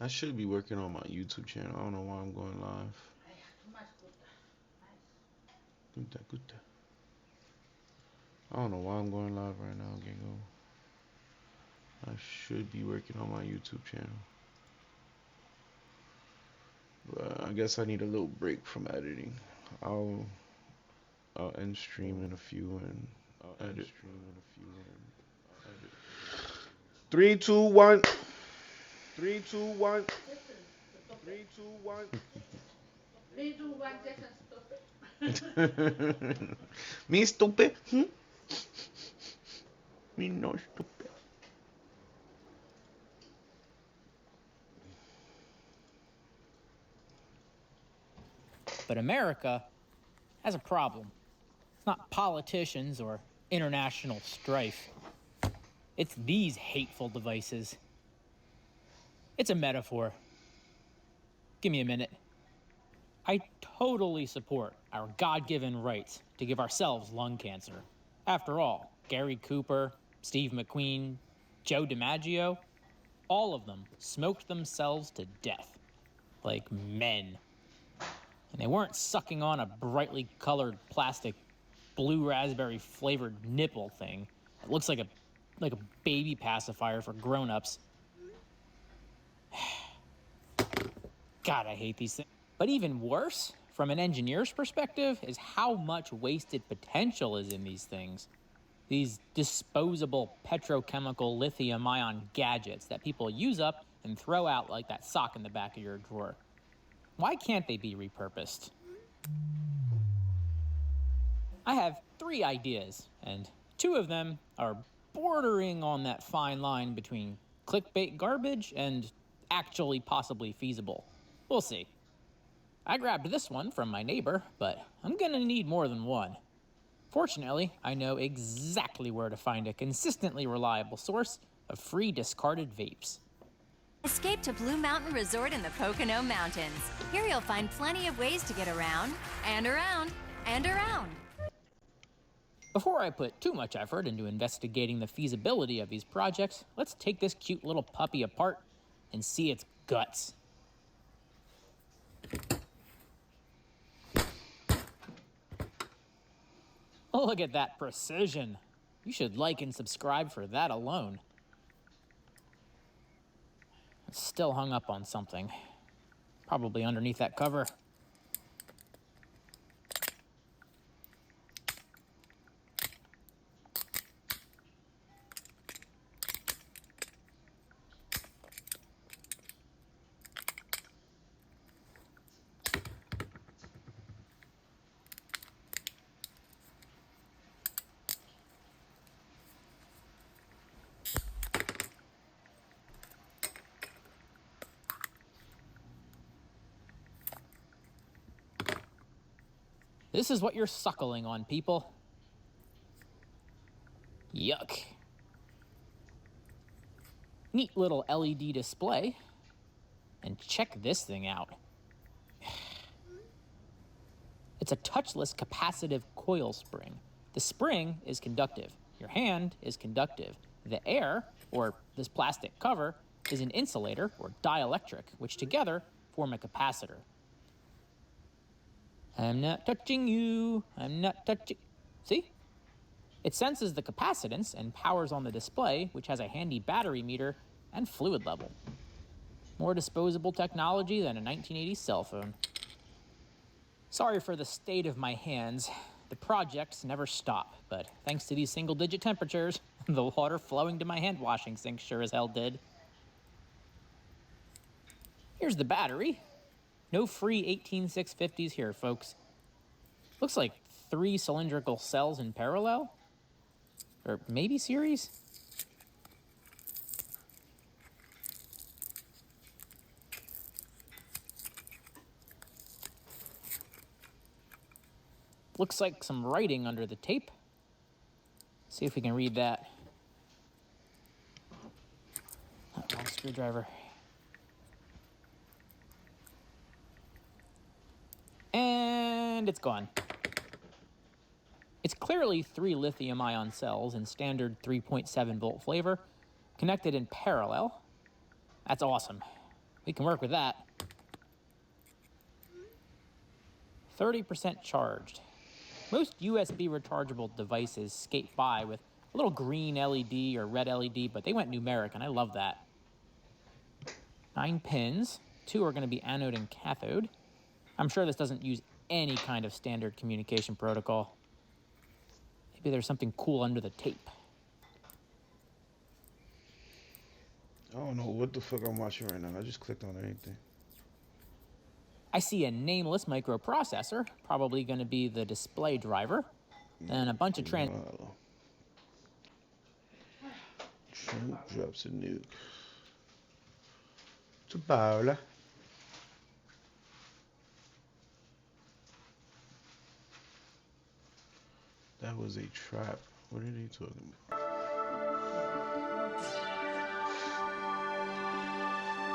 I should be working on my YouTube channel. I don't know why I'm going live. Guta, guta. I don't know why I'm going live right now, Gingo. I should be working on my YouTube channel. But I guess I need a little break from editing. I'll I'll end stream in a few and edit. 3, 2, 1. 3, 2, 1. 3, 2, 1. Me stupid. Me no stupid. But America has a problem. It's not politicians or international strife. It's these hateful devices. It's a metaphor. Give me a minute. I totally support our God-given rights to give ourselves lung cancer. After all, Gary Cooper, Steve McQueen, Joe DiMaggio, all of them smoked themselves to death. Like men. And they weren't sucking on a brightly colored plastic blue raspberry flavored nipple thing. It looks like a baby pacifier for grown-ups. God, I hate these things. But even worse, from an engineer's perspective, is how much wasted potential is in these things. These disposable petrochemical lithium-ion gadgets that people use up and throw out like that sock in the back of your drawer. Why can't they be repurposed? I have 3 ideas, and 2 of them are bordering on that fine line between clickbait garbage and actually possibly feasible. We'll see. I grabbed this one from my neighbor, but I'm gonna need more than one. Fortunately, I know exactly where to find a consistently reliable source of free discarded vapes. Escape to Blue Mountain Resort in the Pocono Mountains. Here you'll find plenty of ways to get around, and around, and around. Before I put too much effort into investigating the feasibility of these projects, let's take this cute little puppy apart and see its guts. Look at that precision. You should like and subscribe for that alone. It's still hung up on something. Probably underneath that cover. This is what you're suckling on, people. Yuck. Neat little LED display. And check this thing out. It's a touchless capacitive coil spring. The spring is conductive. Your hand is conductive. The air, or this plastic cover, is an insulator, or dielectric, which together form a capacitor. I'm not touching you. I'm not touching... See? It senses the capacitance and powers on the display, which has a handy battery meter and fluid level. More disposable technology than a 1980s cell phone. Sorry for the state of my hands. The projects never stop, but thanks to these single-digit temperatures, the water flowing to my hand washing sink sure as hell did. Here's the battery. No free 18650s here, folks. Looks like 3 cylindrical cells in parallel? Or maybe series? Looks like some writing under the tape. See if we can read that. Oh, wrong screwdriver. And it's gone. It's clearly 3 lithium-ion cells in standard 3.7 volt flavor, connected in parallel. That's awesome. We can work with that. 30% charged. Most USB rechargeable devices skate by with a little green LED or red LED, but they went numeric, and I love that. 9 pins. 2 are going to be anode and cathode. I'm sure this doesn't use any kind of standard communication protocol. Maybe there's something cool under the tape. I don't know what the fuck I'm watching right now. I just clicked on anything. I see a nameless microprocessor, probably going to be the display driver, and a bunch of Trump drops a nuke. To Paula. That was a trap. What are they talking about?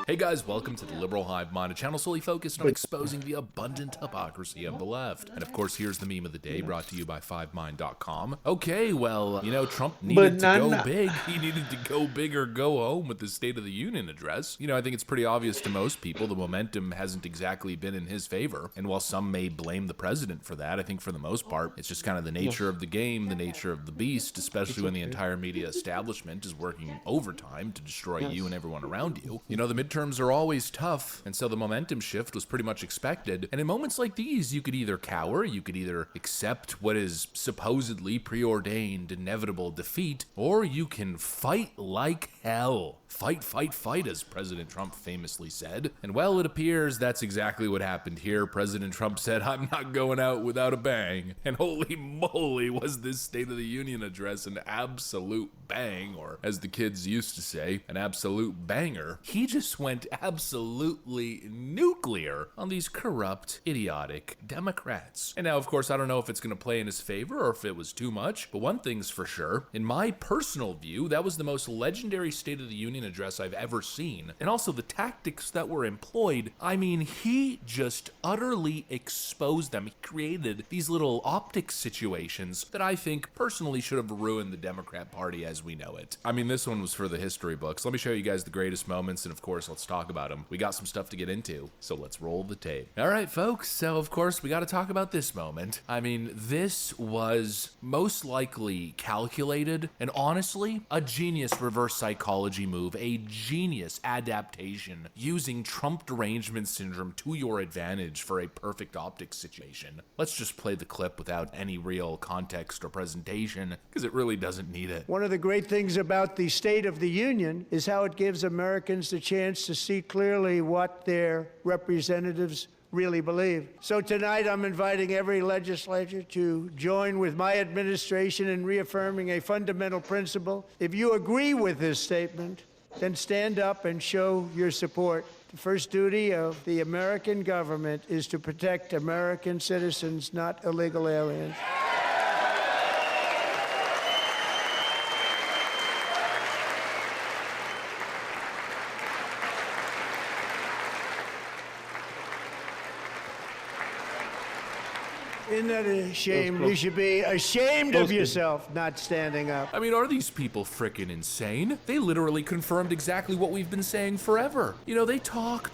Hey guys, welcome to the Liberal Hive Mind, a channel solely focused on exposing the abundant hypocrisy of the left. And of course, here's the meme of the day brought to you by FiveMind.com. Okay, well, you know, Trump needed to go big. He needed to go big or go home with the State of the Union address. You know, I think it's pretty obvious to most people the momentum hasn't exactly been in his favor. And while some may blame the president for that, I think for the most part, it's just kind of the nature of the game, the nature of the beast, especially when the entire media establishment is working overtime to destroy you and everyone around you. You know, the midterms are always tough, and so the momentum shift was pretty much expected. And in moments like these, you could either cower, you could either accept what is supposedly preordained inevitable defeat, or you can fight like hell. Fight, fight, fight, as President Trump famously said. And well, it appears that's exactly what happened here. President Trump said, "I'm not going out without a bang." And holy moly, was this State of the Union address an absolute bang, or as the kids used to say, an absolute banger. He just went absolutely nuclear on these corrupt, idiotic Democrats. And now, of course, I don't know if it's going to play in his favor or if it was too much, but one thing's for sure, in my personal view, that was the most legendary State of the Union address I've ever seen. And also the tactics that were employed, I mean, he just utterly exposed them. He created these little optics situations that I think personally should have ruined the Democrat Party as we know it. I mean, this one was for the history books. Let me show you guys the greatest moments, and of course, let's talk about them. We got some stuff to get into, so let's roll the tape. All right, folks, so of course, we got to talk about this moment. I mean, this was most likely calculated and honestly a genius reverse psychology move, a genius adaptation using Trump derangement syndrome to your advantage for a perfect optics situation. Let's just play the clip without any real context or presentation because it really doesn't need it. One of the great things about the State of the Union is how it gives Americans the chance to see clearly what their representatives really believe. So tonight I'm inviting every legislator to join with my administration in reaffirming a fundamental principle. If you agree with this statement, then stand up and show your support. The first duty of the American government is to protect American citizens, not illegal aliens. Isn't that a shame? You should be ashamed of yourself not standing up. I mean, are these people frickin' insane? They literally confirmed exactly what we've been saying forever. You know, they talk,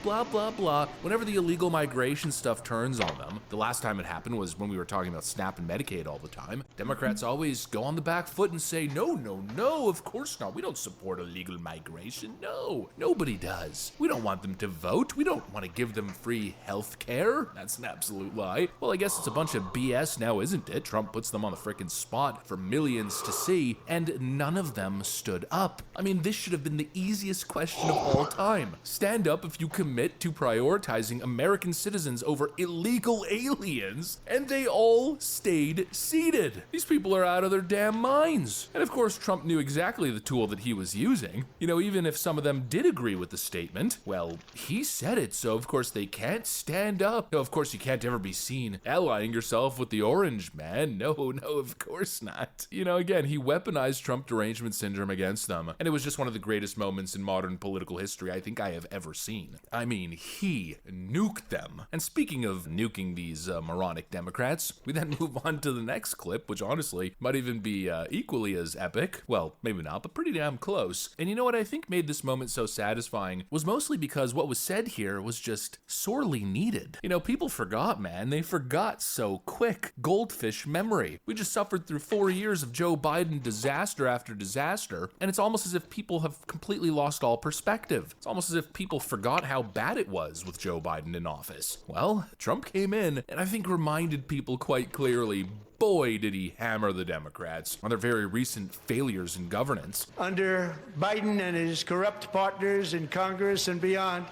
blah, blah, blah. Whenever the illegal migration stuff turns on them, the last time it happened was when we were talking about SNAP and Medicaid all the time. Democrats always go on the back foot and say, no, of course not. We don't support illegal migration. No, nobody does. We don't want them to vote. We don't want to give them free health care. That's an absolute lie. Well, I guess it's a bunch of BS now, isn't it? Trump puts them on the frickin' spot for millions to see, and none of them stood up. I mean, this should have been the easiest question of all time. Stand up if you commit to prioritizing American citizens over illegal aliens, and they all stayed seated. These people are out of their damn minds. And of course, Trump knew exactly the tool that he was using. You know, even if some of them did agree with the statement, well, he said it, so of course they can't stand up. No, of course you can't ever be seen mean allying yourself with the orange man? No, of course not. You know, again, he weaponized Trump derangement syndrome against them, and it was just one of the greatest moments in modern political history I think I have ever seen. I mean, he nuked them. And speaking of nuking these moronic Democrats, we then move on to the next clip, which honestly might even be equally as epic. Well, maybe not, but pretty damn close. And you know what I think made this moment so satisfying was mostly because what was said here was just sorely needed. You know, people forgot, man. They forgot so quick. Goldfish memory. We just suffered through 4 years of Joe Biden disaster after disaster, and it's almost as if people have completely lost all perspective. It's almost as if people forgot how bad it was with Joe Biden in office. Well, Trump came in and I think reminded people quite clearly, boy, did he hammer the Democrats on their very recent failures in governance. Under Biden and his corrupt partners in Congress and beyond,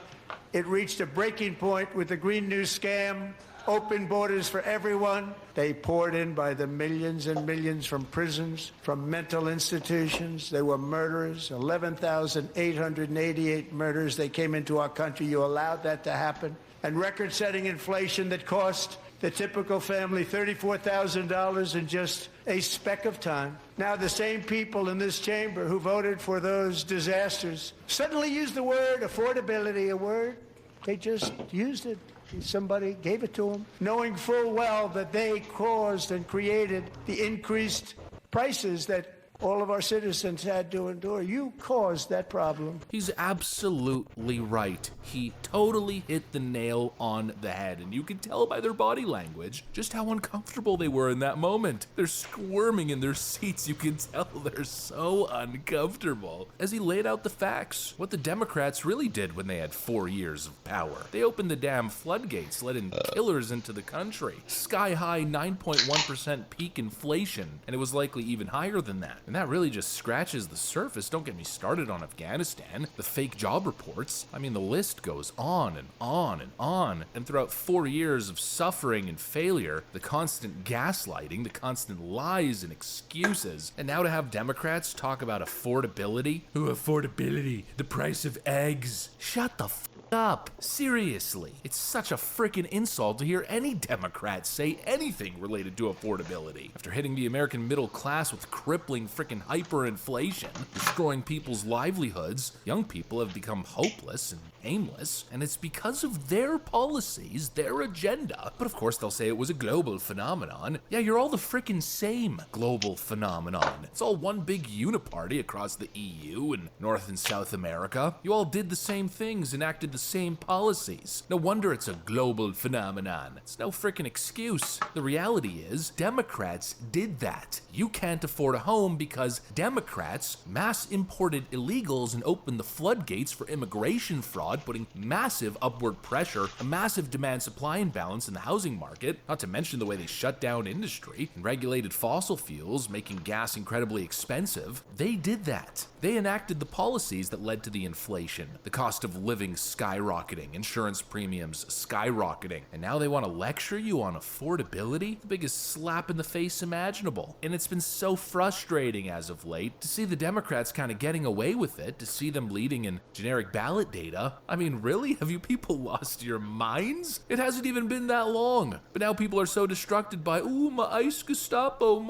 it reached a breaking point with the Green New Scam, open borders for everyone. They poured in by the millions and millions from prisons, from mental institutions. They were murderers, 11,888 murders. They came into our country. You allowed that to happen. And record-setting inflation that cost the typical family $34,000 in just a speck of time. Now the same people in this chamber who voted for those disasters suddenly use the word affordability, a word they just used it. Somebody gave it to them, knowing full well that they caused and created the increased prices that all of our citizens had to endure. You caused that problem. He's absolutely right. He totally hit the nail on the head, and you can tell by their body language just how uncomfortable they were in that moment. They're squirming in their seats. You can tell they're so uncomfortable. As he laid out the facts, what the Democrats really did when they had 4 years of power. They opened the damn floodgates, let in killers into the country. Sky-high 9.1% peak inflation, and it was likely even higher than that. And that really just scratches the surface. Don't get me started on Afghanistan, the fake job reports. I mean, the list goes on and on and on. And throughout 4 years of suffering and failure, the constant gaslighting, the constant lies and excuses, and now to have Democrats talk about affordability. Ooh, affordability, the price of eggs. Shut the f up. Seriously. It's such a freaking insult to hear any Democrat say anything related to affordability. After hitting the American middle class with crippling freaking hyperinflation, destroying people's livelihoods, young people have become hopeless and aimless, and it's because of their policies, their agenda. But of course they'll say it was a global phenomenon. Yeah, you're all the freaking same global phenomenon. It's all one big uniparty across the EU and North and South America. You all did the same things, enacted the same policies. No wonder it's a global phenomenon. It's no freaking excuse. The reality is, Democrats did that. You can't afford a home because Democrats mass imported illegals and opened the floodgates for immigration fraud, putting massive upward pressure, a massive demand-supply imbalance in the housing market, not to mention the way they shut down industry and regulated fossil fuels, making gas incredibly expensive. They did that. They enacted the policies that led to the inflation, the cost of living skyrocketing, insurance premiums skyrocketing, and now they want to lecture you on affordability? The biggest slap in the face imaginable. And it's been so frustrating as of late to see the Democrats kind of getting away with it, to see them leading in generic ballot data. I mean, really? Have you people lost your minds? It hasn't even been that long. But now people are so distracted by, ooh, my ice Gestapo,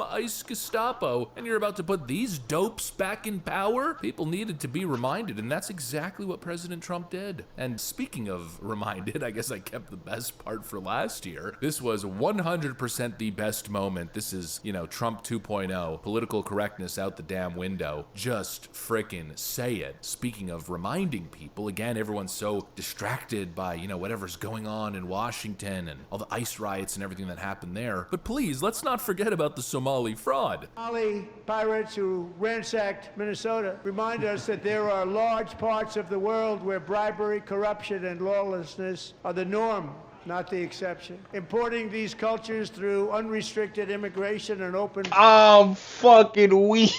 and you're about to put these dopes back in power? People needed to be reminded, and that's exactly what President Trump did. And speaking of reminded, I guess I kept the best part for last year. This was 100% the best moment. This is, you know, Trump 2.0, political correctness out the damn window. Just frickin' say it. Speaking of reminding people, again, everyone's so distracted by, you know, whatever's going on in Washington and all the ICE riots and everything that happened there. But please, let's not forget about the Somali fraud. Somali pirates who ransacked Minnesota remind us that there are large parts of the world where bribery, corruption, and lawlessness are the norm, not the exception. Importing these cultures through unrestricted immigration and open... I'm fucking weak.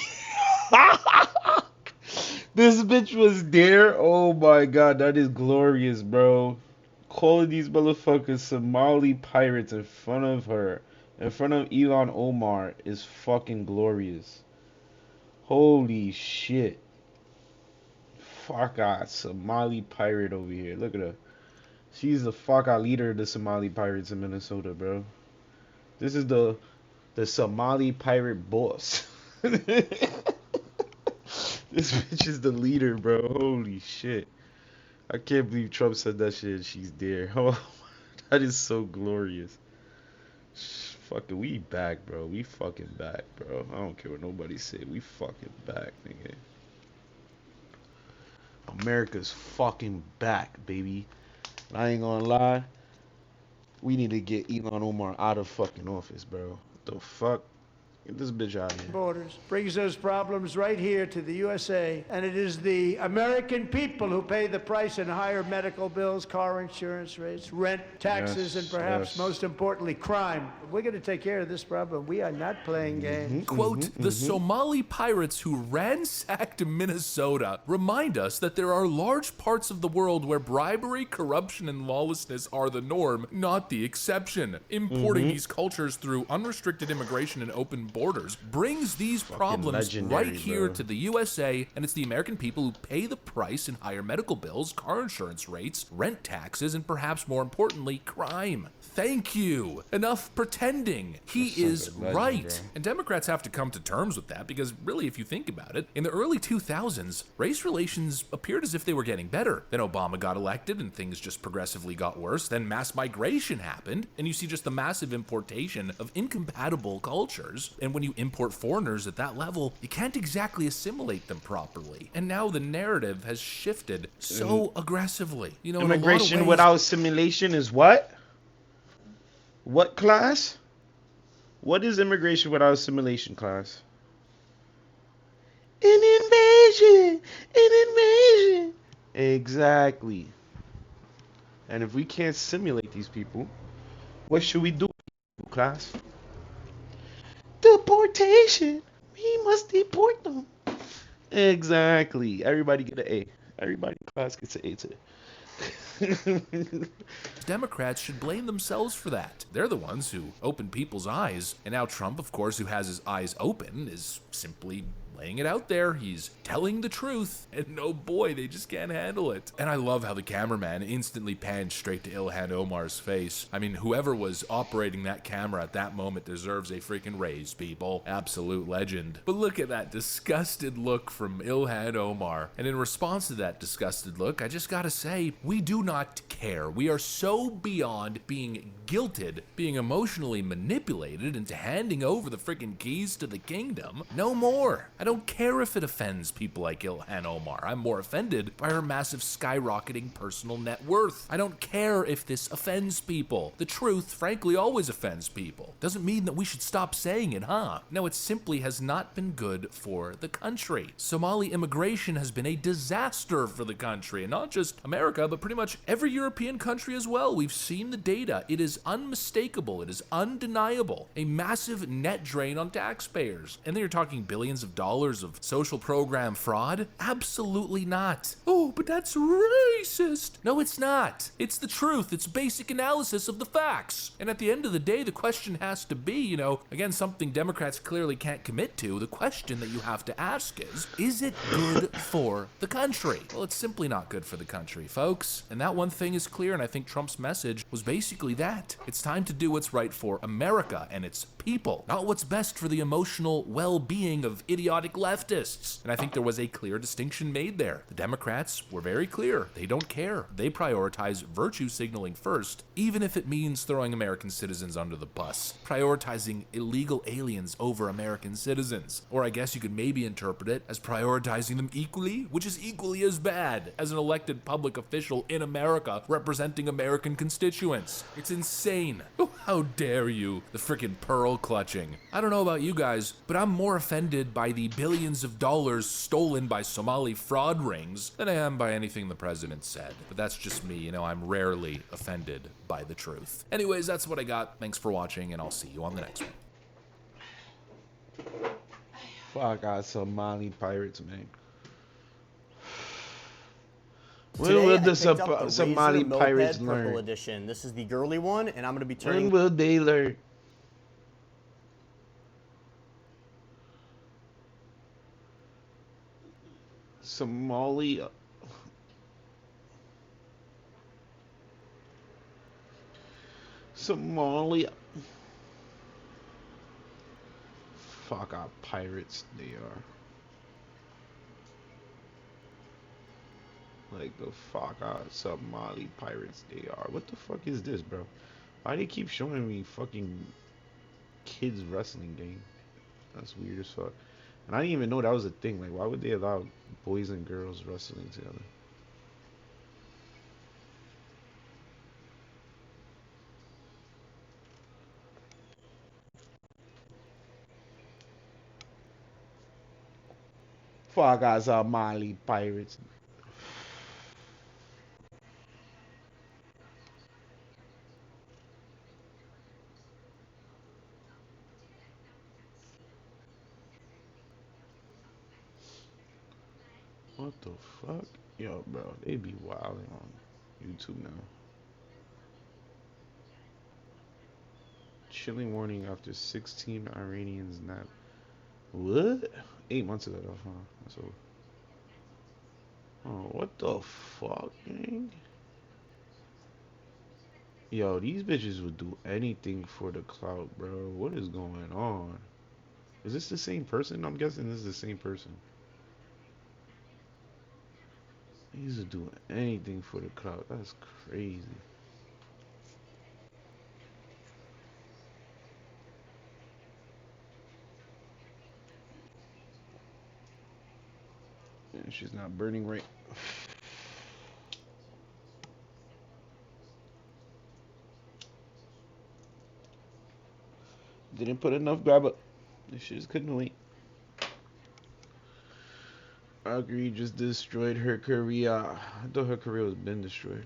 This bitch was there. Oh my god, that is glorious, bro. Calling these motherfuckers Somali pirates in front of her, in front of Ilhan Omar, is fucking glorious. Holy shit. Fuck out Somali pirate over here. Look at her. She's the fuck out leader of the Somali pirates in Minnesota, bro. This is the Somali pirate boss. This bitch is the leader, bro. Holy shit. I can't believe Trump said that shit and she's there. Oh, that is so glorious. Fucking, we back, bro. We fucking back, bro. I don't care what nobody say. We fucking back, nigga. America's fucking back, baby. I ain't gonna lie. We need to get Ilhan Omar out of fucking office, bro. What the fuck? Get this bitch out of here. Borders brings those problems right here to the USA, and it is the American people who pay the price in higher medical bills, car insurance rates, rent, taxes, and perhaps most importantly, crime. We're going to take care of this problem. We are not playing games. Quote, the Somali pirates who ransacked Minnesota remind us that there are large parts of the world where bribery, corruption, and lawlessness are the norm, not the exception. Importing these cultures through unrestricted immigration and open borders brings these problems right here to the USA, and it's the American people who pay the price in higher medical bills, car insurance rates, rent taxes, and perhaps more importantly, crime. Thank you. Enough pretending. He is right. And Democrats have to come to terms with that because really, if you think about it, in the early 2000s, race relations appeared as if they were getting better. Then Obama got elected and things just progressively got worse. Then mass migration happened and you see just the massive importation of incompatible cultures. And when you import foreigners at that level, you can't exactly assimilate them properly. And now the narrative has shifted so aggressively. You know, immigration without assimilation is what? What class? What is immigration without assimilation, class? An invasion! An invasion! Exactly. And if we can't simulate these people, what should we do, class? Deportation! We must deport them. Exactly. Everybody get an A. Everybody in class gets an A today. Democrats should blame themselves for that. They're the ones who opened people's eyes, and now Trump, of course, who has his eyes open, is simply laying it out there. He's telling the truth, and oh boy, they just can't handle it. And I love how the cameraman instantly panned straight to Ilhan Omar's face. I mean, whoever was operating that camera at that moment deserves a freaking raise, people. Absolute legend. But look at that disgusted look from Ilhan Omar. And in response to that disgusted look, I just gotta say, we do not care. We are so beyond being guilted, being emotionally manipulated into handing over the freaking keys to the kingdom. No more. I don't care if it offends people like Ilhan Omar. I'm more offended by her massive skyrocketing personal net worth. I don't care if this offends people. The truth, frankly, always offends people. Doesn't mean that we should stop saying it, huh? No, it simply has not been good for the country. Somali immigration has been a disaster for the country, and not just America, but pretty much every European country as well. We've seen the data. It is unmistakable. It is undeniable. A massive net drain on taxpayers. And then you're talking billions of dollars of social program fraud? Absolutely not. Oh, but that's racist. No, it's not. It's the truth. It's basic analysis of the facts. And at the end of the day, the question has to be, you know, again, something Democrats clearly can't commit to. The question that you have to ask is it good for the country? Well, it's simply not good for the country, folks. And that one thing is clear, and I think Trump's message was basically that. It's time to do what's right for America and its people, not what's best for the emotional well-being of idiotic leftists. And I think there was a clear distinction made there. The Democrats were very clear. They don't care. They prioritize virtue signaling first, even if it means throwing American citizens under the bus, prioritizing illegal aliens over American citizens. Or I guess you could maybe interpret it as prioritizing them equally, which is equally as bad as an elected public official in America representing American constituents. It's insane. Oh, how dare you, the frickin' pearl clutching. I don't know about you guys, but I'm more offended by the billions of dollars stolen by Somali fraud rings than I am by anything the president said. But that's just me, you know, I'm rarely offended by the truth. Anyways, that's what I got. Thanks for watching, and I'll see you on the next one. Fuck out Somali pirates, man. Today, When will I the picked up the Somali Razor pirates Moped Purple learn? Edition. This is the girly one, and I'm going to be turning... When will they learn? Somalia. Somalia. fuck out pirates they are. Like the fuck out Somali pirates they are. What the fuck is this, bro? Why they keep showing me fucking kids wrestling game? That's weird as fuck. And I didn't even know that was a thing. Like, why would they allow boys and girls wrestling together? Fuck out Somali pirates. What the fuck? Yo, bro, they be wilding on YouTube now. Chilling warning after 16 Iranians nap. What? 8 months ago, though, huh? So, oh, what the fuck, gang? Yo, these bitches would do anything for the clout, bro. What is going on? Is this the same person? I'm guessing this is the same person. These would do anything for the clout. That's crazy. And she's not burning right. Didn't put enough grab up. This shit just couldn't wait. Valkyrie just destroyed her career. I thought her career was been destroyed.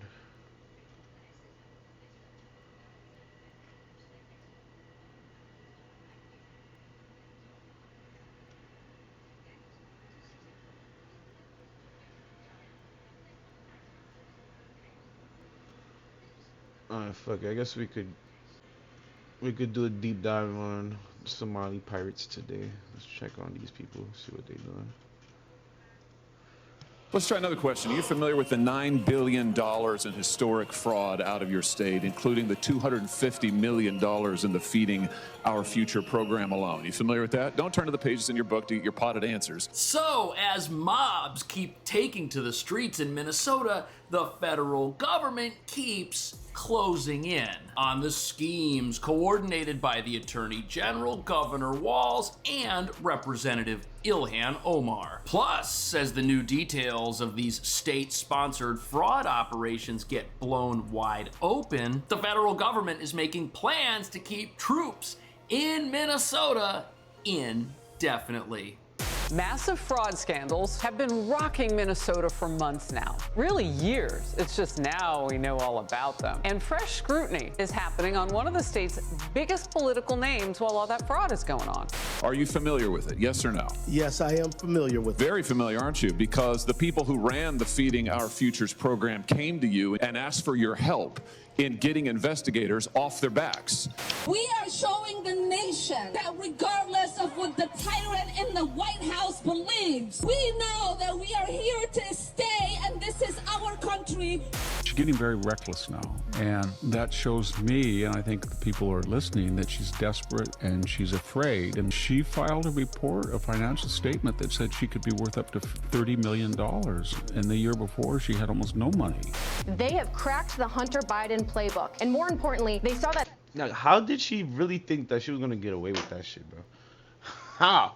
Alright, fuck it. I guess we could do a deep dive on Somali pirates today. Let's check on these people, see what they're doing. Let's try another question. Are you familiar with the $9 billion in historic fraud out of your state, including the $250 million in the Feeding Our Future program alone? You familiar with that? Don't turn to the pages in your book to get your potted answers. So, as mobs keep taking to the streets in Minnesota, the federal government keeps closing in on the schemes coordinated by the Attorney General, Governor Walz, and Representative Ilhan Omar. Plus, as the new details of these state-sponsored fraud operations get blown wide open, the federal government is making plans to keep troops in Minnesota indefinitely. Massive fraud scandals have been rocking Minnesota for months now. Really years. It's just now we know all about them. And fresh scrutiny is happening on one of the state's biggest political names while all that fraud is going on. Are you familiar with it? Yes or no? Yes, I am familiar with it. Very familiar, aren't you? Because the people who ran the Feeding Our Futures program came to you and asked for your help in getting investigators off their backs. We are showing the nation that regardless of what the tyrant in the White House believes, we know that we are here to stay and this is our country. She's getting very reckless now, and that shows me, and I think the people who are listening, that she's desperate and she's afraid. And she filed a report, a financial statement that said she could be worth up to $30 million. And the year before, she had almost no money. They have cracked the Hunter Biden playbook, and more importantly, they saw that. Now, how did she really think that she was gonna get away with that shit, bro? How?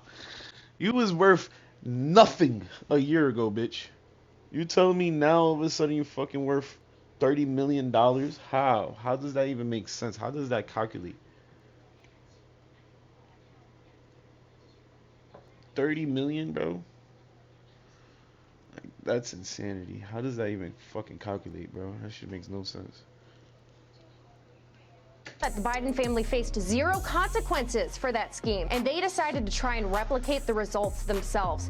You was worth nothing a year ago, bitch. You telling me now all of a sudden you're fucking worth $30 million? How? How does that even make sense? How does that calculate? 30 million, bro? Like, that's insanity. How does that even fucking calculate, bro? That shit makes no sense. The Biden family faced zero consequences for that scheme, and they decided to try and replicate the results themselves.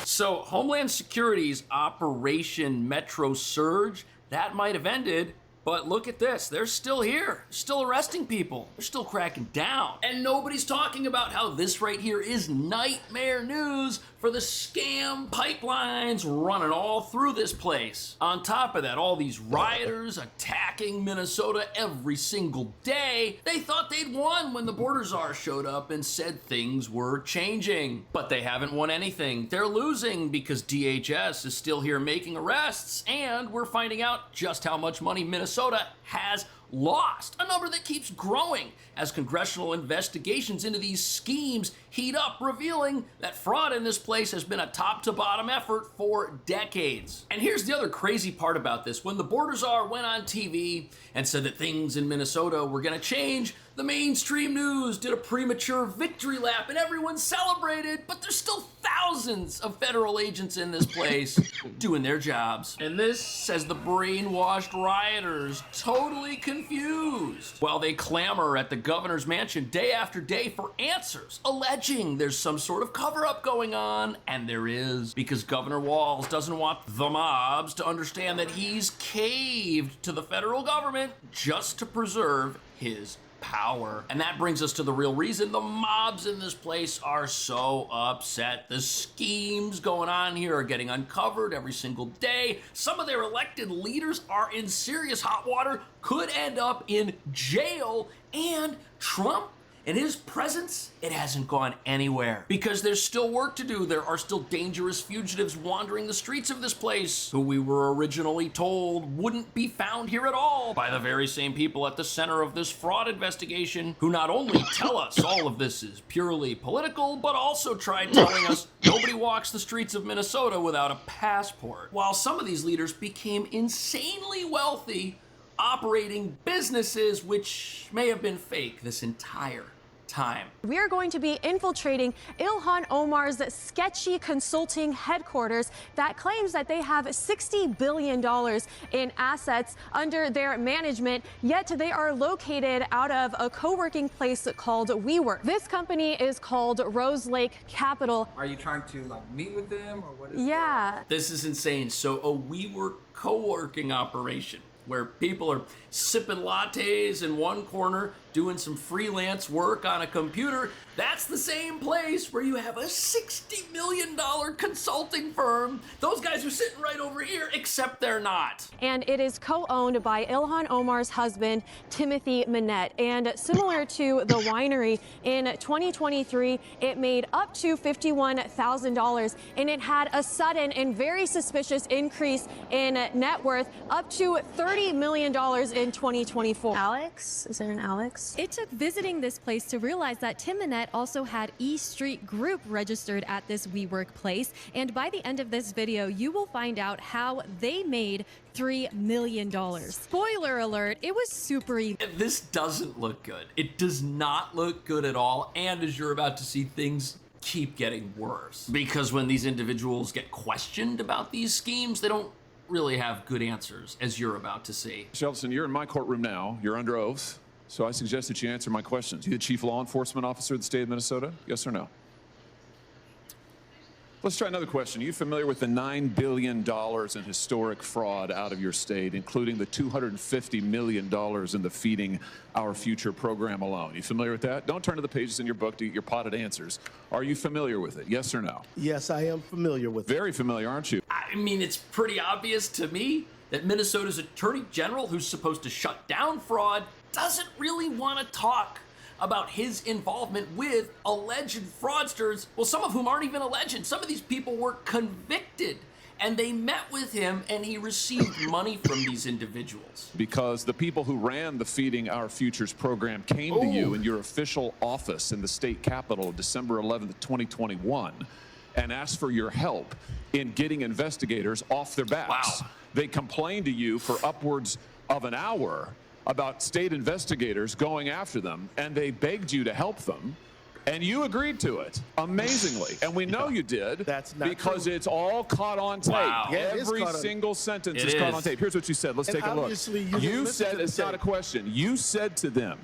So, Homeland Security's Operation Metro Surge, that might have ended, but look at this. They're still here, still arresting people. They're still cracking down. And nobody's talking about how this right here is nightmare news for the scam pipelines running all through this place. On top of that, all these rioters attacking Minnesota every single day. They thought they'd won when the border czar showed up and said things were changing. But they haven't won anything. They're losing because DHS is still here making arrests, and we're finding out just how much money Minnesota has lost, a number that keeps growing as congressional investigations into these schemes heat up, revealing that fraud in this place has been a top-to-bottom effort for decades. And here's the other crazy part about this. When the border czar went on TV and said that things in Minnesota were going to change, the mainstream news did a premature victory lap and everyone celebrated, but there's still thousands of federal agents in this place doing their jobs. And this says the brainwashed rioters totally confused while they clamor at the governor's mansion day after day for answers, alleging there's some sort of cover-up going on, and there is, because Governor Walz doesn't want the mobs to understand that he's caved to the federal government just to preserve his power. And that brings us to the real reason the mobs in this place are so upset. The schemes going on here are getting uncovered every single day. Some of their elected leaders are in serious hot water, could end up in jail, and Trump and his presence, it hasn't gone anywhere because there's still work to do. There are still dangerous fugitives wandering the streets of this place who we were originally told wouldn't be found here at all by the very same people at the center of this fraud investigation who not only tell us all of this is purely political, but also tried telling us nobody walks the streets of Minnesota without a passport. While some of these leaders became insanely wealthy operating businesses which may have been fake this entire time. We are going to be infiltrating Ilhan Omar's sketchy consulting headquarters that claims that they have $60 billion in assets under their management, yet they are located out of a co-working place called WeWork. This company is called Rose Lake Capital. Are you trying to meet with them or what is This is insane. So a WeWork co-working operation where people are sipping lattes in one corner, doing some freelance work on a computer. That's the same place where you have a $60 million consulting firm. Those guys are sitting right over here, except they're not. And it is co-owned by Ilhan Omar's husband, Timothy Minette. And similar to the winery, in 2023, it made up to $51,000, and it had a sudden and very suspicious increase in net worth, up to $30 million in 2024. Alex? Is there an Alex? It took visiting this place to realize that Tim Minette also had E Street Group registered at this WeWork place. And by the end of this video, you will find out how they made $3 million. Spoiler alert, it was super easy. This doesn't look good. It does not look good at all. And as you're about to see, things keep getting worse. Because when these individuals get questioned about these schemes, they don't really have good answers, as you're about to see. Shelton, you're in my courtroom now. You're under oath. So I suggest that you answer my questions. You the chief law enforcement officer of the state of Minnesota? Yes or no? Let's try another question. Are you familiar with the $9 billion in historic fraud out of your state, including the $250 million in the Feeding Our Future program alone? You familiar with that? Don't turn to the pages in your book to get your potted answers. Are you familiar with it? Yes or no? Yes, I am familiar with it. Very familiar, aren't you? I mean, it's pretty obvious to me that Minnesota's attorney general, who's supposed to shut down fraud, doesn't really want to talk about his involvement with alleged fraudsters, well, some of whom aren't even alleged. Some of these people were convicted, and they met with him, and he received money from these individuals. Because the people who ran the Feeding Our Futures program came to you in your official office in the state capitol December 11th, 2021, and asked for your help in getting investigators off their backs. Wow. They complained to you for upwards of an hour about state investigators going after them, and they begged you to help them, and you agreed to it, amazingly. And we know you did. That's not because true. It's all caught on tape. Wow. Yeah, it is Every caught on- single sentence It is caught is. on tape. Here's what you said. Let's And take a look. obviously you didn't You listen said, to the it's not a tape. question. You said to them,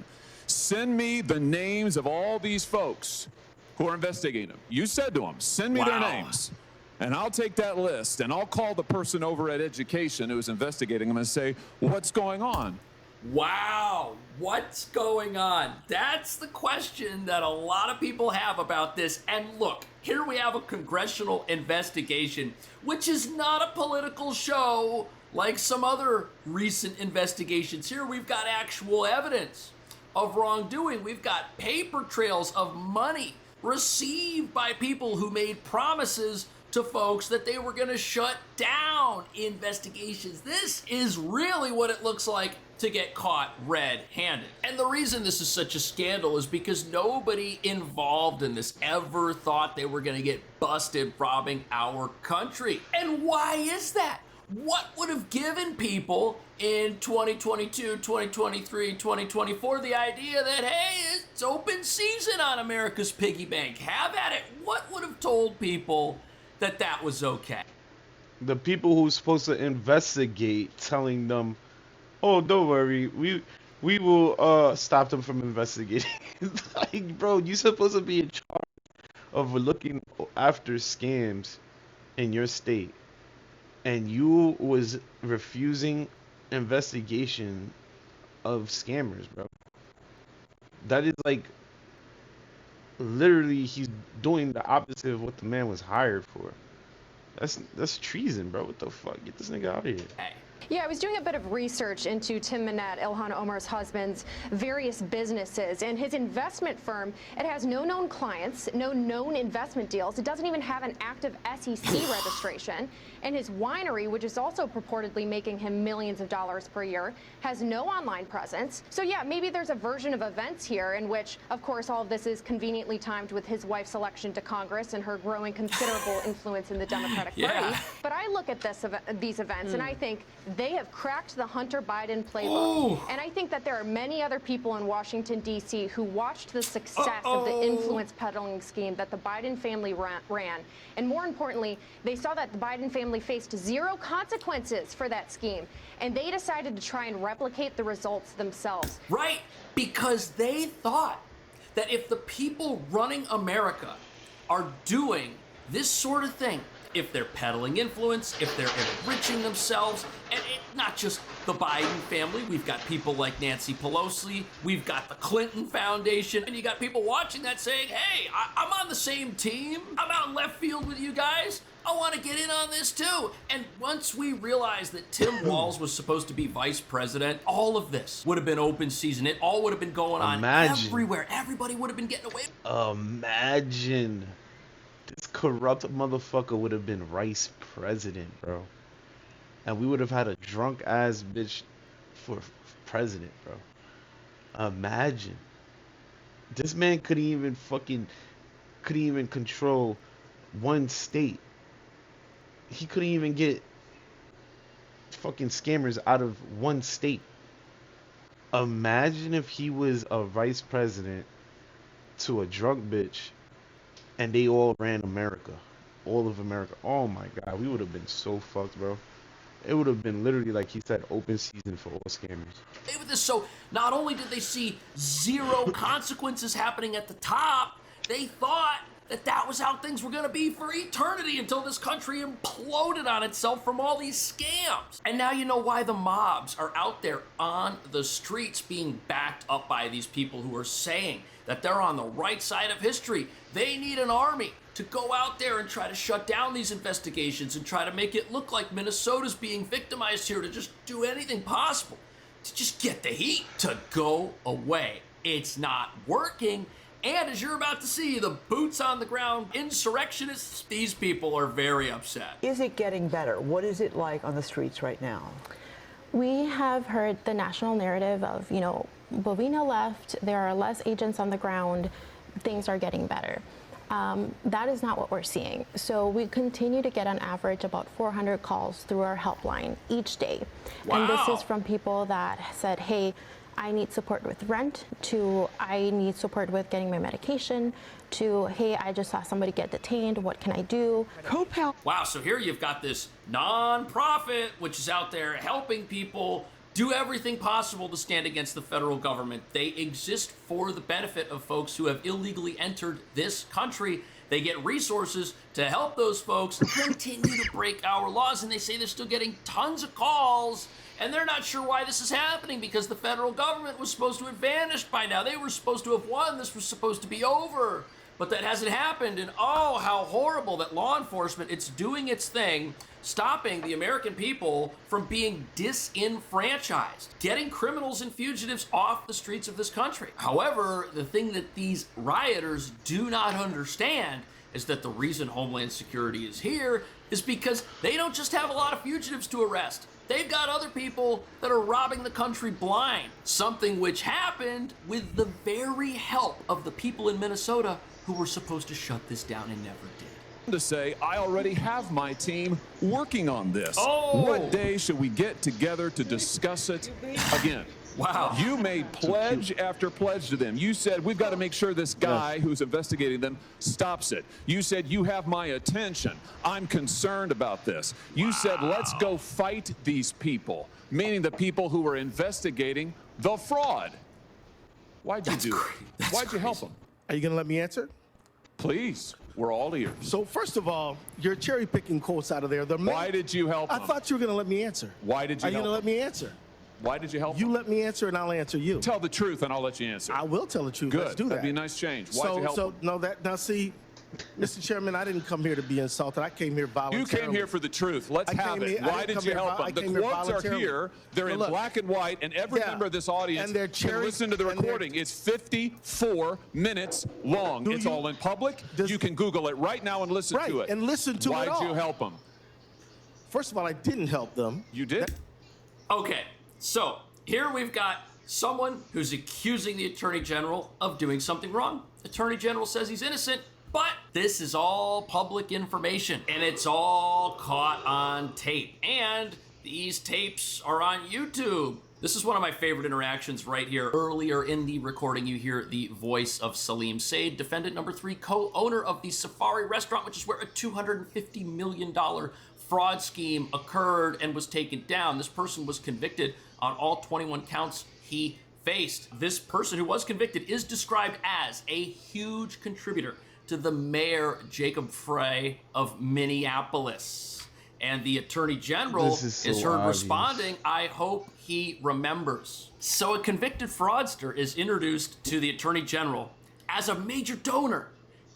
send me the names of all these folks who are investigating them. You said to them, send me their Wow. names. And I'll take that list, and I'll call the person over at Education who's investigating them and say, what's going on? Wow, what's going on? That's the question that a lot of people have about this. And look, here we have a congressional investigation, which is not a political show like some other recent investigations. Here we've got actual evidence of wrongdoing. We've got paper trails of money received by people who made promises to folks that they were going to shut down investigations. This is really what it looks like to get caught red-handed. And the reason this is such a scandal is because nobody involved in this ever thought they were going to get busted robbing our country. And why is that? What would have given people in 2022, 2023, 2024 the idea that, hey, it's open season on America's piggy bank? Have at it. What would have told people that that was okay? The people who's supposed to investigate telling them, oh, don't worry, we will stop them from investigating. Like, bro, you're supposed to be in charge of looking after scams in your state, and you was refusing investigation of scammers, bro. That is like literally he's doing the opposite of what the man was hired for. That's treason, bro. What the fuck? Get this nigga out of here. Yeah, I was doing a bit of research into Tim Minette, Ilhan Omar's husband's various businesses, and his investment firm, it has no known clients, no known investment deals. It doesn't even have an active SEC registration. And his winery, which is also purportedly making him millions of dollars per year, has no online presence. So yeah, maybe there's a version of events here in which, of course, all of this is conveniently timed with his wife's election to Congress and her growing considerable influence in the Democratic Party. But I look at these events and I think they have cracked the Hunter Biden playbook. And I think that there are many other people in Washington, D.C. who watched the success of the influence peddling scheme that the Biden family ran. And more importantly, they saw that the Biden family faced zero consequences for that scheme. And they decided to try and replicate the results themselves. Right, because they thought that if the people running America are doing this sort of thing, if they're peddling influence, if they're enriching themselves, and not just the Biden family, we've got people like Nancy Pelosi, we've got the Clinton Foundation, and you got people watching that saying, hey, I'm on the same team, I'm out in left field with you guys, I want to get in on this too. And once we realized that Tim Walz was supposed to be vice president, all of this would have been open season. It all would have been going on everywhere. Everybody would have been getting away. Imagine. This corrupt motherfucker would have been vice president, bro. And we would have had a drunk ass bitch for president, bro. Imagine. This man couldn't even control one state. He couldn't even get fucking scammers out of one state. Imagine if he was a vice president to a drunk bitch and they all ran America. All of America. Oh my God, we would have been so fucked, bro. It would have been literally, like he said, open season for all scammers. So not only did they see zero consequences happening at the top, they thought that that was how things were going to be for eternity until this country imploded on itself from all these scams. And now you know why the mobs are out there on the streets being backed up by these people who are saying that they're on the right side of history. They need an army to go out there and try to shut down these investigations and try to make it look like Minnesota's being victimized here, to just do anything possible to just get the heat to go away. It's not working. And as you're about to see, the boots on the ground insurrectionists, these people are very upset. Is it getting better? What is it like on the streets right now? We have heard the national narrative of, Bovina left, there are less agents on the ground, things are getting better. That is not what we're seeing. So we continue to get on average about 400 calls through our helpline each day. Wow. And this is from people that said, hey, I need support with rent, to I need support with getting my medication, to hey, I just saw somebody get detained, what can I do? Wow, so here you've got this non-profit which is out there helping people do everything possible to stand against the federal government. They exist for the benefit of folks who have illegally entered this country. They get resources to help those folks continue to break our laws, and they say they're still getting tons of calls, and they're not sure why this is happening because the federal government was supposed to have vanished by now. They were supposed to have won. This was supposed to be over, but that hasn't happened, and oh, how horrible that law enforcement, it's doing its thing, stopping the American people from being disenfranchised, getting criminals and fugitives off the streets of this country. However, the thing that these rioters do not understand is that the reason Homeland Security is here is because they don't just have a lot of fugitives to arrest. They've got other people that are robbing the country blind, something which happened with the very help of the people in Minnesota who were supposed to shut this down and never did. To say, I already have my team working on this. Oh. What day should we get together to discuss it again? Wow. You made pledge after pledge to them. You said, we've got to make sure this guy who's investigating them stops it. You said, you have my attention. I'm concerned about this. You said, let's go fight these people, meaning the people who were investigating the fraud. Why'd you do it? Why'd you help them? Are you going to let me answer? Please. We're all ears. So first of all, you're cherry picking quotes out of there. Why did you help I them? thought you were going to let me answer. Why did you Are you help going to let them? me answer? Why did you help You them? let me answer and I'll answer you. Tell the truth and I'll let you answer. I will tell the truth. Good. Let's do that. That'd be a nice change. Why'd you help them? Now see, Mr. Chairman, I didn't come here to be insulted. I came here voluntarily. You came here for the truth. Let's have it. Why did you help them? The quotes are here. They're in black and white, and every member of this audience can listen to the recording. It's 54 minutes long. It's all in public. You can Google it right now and listen to it. And listen to it all. Why'd you help them? First of all, I didn't help them. You did? Okay, so here we've got someone who's accusing the Attorney General of doing something wrong. Attorney General says he's innocent, but this is all public information, and it's all caught on tape. And these tapes are on YouTube. This is one of my favorite interactions right here. Earlier in the recording, you hear the voice of Salim Said, defendant number 3, co-owner of the Safari restaurant, which is where a $250 million fraud scheme occurred and was taken down. This person was convicted on all 21 counts he faced. This person who was convicted is described as a huge contributor to the mayor, Jacob Frey of Minneapolis. And the Attorney General is heard responding, I hope he remembers. So a convicted fraudster is introduced to the Attorney General as a major donor.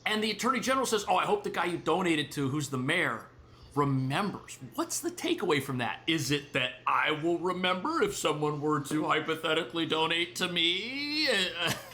And the Attorney General says, oh, I hope the guy you donated to, who's the mayor, remembers. What's the takeaway from that? Is it that I will remember if someone were to hypothetically donate to me?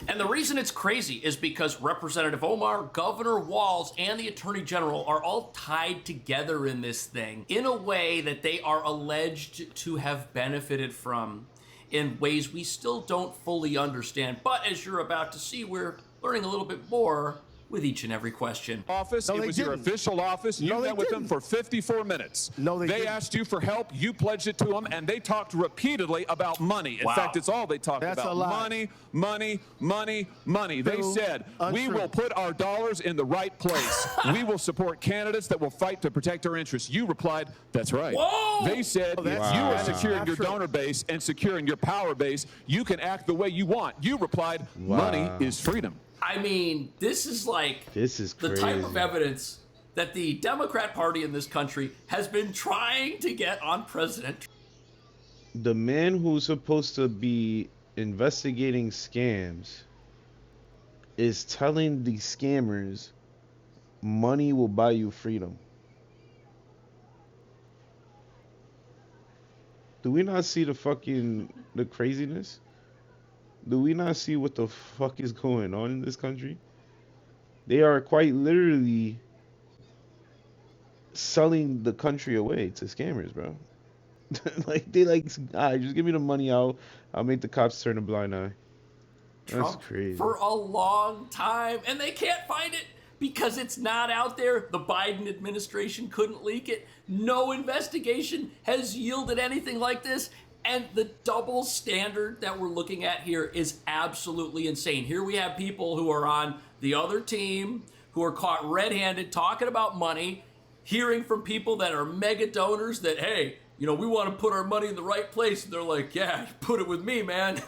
And the reason it's crazy is because Representative Omar, Governor Walz, and the Attorney General are all tied together in this thing in a way that they are alleged to have benefited from in ways we still don't fully understand. But as you're about to see, we're learning a little bit more with each and every question. Office, it was your official office. You met with them for 54 minutes. No, they asked you for help. You pledged it to them, and they talked repeatedly about money. In fact, it's all they talked That's about. a lie. Money, money, money, money. They said, we Untrue. will put our dollars in the right place. We will support candidates that will fight to protect our interests. You replied, that's right. Whoa! They said, if you are securing your true. donor base and securing your power base, you can act the way you want. You replied, money is freedom. I mean, this is like the type of evidence that the Democrat Party in this country has been trying to get on President. The man who's supposed to be investigating scams is telling the scammers money will buy you freedom. Do we not see the craziness? Do we not see what the fuck is going on in this country? They are quite literally selling the country away to scammers, bro. Just give me the money, I'll make the cops turn a blind eye. That's crazy. For a long time, and they can't find it because it's not out there. The Biden administration couldn't leak it. No investigation has yielded anything like this. And the double standard that we're looking at here is absolutely insane. Here we have people who are on the other team who are caught red-handed talking about money, hearing from people that are mega donors that, hey, you know, we want to put our money in the right place. And they're like, yeah, put it with me, man.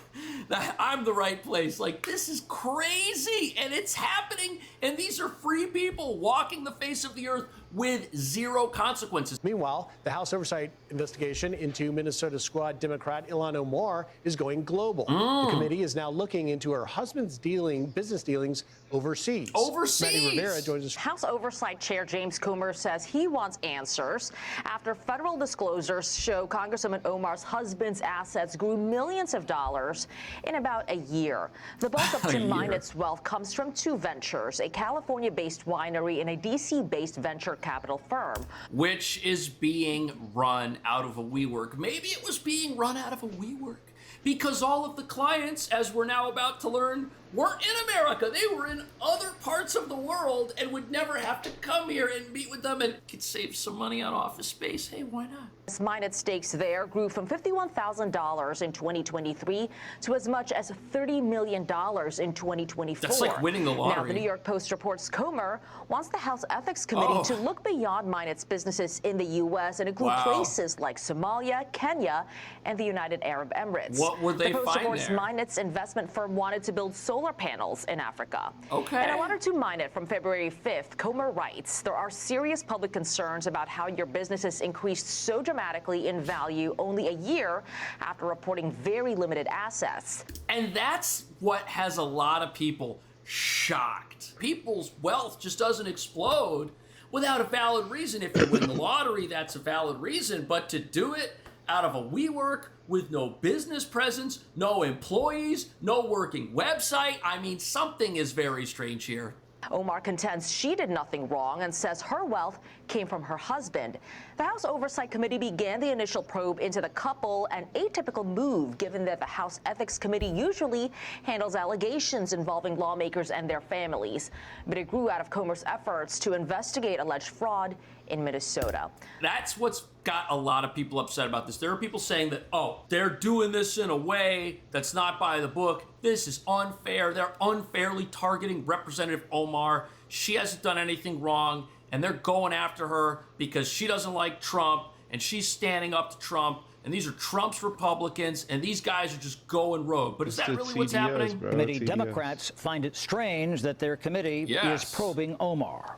I'm the right place. Like, this is crazy. And it's happening. And these are free people walking the face of the earth with zero consequences. Meanwhile, the House Oversight investigation into Minnesota squad Democrat Ilhan Omar is going global. The committee is now looking into her husband's business dealings overseas. Maddie Rivera joins us. House Oversight Chair James Comer says he wants answers after federal disclosures show Congresswoman Omar's husband's assets grew millions of dollars in about a year. The bulk of Tim Minet's wealth comes from two ventures, a California-based winery and a D.C.-based venture capital firm. Which is being run out of a WeWork. Maybe it was being run out of a WeWork because all of the clients, as we're now about to learn, weren't in America. They were in other parts of the world and would never have to come here and meet with them and could save some money on office space. Hey, why not? Minet's stakes there grew from $51,000 in 2023 to as much as $30 million in 2024. That's like winning the lottery. Now, the New York Post reports Comer wants the House Ethics Committee to look beyond Minet's businesses in the U.S. and include places like Somalia, Kenya, and the United Arab Emirates. What would they the Post find reports there? Minet's investment firm wanted to build solar panels in Africa. Okay. In a letter to Minet from February 5th, Comer writes, there are serious public concerns about how your businesses increased so dramatically in value only a year after reporting very limited assets. And that's what has a lot of people shocked. People's wealth just doesn't explode without a valid reason. If you win the lottery, that's a valid reason. But to do it out of a WeWork with no business presence, no employees, no working website, I mean, something is very strange here. Omar contends she did nothing wrong and says her wealth came from her husband. The House Oversight Committee began the initial probe into the couple, an atypical move given that the House Ethics Committee usually handles allegations involving lawmakers and their families. But it grew out of Comer's efforts to investigate alleged fraud in Minnesota. That's what's got a lot of people upset about this. There are people saying that, oh, they're doing this in a way that's not by the book. This is unfair. They're unfairly targeting Representative Omar. She hasn't done anything wrong, and they're going after her because she doesn't like Trump, and she's standing up to Trump, and these are Trump's Republicans, and these guys are just going rogue. But is that really what's happening? Committee Democrats find it strange that their committee is probing Omar.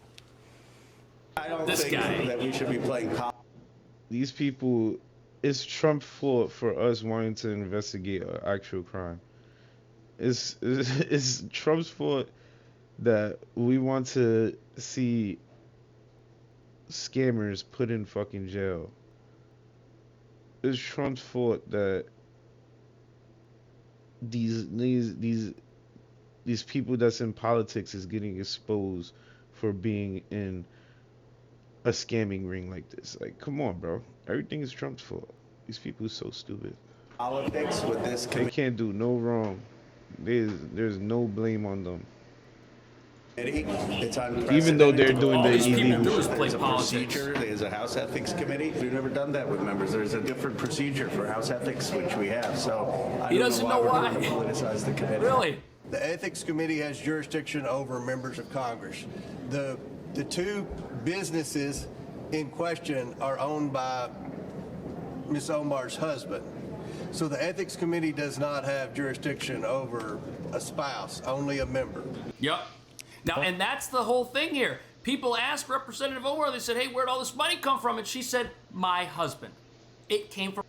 I don't think that we should be playing politics. These people, it's Trump's fault for us wanting to investigate an actual crime. It's Trump's fault that we want to see scammers put in fucking jail. It's Trump's fault that these people that's in politics is getting exposed for being in a scamming ring like this. Like, come on, bro. Everything is Trump's fault. These people are so stupid. Politics with this They can't do no wrong. There's no blame on them. It's unprecedented. Even though they're doing the illegal There's a procedure. There's a House Ethics Committee. We've never done that with members. There's a different procedure for House Ethics, which we have. So I He doesn't know why. We're going to politicize the committee. Really? The Ethics Committee has jurisdiction over members of Congress. The two businesses in question are owned by Ms. Omar's husband. So the Ethics Committee does not have jurisdiction over a spouse, only a member. Yep. Now, and that's the whole thing here. People asked Representative Omar, they said, hey, where'd all this money come from? And she said, my husband. It came from...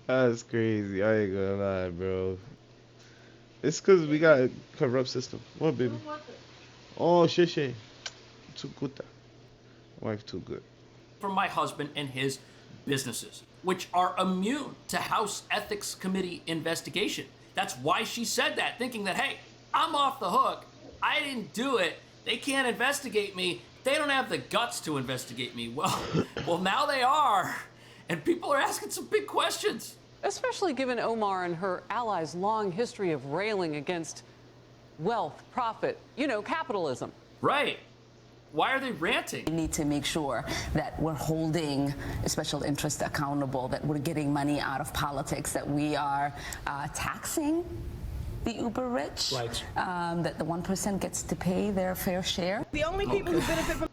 That's crazy. I ain't gonna lie, bro. It's because we got a corrupt system. What, baby? Oh, shit. Too good. Wife too good. From my husband and his businesses, which are immune to House Ethics Committee investigation. That's why she said that, thinking that, hey, I'm off the hook. I didn't do it. They can't investigate me. They don't have the guts to investigate me. Well, now they are. And people are asking some big questions. Especially given Omar and her allies' long history of railing against wealth, profit, capitalism. Right. Why are they ranting? We need to make sure that we're holding special interests accountable, that we're getting money out of politics, that we are taxing the uber rich. Right. That the 1% gets to pay their fair share. The only people who benefit from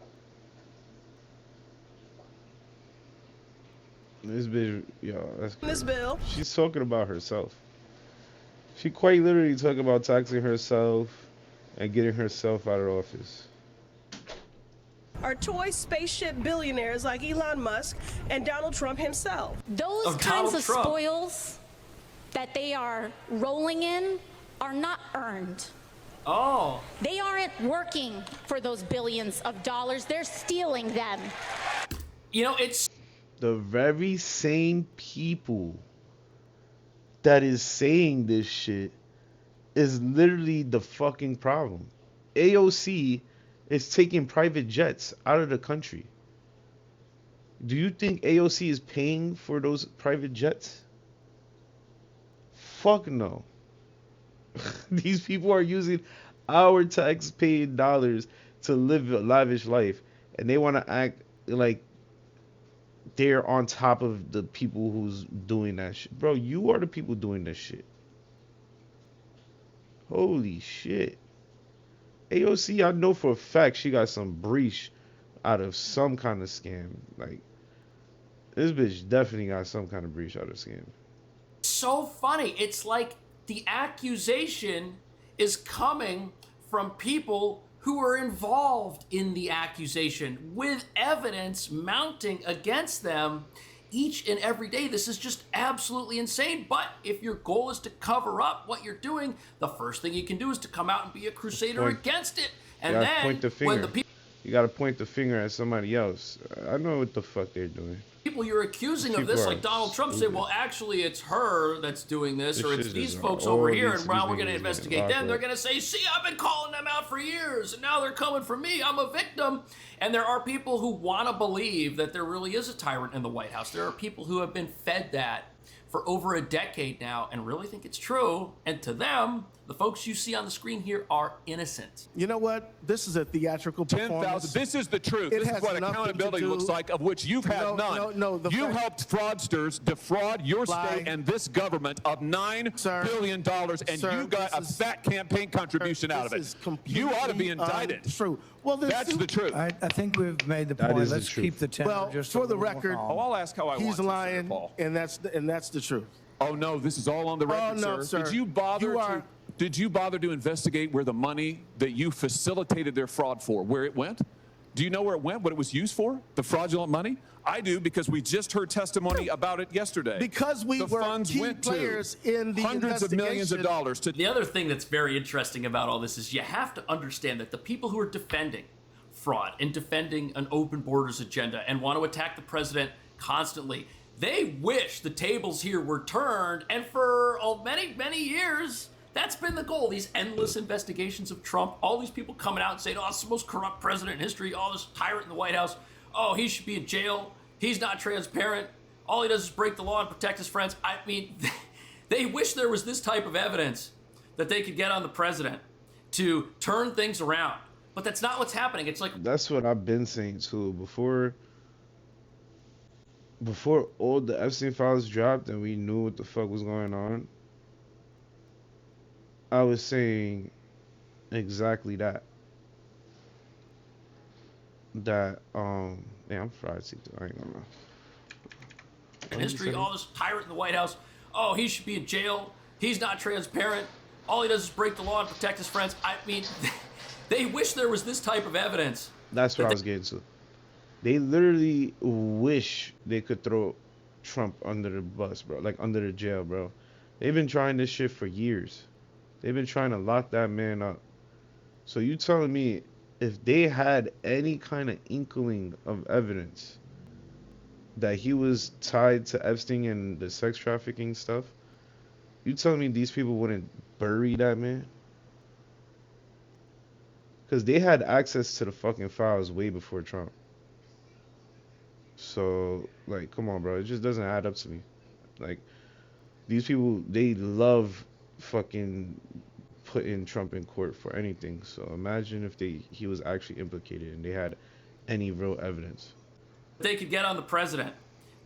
This bitch, yo, that's this bill she's talking about herself. She quite literally talking about taxing herself and getting herself out of office. are toy spaceship billionaires like Elon Musk and Donald Trump himself. Those kinds of spoils that they are rolling in are not earned. Oh. They aren't working for those billions of dollars. They're stealing them. You know, it's the very same people that is saying this shit is literally the fucking problem. AOC is taking private jets out of the country. Do you think AOC is paying for those private jets? Fuck no. These people are using our tax-paid dollars to live a lavish life, and they want to act like they're on top of the people who's doing that shit. Bro, you are the people doing this shit. Holy shit. AOC, I know for a fact she got some breach out of some kind of scam. Like, this bitch definitely got some kind of breach out of scam. so funny. It's like the accusation is coming from people who are involved in the accusation with evidence mounting against them each and every day. This is just absolutely insane. But if your goal is to cover up what you're doing, the first thing you can do is to come out and be a crusader against it. And you gotta then point the finger. when the people You gotta point the finger at somebody else. I know what the fuck they're doing. you're accusing of People this, are like Donald Trump, say, stupid. well, actually, it's her that's doing this, This or it's shit these is folks all over here, these- and now these we're going to niggas investigate getting them. locked They're up. going to say, see, I've been calling them out for years, and now they're coming for me. I'm a victim. And there are people who want to believe that there really is a tyrant in the White House. There are people who have been fed that for over a decade now and really think it's true. And to them, the folks you see on the screen here are innocent. You know what? This is a theatrical performance. 10,000. This is the truth. It This is has what nothing to accountability do- looks like, of which you've had No, none. no, You helped fraudsters defraud your state and this government of $9 billion, and Sir, you got a fat campaign contribution out of it. You ought to be indicted. True. Well, that's the truth. I think we've made the That point. is the Let's truth. keep the temper Well, just for a the little record, calm. I'll ask how I want he's to, lying, Senator Paul. and that's the truth. Oh no, this is all on the record, no, sir. Did you bother You are- to? Did you bother to investigate where the money that you facilitated their fraud for, where it went? Do you know where it went? What it was used for? The fraudulent money? I do, because we just heard testimony about it yesterday. Because we the were funds key went players to in the hundreds of millions of investigation. dollars to. The other thing that's very interesting about all this is you have to understand that the people who are defending fraud and defending an open borders agenda and want to attack the president constantly, they wish the tables here were turned. And for many, many years, that's been the goal. These endless investigations of Trump, all these people coming out and saying, oh, it's the most corrupt president in history, oh, this tyrant in the White House, oh, he should be in jail, he's not transparent, all he does is break the law and protect his friends. I mean, they wish there was this type of evidence that they could get on the president to turn things around. But that's not what's happening. It's like, That's what I've been saying too. Before all the Epstein files dropped and we knew what the fuck was going on, I was saying exactly that. Yeah, I'm fried. I ain't gonna lie. in history, all this tyrant in the White House, oh, he should be in jail, he's not transparent, all he does is break the law and protect his friends. I mean, they wish there was this type of evidence. That's what I was getting to. They literally wish they could throw Trump under the bus, bro. Like under the jail, bro. They've been trying this shit for years. They've been trying to lock that man up. So you telling me if they had any kind of inkling of evidence that he was tied to Epstein and the sex trafficking stuff, you telling me these people wouldn't bury that man? Because they had access to the fucking files way before Trump. So, like, come on, bro. It just doesn't add up to me. Like, these people, they love fucking putting Trump in court for anything. So imagine if he was actually implicated and they had any real evidence. They could get on the president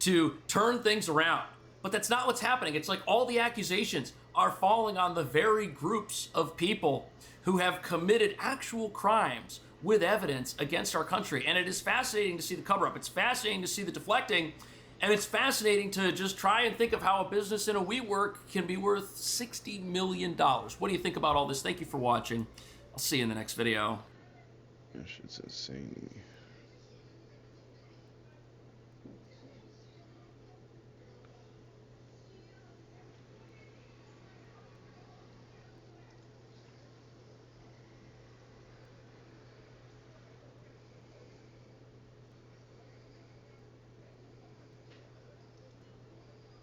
to turn things around. But that's not what's happening. It's like all the accusations are falling on the very groups of people who have committed actual crimes with evidence against our country. And it is fascinating to see the cover-up. It's fascinating to see the deflecting. And it's fascinating to just try and think of how a business in a WeWork can be worth $60 million. What do you think about all this? Thank you for watching. I'll see you in the next video. That shit's insane.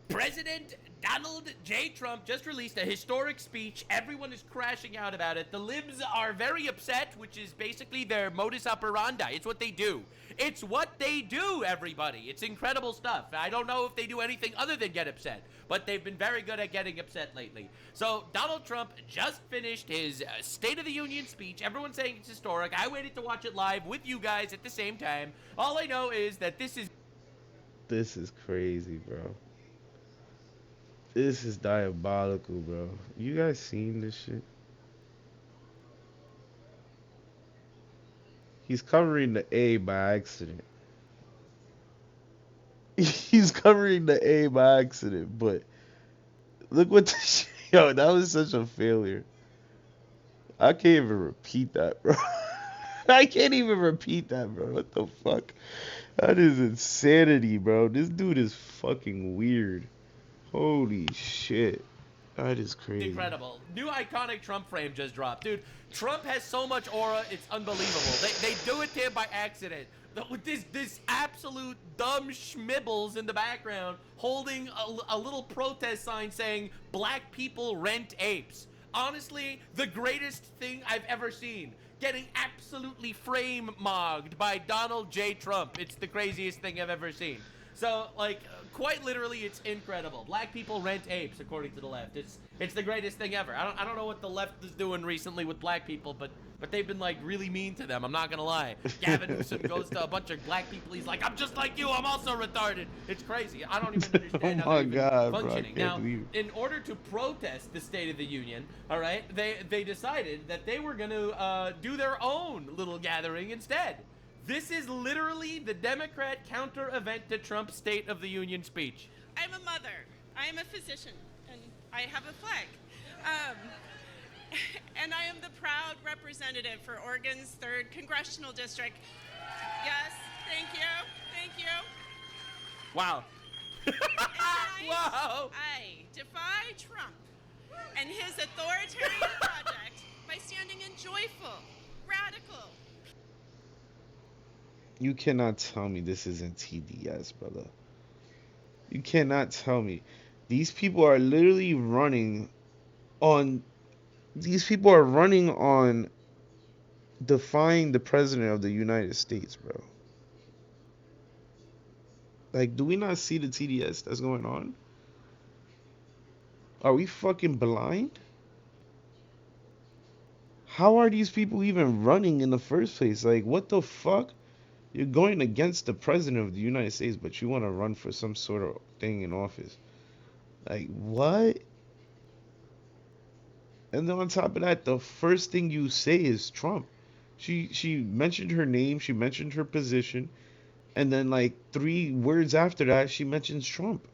President Donald J. Trump just released a historic speech. Everyone is crashing out about it. The libs are very upset, which is basically their modus operandi. It's what they do. It's what they do, everybody. It's incredible stuff. I don't know if they do anything other than get upset, but they've been very good at getting upset lately. So Donald Trump just finished his State of the Union speech. Everyone's saying it's historic. I waited to watch it live with you guys at the same time. All I know is that this is crazy, bro. This is diabolical, bro. You guys seen this shit? He's covering the A by accident. He's covering the A by accident, but look what the shit. Yo, that was such a failure. I can't even repeat that, bro. I can't even repeat that, bro. What the fuck? That is insanity, bro. This dude is fucking weird. Holy shit. That is crazy. incredible. New iconic Trump frame just dropped. Dude, Trump has so much aura, it's unbelievable. They do it to him by accident. With this absolute dumb schmibbles in the background holding a little protest sign saying, "Black people rent apes." Honestly, the greatest thing I've ever seen. Getting absolutely frame-mogged by Donald J. Trump. It's the craziest thing I've ever seen. So, like, quite literally, it's incredible. Black people rent apes, according to the left. It's the greatest thing ever. I don't know what the left is doing recently with black people, but they've been, like, really mean to them. I'm not gonna lie. Gavin Newsom goes to a bunch of black people. He's like, "I'm just like you. I'm also retarded." It's crazy. I don't even understand how they're functioning. Now, in order to protest the State of the Union, all right, they decided that they were gonna do their own little gathering instead. This is literally the Democrat counter event to Trump's State of the Union speech. I'm a mother. I am a physician, and I have a flag. And I am the proud representative for Oregon's 3rd Congressional District. Yes, thank you, thank you. Wow. Wow. I defy Trump and his authoritarian project by standing in joyful, radical. You cannot tell me this isn't TDS, brother. You cannot tell me. These people are literally running on... These people are running on defying the president of the United States, bro. Like, do we not see the TDS that's going on? Are we fucking blind? How are these people even running in the first place? Like, what the fuck? You're going against the president of the United States, but you want to run for some sort of thing in office. Like, what? And then on top of that, the first thing you say is Trump. She mentioned her name, she mentioned her position, and then like 3 words after that, she mentions Trump.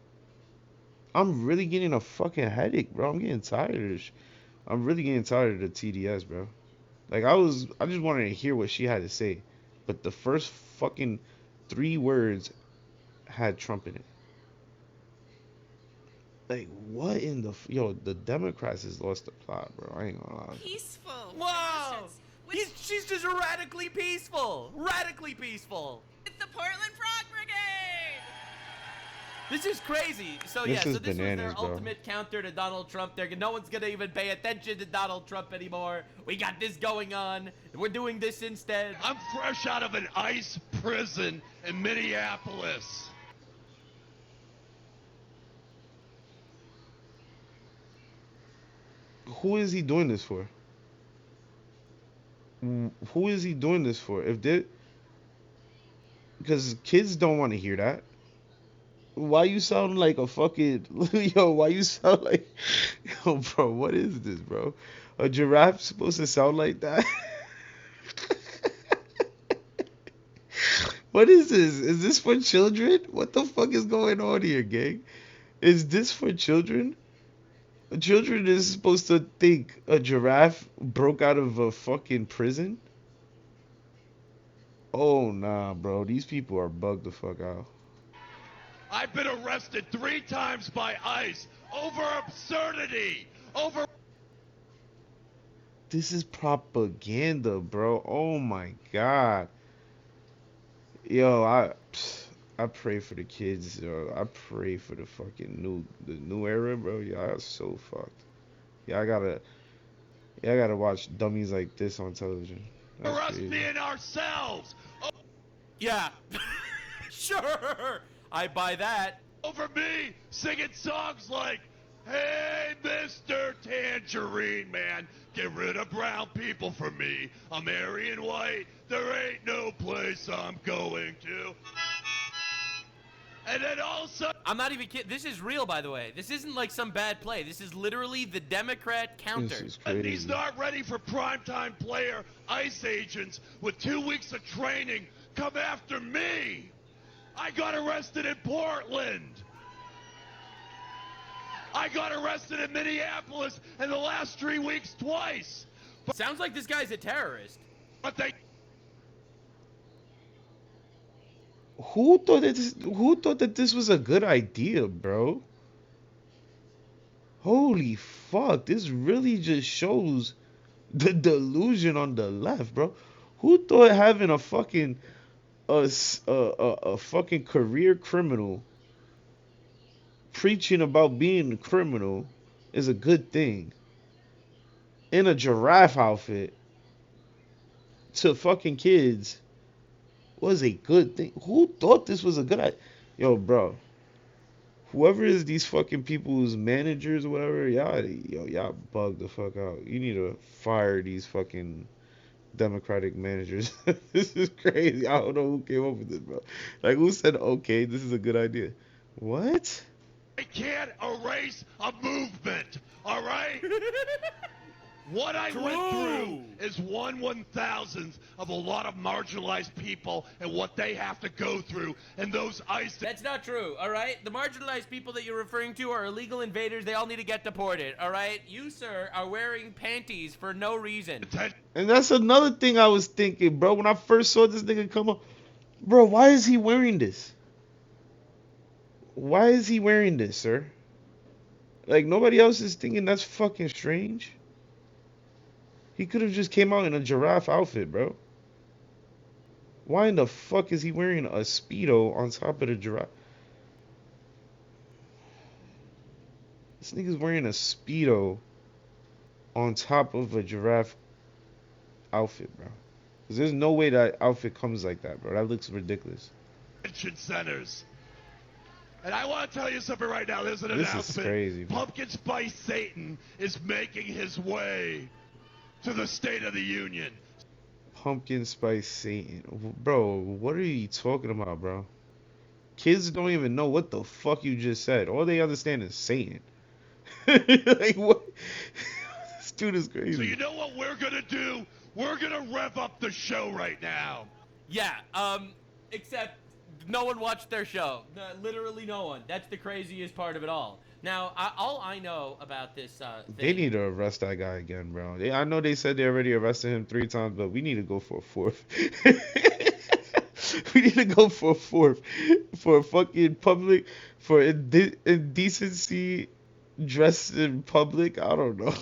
I'm really getting a fucking headache, bro. I'm getting tired of this. I'm really getting tired of the TDS, bro. Like, I just wanted to hear what she had to say. But the first fucking 3 words had Trump in it. Like, what in the... Yo, the Democrats has lost the plot, bro. I ain't gonna lie. Peaceful. Whoa! She's just radically peaceful. Radically peaceful. It's the Portland Frog Brigade. This is crazy. So This yeah, is so this bananas, was their bro. ultimate counter to Donald Trump. No one's gonna even pay attention to Donald Trump anymore. We got this going on. We're doing this instead. I'm fresh out of an ICE prison in Minneapolis. Who is he doing this for? Who is he doing this for? If they... Because kids don't want to hear that. Why you sound like a fucking yo? Why you sound like yo, bro? What is this, bro? A giraffe supposed to sound like that? What is this? Is this for children? What the fuck is going on here, gang? Is this for children? Children is supposed to think a giraffe broke out of a fucking prison? Oh, nah, bro. These people are bugged the fuck out. I've been arrested 3 times by ICE over absurdity, over... This is propaganda, bro. Oh, my God. Yo, I pray for the kids, yo. I pray for the fucking new era, bro. Y'all are so fucked. Y'all gotta watch dummies like this on television. That's us crazy. being ourselves. Yeah. Sure. I buy that. Over me singing songs like, hey, Mr. Tangerine Man, get rid of brown people for me. I'm Aryan white. There ain't no place I'm going to. And then also... I'm not even kidding. This is real, by the way. This isn't like some bad play. This is literally the Democrat counter. This is crazy. And he's not ready for primetime player ICE agents with 2 weeks of training come after me. I got arrested in Portland. I got arrested in Minneapolis in the last 3 weeks twice. Sounds like this guy's a terrorist. But they... Who thought that this was a good idea, bro? Holy fuck, this really just shows the delusion on the left, bro. Who thought having a fucking a fucking career criminal preaching about being a criminal is a good thing in a giraffe outfit to fucking kids was a good thing? Who thought this was a good idea? Yo, bro, whoever is these fucking people's managers or whatever, y'all bug the fuck out. You need to fire these fucking Democratic managers. This is crazy. I don't know who came up with this, bro. Like, who said, okay, this is a good idea? What? I can't erase a movement, all right? What I went through is 1/1000th of a lot of marginalized people and what they have to go through, and those ICE... That's not true, all right? The marginalized people that you're referring to are illegal invaders. They all need to get deported, all right? You, sir, are wearing panties for no reason. And that's another thing I was thinking, bro. When I first saw this nigga come up, bro, why is he wearing this? Why is he wearing this, sir? Like, nobody else is thinking that's fucking strange. He could have just came out in a giraffe outfit, bro. Why in the fuck is he wearing a Speedo on top of the giraffe? This nigga's wearing a Speedo on top of a giraffe outfit, bro. Because there's no way that outfit comes like that, bro. That looks ridiculous. Centers. And I want to tell you something right now. There's an This announcement. is crazy, bro. Pumpkin Spice Satan is making his way to the State of the Union. Pumpkin Spice Satan. Bro, what are you talking about, bro? Kids don't even know what the fuck you just said. All they understand is Satan. Like, what? This dude is crazy. So you know what we're going to do? We're going to rev up the show right now. Yeah, except no one watched their show. Literally no one. That's the craziest part of it all. Now, all I know about this thing... They need to arrest that guy again, bro. I know they said they already arrested him 3 times, but we need to go for a 4th. We need to go for a 4th. For a fucking public... For indecency dressed in public. I don't know.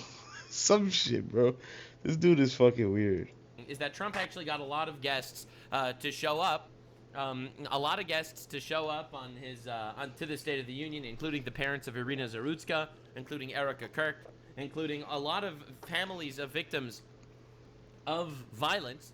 Some shit, bro. This dude is fucking weird. Is that Trump actually got a lot of guests to show up. On his to the State of the Union, including the parents of Irina Zarutska, including Erica Kirk, including a lot of families of victims of violence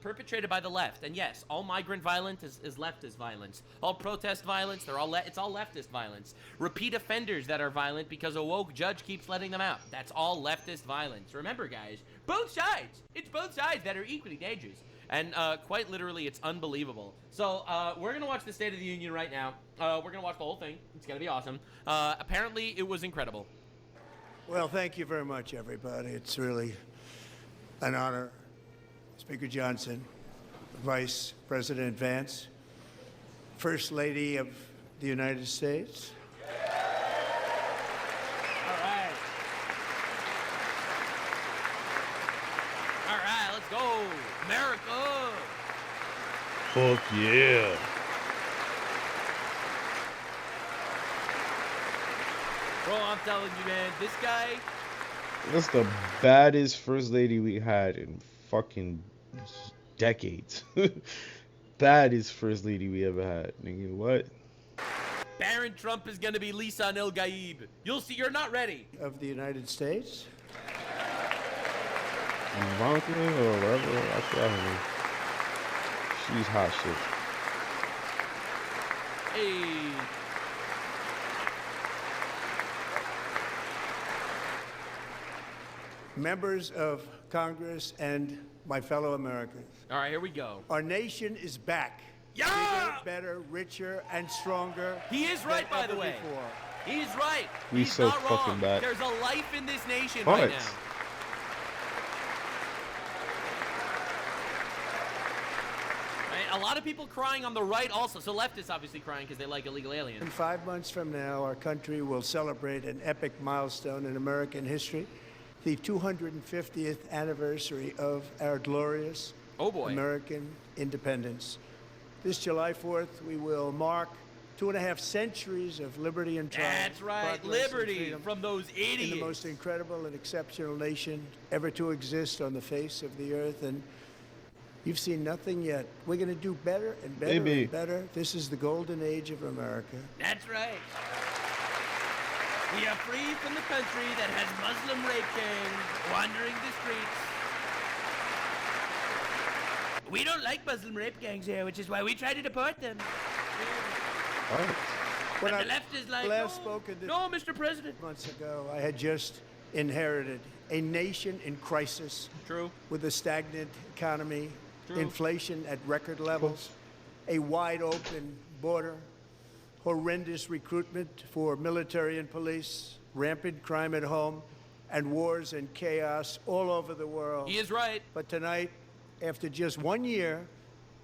perpetrated by the left. And yes, all migrant violence is leftist violence. All protest violence, it's all leftist violence. Repeat offenders that are violent because a woke judge keeps letting them out. That's all leftist violence. Remember, guys, both sides. It's both sides that are equally dangerous. And quite literally, it's unbelievable. So we're going to watch the State of the Union right now. We're going to watch the whole thing. It's going to be awesome. Apparently, it was incredible. Well, thank you very much, everybody. It's really an honor. Speaker Johnson, Vice President Vance, First Lady of the United States. All right. All right, let's go. America. Fuck yeah. Bro, I'm telling you, man, this guy. That's the baddest first lady we had in fucking decades. Baddest first lady we ever had. Nigga, what? Barron Trump is gonna be Lisan El Gaib. You'll see, you're not ready. Of the United States. Ivanka or whatever. I forgot her name. She's hot shit. Hey. Members of Congress and my fellow Americans. All right, here we go. Our nation is back. Yeah! Bigger, better, richer, and stronger. He is right, by the way. Before. He's right. We He's so not fucking wrong. back. There's a life in this nation What? right now. Right? A lot of people crying on the right also. So leftists obviously crying because they like illegal aliens. In 5 months from now, our country will celebrate an epic milestone in American history. The 250th anniversary of our glorious American independence. This July 4th, we will mark 2.5 centuries of liberty and triumph. That's right, progress and liberty freedom from those idiots. in the most incredible and exceptional nation ever to exist on the face of the earth. And you've seen nothing yet. We're going to do better and better Maybe. and better. This is the golden age of America. That's right. We are free from the country that has Muslim rape gangs wandering the streets. We don't like Muslim rape gangs here, which is why we try to deport them. When And I the left is like, last no, spoke at this no, Mr. President. months ago, I had just inherited a nation in crisis. True. With a stagnant economy, True. inflation at record levels, a wide open border, horrendous recruitment for military and police, rampant crime at home, and wars and chaos all over the world. He is right. But tonight, after just 1 year,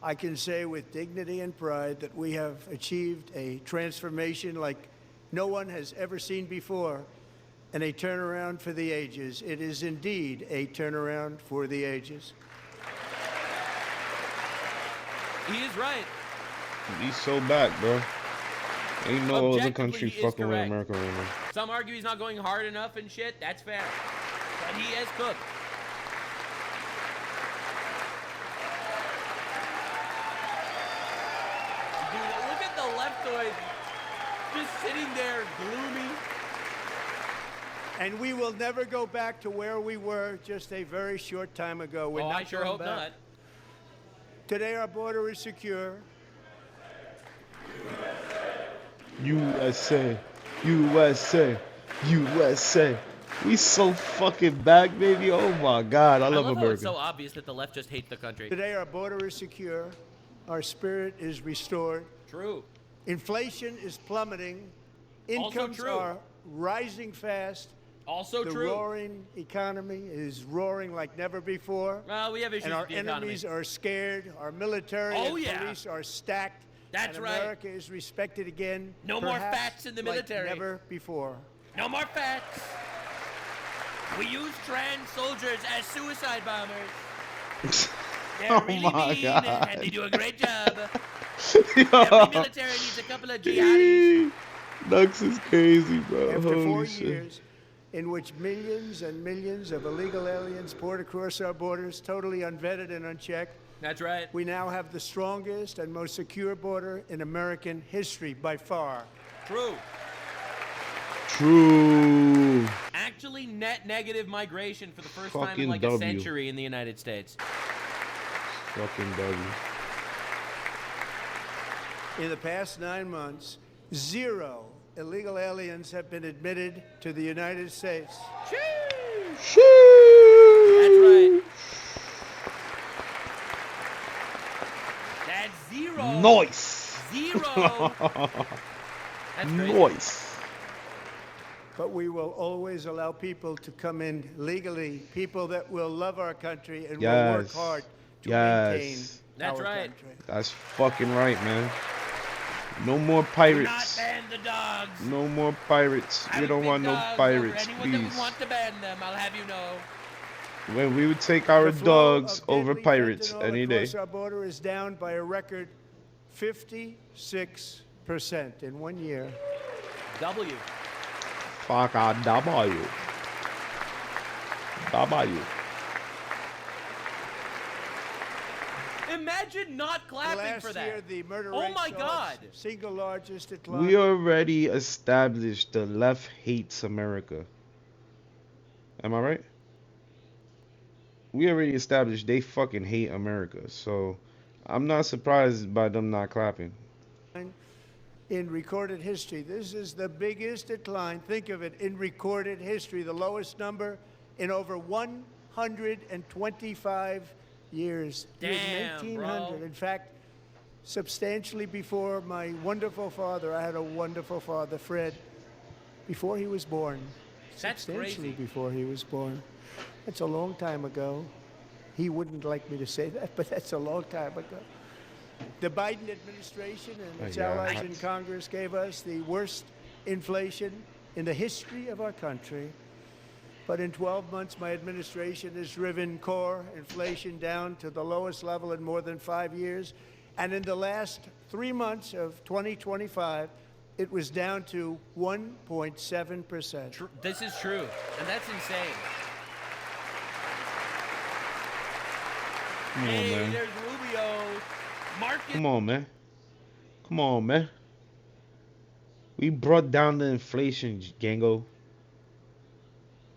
I can say with dignity and pride that we have achieved a transformation like no one has ever seen before, and a turnaround for the ages. It is indeed a turnaround for the ages. He is right. He's so back, bro. Ain't no other Objectively, country he is fucking with correct. America right now. Some argue he's not going hard enough and shit. That's fair. But he is cooked. Dude, look at the leftoid just sitting there gloomy. And we will never go back to where we were just a very short time ago. We're Oh, not I sure going hope back. not. Today, our border is secure. USA, USA, USA. We so fucking back, baby. Oh my God, I love how America. it's so obvious that the left just hates the country. Today, our border is secure. Our spirit is restored. True. Inflation is plummeting. Also Incomes true. are rising fast. Also the true. roaring economy is roaring like never before. Well, we have issues And our with the economy. enemies are scared. Our military Oh, and yeah. police are stacked. That's and right. America is respected again. No more perhaps fats in the like military. never before. No more fats. We use trans soldiers as suicide bombers. They're Oh really my mean God. and they do a great job. Every military needs a couple of jihadis. Nux is crazy, bro. After Holy 4 shit. years in which millions and millions of illegal aliens poured across our borders, totally unvetted and unchecked, That's right. we now have the strongest and most secure border in American history by far. True. True. Actually, net negative migration for the first time in Fucking like a W. century in the United States. Fucking W. In the past 9 months, 0 illegal aliens have been admitted to the United States. That's right. That's 0. Nice. 0. That's crazy. Nice. But we will always allow people to come in legally, people that will love our country and will work hard to maintain That's our right. country. That's fucking right, man. No more Do not pirates. ban the dogs. No more pirates. We don't want no Dogs pirates, over anyone that please. would want to ban them, I'll have you know. When we would take our The flow dogs of over deadly pirates fentanyl any day. across our border is down by a record 56% in 1 year. W. Fuck a W. W. Imagine not clapping Last for that. year, the murder Oh rate my saw God. its single largest decline. We already established the left hates America. Am I right? We already established they fucking hate America. So I'm not surprised by them not clapping. In recorded history, this is the biggest decline. Think of it, in recorded history, the lowest number in over 125 years. Damn, 1900. bro. In fact, substantially before my wonderful father, I had a wonderful father, Fred, before he was born. That's Substantially crazy. before he was born. That's a long time ago. He wouldn't like me to say that, but that's a long time ago. The Biden administration and its allies in Congress gave us the worst inflation in the history of our country. But in 12 months, my administration has driven core inflation down to the lowest level in more than 5 years. And in the last 3 months of 2025, it was down to 1.7%. This is true, and that's insane. Come on, Hey, man. there's Rubio. Market. Come on, man. Come on, man. We brought down the inflation, Gango.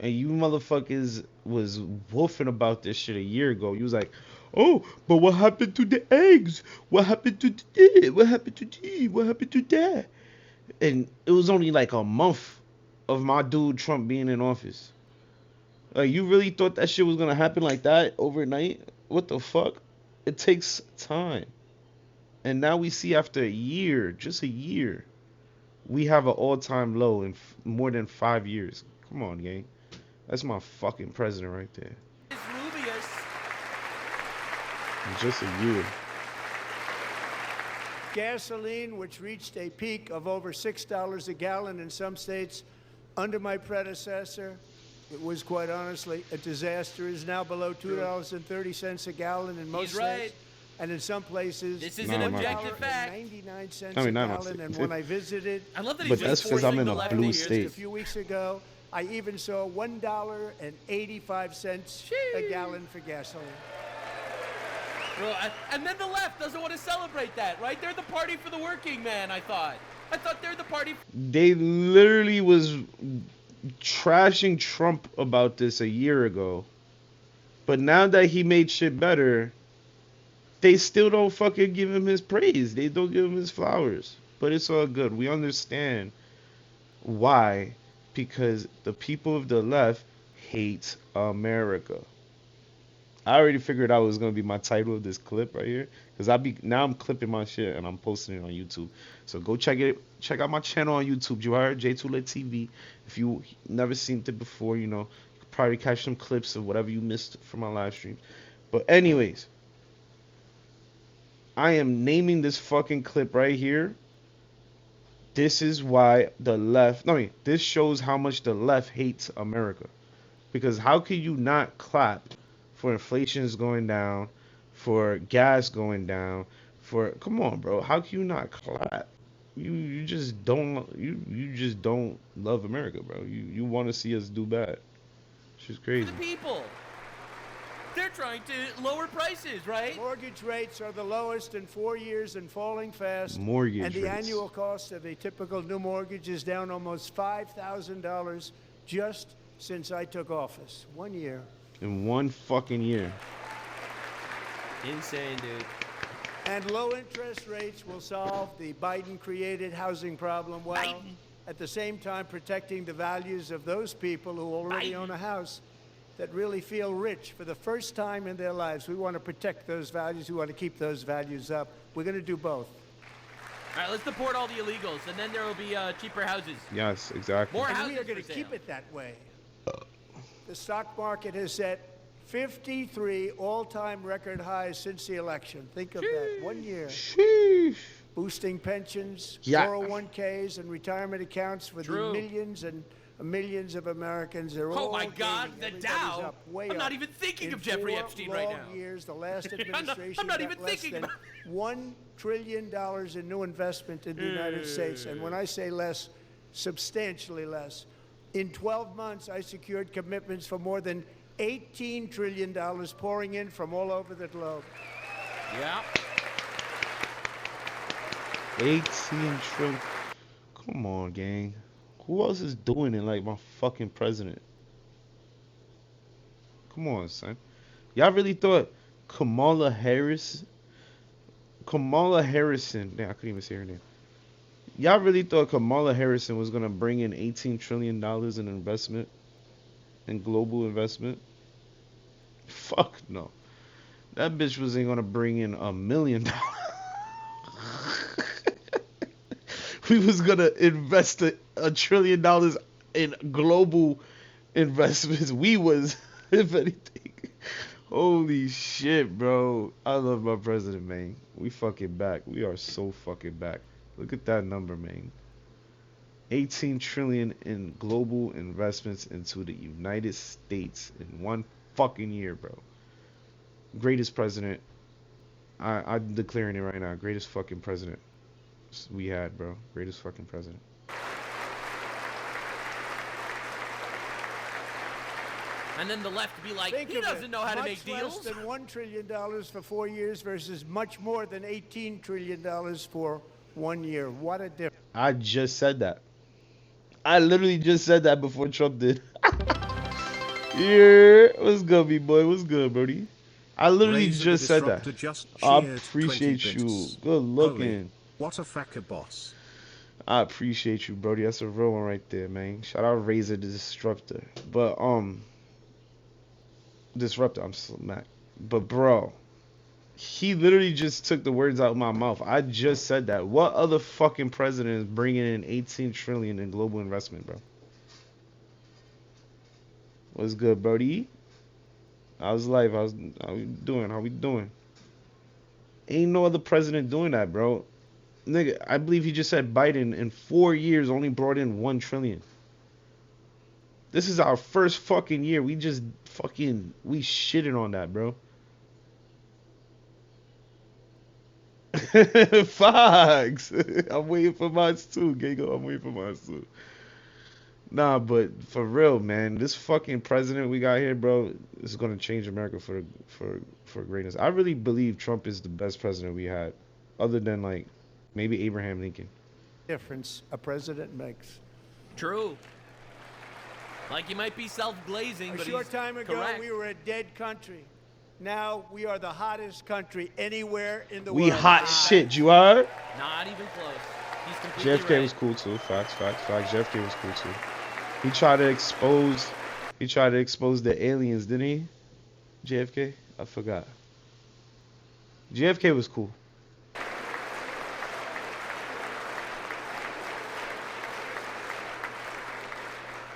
And you motherfuckers was woofing about this shit a year ago. You was like, oh, but what happened to the eggs? What happened to this? What happened to this? What happened to that? And it was only like a month of my dude Trump being in office. Like, you really thought that shit was gonna happen like that overnight? What the fuck? It takes time. And now we see after a year, just a year, we have an all-time low in more than 5 years. Come on, gang. That's my fucking president right there. It's Rubius. In just a year. Gasoline, which reached a peak of over $6 a gallon in some states under my predecessor, it was quite honestly a disaster, is now below $2.30 a gallon in most He's right. states. And in some places, This is an objective fact. 99 cents I mean, a not gallon. my And state. when I visited, I love that But he's that's just 'cause I'm forcing in the a left blue ears. just state. a few weeks ago, I even saw $1.85 a gallon for gasoline. Bro, and then the left doesn't want to celebrate that, right? They're the party for the working man, I thought. I thought they're the party. They literally was trashing Trump about this a year ago. But now that he made shit better, they still don't fucking give him his praise. They don't give him his flowers. But it's all good. We understand why. Because the people of the left hate America. I already figured out what was gonna be my title of this clip right here. Cause now I'm clipping my shit and I'm posting it on YouTube. So go check out my channel on YouTube. You heard J2Lit TV. If you never seen it before, you know, you could probably catch some clips of whatever you missed from my live stream. But anyways, I am naming this fucking clip right here. This is why the left, this shows how much the left hates America. Because how can you not clap for inflation is going down, for gas going down, come on, bro, how can you not clap? You just don't love America, bro. You want to see us do bad. It's just crazy. The people. They're trying to lower prices, right? Mortgage rates are the lowest in 4 years and falling fast. Mortgage and the rates. annual cost of a typical new mortgage is down almost $5,000 just since I took office. 1 year. In one fucking year. Insane, dude. And low interest rates will solve the Biden-created housing problem while at the same time protecting the values of those people who already own a house that really feel rich for the first time in their lives. We want to protect those values. We want to keep those values up. We're going to do both. All right, let's deport all the illegals, and then there will be cheaper houses. Yes, exactly. More And houses we are going for to sale. keep it that way. The stock market has set 53 all-time record highs since the election. Think of that. 1 year. Boosting pensions, Yeah. 401ks, and retirement accounts for True. the millions and millions of Americans. They're all Oh my God, gaining. the Everybody's Dow. up, way I'm not up. even thinking In of Jeffrey 4 Epstein right long now. years, the last I'm administration not got even less thinking than about $1 trillion in new investment in the United States. And when I say less, substantially less. In 12 months, I secured commitments for more than $18 trillion pouring in from all over the globe. Yeah. 18 trillion. Come on, gang. Who else is doing it like my fucking president? Come on, son. Y'all really thought Kamala Harrison? Yeah, I couldn't even say her name. Y'all really thought Kamala Harrison was gonna bring in $18 trillion in investment? In global investment? Fuck no. That bitch wasn't gonna bring in $1 million. We was gonna invest $1 trillion in global investments. We was, if anything. Holy shit, bro. I love my president, man. We fucking back. We are so fucking back. Look at that number, man. 18 trillion in global investments into the United States in 1 fucking year, bro. Greatest president. I'm declaring it right now. Greatest fucking president we had, bro. Greatest fucking president. And then the left be like, Think he of doesn't it. know how to Much make deals. less than $1 trillion for 4 years versus much more than $18 trillion for 1 year. What a difference. I just said that. I literally just said that before Trump did. Yeah, what's good, me boy? What's good, Brody? I literally Razor just said that. Disruptor just I cheered appreciate 20 you. bits. Good looking. What a fucker boss. I appreciate you, Brody. That's a real one right there, man. Shout out Razor the Disruptor. But Disruptor, I'm smack. But bro, he literally just took the words out of my mouth. I just said that. What other fucking president is bringing in 18 trillion in global investment, bro? What's good, Brody? How's life? How we doing? How we doing? Ain't no other president doing that, bro. Nigga, I believe he just said Biden in 4 years only brought in 1 trillion. This is our first fucking year. We just fucking, we shitted on that, bro. Fox. I'm waiting for mine too, Gago. I'm waiting for mine too. Nah, but for real, man, this fucking president we got here, bro, is gonna change America for greatness. I really believe Trump is the best president we had, other than like maybe Abraham Lincoln. Difference a president makes. True. Like, he might be self-glazing, A but short he's time ago, correct. we were a dead country. Now we are the hottest country anywhere in the We world. hot shit, you heard? Not even close. He's completely JFK right. was cool too. Facts. JFK was cool too. He tried to expose the aliens, didn't he? JFK? I forgot. JFK was cool.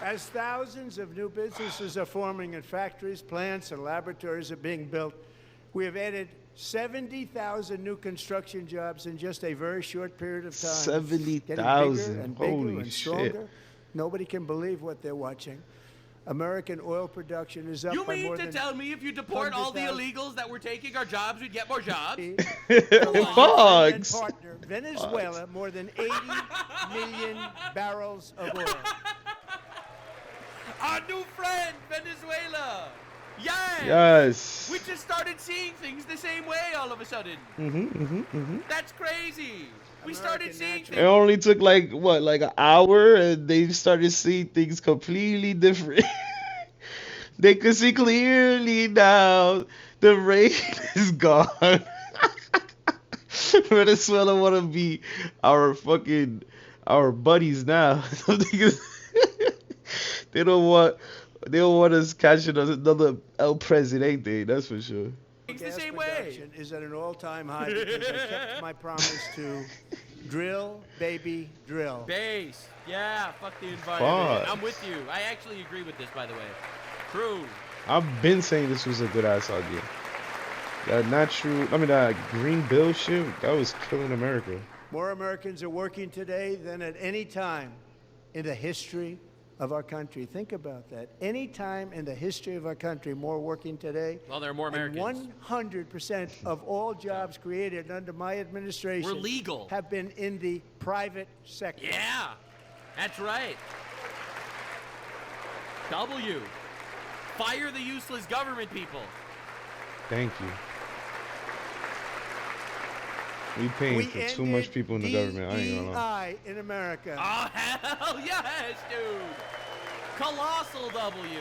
As thousands of new businesses are forming in factories, plants, and laboratories are being built, we have added 70,000 new construction jobs in just a very short period of time. 70,000. And bigger Holy and shit. stronger. Nobody can believe what they're watching. American oil production is up You by mean more to than tell me if you deport all the 100,000 illegals that we're taking our jobs, we'd get more jobs? Fox. partner, Venezuela, more than 80 million barrels of oil. Our new friend, Venezuela. Yes. Yes. We just started seeing things the same way all of a sudden. That's crazy. We started seeing It things. only took like what, like an hour, and they started seeing things completely different. They could see clearly now. The rain is gone. Venezuela want to be our buddies now. They don't want us catching another El Presidente. That's for sure. It's the same way. Is at an all-time high because I kept my promise to drill, baby, drill. Base. Yeah, fuck the environment. Fuck. I'm with you. I actually agree with this, by the way. True. I've been saying this was a good ass idea. That green bill shit, that was killing America. More Americans are working today than at any time in the history of our country. Think about that. Any time in the history of our country, more working today. Well, there are more Americans. And 100% of all jobs created under my administration were legal. Have been in the private sector. Yeah, that's right. W. Fire the useless government people. Thank you. We paying for too much people in the government. I ain't gonna lie. DEI in America. Oh, hell yes, dude. Colossal W.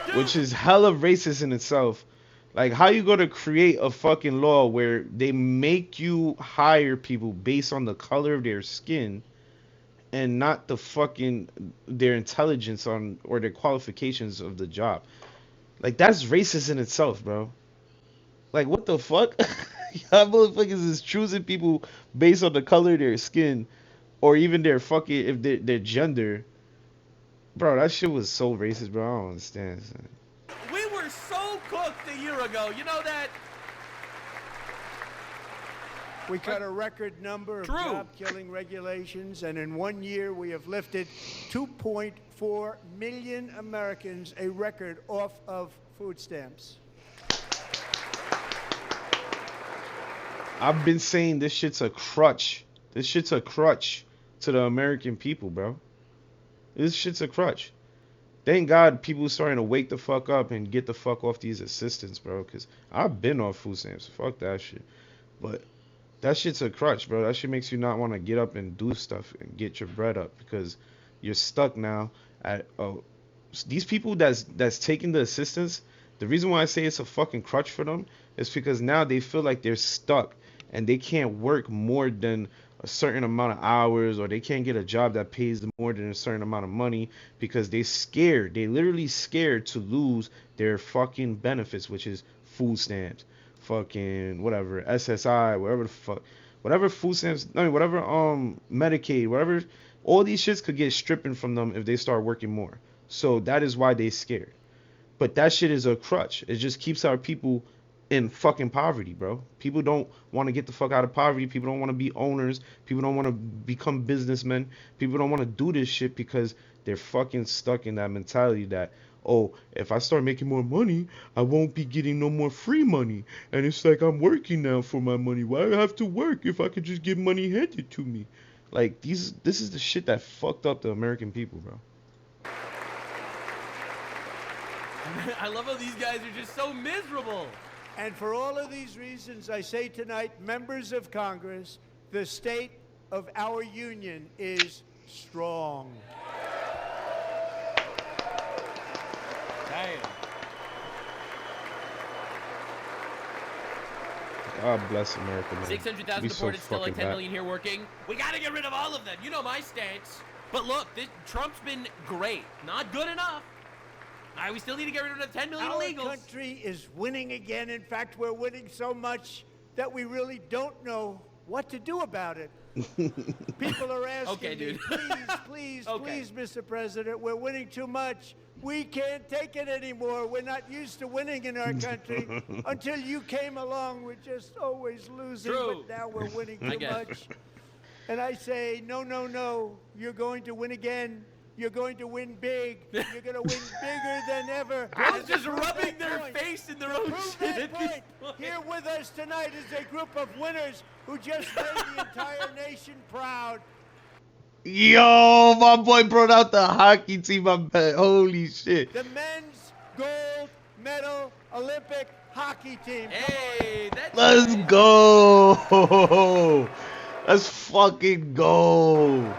Dude. Which is hella racist in itself. Like, how you gonna create a fucking law where they make you hire people based on the color of their skin and not the fucking their intelligence or their qualifications of the job? Like, that's racist in itself, bro. Like, what the fuck? Y'all motherfuckers is choosing people based on the color of their skin or even their fucking their gender. Bro, that shit was so racist, bro. I don't understand. We were so cooked a year ago. You know that? We cut a record number of job-killing regulations, and in 1 year we have lifted 2.4 million Americans, a record, off of food stamps. I've been saying this shit's a crutch. This shit's a crutch to the American people, bro. This shit's a crutch. Thank God people are starting to wake the fuck up and get the fuck off these assistants, bro. Because I've been off food stamps. Fuck that shit. But that shit's a crutch, bro. That shit makes you not want to get up and do stuff and get your bread up because you're stuck now at these people that's taking the assistance. The reason why I say it's a fucking crutch for them is because now they feel like they're stuck and they can't work more than a certain amount of hours, or they can't get a job that pays them more than a certain amount of money because they scared. They literally scared to lose their fucking benefits, which is food stamps, fucking whatever, SSI, whatever the fuck, whatever food stamps, whatever Medicaid, whatever, all these shits could get stripping from them if they start working more. So that is why they scared. But that shit is a crutch. It just keeps our people in fucking poverty, bro. People don't want to get the fuck out of poverty. People don't want to be owners. People don't want to become businessmen. People don't want to do this shit because they're fucking stuck in that mentality that, oh, if I start making more money, I won't be getting no more free money. And it's like I'm working now for my money. Why do I have to work if I could just get money handed to me? Like, this is the shit that fucked up the American people, bro. I love how these guys are just so miserable. And for all of these reasons, I say tonight, members of Congress, the state of our union is strong. Damn. God bless America, man. 600,000 deported, still like 10 million here working. We gotta get rid of all of them. You know my stance. But look, Trump's been great. Not good enough. We still need to get rid of the 10 million illegals. Our country is winning again. In fact, we're winning so much that we really don't know what to do about it. People are asking me, please, Mr. President, we're winning too much. We can't take it anymore. We're not used to winning in our country. Until you came along, we're just always losing. True. But now we're winning too much. And I say, no, no, no. You're going to win again. You're going to win big. You're going to win bigger than ever. I'm just rubbing their face in their own shit. Here with us tonight is a group of winners who just made the entire nation proud. Yo, my boy brought out the hockey team. I bet. Holy shit. The men's gold medal Olympic hockey team. Hey, let's go. Let's fucking go.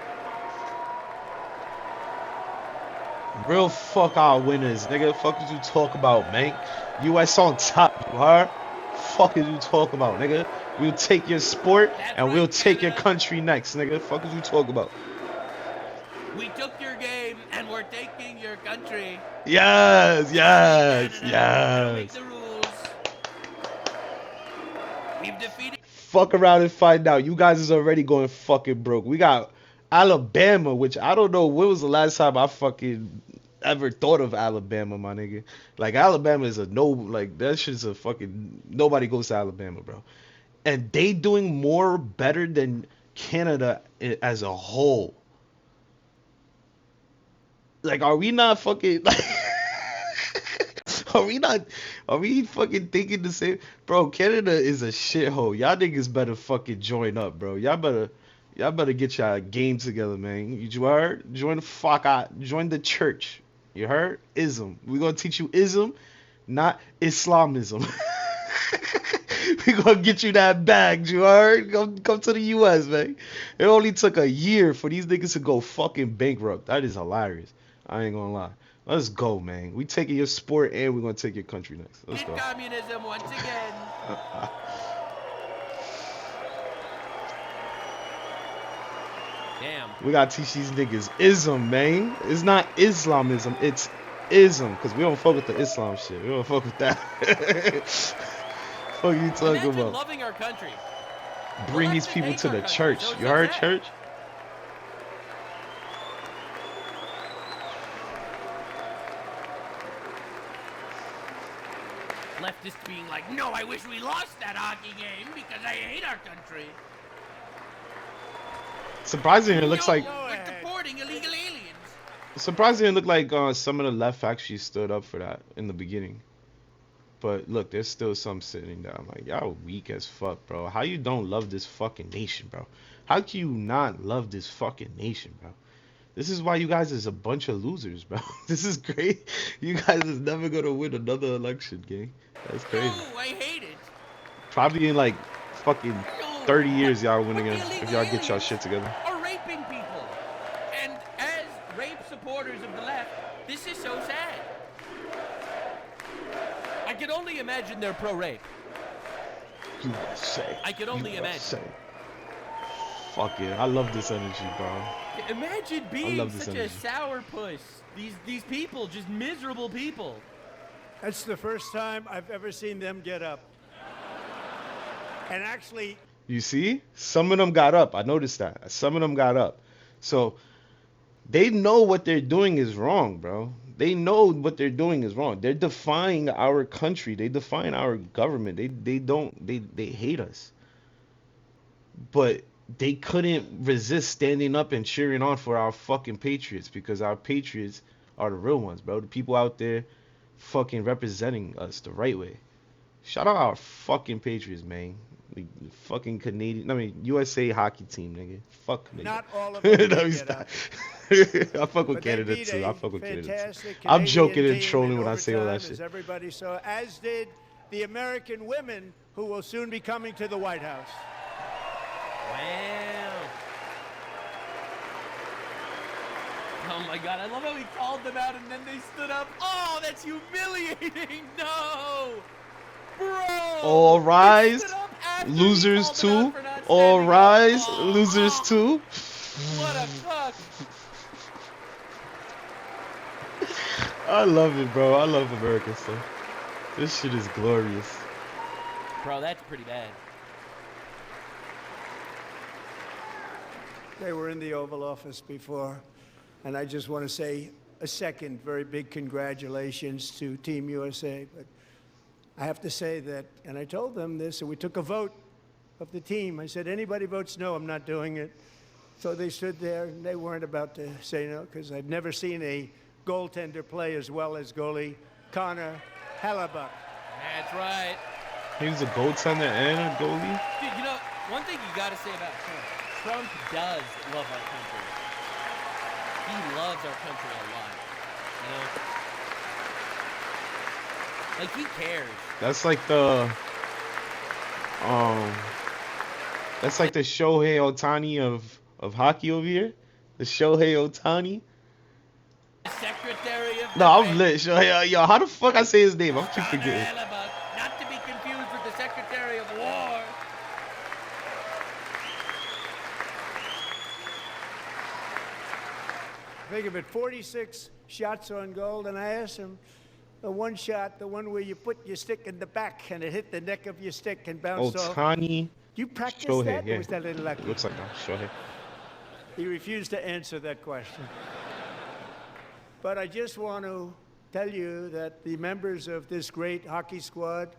Real fuck our winners, nigga. Fuck what you talk about, man. U.S. on top, you heard? Fuck is you talking about, nigga? We'll take your sport and we'll take your country next, nigga. Fuck is you talking about? We took your game and we're taking your country. Yes, yes, yes. The rules. We've defeated. Fuck around and find out. You guys is already going fucking broke. We got Alabama, which I don't know when was the last time I fucking ever thought of Alabama, my nigga. Like Alabama is a no, like that shit's a fucking nobody goes to Alabama, bro. And they doing more better than Canada as a whole. Like, are we not fucking like? Are we fucking thinking the same? Bro, Canada is a shithole. Y'all niggas better fucking join up, bro. Y'all better get y'all game together, man. You heard? Join the fuck out. Join the church. You heard? Ism. We gonna teach you ism, not Islamism. We gonna get you that bag, you heard? Come to the US, man. It only took a year for these niggas to go fucking bankrupt. That is hilarious. I ain't gonna lie. Let's go, man. We taking your sport and we're gonna take your country next. Let's go. Communism once again. Damn. We gotta teach these niggas ism, man. It's not Islamism, it's ism. Cause we don't fuck with the Islam shit. We don't fuck with that. Fuck you talking Imagine about? loving our country. Bring these people to the church. You heard, church? Leftists being like, no, I wish we lost that hockey game because I hate our country. Surprisingly, it looks like. We're deporting illegal aliens. Surprisingly, it looked like some of the left actually stood up for that in the beginning. But look, there's still some sitting down. Like, y'all weak as fuck, bro. How you don't love this fucking nation, bro? How can you not love this fucking nation, bro? This is why you guys is a bunch of losers, bro. This is great. You guys is never gonna win another election, gang. That's crazy. No, I hate it. Probably in like fucking 30 years y'all win again if y'all get y'all shit together. Are raping people. And as rape supporters of the left, this is so sad. I can only imagine they're pro-rape. USA. I can only imagine. Fuck yeah, I love this energy, bro. Imagine being such a energy. sourpuss. These people, just miserable people. That's the first time I've ever seen them get up. And actually, You see? Some of them got up. I noticed that. Some of them got up. So they know what they're doing is wrong, bro. They know what they're doing is wrong. They're defying our country. They defying our government. They hate us. But they couldn't resist standing up and cheering on for our fucking patriots, because our patriots are the real ones, bro. The people out there fucking representing us the right way. Shout out our fucking patriots, man. The fucking Canadian, USA hockey team, nigga. Fuck nigga. not all of them No, did he's get not. up. I fuck with But they Canada beat too. a I fuck with Canada too. fantastic I'm Canadian joking and team trolling in when I say all that overtime, shit. As everybody saw, as did the American women who will soon be coming to the White House. Wow. Oh my god, I love how he called them out and then they stood up. Oh, that's humiliating. No. Bro. All rise, losers too. All rise, losers too. What a fuck. I love it, bro. I love America stuff. This shit is glorious. Bro, that's pretty bad. They were in the Oval Office before, and I just want to say a second very big congratulations to Team USA. But I have to say that, and I told them this, and we took a vote of the team. I said, anybody votes no, I'm not doing it. So they stood there, and they weren't about to say no, because I've never seen a goaltender play as well as goalie Connor Hellebuck. That's right. He was a goaltender and a goalie. Dude, you know, one thing you gotta say about Trump does love our country. He loves our country a lot. You know? Like, he cares. That's like the Shohei Ohtani of hockey over here. The Shohei Ohtani. The sector Secretary of No, I'm lit. Yo, how the fuck I say his name? I keep forgetting. Hellebuck, not to be confused with the Secretary of War. Think of it, 46 shots on goal, and I asked him, the one shot, the one where you put your stick in the back and it hit the neck of your stick and bounced off. Ohtani You practiced Shohei, that, yeah. or was that a little lucky? Looks like Shohei. He refused to answer that question. But I just want to tell you that the members of this great hockey squad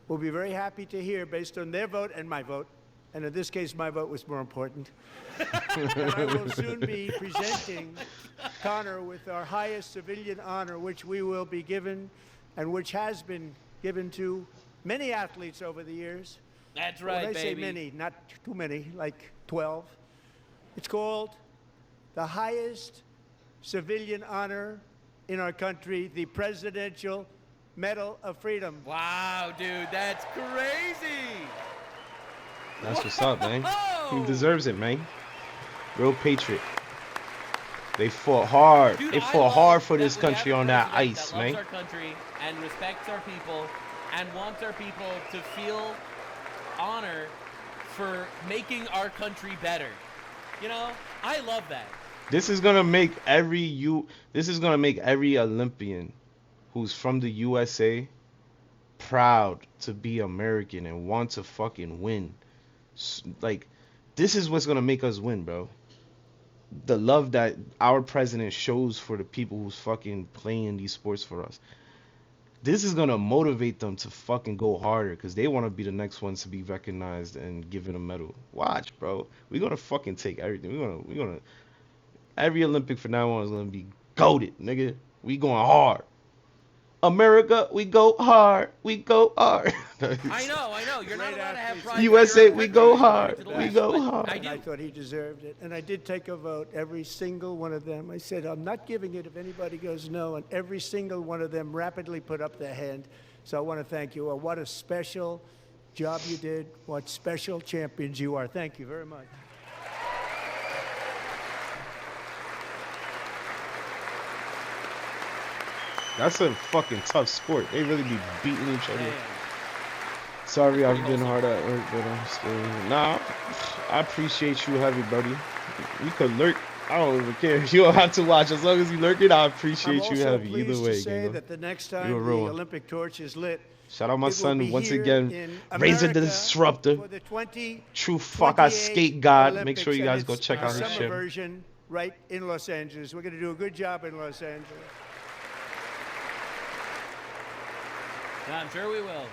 will be very happy to hear, based on their vote and my vote, and in this case, my vote was more important, that I will soon be presenting Connor with our highest civilian honor, which we will be given, and which has been given to many athletes over the years. That's right, When I say baby. many, not too many, like 12. It's called the highest civilian honor in our country, the Presidential Medal of Freedom. Wow, dude, that's crazy. That's what's up, man. He deserves it, man. Real patriot. They fought hard. Dude, They I fought love hard for that this we have country a on that president ice, that loves man. our country and respects our people and wants our people to feel honor for making our country better. You know, I love that. This is gonna make every Olympian who's from the USA proud to be American and want to fucking win. Like, this is what's gonna make us win, bro. The love that our president shows for the people who's fucking playing these sports for us. This is gonna motivate them to fucking go harder because they want to be the next ones to be recognized and given a medal. Watch, bro. We're gonna fucking take everything. We're gonna every Olympic from now on is gonna be goated, nigga. We going hard. America, we go hard. We go hard. I know. You're not allowed to have pride. USA, we go hard. We go hard. And I thought he deserved it. And I did take a vote, every single one of them. I said, I'm not giving it if anybody goes no. And every single one of them rapidly put up their hand. So I want to thank you. What a special job you did. What special champions you are. Thank you very much. That's a fucking tough sport. They really be beating each other. Sorry, I've been hard at work, but I'm still. Nah, I appreciate you, heavy buddy. You could lurk. I don't even care. You don't have to watch. As long as you lurking, I appreciate you, heavy. Either way, to say you know. that the next time You're a the real one. Olympic torch is lit, Shout out my it will son be once here again. in Razor the America Disruptor. for the 2028 True fuck, I skate God. Make Olympics, sure you and guys go it's check the out his summer shit. version right in Los Angeles. We're going to do a good job in Los Angeles. I'm sure we will.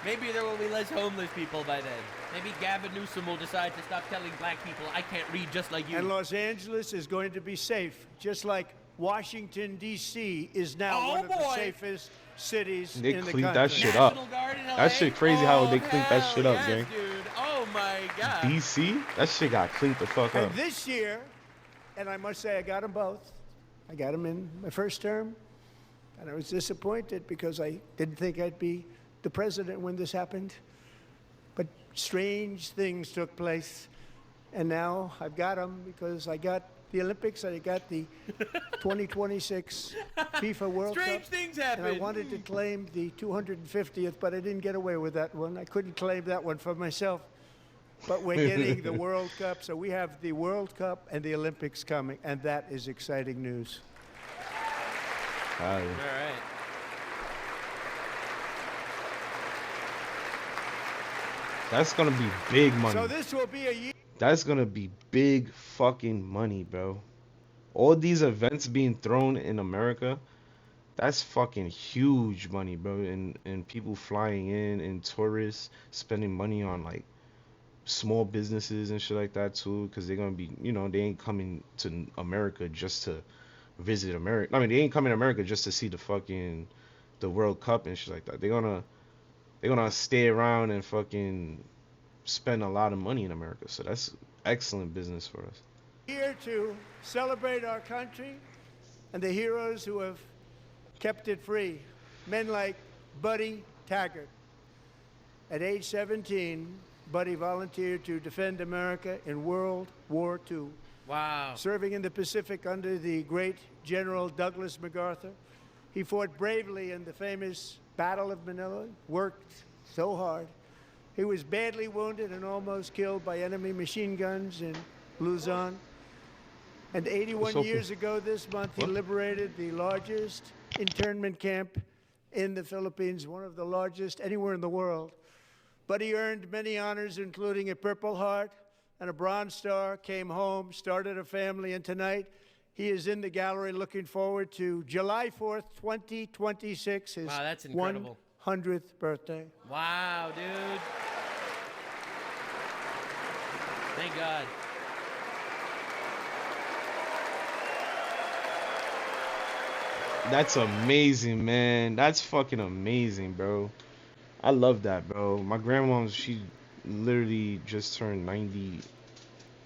Maybe there will be less homeless people by then. Maybe Gavin Newsom will decide to stop telling black people, I can't read just like you. And Los Angeles is going to be safe, just like Washington, D.C. is now one of the safest cities They in the cleaned country. that shit up. That shit crazy how they cleaned that shit up, gang. Dude, oh my God. DC, that shit got cleaned the fuck up. And this year, and I must say I got them both. I got them in my first term, and I was disappointed because I didn't think I'd be the president when this happened. But strange things took place, and now I've got them because I got the Olympics and I got the 2026 FIFA World Cup. Strange things happen. And I wanted to claim the 250th, but I didn't get away with that one. I couldn't claim that one for myself. But we're getting the World Cup, so we have the World Cup and the Olympics coming, and that is exciting news. All right. That's gonna be big money. So this will be a year. That's gonna be big fucking money, bro. All these events being thrown in America, that's fucking huge money, bro. And people flying in and tourists spending money on like small businesses and shit like that too, because they're gonna be, you know, they ain't coming to America just to visit America. I mean, they ain't coming to America just to see the World Cup and shit like that. They're gonna stay around and fucking spend a lot of money in America. So that's excellent business for us. Here to celebrate our country and the heroes who have kept it free. Men like Buddy Taggart. At age 17, Buddy volunteered to defend America in World War II. Wow. Serving in the Pacific under the great General Douglas MacArthur. He fought bravely in the famous Battle of Manila, worked so hard. He was badly wounded and almost killed by enemy machine guns in Luzon. And 81 years ago this month, he liberated the largest internment camp in the Philippines, one of the largest anywhere in the world. But he earned many honors, including a Purple Heart and a Bronze Star, came home, started a family, and tonight he is in the gallery looking forward to July 4th, 2026, his Wow, that's incredible. 100th birthday. Wow, dude. Thank God. That's amazing, man. That's fucking amazing, bro. I love that, bro. My grandma, she literally just turned 90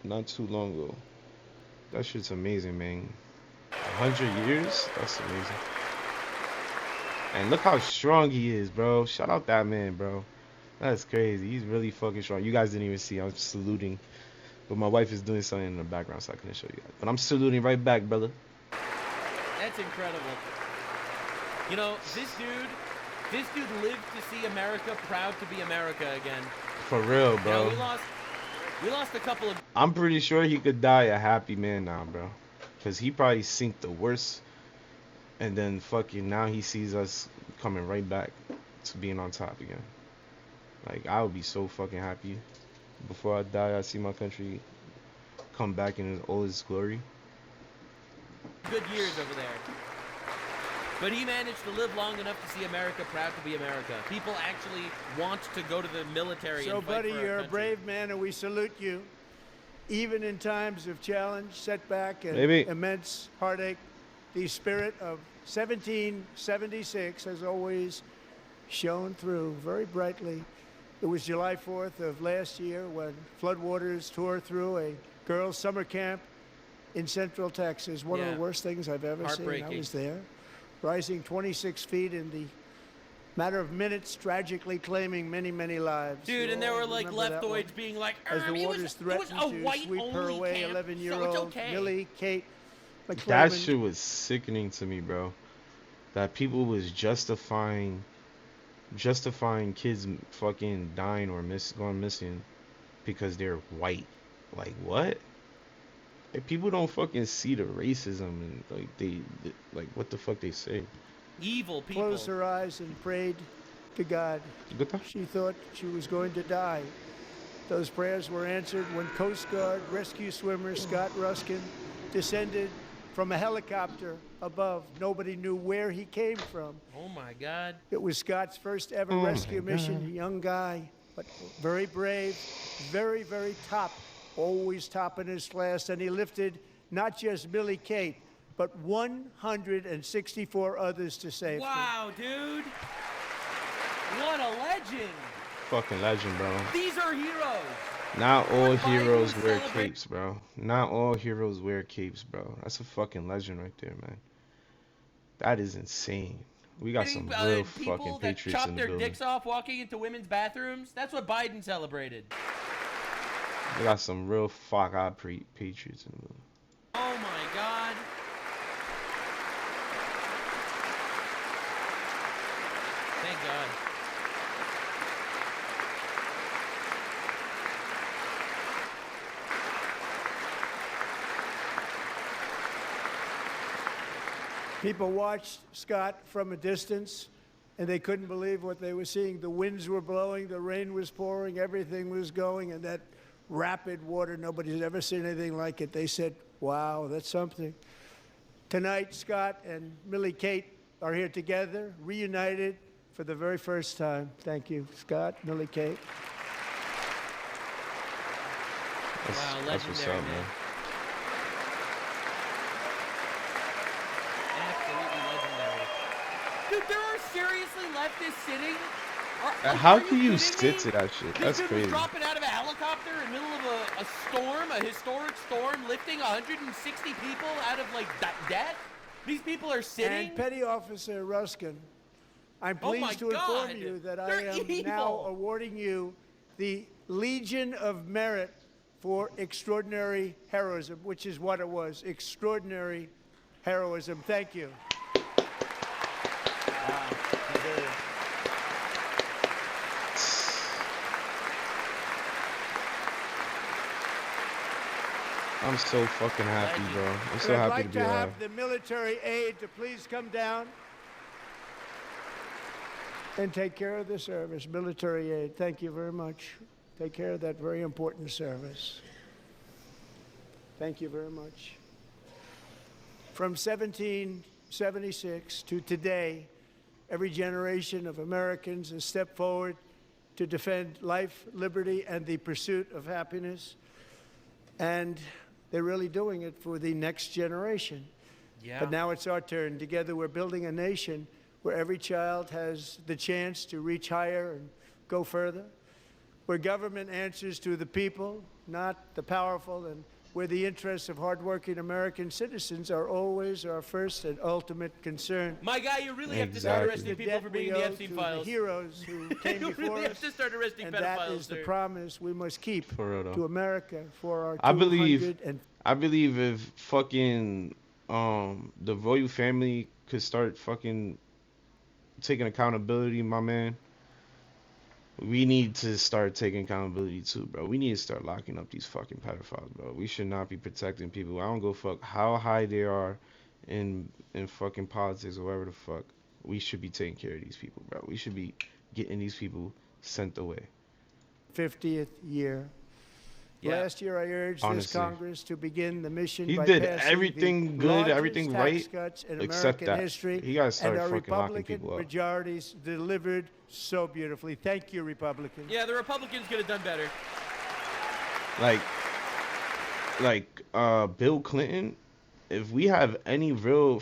not too long ago. That shit's amazing, man. 100 years? That's amazing. And look how strong he is, bro. Shout out that man, bro. That's crazy. He's really fucking strong. You guys didn't even see. I'm saluting. But my wife is doing something in the background, so I couldn't show you guys. But I'm saluting right back, brother. That's incredible. You know, this dude lived to see America proud to be America again. For real, bro. You know, we lost a couple of... I'm pretty sure he could die a happy man now, bro. Because he probably seen the worst. And then fucking now he sees us coming right back to being on top again. Like, I would be so fucking happy. Before I die, I see my country come back in all its glory. Good years over there. But he managed to live long enough to see America proud to be America. People actually want to go to the military So, and fight buddy, for our you're a country. brave man, and we salute you. Even in times of challenge, setback, and immense heartache, the spirit of 1776 has always shone through very brightly. It was July 4th of last year when floodwaters tore through a girls' summer camp in Central Texas. One of the worst things I've ever seen. I was there. Rising 26 feet in the matter of minutes, tragically claiming many, many lives. Dude, and there were like leftoids being like, as the waters threatened to sweep her away, 11-year-old Millie Kate McClellan. That shit was sickening to me, bro. That people was justifying kids fucking dying or going missing because they're white. Like, what? Like, people don't fucking see the racism and like what the fuck they say. Evil people. Closed her eyes and prayed to God. She thought she was going to die. Those prayers were answered when Coast Guard rescue swimmer Scott Ruskin descended from a helicopter above. Nobody knew where he came from. Oh my God. It was Scott's first ever rescue mission. A young guy, but very brave, very, very top, always top in his class. And he lifted not just Millie Kate, but 164 others to safety. Wow, dude. What a legend. Fucking legend, bro. These are heroes. Not all heroes wear capes, bro. Not all heroes wear capes, bro. That's a fucking legend right there, man. That is insane. We got some real fucking patriots in the building. Chop their dicks off walking into women's bathrooms. That's what Biden celebrated. We got some real fuck-eyed patriots in the building. Oh my God. Thank God. People watched Scott from a distance, and they couldn't believe what they were seeing. The winds were blowing, the rain was pouring, everything was going, and that rapid water, nobody's ever seen anything like it. They said, wow, that's something. Tonight, Scott and Millie Kate are here together, reunited for the very first time. Thank you, Scott, Millie Kate. That's what's up, man. Dude, there are seriously leftists sitting. How can you sit to that shit? That's this dude crazy. was dropping out of a helicopter in the middle of a storm, a historic storm, lifting 160 people out of like death. These people are sitting. And Petty Officer Ruskin, I'm pleased to inform you that I am now awarding you the Legion of Merit for extraordinary heroism, which is what it was, extraordinary heroism. Thank you. I'm so fucking happy, bro. I'm so I'd happy like to be to alive. have the military aid to please come down and take care of the service. Military aid, thank you very much. Take care of that very important service. Thank you very much. From 1776 to today, every generation of Americans has stepped forward to defend life, liberty, and the pursuit of happiness. And they're really doing it for the next generation. Yeah. But now it's our turn. Together, we're building a nation where every child has the chance to reach higher and go further, where government answers to the people, not the powerful, and where the interests of hardworking American citizens are always our first and ultimate concern. My guy, you really have to start arresting people for being in the Epstein The files. heroes who came You before really have us, to start arresting and pedophiles, that is the sir. promise we must keep For real, though. to America for our I believe 200 if fucking the royal family could start fucking taking accountability, my man, we need to start taking accountability too, bro. We need to start locking up these fucking pedophiles, bro. We should not be protecting people. I don't go fuck how high they are in fucking politics or whatever the fuck. We should be taking care of these people, bro. We should be getting these people sent away. 50th year. Yeah. Last year, I urged this Honestly. Congress to begin the mission He by did passing everything the good, largest everything tax right, cuts in except American that. history, He gotta start and our fucking locking Republican people up. majorities delivered so beautifully. Thank you, Republicans. Yeah, the Republicans could have done better. Like Bill Clinton, if we have any real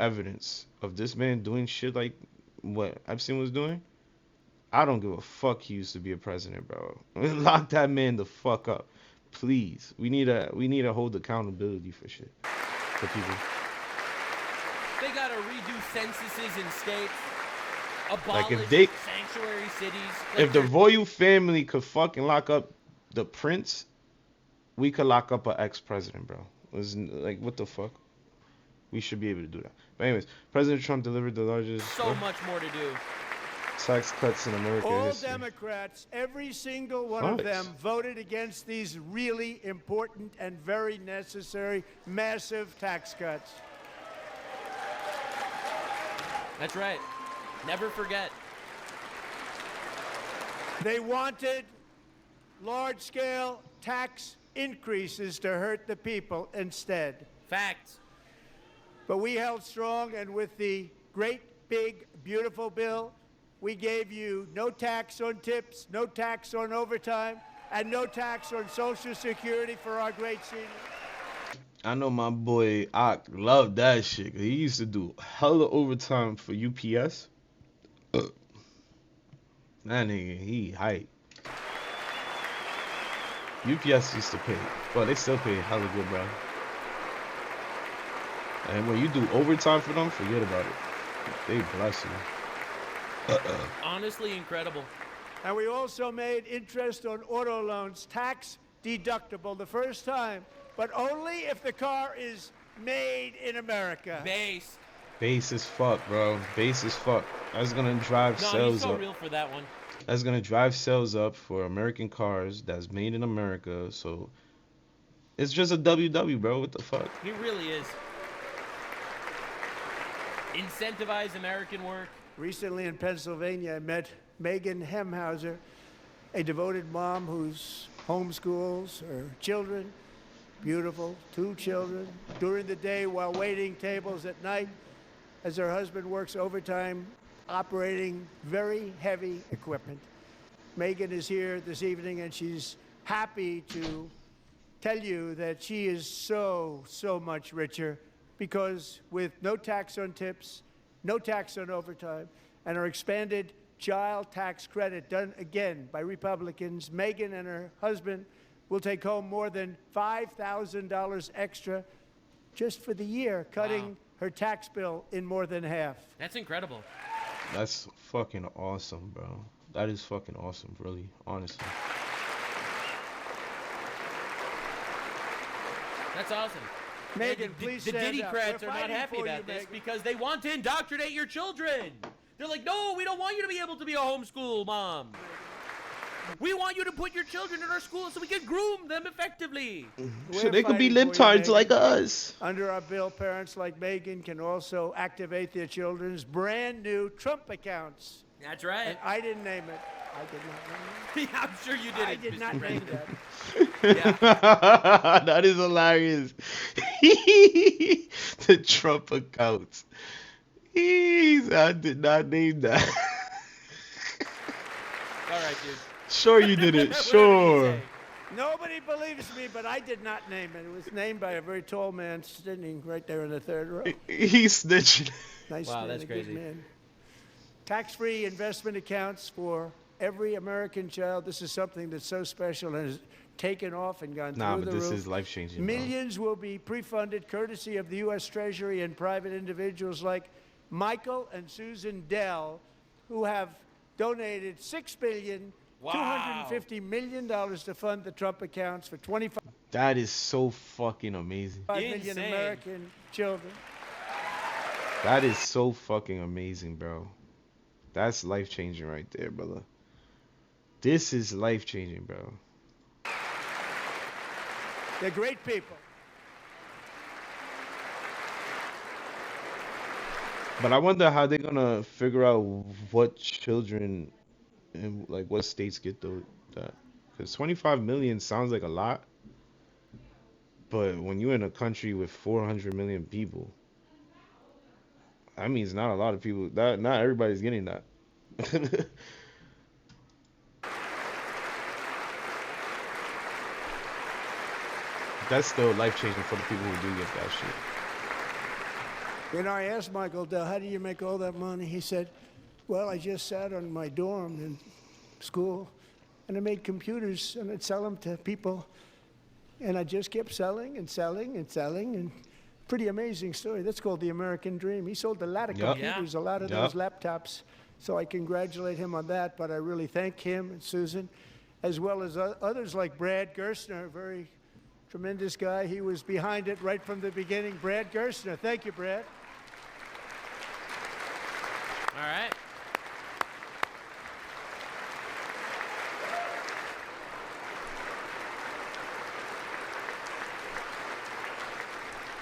evidence of this man doing shit like what Epstein was doing, I don't give a fuck he used to be a president, bro. Lock that man the fuck up. Please. We need to hold accountability for shit. For people. They gotta redo censuses in states. Like, Abolish if they- sanctuary cities. If the royal family could fucking lock up the prince, we could lock up an ex-president, bro. Like, what the fuck? We should be able to do that. But anyways, President Trump delivered the largest so much more to do. tax cuts in American All history. Democrats, every single one of them, voted against these really important and very necessary, massive tax cuts. That's right. Never forget. They wanted large-scale tax increases to hurt the people instead. Facts. But we held strong, and with the great, big, beautiful bill, we gave you no tax on tips, no tax on overtime, and no tax on Social Security for our great seniors. I know my boy Ak loved that shit. He used to do hella overtime for UPS. That nigga, he hype. UPS used to pay, but they still pay hella good, bro. And when you do overtime for them, forget about it. They bless you. Honestly incredible. And we also made interest on auto loans tax deductible the first time, but only if the car is made in America. Base. Base as fuck, bro. Base as fuck. That's gonna drive No, he's sales so up. real for that one. That's gonna drive sales up for American cars that's made in America. So it's just a WW, bro. What the fuck? He really is. Incentivize American work. Recently in Pennsylvania, I met Megan Hemhauser, a devoted mom who's homeschools her children, beautiful, 2 children, during the day while waiting tables at night as her husband works overtime operating very heavy equipment. Megan is here this evening, and she's happy to tell you that she is so much richer because with no tax on tips, no tax on overtime, and our expanded child tax credit done again by Republicans, Megan and her husband will take home more than $5,000 extra just for the year, cutting her tax bill in more than half. That's incredible. That's fucking awesome, bro. That is fucking awesome, really, honestly. That's awesome. Megan, please the stand up. Diddycrats We're are not fighting happy for you, about this Megan. because they want to indoctrinate your children. They're like, no, we don't want you to be able to be a homeschool mom. We want you to put your children in our schools so we can groom them effectively. So they could be fighting for you, libtards Megan. like us. Under our bill, parents like Megan can also activate their children's brand new Trump accounts. That's right. And I didn't name it. I did not name it. Yeah, I'm sure you did. I did not name that. That is hilarious. The Trump accounts. I did not name that. All right, dude. Sure you did it. Sure. Nobody believes me, but I did not name it. It was named by a very tall man sitting right there in the third row. He's snitching. Nice Wow, man, that's a good crazy. man. Tax-free investment accounts for every American child. This is something that's so special and has taken off and gone Nah, through but the this roof. is life-changing, bro. Millions will be pre-funded courtesy of the U.S. Treasury and private individuals like Michael and Susan Dell, who have donated $6.25 billion to fund the Trump accounts for 25 That is so fucking amazing. million Insane. American children. That is so fucking amazing, bro. That's life-changing right there, brother. This is life-changing, bro. They're great people. But I wonder how they're gonna figure out what children and like what states get that. Because 25 million sounds like a lot, but when you're in a country with 400 million people, that means not a lot of people. That not everybody's getting that. That's still life-changing for the people who do get that shit. You know, I asked Michael Dell, how do you make all that money? He said, well, I just sat on my dorm in school, and I made computers, and I'd sell them to people, and I just kept selling and selling and selling, and pretty amazing story. That's called the American dream. He sold a lot of Yep. computers, a lot of Yep. those laptops, so I congratulate him on that, but I really thank him and Susan, as well as others like Brad Gerstner, a very tremendous guy. He was behind it right from the beginning. Brad Gerstner. Thank you, Brad. All right.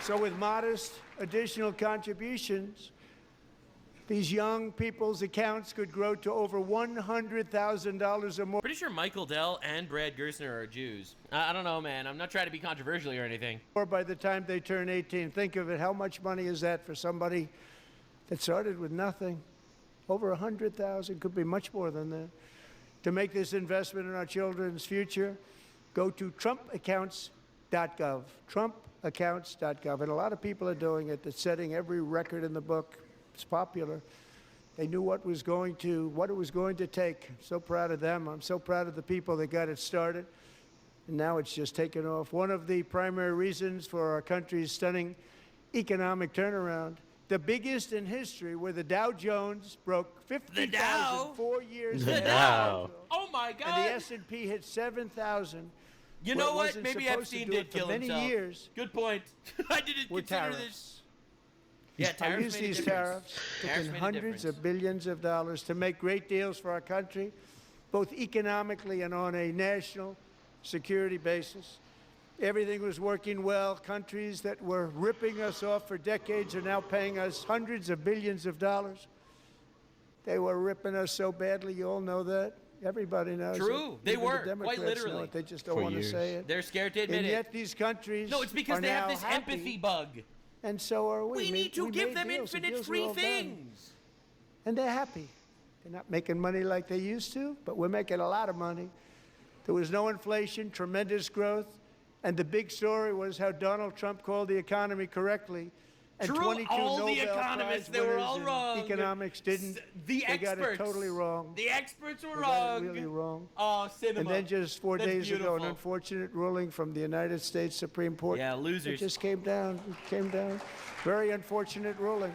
So with modest additional contributions, these young people's accounts could grow to over $100,000 or more. Pretty sure Michael Dell and Brad Gerstner are Jews. I don't know, man. I'm not trying to be controversial or anything. Or by the time they turn 18. Think of it. How much money is that for somebody that started with nothing? Over 100,000, could be much more than that. To make this investment in our children's future, go to trumpaccounts.gov. Trumpaccounts.gov. And a lot of people are doing it. They're setting every record in the book. It's popular. They knew what it was going to take. I'm so proud of them. I'm so proud of the people that got it started. And now it's just taken off. One of the primary reasons for our country's stunning economic turnaround, the biggest in history, where the Dow Jones broke 50,000 4 years The ago. Dow. Oh my God! And the S&P hit 7,000. You where know it what? wasn't Maybe supposed to Epstein do did it for kill many himself. years. Good point. I didn't With consider tariffs. this. Yeah, I tariffs use made a these difference. tariffs, Tariffs taking made a hundreds difference. of billions of dollars to make great deals for our country, both economically and on a national security basis. Everything was working well. Countries that were ripping us off for decades are now paying us hundreds of billions of dollars. They were ripping us so badly, you all know that. Everybody knows True, it. they Even the were, quite Democrats know literally. it. They just don't For want to years. say it. They're scared to admit And it. yet these countries No, it's because are they have now this happy, empathy bug. and so are we. We need to give made them deals. The infinite deals are free all done. things. And they're happy. They're not making money like they used to, but we're making a lot of money. There was no inflation, tremendous growth, and the big story was how Donald Trump called the economy correctly. And True, 22 all the Nobel economists, Prize they were winners all in wrong. economics didn't. The They got experts. it totally wrong. The experts were They got it wrong. really wrong. Oh, cinema. And then just 4 That's days ago, an beautiful. unfortunate ruling from the United States Supreme Court. Yeah, losers. It just came down. It came down. Very unfortunate ruling.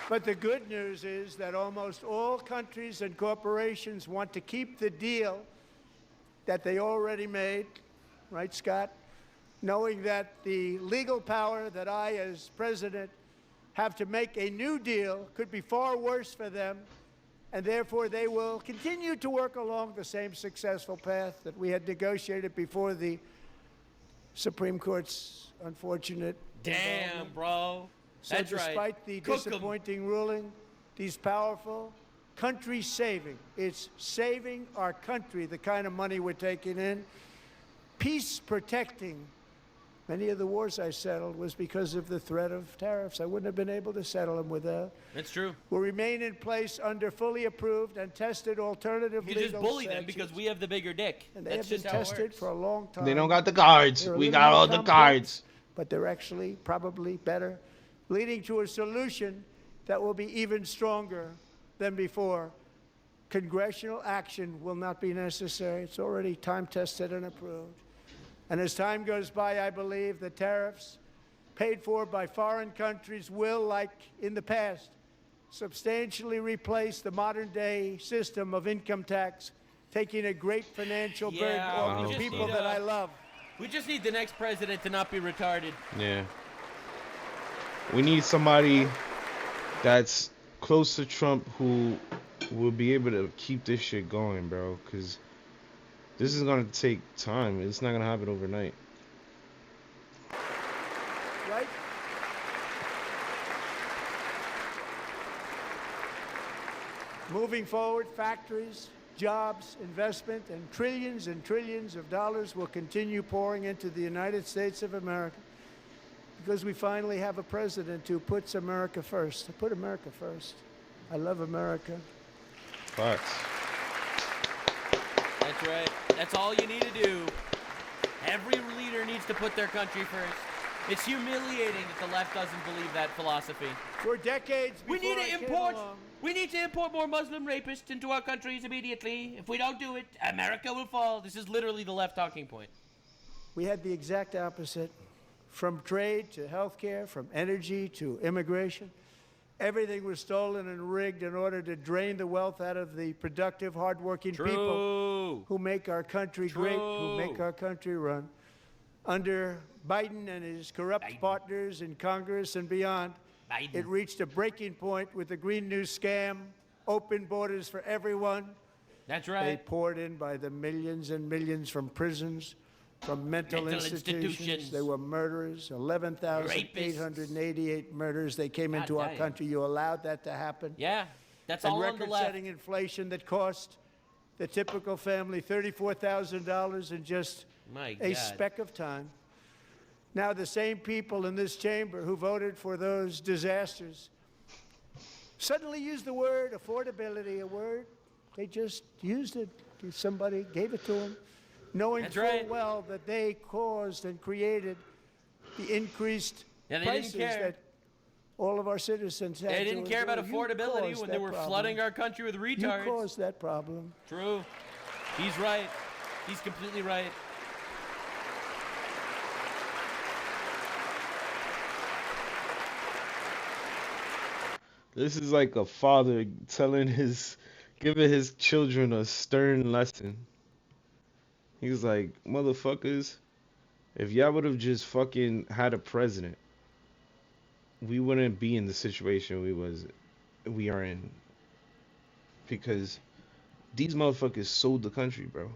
But the good news is that almost all countries and corporations want to keep the deal that they already made, right, Scott? Knowing that the legal power that I, as president, have to make a new deal could be far worse for them, and therefore they will continue to work along the same successful path that we had negotiated before the Supreme Court's unfortunate Damn, bro. So That's right. despite the Cook 'em. disappointing ruling, these powerful, country-saving, it's saving our country, the kind of money we're taking in, peace-protecting. Many of the wars I settled was because of the threat of tariffs. I wouldn't have been able to settle them without. That's true. Will remain in place under fully approved and tested alternative You legal just bully them statutes. because we have the bigger dick. And they That's have been just how it tested works. for a long time. They don't got the cards. They're a We little got more all the complex, cards. but they're actually probably better, leading to a solution that will be even stronger than before. Congressional action will not be necessary. It's already time-tested and approved. And as time goes by, I believe the tariffs paid for by foreign countries will, like in the past, substantially replace the modern-day system of income tax, taking a great financial burden off we the just people need, that I love. We just need the next president to not be retarded. Yeah. We need somebody that's close to Trump who will be able to keep this shit going, bro. Because this is going to take time. It's not going to happen overnight. Right? Moving forward, factories, jobs, investment, and trillions of dollars will continue pouring into the United States of America because we finally have a president who puts America first. I put America first. I love America. Facts. That's right. That's all you need to do. Every leader needs to put their country first. It's humiliating that the left doesn't believe that philosophy. For decades We before need I to came import. along, We need to import more Muslim rapists into our countries immediately. If we don't do it, America will fall. This is literally the left talking point. we had the exact opposite. From trade to healthcare, from energy to immigration, everything was stolen and rigged in order to drain the wealth out of the productive, hardworking people who make our country great, who make our country run. Under Biden and his corrupt partners in Congress and beyond, it reached a breaking point with the Green New Scam, open borders for everyone. That's right. They poured in by the millions and millions from prisons, from mental institutions. They were murderers, 11,888 murders. They came into our damn. country. You allowed that to happen. Yeah, that's And all on the left. record-setting inflation that cost the typical family $34,000 in just My a God. speck of time. Now the same people in this chamber who voted for those disasters suddenly used the word affordability, a word they just used it. Somebody gave it to them, knowing That's full right. well that they caused and created the increased Yeah, they didn't prices care. that all of our citizens had. They to didn't care about endure. You affordability caused when they that were problem. flooding our country with retards. You caused that problem. True. He's right. He's completely right. This is like a father giving his children a stern lesson. He's like, motherfuckers, if y'all would have just fucking had a president, we wouldn't be in the situation we are in. Because these motherfuckers sold the country, bro.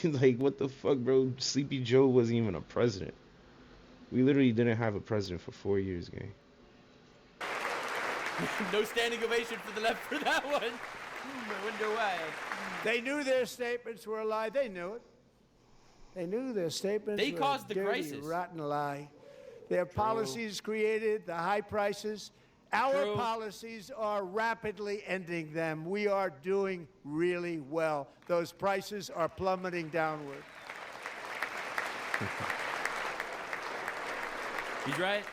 Like, what the fuck, bro? Sleepy Joe wasn't even a president. We literally didn't have a president for 4 years, gang. No standing ovation for the left for that one. I wonder why. They knew their statements were a lie. They knew it. They knew their statements They were caused the a dirty, crisis. rotten lie. Their policies created the high prices. Our True. policies are rapidly ending them. We are doing really well. Those prices are plummeting downward. He's right.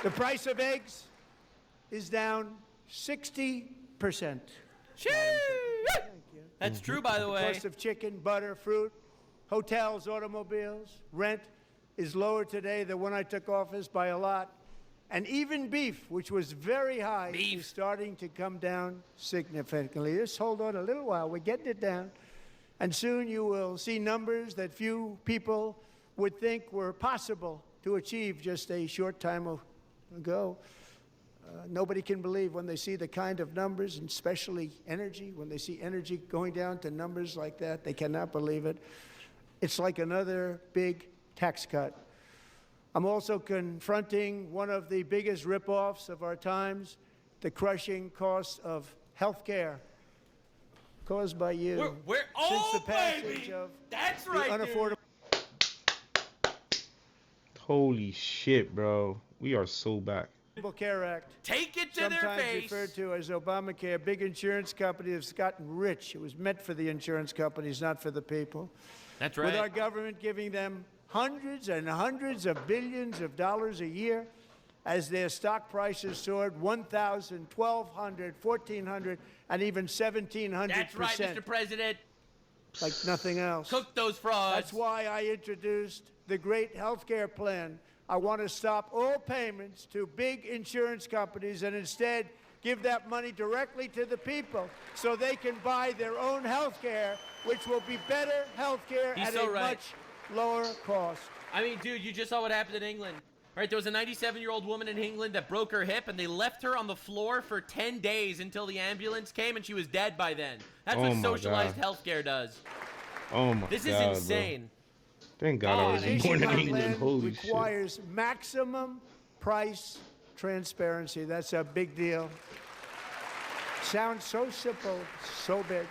The price of eggs is down 60%. That's true, by the way. The cost of chicken, butter, fruit, hotels, automobiles, rent, is lower today than when I took office by a lot. And even beef, which was very high, is starting to come down significantly. Just hold on a little while. We're getting it down. And soon you will see numbers that few people would think were possible to achieve just a short time ago. Nobody can believe when they see the kind of numbers, and especially energy, when they see energy going down to numbers like that, they cannot believe it. It's like another big tax cut. I'm also confronting one of the biggest ripoffs of our times, the crushing cost of health care caused by you. Since the passage of That's the right, unaffordable. Holy shit, bro. We are so back. Affordable Care Act, take it to their sometimes face. referred to as Obamacare, big insurance companies have gotten rich. It was meant for the insurance companies, not for the people. That's right. With our government giving them hundreds and hundreds of billions of dollars a year as their stock prices soared 1,000, 1,200, 1,400, and even 1,700%. That's right, Mr. President. Like nothing else. Cook those frauds. That's why I introduced the great health care plan. I want to stop all payments to big insurance companies and instead give that money directly to the people so they can buy their own health care, which will be better health care He's at so a right. much lower cost. I mean, dude, you just saw what happened in England. Right, there was a 97-year-old woman in England that broke her hip, and they left her on the floor for 10 days until the ambulance came, and she was dead by then. That's what socialized healthcare does. Oh my God, This is insane. Bro. Thank God I was born in England. Holy shit. Requires maximum price transparency. That's a big deal. Sounds so simple, so big.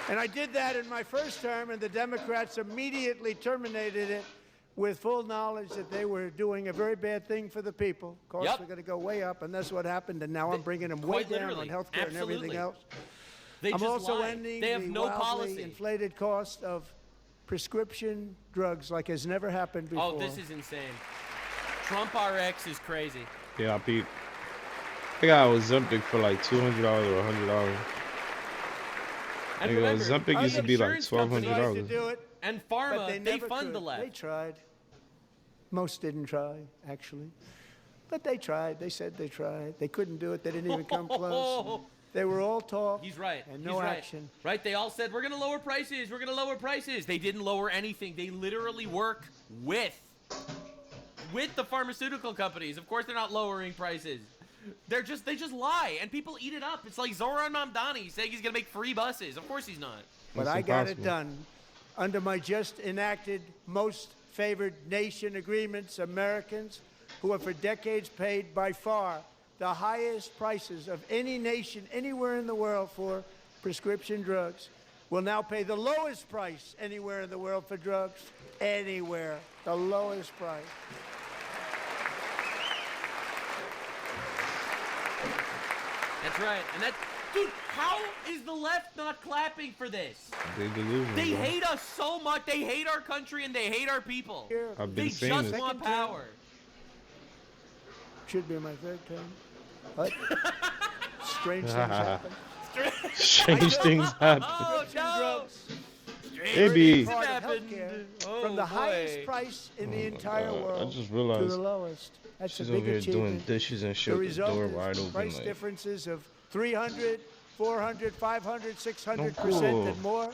And I did that in my first term, and the Democrats immediately terminated it with full knowledge that they were doing a very bad thing for the people. Costs were going to go way up, and that's what happened. And now I'm bringing them way down on health care and everything else. They I'm just also lie. ending They have the no wildly policy. inflated cost of prescription drugs like has never happened before. Oh, this is insane. Trump RX is crazy. Yeah, Pete. I got Ozempic for like $200 or $100. And Nigga, remember, Ozempic used to be like $1,200. do it, and but pharma, they, they never fund could. the left. They tried. Most didn't try, actually. But they tried. They said they tried. They couldn't do it. They didn't even come close. They were all talk He's right. and no He's right. action. Right? They all said, we're going to lower prices. We're going to lower prices. They didn't lower anything. They literally work with the pharmaceutical companies. Of course they're not lowering prices. They just lie, and people eat it up. It's like Zoran Mamdani saying he's going to make free buses. Of course he's not. But I got it done. Under my just enacted most favored nation agreements, Americans who have for decades paid by far the highest prices of any nation anywhere in the world for prescription drugs will now pay the lowest price anywhere in the world for drugs. Anywhere. The lowest price. That's right. And that, dude, how is the left not clapping for this? They delusional. They bro. hate us so much. They hate our country and they hate our people. I've been They saying just this. want power. Should be my third term. What? Strange things happen. Strange things happen. Oh, no. Maybe. Part of healthcare, from the highest price in the entire world I just to realized the lowest. That's she's a big over here achievement. doing dishes and shit The with the result door is wide open. price Like, differences of 300, 400, 500, 600% cool. and more.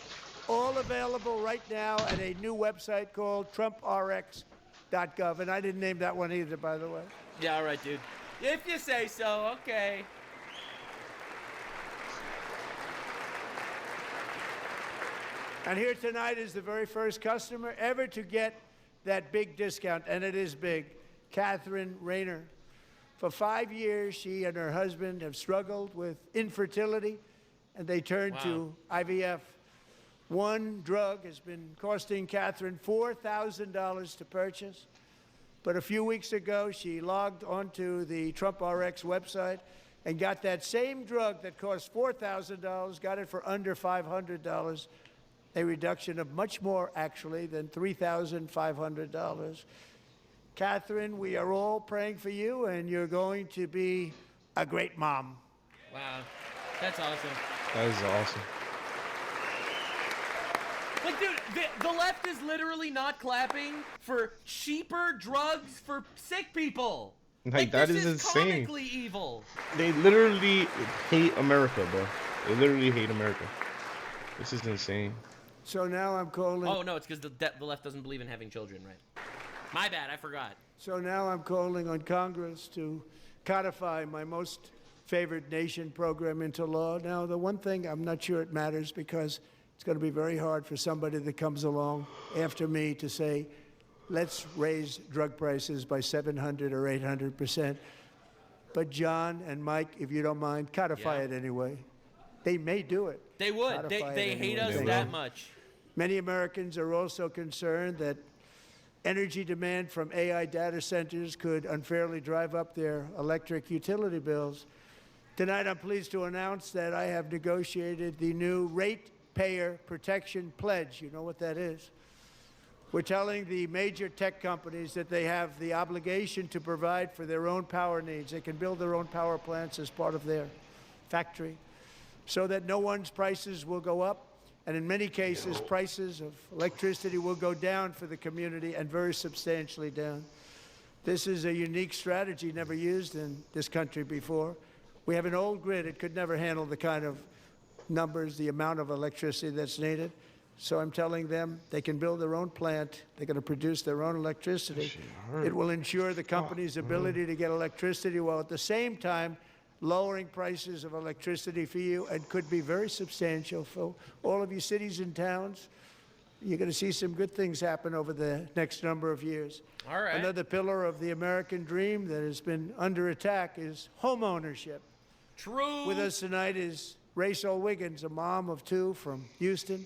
All available right now at a new website called TrumpRx.gov. And I didn't name that one either, by the way. Yeah, all right, dude. If you say so, okay. And here tonight is the very first customer ever to get that big discount, and it is big, Catherine Rayner. For 5 years, she and her husband have struggled with infertility, and they turned to IVF. One drug has been costing Catherine $4,000 to purchase. But a few weeks ago, she logged onto the Trump RX website and got that same drug that cost $4,000, got it for under $500. A reduction of much more, actually, than $3,500. Catherine, we are all praying for you, and you're going to be a great mom. Wow. That's awesome. that is awesome. Like, dude, the left is literally not clapping for cheaper drugs for sick people. Like that this is insane. Comically evil. They literally hate America, bro. They literally hate America. This is insane. So now I'm calling. Oh no, it's because the left doesn't believe in having children, right? My bad, I forgot. So now I'm calling on Congress to codify my most favored nation program into law. Now, the one thing I'm not sure it matters because it's going to be very hard for somebody that comes along after me to say, let's raise drug prices by 700 or 800%. But John and Mike, if you don't mind, codify it anyway. They may do it. They would. They hate us that much. Many Americans are also concerned that energy demand from AI data centers could unfairly drive up their electric utility bills. Tonight, I'm pleased to announce that I have negotiated the new Ratepayer Protection Pledge. You know what that is? We're telling the major tech companies that they have the obligation to provide for their own power needs. They can build their own power plants as part of their factory so that no one's prices will go up. And in many cases, prices of electricity will go down for the community and very substantially down. This is a unique strategy never used in this country before. We have an old grid. It could never handle the kind of numbers, the amount of electricity that's needed. So I'm telling them they can build their own plant. They're going to produce their own electricity. It will ensure the company's ability to get electricity while at the same time lowering prices of electricity for you, and could be very substantial for all of you cities and towns. You're going to see some good things happen over the next number of years. All right. Another pillar of the American dream that has been under attack is home ownership. True. With us tonight is Rachel Wiggins, a mom of two from Houston.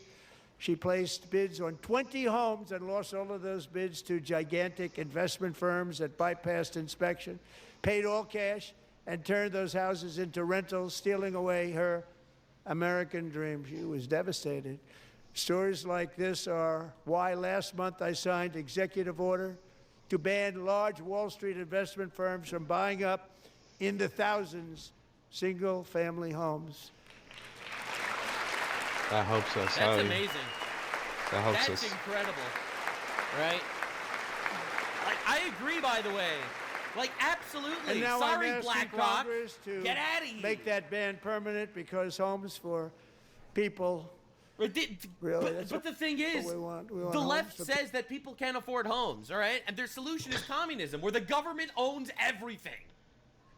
She placed bids on 20 homes and lost all of those bids to gigantic investment firms that bypassed inspection, paid all cash, and turned those houses into rentals, stealing away her American dream. She was devastated. Stories like this are why last month I signed executive order to ban large Wall Street investment firms from buying up in the thousands single-family homes. That helps us. That's amazing. That helps us. That's incredible, right? Like, I agree, by the way. Like, absolutely. And now Sorry, I'm asking BlackRock. Congress to Get out of here. make that ban permanent because homes for people. Really, But the thing is, we want the homes left for says that people can't afford homes, all right? And their solution is communism, where the government owns everything.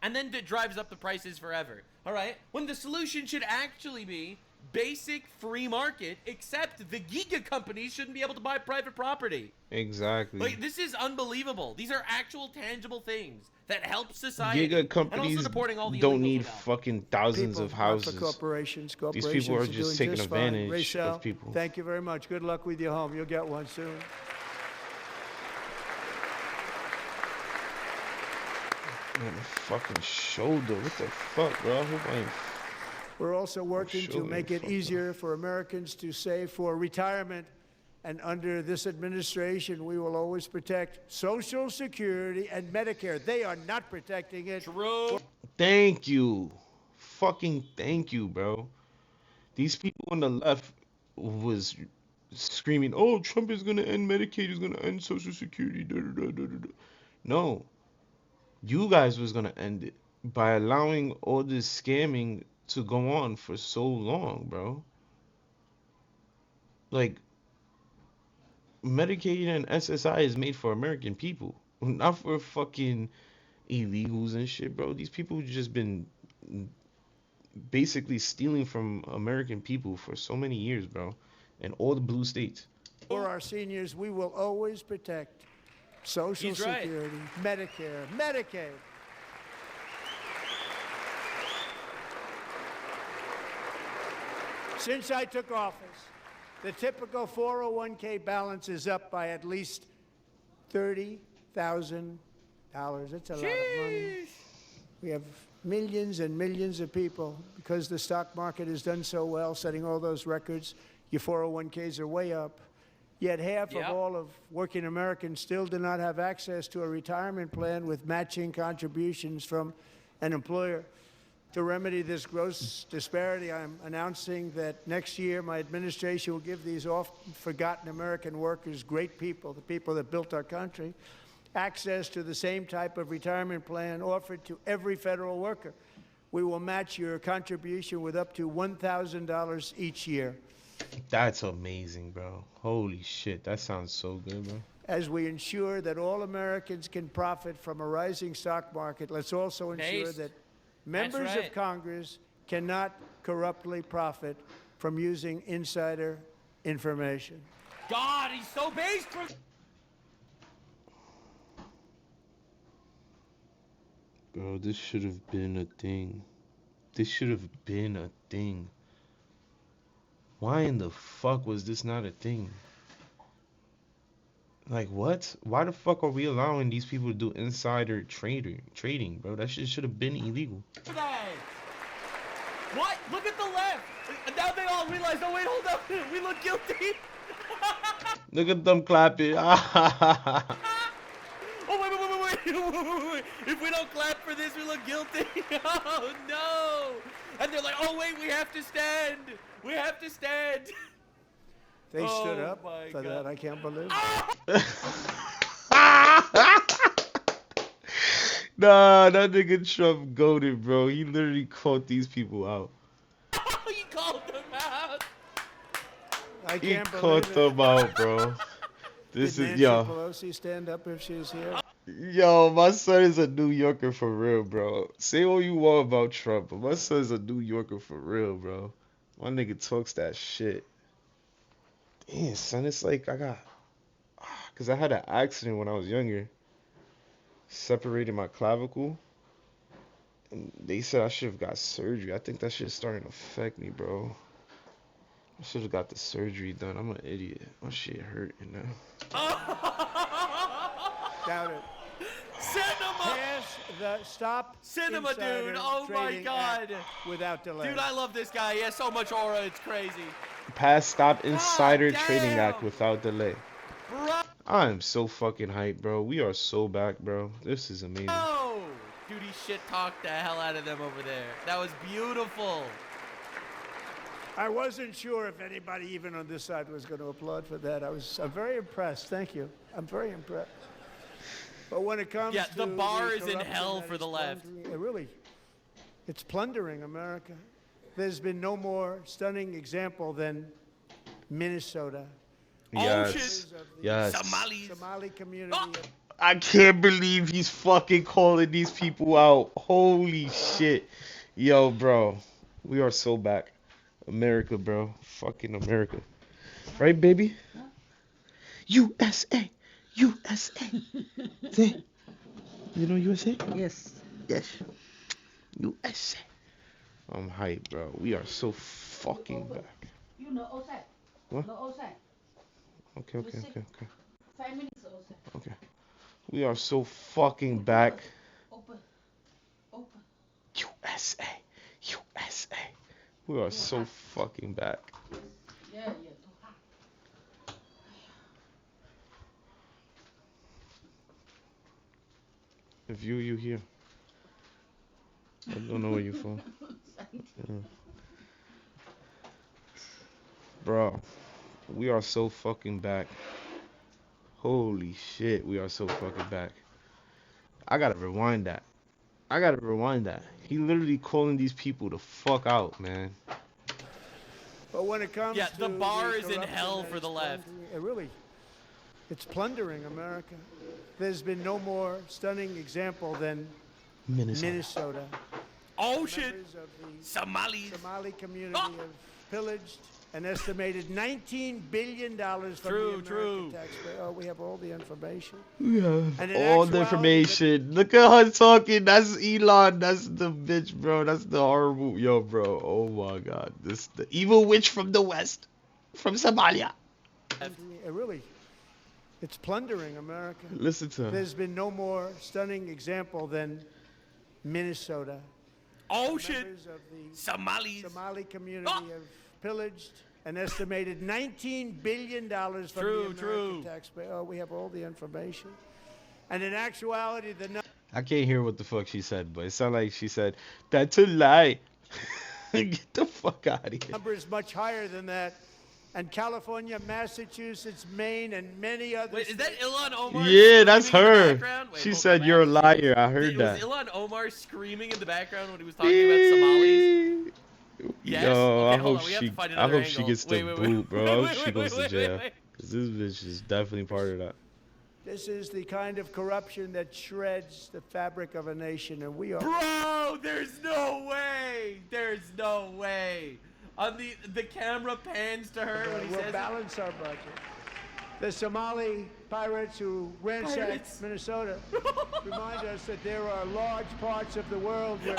And then it drives up the prices forever, all right? When the solution should actually be basic free market, except the giga companies shouldn't be able to buy private property. Exactly. Like, this is unbelievable. These are actual tangible things that help society. Giga and companies also supporting all the don't illegals need without. fucking thousands people, of houses. Not for corporations. These people are doing just taking fine. advantage Rachel, of people. thank you very much. Good luck with your home. You'll get one soon. Man, the fucking shoulder. What the fuck, bro? I hope I ain't. We're also working to Shoulder make it fucked easier for Americans to save for retirement. And under this administration, we will always protect Social Security and Medicare. They are not protecting it. True. Thank you. Fucking thank you, bro. These people on the left was screaming, oh, Trump is going to end Medicaid, he's going to end Social Security. Da, da, da, da, da. No. You guys was going to end it by allowing all this scamming to go on for so long, bro. Like, Medicaid and SSI is made for American people, not for fucking illegals and shit, bro. These people just been basically stealing from American people for so many years, bro, and all the blue states. For our seniors, we will always protect Social He's right. Security, Medicare, Medicaid. Since I took office, the typical 401k balance is up by at least $30,000. That's a lot of money. We have millions and millions of people, because the stock market has done so well, setting all those records, your 401ks are way up. Yet half of all of working Americans still do not have access to a retirement plan with matching contributions from an employer. To remedy this gross disparity, I'm announcing that next year my administration will give these oft-forgotten American workers, great people, the people that built our country, access to the same type of retirement plan offered to every federal worker. We will match your contribution with up to $1,000 each year. That's amazing, bro. Holy shit, that sounds so good, bro. As we ensure that all Americans can profit from a rising stock market, let's also ensure that members of Congress cannot corruptly profit from using insider information. God, he's so based. Bro, this should have been a thing. This should have been a thing. Why in the fuck was this not a thing? Like, what? Why the fuck are we allowing these people to do insider trading, bro? That shit should have been illegal. What? Look at the left. Now they all realize, oh wait, hold up. We look guilty. Look at them clapping. Oh, wait. If we don't clap for this, we look guilty. Oh, no. And they're like, oh, wait, we have to stand. We have to stand. They stood up for that. I can't believe it. Nah, that nigga Trump goated, bro. He literally called these people out. He called them out. I He can't called believe them out, bro. This Did is, Nancy yo. Pelosi stand up if she's here? Yo, my son is a New Yorker for real, bro. Say what you want about Trump, but my son's a New Yorker for real, bro. My nigga talks that shit. Damn, son, it's like because I had an accident when I was younger. Separated my clavicle. And they said I should have got surgery. I think that shit's starting to affect me, bro. I should have got the surgery done. I'm an idiot. My shit hurt, you know. Doubt it. Cinema! Stop Cinema, insider dude. Oh my trading God. act without delay. Dude, I love this guy. He has so much aura. It's crazy. Pass Stop Insider Trading Act without delay. I am so fucking hyped, bro. We are so back, bro. This is amazing. Oh, dude, he shit talked the hell out of them over there. That was beautiful. I wasn't sure if anybody even on this side was going to applaud for that. I'm very impressed. Thank you. I'm very impressed. But when it comes to the bar is in corruption hell that for is the left. It's plundering America. There's been no more stunning example than Minnesota. Yes. Yes. Somali community. I can't believe he's fucking calling these people out. Holy shit. Yo, bro. We are so back. America, bro. Fucking America. Right, baby? USA. USA. Say. You know USA? Yes. Yes. USA. I'm hyped, bro. We are so fucking back. You know outside. What? No outside. Okay. 5 minutes outside. Okay. We are so fucking back. Open. USA. USA. We are so fucking back. Yeah. If you here. I don't know where you from. Yeah. Bro, we are so fucking back. Holy shit, we are so fucking back. I gotta rewind that. He literally calling these people the fuck out, man. But when it comes to the bar is in corruption hell that for is the left. It's plundering America. There's been no more stunning example than Minnesota. Oh shit! Members of the Somali community have pillaged an estimated $19 billion from the American taxpayer. Oh, we have all the information. Yeah, And in all the information. Look at her talking. That's Elon. That's the bitch, bro. That's the horrible. Yo, bro. Oh my God. This the evil witch from the West, from Somalia. It's plundering America. Listen to her. There's been no more stunning example than Minnesota. Oh shit! Members of the Somali community have pillaged an estimated $19 billion from the American taxpayer. Oh, we have all the information. And in actuality, I can't hear what the fuck she said, but it sounded like she said, "That's a lie." Get the fuck out of here. Number is much higher than that. And California, Massachusetts, Maine, and many others. Wait, is that Ilhan Omar? Yeah, that's screaming in the her. background? Wait, She hold said, on, "You're a Max. liar." I heard Was that. Ilhan Omar screaming in the background when he was talking about Somalis? Yes? Yo, Okay, I hold hope on, we have she, to find I another hope she angle. gets the Wait, boot, bro. I hope wait, she wait, goes to wait, jail. wait. Cause this bitch is definitely part of that. This is the kind of corruption that shreds the fabric of a nation, and we are. Bro, there's no way. There's no way. On the camera pans to her when he We'll says balance our budget. The Somali pirates who ransacked Minnesota remind us that there are large parts of the world where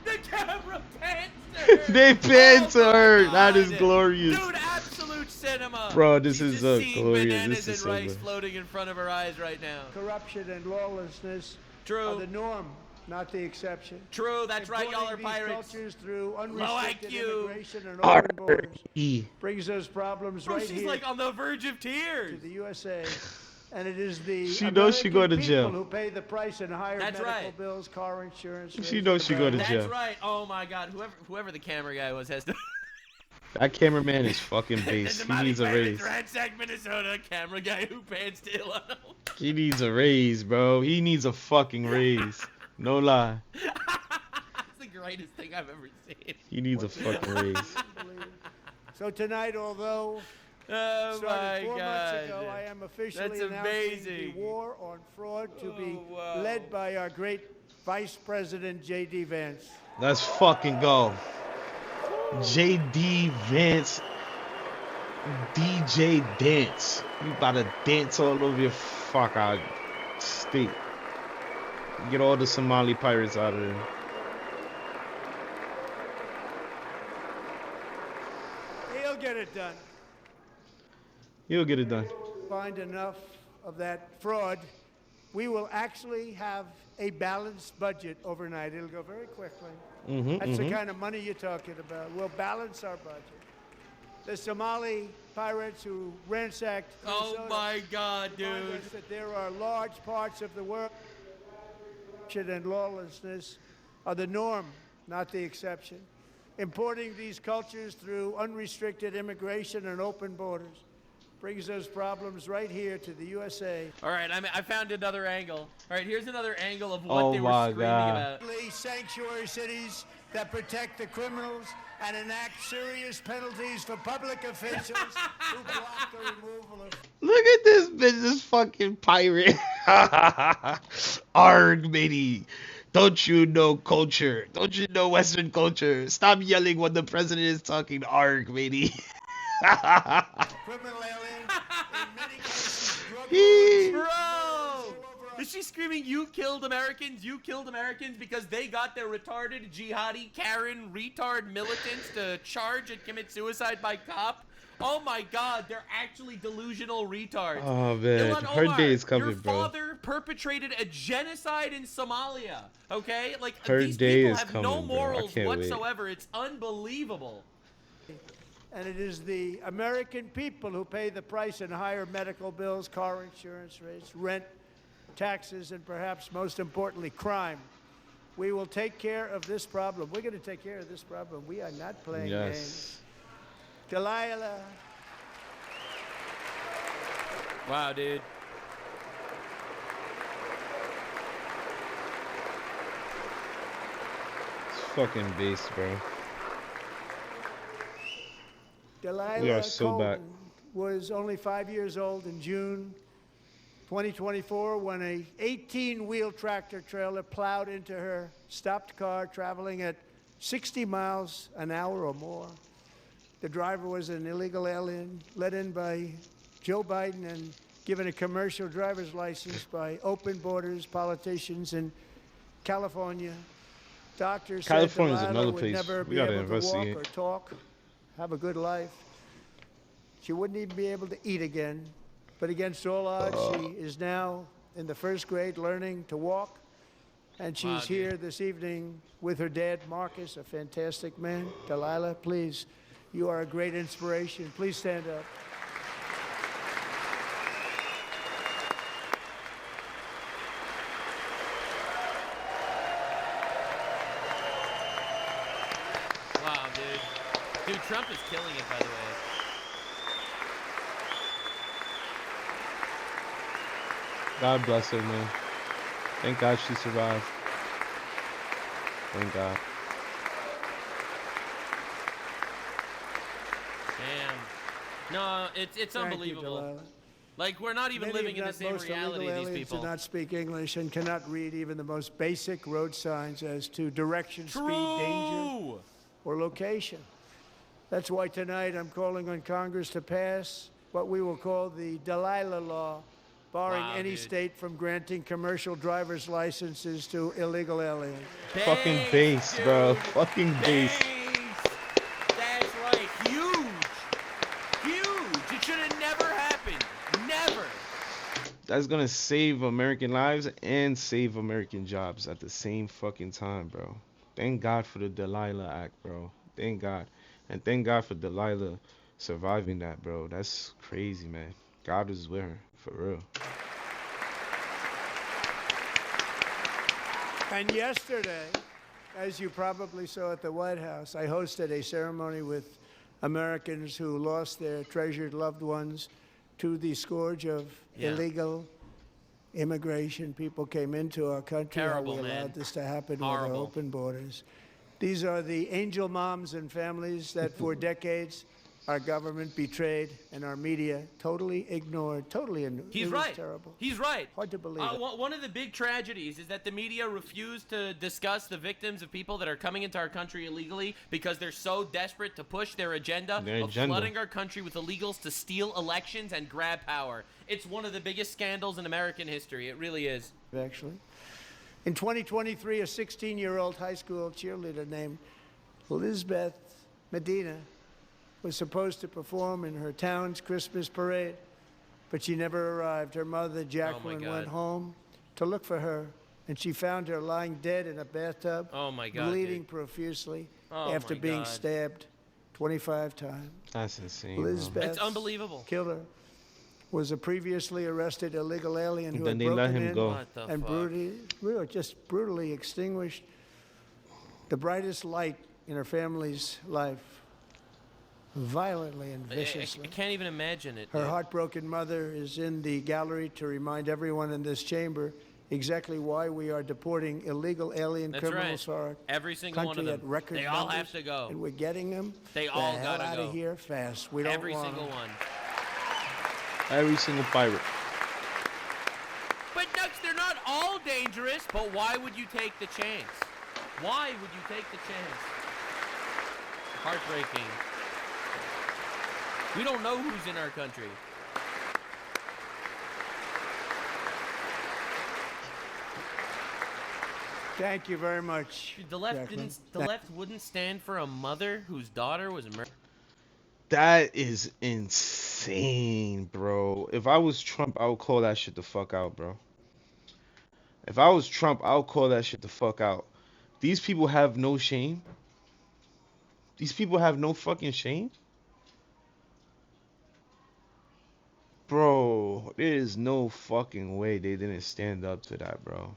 the camera pans to her. They pan to her. That is glorious. Dude, absolute cinema. Bro, this She's is just so seeing glorious. bananas This is and so rice good. floating in front of her eyes right now. corruption and lawlessness True. are the norm, not the exception. True, that's right, y'all are Importing these pirates. cultures through Low unrestricted IQ. immigration and open borders E. brings those problems Bro, right she's here like on the verge of tears. to the USA. And it is the She knows she American going to jail. people who pay the price in higher That's medical right. bills, car insurance. She rates, knows she going to tobacco. jail. That's right. Oh my God, whoever the camera guy was has to. That cameraman is fucking And based. the He Somali needs a pirates raise. ransack Minnesota. Camera guy who pans to Ilhan. He needs a raise, bro. He needs a fucking raise. No lie. That's the greatest thing I've ever seen. He needs a fucking raise. So tonight, although Oh started my 4 God. months ago, I am officially That's announcing amazing. the war on fraud to be Oh, wow. led by our great Vice President J.D. Vance. Let's fucking go. JD Vance. DJ Dance. You about to dance all over your fuck out state. Get all the Somali pirates out of there. He'll get it done. You'll get it done. Find enough of that fraud, we will actually have a balanced budget overnight. It'll go very quickly. That's the kind of money you're talking about. We'll balance our budget. The Somali pirates who ransacked Oh Minnesota my God, remind dude. us that there are large parts of the world and lawlessness are the norm, not the exception. Importing these cultures through unrestricted immigration and open borders brings those problems right here to the USA. All right, I found another angle. All right, here's another angle of what Oh they were my screaming God. about. Sanctuary cities that protect the criminals and enact serious penalties for public officials who block the removal of Look at this bitch, this fucking pirate. Arg, matey. Don't you know culture? Don't you know Western culture? Stop yelling when the president is talking. Arg, matey. criminal aliens, in many cases, drug Bro! Is she screaming, "You killed Americans, you killed Americans," because they got their retarded, jihadi, Karen, retard militants to charge and commit suicide by cop? Oh my God, they're actually delusional retards. Oh man, Ilhan her Omar, day is coming, your bro. father perpetrated a genocide in Somalia. Okay, like Her these day people is have no coming, bro. I morals can't wait. whatsoever. It's unbelievable. And it is the American people who pay the price in higher medical bills, car insurance rates, rent, taxes, and perhaps most importantly, crime. We will take care of this problem. We're going to take care of this problem. We are not playing games. Delilah. Wow, dude. It's fucking beast, bro. Delilah We are so Colton back. was only 5 years old in June 2024 when a 18-wheel tractor trailer plowed into her stopped car traveling at 60 miles an hour or more. The driver was an illegal alien let in by Joe Biden and given a commercial driver's license by open borders politicians in California. Doctors said California's Delilah another would place never we be gotta able to walk investigate. or talk, have a good life. She wouldn't even be able to eat again. But against all odds, she is now in the first grade learning to walk. And she's Wow, dude. here this evening with her dad, Marcus, a fantastic man. Delilah, please, you are a great inspiration. Please stand up. Dude, Trump is killing it, by the way. God bless her, man. Thank God she survived. Thank God. Damn. No, it's Thank you, unbelievable. Delilah. Like, we're not even Many living in the of same most reality illegal as these aliens people. do not speak English and cannot read even the most basic road signs as to direction, speed, danger, or location. That's why tonight I'm calling on Congress to pass what we will call the Delilah Law, barring Wow, any dude. state from granting commercial driver's licenses to illegal aliens. Fucking base, bro. Fucking base. That's right. Huge. Huge. It should have never happened. Never. That's gonna save American lives and save American jobs at the same fucking time, bro. Thank God for the Delilah Act, bro. Thank God. And thank God for Delilah surviving that, bro. That's crazy, man. God is with her, for real. And yesterday, as you probably saw at the White House, I hosted a ceremony with Americans who lost their treasured loved ones to the scourge of illegal immigration. People came into our country. Terrible, How we allowed man. this to happen Horrible. with our open borders. These are the angel moms and families that for decades our government betrayed and our media totally ignored. Totally ignored. He's It was right. terrible. He's right. Hard to believe it. One of the big tragedies is that the media refuse to discuss the victims of people that are coming into our country illegally because they're so desperate to push their agenda of flooding our country with illegals to steal elections and grab power. It's one of the biggest scandals in American history. It really is. Actually. In 2023, a 16-year-old high school cheerleader named Elizabeth Medina was supposed to perform in her town's Christmas parade, but she never arrived. Her mother, Jacqueline, went home to look for her, and she found her lying dead in a bathtub, Oh my God, bleeding dude. profusely Oh after my being God. stabbed 25 times. That's insane, bro. Elizabeth's It's unbelievable. killer was a previously arrested illegal alien who Then had they let broken him in go. What the and fuck? just brutally extinguished the brightest light in her family's life, violently and I viciously. can't even imagine it. Her dude. heartbroken mother is in the gallery to remind everyone in this chamber exactly why we are deporting illegal alien That's criminals right. for our Every single one country of them. at record They all numbers, have to go. and we're getting them They the all hell gotta out go. of here fast. We don't Every want single them. one. Every single pirate. But Nux, they're not all dangerous, but why would you take the chance? Why would you take the chance? Heartbreaking. We don't know who's in our country. Thank you very much. Dude, the left Jacqueline. didn't. The left wouldn't stand for a mother whose daughter was murdered. That is insane, bro. If I was Trump, I would call that shit the fuck out, bro. If I was Trump, I would call that shit the fuck out. These people have no shame. These people have no fucking shame. Bro, there is no fucking way they didn't stand up to that, bro.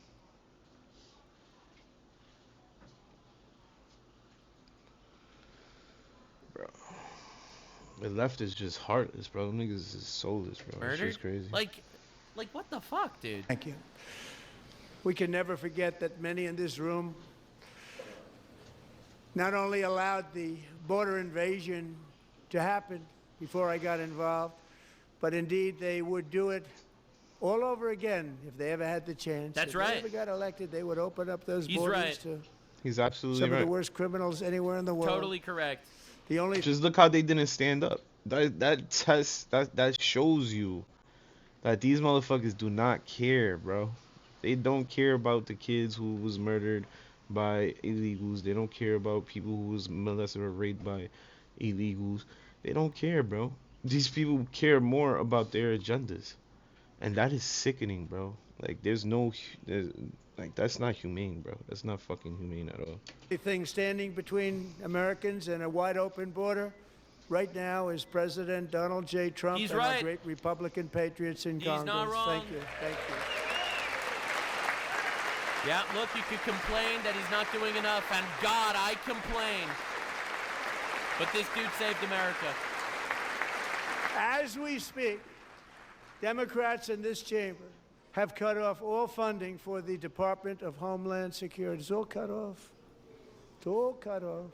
Bro. The left is just heartless, bro. Them niggas is soulless, bro. That Murdered? shit's crazy. Like what the fuck, dude? Thank you. We can never forget that many in this room not only allowed the border invasion to happen before I got involved, but indeed they would do it all over again if they ever had the chance. That's if right. they ever got elected, they would open up those He's borders right. to He's absolutely some right. of the worst criminals anywhere in the world. Totally correct. The only Just look how they didn't stand up. That shows you that these motherfuckers do not care, bro. They don't care about the kids who was murdered by illegals. They don't care about people who was molested or raped by illegals. They don't care, bro. These people care more about their agendas. And that is sickening, bro. Like, that's not humane, bro. That's not fucking humane at all. thing standing between Americans and a wide open border right now is President Donald J. Trump He's and our right. great Republican patriots in He's Congress. not wrong. Thank you. Thank you. Yeah, look, you could complain that he's not doing enough, and God, I complain. But this dude saved America. As we speak, Democrats in this chamber have cut off all funding for the Department of Homeland Security. It's all cut off. It's all cut off.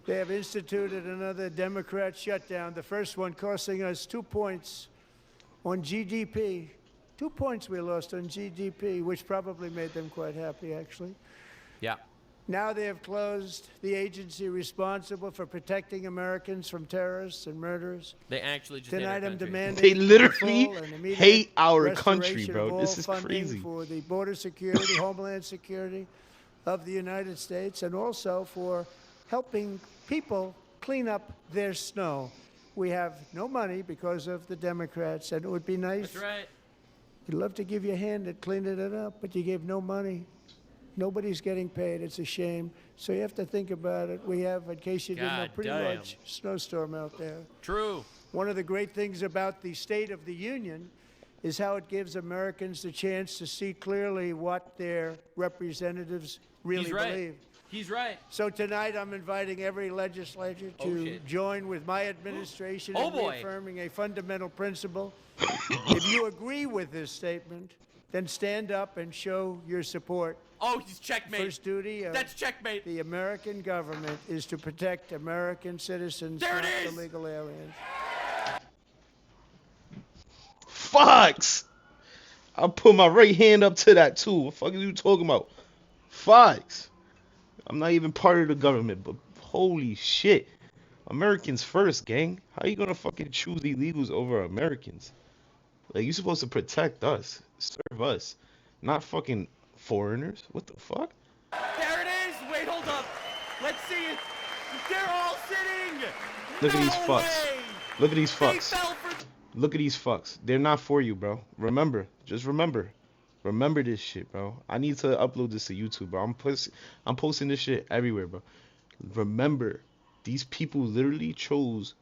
They have instituted another Democrat shutdown, the first one costing us 2 points on GDP. 2 points we lost on GDP, which probably made them quite happy, actually. Yeah. Now they have closed the agency responsible for protecting Americans from terrorists and murderers. They actually just Tonight I'm demanding They literally full and immediate hate our country, restoration bro. of all This is funding crazy. for the border security, homeland security of the United States, and also for helping people clean up their snow. We have no money because of the Democrats, and it would be nice. That's right. We'd love to give you a hand at cleaning it up, but you gave no money. Nobody's getting paid. It's a shame. So you have to think about it. We have, in case you didn't know, God pretty damn. large snowstorm out there. True. One of the great things about the State of the Union is how it gives Americans the chance to see clearly what their representatives really He's right. believe. He's right. So tonight I'm inviting every legislature to join with my administration Oh, in boy. reaffirming a fundamental principle. If you agree with this statement, then stand up and show your support. Oh, he's checkmate. First duty of That's checkmate. the American government is to protect American citizens, There it not is. illegal aliens. Fox! I'll put my right hand up to that too. What the fuck are you talking about? Fox! I'm not even part of the government, but holy shit. Americans first, gang. How you gonna fucking choose illegals over Americans? Like, you supposed to protect us, serve us, not fucking foreigners. What the fuck? There it is. Wait, hold up. Let's see it. They're all sitting. Look at these No fucks. way. Look at these They fucks. fell for. Look at these fucks. They're not for you, bro. Remember. Just remember. Remember this shit, bro. I need to upload this to YouTube, bro. I'm posting this shit everywhere, bro. Remember, these people literally chose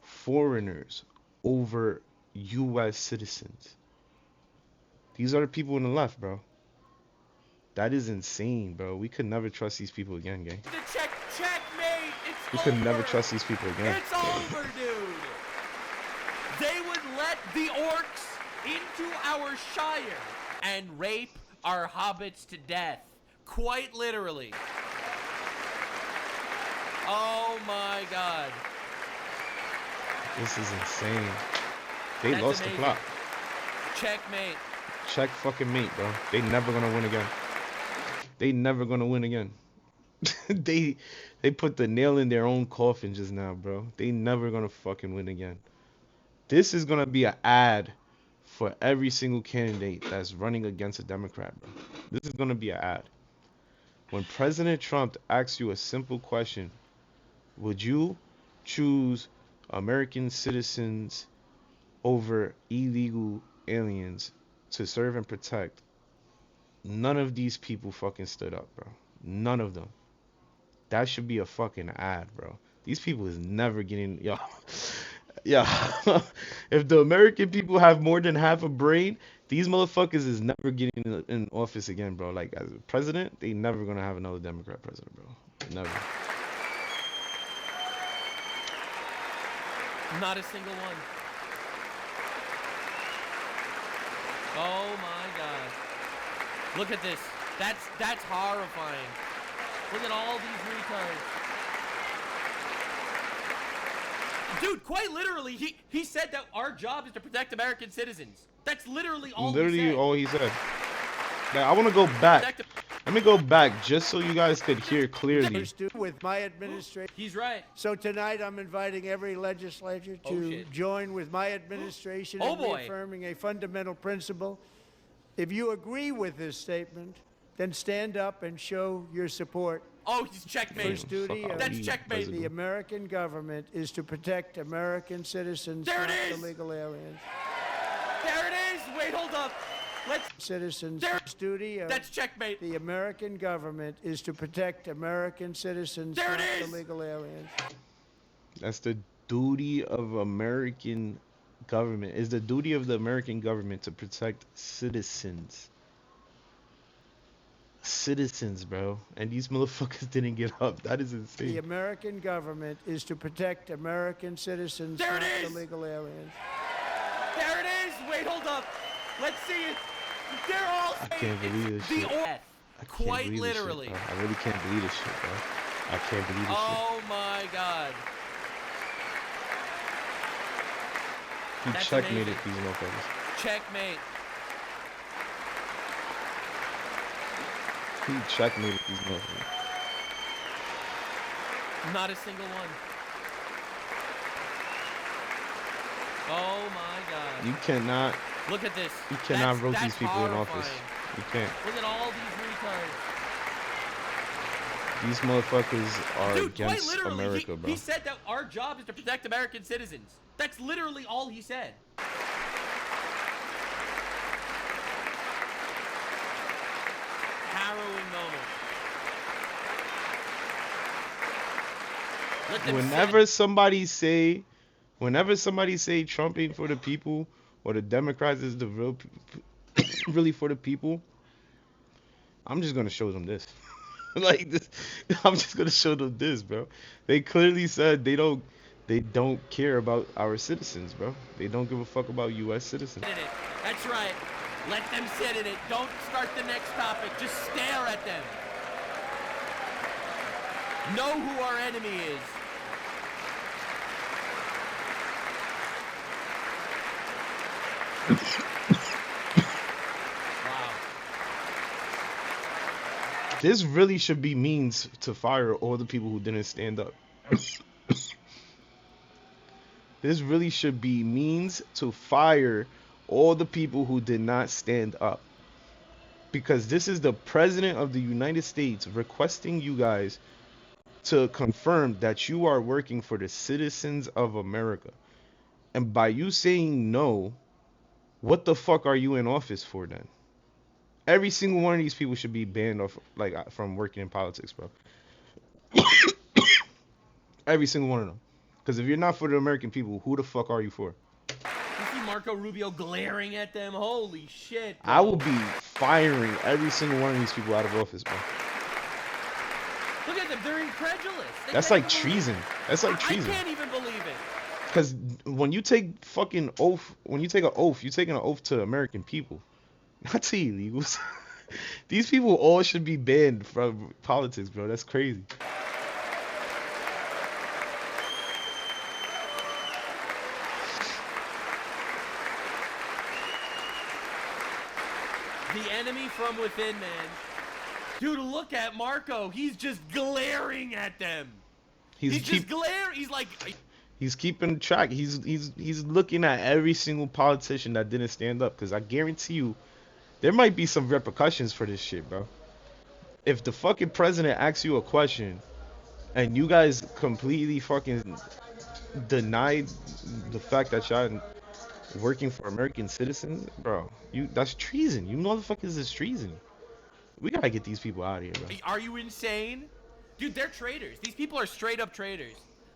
foreigners over U.S. citizens. These are the people on the left, bro. That is insane, bro. We could never trust these people again, gang. The checkmate. It's We over. could never trust these people again. It's over, dude. They would let the orcs into our shire and rape our hobbits to death. Quite literally. Oh my god. This is insane. They That's lost amazing. the plot. Checkmate. Check fucking mate, bro. They never gonna win again. They never gonna win again. they put the nail in their own coffin just now, bro. They never gonna fucking win again. This is gonna be an ad for every single candidate that's running against a Democrat, bro. This is gonna be an ad. When President Trump asks you a simple question, would you choose American citizens over illegal aliens to serve and protect? None of these people fucking stood up, bro. None of them. That should be a fucking ad, bro. These people is never getting, yo. Yeah. If the American people have more than half a brain, these motherfuckers is never getting in office again, bro. Like, as a president, they never gonna have another Democrat president, bro. Never. Not a single one. Oh my god. Look at this. That's horrifying. Look at all these retards. Dude, quite literally, he said that our job is to protect American citizens. That's literally all Literally he said. all he said. Like, I want to go back. Let me go back just so you guys could hear clearly. With my administration. He's right. So tonight I'm inviting every legislature to join with my administration Oh, in boy. reaffirming a fundamental principle. If you agree with this statement, then stand up and show your support. Oh, he's checkmate. First duty of That's checkmate. the American government is to protect American citizens, There it not is. illegal aliens. There it is. Wait, hold up. Let's. Citizens. There- First duty of That's checkmate. the American government is to protect American citizens, There it not is. illegal aliens. That's the duty of American government. Is the duty of the American government to protect citizens. citizens, bro. And these motherfuckers didn't get up. That is The insane. American government is to protect American citizens, There it not is! illegal aliens. There it is. Wait, hold up. Let's see it. They're all I can't believe this shit. I can't Quite believe this shit, literally. bro. I really can't believe this shit, bro. I can't believe this Oh my God. shit. He That's checkmated amazing. these motherfuckers. Checkmate. He checkmated these motherfuckers. Not a single one. Oh my God. You cannot. Look at this. You cannot That's- vote that's these people in office. horrifying. You can't. Look at all these retards. These motherfuckers are Dude, quite against literally, America, bro. he said that our job is to protect American citizens. That's literally all he said. Harrowing moment. Let them Whenever somebody say Trump ain't for the people or the Democrats is the real really for the people, I'm just gonna show them this. Like this, I'm just gonna show them this, bro. They clearly said they don't care about our citizens, bro. They don't give a fuck about U.S. citizens. sit in it. That's right. Let them sit in it. Don't start the next topic. Just stare at them. Know who our enemy is. Wow. This really should be means to fire all the people who didn't stand up. This really should be means to fire all the people who did not stand up. Because this is the President of the United States requesting you guys to confirm that you are working for the citizens of America. And by you saying no, what the fuck are you in office for then? Every single one of these people should be banned off, like, from working in politics, bro. Every single one of them. Because if you're not for the American people, who the fuck are you for? You see Marco Rubio glaring at them? Holy shit, bro. I will be firing every single one of these people out of office, bro. Look at them. They're incredulous. They That's can't like even believe treason. it. That's like I treason. can't even believe it. Because when you take fucking oath, when you take an oath, you're taking an oath to the American people, not to illegals. These people all should be banned from politics, bro. That's crazy. The enemy from within, man. Dude, look at Marco. He's just glaring at them. He's just glaring. He's like... He's keeping track. He's looking at every single politician that didn't stand up. Because I guarantee you, there might be some repercussions for this shit, bro. If the fucking president asks you a question, and you guys completely fucking denied the fact that y'all working for American citizens, bro, that's treason. You motherfuckers is treason. We gotta get these people out of here, bro. Are you insane? Dude, they're traitors. These people are straight up traitors.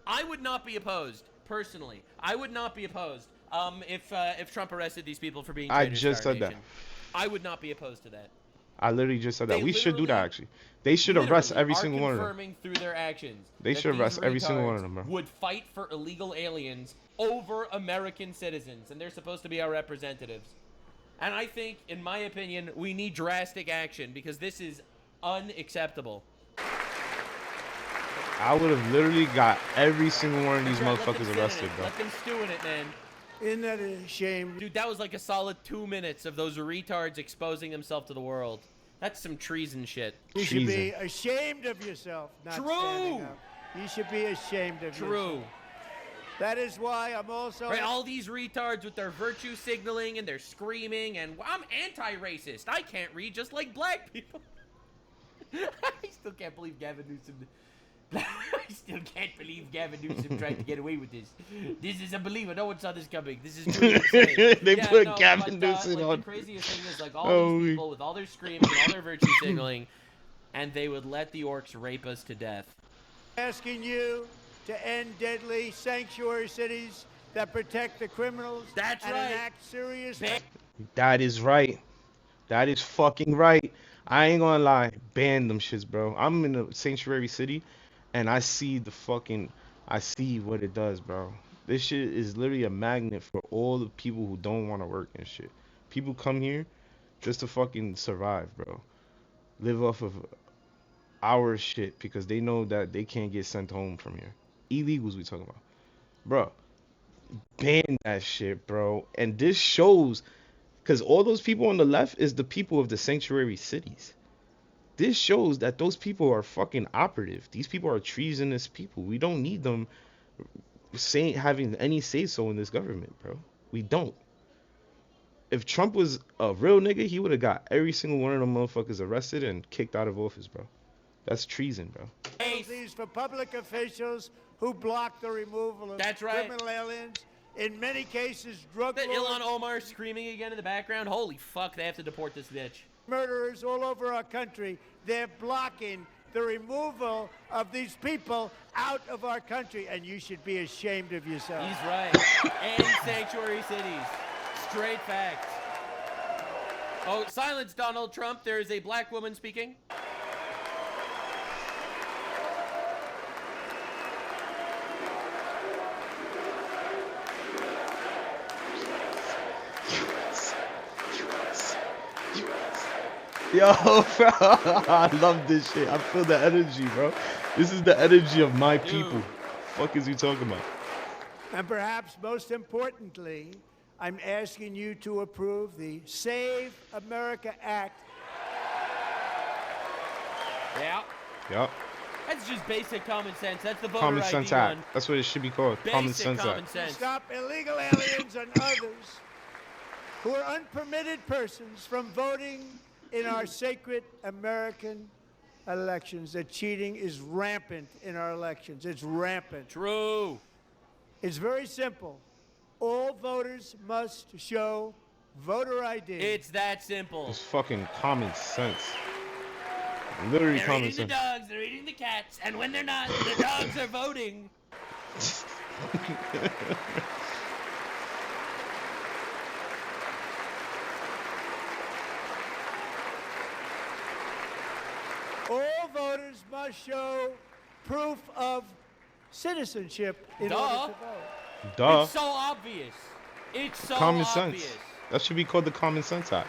I would not be opposed, personally. I would not be opposed if Trump arrested these people for being traitors. I just said that. I would not be opposed to that. I literally just said that. They We should do that, actually. They should arrest every single one of them. Confirming through their actions. They that should these arrest every single one of retards them, bro. Would fight for illegal aliens over American citizens, and they're supposed to be our representatives. And I think, in my opinion, we need drastic action because this is unacceptable. I would have literally got every single one of these Let them motherfuckers sit in arrested, it. bro. Let them stew in it, man. Isn't that a shame? Dude, that was like a solid 2 minutes of those retards exposing themselves to the world. That's some treason shit. You should be ashamed of yourself, not standing up. You should be ashamed of yourself. True. That is why I'm also... Right, all these retards with their virtue signaling and their screaming, and I'm anti-racist. I can't read just like black people. I still can't believe Gavin Newsom... I still can't believe Gavin Newsom tried to get away with this. This is unbelievable. No one saw this coming. This is truly insane. They put Gavin Newsom like, on. The craziest thing is, like, all these people with all their screaming and all their virtue signaling, and they would let the orcs rape us to death. Asking you to end deadly sanctuary cities that protect the criminals and enact serious... That is right. That is fucking right. I ain't gonna lie, ban them shits, bro. I'm in a sanctuary city, and I see I see what it does, bro. This shit is literally a magnet for all the people who don't want to work and shit. People come here just to fucking survive, bro. Live off of our shit because they know that they can't get sent home from here. Illegals we talking about, bro. Ban that shit, bro. And this shows, because all those people on the left is the people of the sanctuary cities. This shows that those people are fucking operative. These people are treasonous people. We don't need them having any say so in this government, bro. We don't. If Trump was a real nigga, he would have got every single one of them motherfuckers arrested and kicked out of office, bro. That's treason, bro. Penalties for public officials who block the removal of criminal aliens. In many cases, drug lords. Ilhan Omar screaming again in the background. Holy fuck, they have to deport this bitch. Murderers all over our country. They're blocking the removal of these people out of our country, and you should be ashamed of yourself. He's right. And sanctuary cities. Straight facts. Oh, silence, Donald Trump. There is a black woman speaking. Yo, bro, I love this shit. I feel the energy, bro. This is the energy of my people. Fuck is you talking about? And perhaps most importantly, I'm asking you to approve the Save America Act. Yeah. Yup. That's just basic common sense. That's the voter Common ID Sense one. Act. That's what it should be called. Common Sense common Act. sense. Stop illegal aliens and others who are unpermitted persons from voting in our sacred American elections. That cheating is rampant in our elections. It's rampant. True. It's very simple. All voters must show voter ID. It's that simple. It's fucking common sense. Literally They're common eating sense. the dogs, they're eating the cats, and when they're not, the dogs are voting. All voters must show proof of citizenship in Duh. order to vote. Duh. It's so obvious. It's so Common obvious. sense. That should be called the Common Sense Act.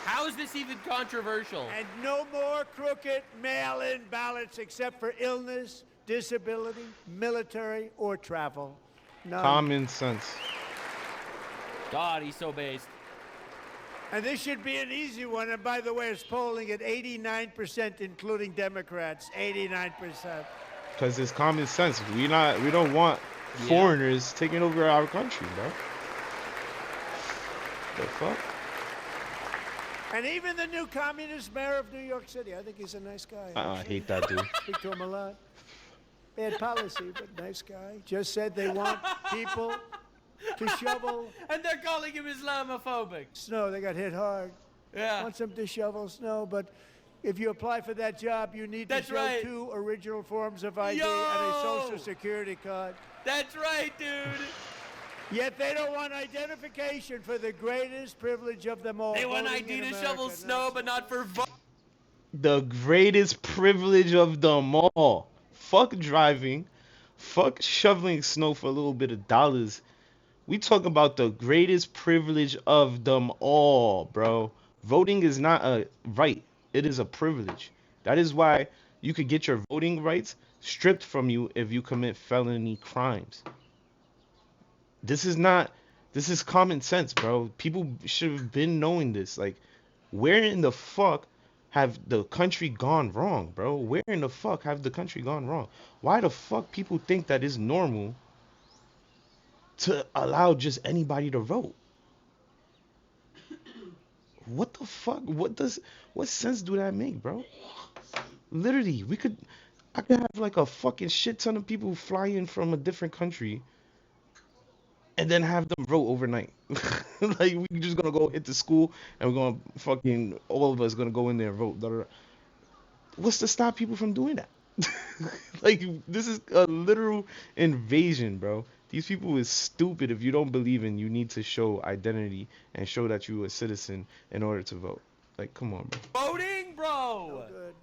How is this even controversial? And no more crooked mail-in ballots except for illness, disability, military, or travel. None. Common sense. God, he's so based. And this should be an easy one. And by the way, it's polling at 89%, including Democrats. 89%. Because it's common sense. We don't want foreigners taking over our country, bro. The fuck? And even the new communist mayor of New York City, I think he's a nice guy. I hate that dude. Speak to him a lot. Bad policy, but nice guy. Just said they want people to shovel And they're calling him Islamophobic. snow. They got hit hard. Yeah. Wants them to shovel snow, but if you apply for that job, you need to That's show right. 2 original forms of ID Yo! and a social security card. That's right, dude. Yet they don't want identification for the greatest privilege of them all. They want voting ID in to America. shovel snow, but not for vote. The greatest privilege of them all. Fuck driving. Fuck shoveling snow for a little bit of dollars. We talk about the greatest privilege of them all, bro. Voting is not a right. It is a privilege. That is why you could get your voting rights stripped from you if you commit felony crimes. This is common sense, bro. People should have been knowing this. Like, where in the fuck have the country gone wrong, bro? Where in the fuck have the country gone wrong? Why the fuck people think that it's normal to allow just anybody to vote? What the fuck? What sense do that make, bro? Literally, I could have like a fucking shit ton of people fly in from a different country and then have them vote overnight. Like, we just gonna go hit the school and we're gonna fucking, all of us gonna go in there and vote. Da, da, da. What's to stop people from doing that? Like, this is a literal invasion, bro. These people is stupid. If you don't believe in, you need to show identity and show that you're a citizen in order to vote. Like, come on, bro. Voting bro. Good.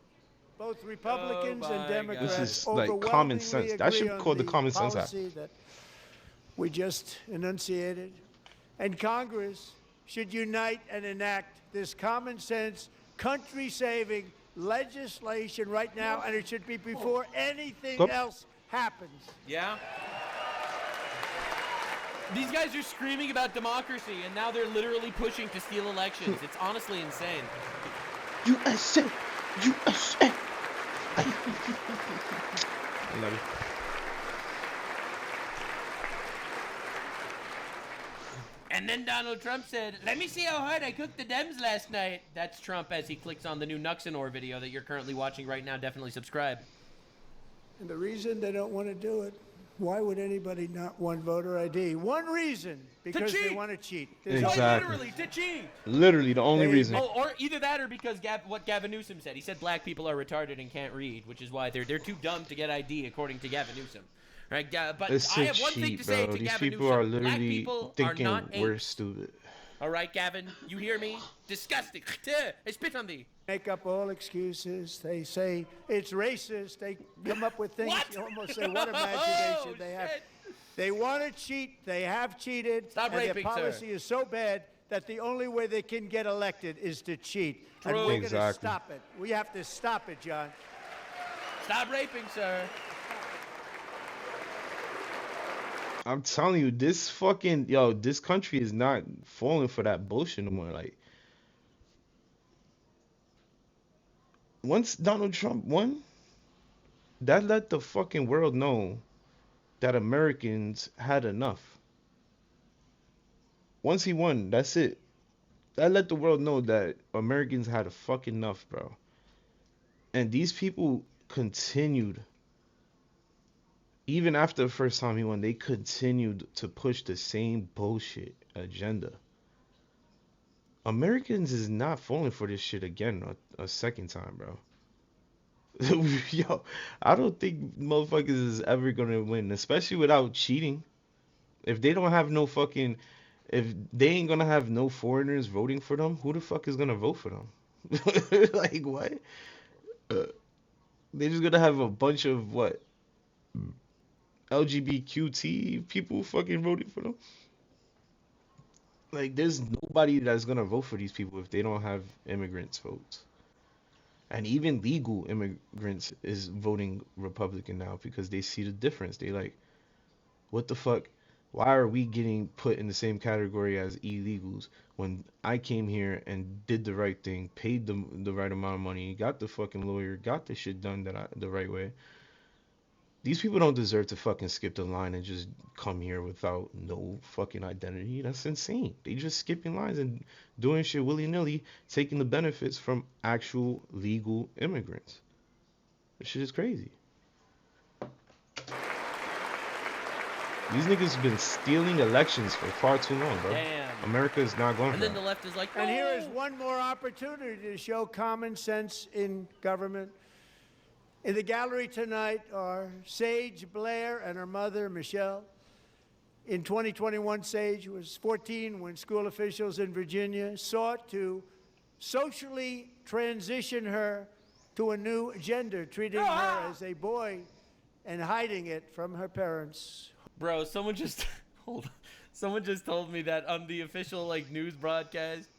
Both Republicans and my Democrats This is like common sense. That should be called the Common Sense Act. policy that we just enunciated. And Congress should unite and enact this common sense, country-saving legislation right now, and it should be before anything else happens. Yeah. These guys are screaming about democracy, and now they're literally pushing to steal elections. It's honestly insane. USA! USA! I love you. And then Donald Trump said, "Let me see how hard I cooked the Dems last night." That's Trump as he clicks on the new Nuxanor video that you're currently watching right now. Definitely subscribe. And the reason they don't want to do it, why would anybody not want voter ID? One reason, because they want to cheat. Exactly. Literally, to cheat. Literally, the only reason. Oh, or either that or because what Gavin Newsom said. He said black people are retarded and can't read, which is why they're too dumb to get ID, according to Gavin Newsom. Right, but It's I a have one thing cheat, to say bro. to These Gavin people Newsom. are Black literally people thinking are not we're apes. stupid. All right, Gavin, you hear me? Disgusting. I spit on thee. Make up all excuses. They say it's racist. They come up with things. You almost say, what imagination they have. They want to cheat. They have cheated. Stop and raping, their policy is so bad that the only way they can get elected is to cheat. And True. we're going to Exactly. stop it. We have to stop it, John. Stop raping, sir. I'm telling you, this country is not falling for that bullshit no more. Like, once Donald Trump won, that let the fucking world know that Americans had enough. Once he won, that's it. That let the world know that Americans had a fucking enough, bro. And these people continued. Even after the first time he won, they continued to push the same bullshit agenda. Americans is not falling for this shit again a second time, bro. Yo, I don't think motherfuckers is ever gonna win, especially without cheating. If they don't have no fucking, if they ain't gonna have no foreigners voting for them, who the fuck is gonna vote for them? Like, what? They're just gonna have a bunch of what? LGBTQT people fucking voting for them. Like, there's nobody that's gonna vote for these people if they don't have immigrants votes. And even legal immigrants is voting Republican now because they see the difference. They like, what the fuck? Why are we getting put in the same category as illegals when I came here and did the right thing, paid the right amount of money, got the fucking lawyer, got the shit done the right way? These people don't deserve to fucking skip the line and just come here without no fucking identity. That's insane. They just skipping lines and doing shit willy-nilly, taking the benefits from actual legal immigrants. This shit is crazy. These niggas have been stealing elections for far too long, bro. Damn. America is not going And for then that. the left is like, And here is one more opportunity to show common sense in government. In the gallery tonight are Sage Blair and her mother, Michelle. In 2021, Sage was 14 when school officials in Virginia sought to socially transition her to a new gender, treating her as a boy and hiding it from her parents. Bro, someone just someone just told me that on the official news broadcast,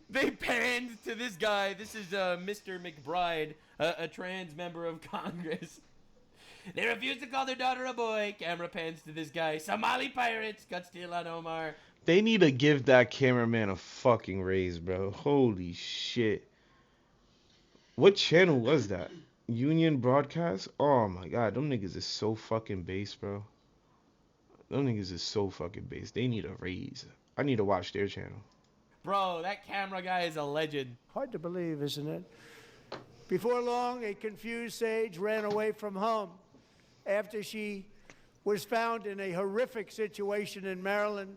they panned to this guy. This is Mr. McBride, a trans member of Congress. They refuse to call their daughter a boy. Camera pans to this guy. Somali pirates got steel on Omar. They need to give that cameraman a fucking raise, bro. Holy shit. What channel was that? Union Broadcast? Oh my god, them niggas is so fucking base, bro. Them niggas is so fucking base. They need a raise. I need to watch their channel. Bro, that camera guy is a legend. Hard to believe, isn't it? Before long, a confused Sage ran away from home after she was found in a horrific situation in Maryland.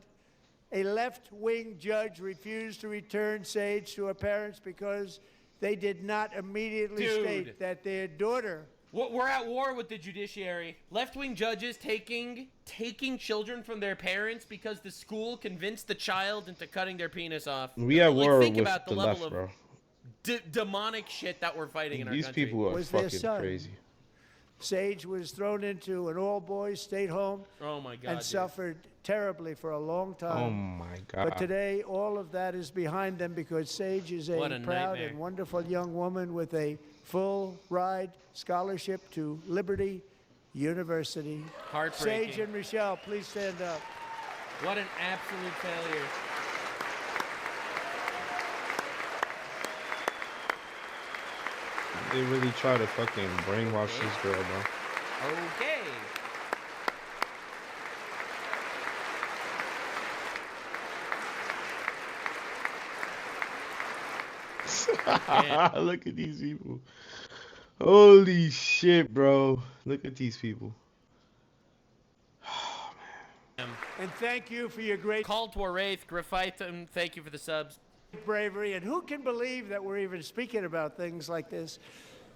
A left-wing judge refused to return Sage to her parents because they did not immediately state that their daughter... We're at war with the judiciary. Left-wing judges taking children from their parents because the school convinced the child into cutting their penis off. We at war think with about the level left, of bro. demonic shit that we're fighting in our These country. people are Was their fucking son. crazy. Sage was thrown into an all-boys state home Oh my God, and dude. suffered terribly for a long time. Oh my God. But today, all of that is behind them because Sage is a What a proud nightmare. and wonderful young woman with a full ride scholarship to Liberty University. Heartbreaking. Sage and Michelle, please stand up. What an absolute failure. They really try to fucking brainwash this girl, bro. Okay. Look at these people. Holy shit, bro. Look at these people. And thank you for your great Call to Wraith, Graphitum, thank you for the subs. bravery. And who can believe that we're even speaking about things like this?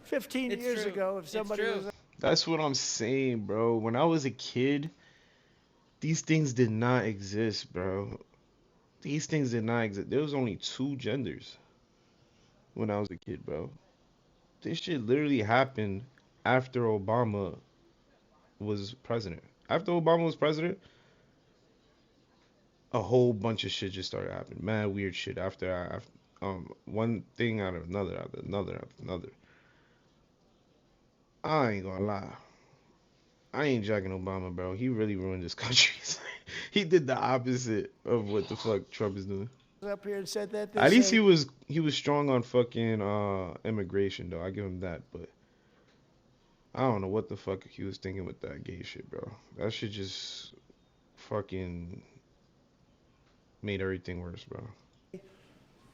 15 It's years true. ago, if It's somebody true. was That's what I'm saying, bro. When I was a kid, these things did not exist, bro. These things did not exist. There was only 2 genders when I was a kid, bro. This shit literally happened after Obama was president. After Obama was president, a whole bunch of shit just started happening. Mad weird shit after one thing out of another, after another, after another. I ain't gonna lie. I ain't jacking Obama, bro. He really ruined this country. He did the opposite of what the fuck Trump is doing. up here and said that. At least he was strong on fucking immigration though. I give him that, but I don't know what the fuck he was thinking with that gay shit, bro. That shit just fucking made everything worse, bro.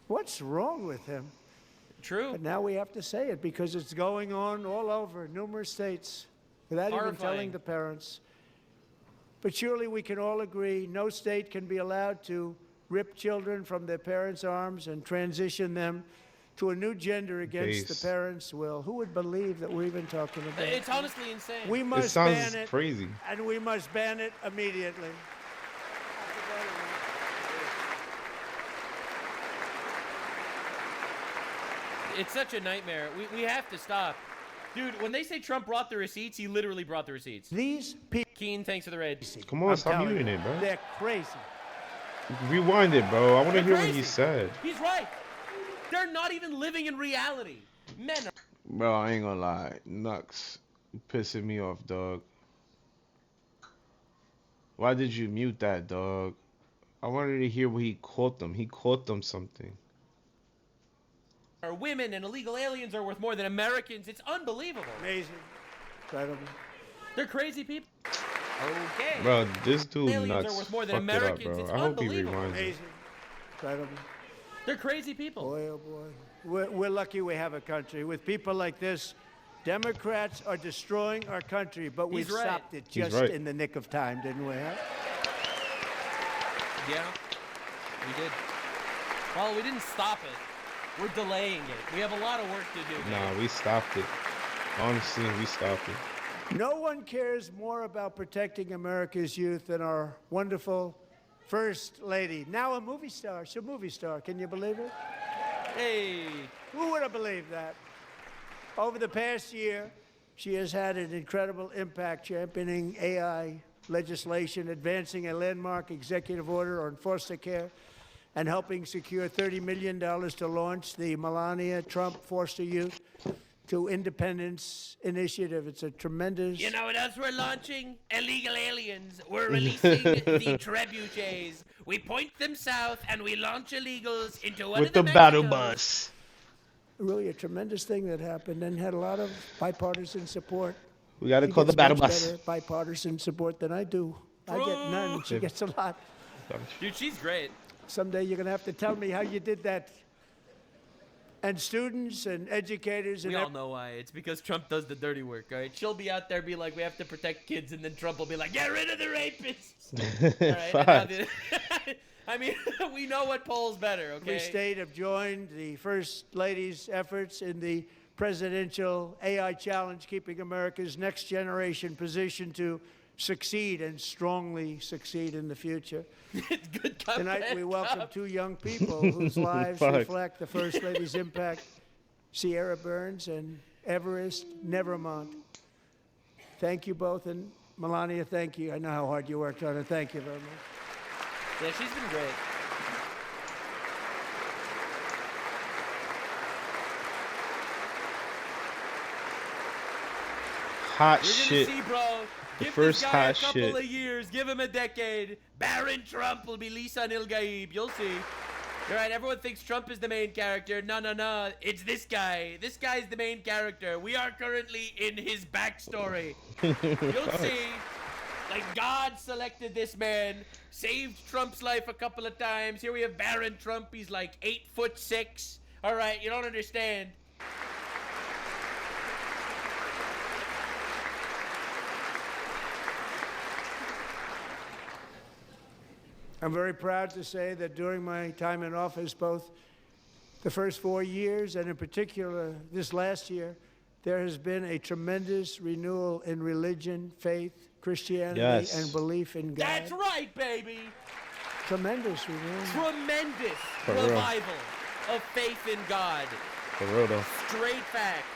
What's wrong with him? True. But now we have to say it because it's going on all over numerous states without even Horrifying. telling the parents. But surely we can all agree no state can be allowed to rip children from their parents' arms and transition them to a new gender against Base. the parents' will. Who would believe that we're even talking about It's honestly insane. We It must sounds ban it, crazy. and we must ban it immediately. It's such a nightmare. We have to stop. Dude, when they say Trump brought the receipts, he literally brought the receipts. These people. Keen, thanks for the raid. Come on, stop muting it, bro. They're crazy. Rewind it, bro. I want to They're hear what crazy. he said. He's right. They're not even living in reality. Men are. Bro, I ain't gonna lie. Nux pissing me off, dog. Why did you mute that, dog? I wanted to hear what he caught them. He caught them something. Are women and illegal aliens are worth more than Americans. It's unbelievable. Amazing. Incredible. They're crazy people. Okay. Bro, this dude Aliens are nuts worth more than fucked it up, Americans. bro. It's I hope he unbelievable. rewinds it. Amazing. Incredible. They're crazy people. Boy, oh boy. We're lucky we have a country. With people like this, Democrats are destroying our country, but we've He's right. stopped it He's just right. in the nick of time, didn't we? Huh? Yeah, we did. Well, we didn't stop it. We're delaying it. We have a lot of work to do. Nah, we stopped it. Honestly, we stopped it. No one cares more about protecting America's youth than our wonderful First Lady. Now a movie star. She's a movie star. Can you believe it? Hey. Who would have believed that? Over the past year, she has had an incredible impact championing AI legislation, advancing a landmark executive order on foster care, and helping secure $30 million to launch the Melania Trump Foster Youth to Independence Initiative. It's a tremendous... You know what else we're launching? Illegal aliens. We're releasing the trebuchets. We point them south and we launch illegals into one With of the the battle Mexicos. bus. Really a tremendous thing that happened and had a lot of bipartisan support. We gotta She call the gets battle much bus. better bipartisan support than I do. I get none. She gets a lot. Dude, she's great. Someday you're going to have to tell me how you did that. And students and educators and We all know why. It's because Trump does the dirty work, all right? She'll be out there be like, we have to protect kids, and then Trump will be like, get rid of the rapists. All right? And now the- I mean, we know what polls better, every okay? state have joined the First Lady's efforts in the presidential AI challenge, keeping America's next generation positioned to succeed and strongly succeed in the future. Good Tonight we welcome Cup. 2 young people whose lives Fuck. reflect the First Lady's impact Sierra Burns and Everest Nevermont. Thank you both, and Melania, thank you. I know how hard you worked on it. Thank you very much. Yeah, she's been great. Hot You're shit. gonna see, bro. The Give first this guy a hot couple shit. of years. Give him a decade. Baron Trump will be Lisa Nil Gaib. You'll see. All right, everyone thinks Trump is the main character. No, no, no. It's this guy. This guy's the main character. We are currently in his backstory. You'll see. Like, God selected this man, saved Trump's life a couple of times. Here we have Baron Trump. He's like 8'6". All right, you don't understand. I'm very proud to say that during my time in office, both the first 4 years and in particular this last year, there has been a tremendous renewal in religion, faith, Christianity, Yes. and belief in God. That's right, baby. Tremendous renewal. Tremendous For real. revival of faith in God. For real though. Straight facts.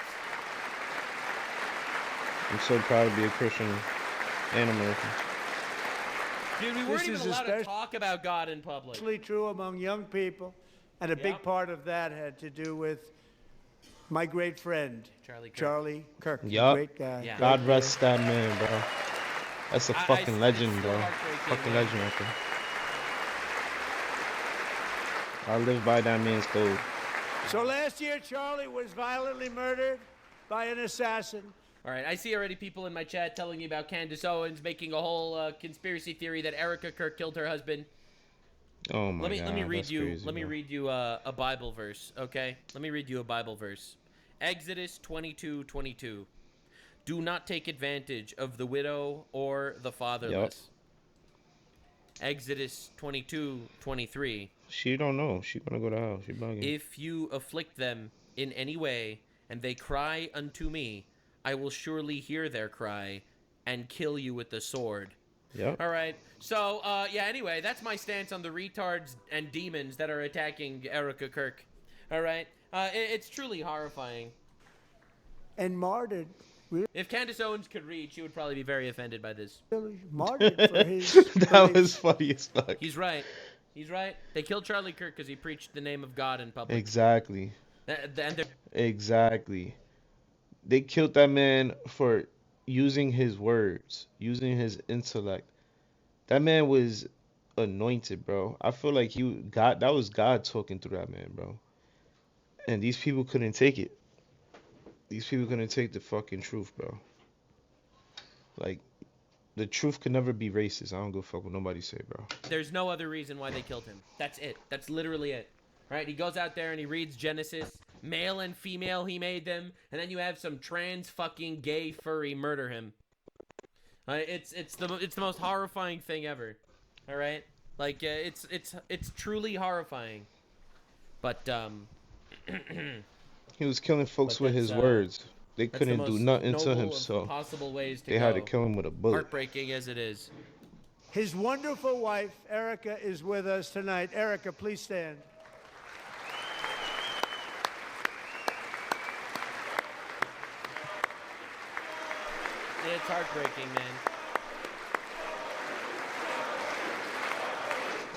I'm so proud to be a Christian and American. Dude, we This weren't even is allowed to especially- talk about God in public. Especially true among young people, and a big Yep. part of that had to do with my great friend, Charlie Kirk. Yup. Great guy. Yeah. God Great rest that man, bro. That's a fucking it's legend, so bro. heartbreaking, Fucking man. legend right there. I live by that man's code. So last year, Charlie was violently murdered by an assassin. All right, I see already people in my chat telling me about Candace Owens making a whole conspiracy theory that Erica Kirk killed her husband. Oh my god. Let me read that's you. crazy, Let me bro. read you a Bible verse, okay? Let me read you a Bible verse. Exodus 22:22. Do not take advantage of the widow or the fatherless. Exodus 22:23. She don't know. She gonna go to hell. She bugging. If you afflict them in any way, and they cry unto me, I will surely hear their cry and kill you with the sword. Yep. All right. So, yeah, anyway, that's my stance on the retards and demons that are attacking Erica Kirk. All right. It's truly horrifying. And martyred, If Candace Owens could read, she would probably be very offended by this. martyred for his That was funny as fuck. He's right. He's right. They killed Charlie Kirk because he preached the name of God in public. Exactly. And they're Exactly. They killed that man for using his words, using his intellect. That man was anointed, bro. I feel like that was God talking through that man, bro. And these people couldn't take it. These people couldn't take the fucking truth, bro. Like, the truth could never be racist. I don't give a fuck what nobody say, bro. There's no other reason why they killed him. That's it. That's literally it. Right? He goes out there and he reads Genesis. Male and female, he made them. And then you have some trans fucking gay furry murder him. It's the most horrifying thing ever. All right? Like, it's truly horrifying. But, He was killing folks But with his that's, words. They that's the couldn't do most nothing to noble him, of so possible ways to they had to go. kill him with a bullet. Heartbreaking as it is. His wonderful wife, Erica, is with us tonight. Erica, please stand. It's heartbreaking, man.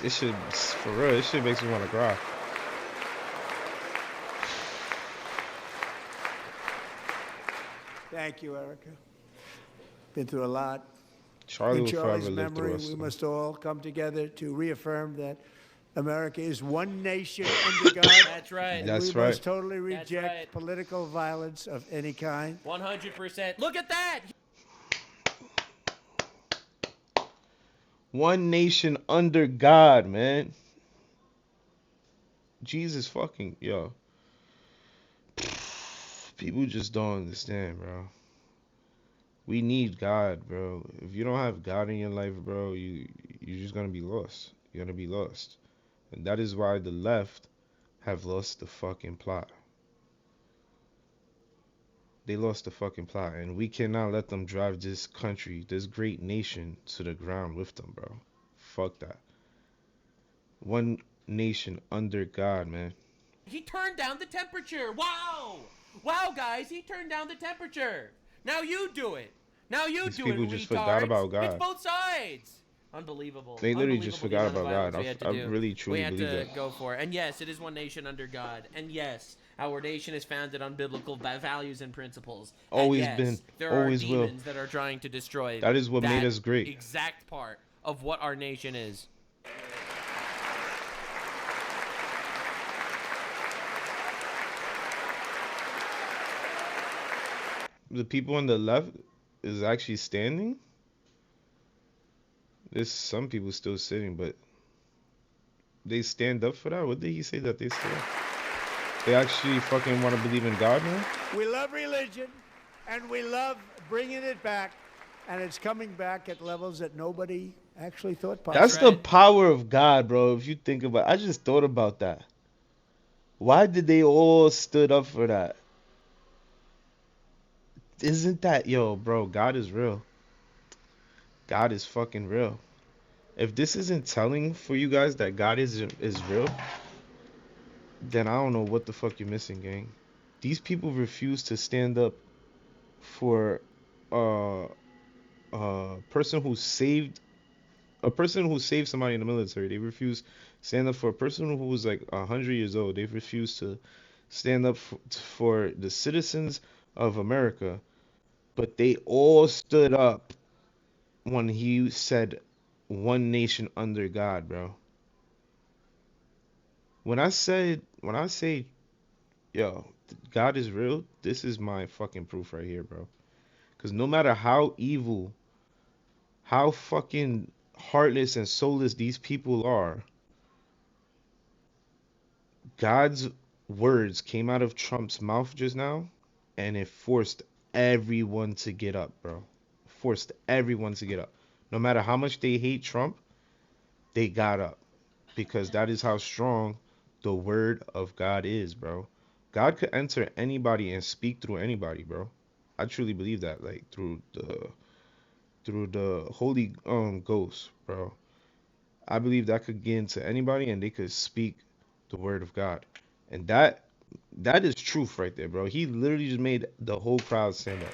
This shit, for real, this shit makes me want to cry. Thank you, Erica. Been through a lot. Charlie In will Charlie's forever live through memory, us. we though. must all come together to reaffirm that America is one nation under God. That's right. And That's we must right. totally That's reject right. political violence of any kind. 100%. Look at that! One nation under God, man. Jesus fucking, yo. People just don't understand, bro. We need God, bro. If you don't have God in your life, bro, you're just gonna be lost. You're gonna be lost. And that is why the left have lost the fucking plot. They lost the fucking plot, and we cannot let them drive this country, this great nation, to the ground with them, bro. Fuck that. One nation under God, man. He turned down the temperature. Wow. Wow, guys, he turned down the temperature. Now you do it. Now you These do people it, just retards. forgot about It's God. both sides. Unbelievable. They literally just Unbelievable forgot the amount about of God. violence we I had to do. really truly we had believe to that. go for it. And yes, it is one nation under God. And yes, our nation is founded on biblical values and principles. Always and yes, been, there always are will. demons that are trying to destroy That is what made that us great. exact part of what our nation is. The people on the left is actually standing. There's some people still sitting, but they stand up for that. What did he say that they stand? They actually fucking want to believe in God now? We love religion, and we love bringing it back, and it's coming back at levels that nobody actually thought possible. That's the power of God, bro. If you think about it, I just thought about that. Why did they all stood up for that? Isn't that, yo, bro, God is real. God is fucking real. If this isn't telling for you guys that God is real, then I don't know what the fuck you're missing, gang. These people refuse to stand up for a person who saved somebody in the military. They refuse to stand up for a person who was like 100 years old. They refuse to stand up for the citizens of America. But they all stood up when he said one nation under God, bro. When I say, yo, God is real, this is my fucking proof right here, bro. Because no matter how evil, how fucking heartless and soulless these people are, God's words came out of Trump's mouth just now, and it forced everyone to get up, bro. Forced everyone to get up. No matter how much they hate Trump, they got up. Because that is how strong the word of God is, bro. God could enter anybody and speak through anybody, bro. I truly believe that, like through the Holy Ghost, bro. I believe that could get into anybody and they could speak the word of God. And that is truth right there, bro. He literally just made the whole crowd stand up.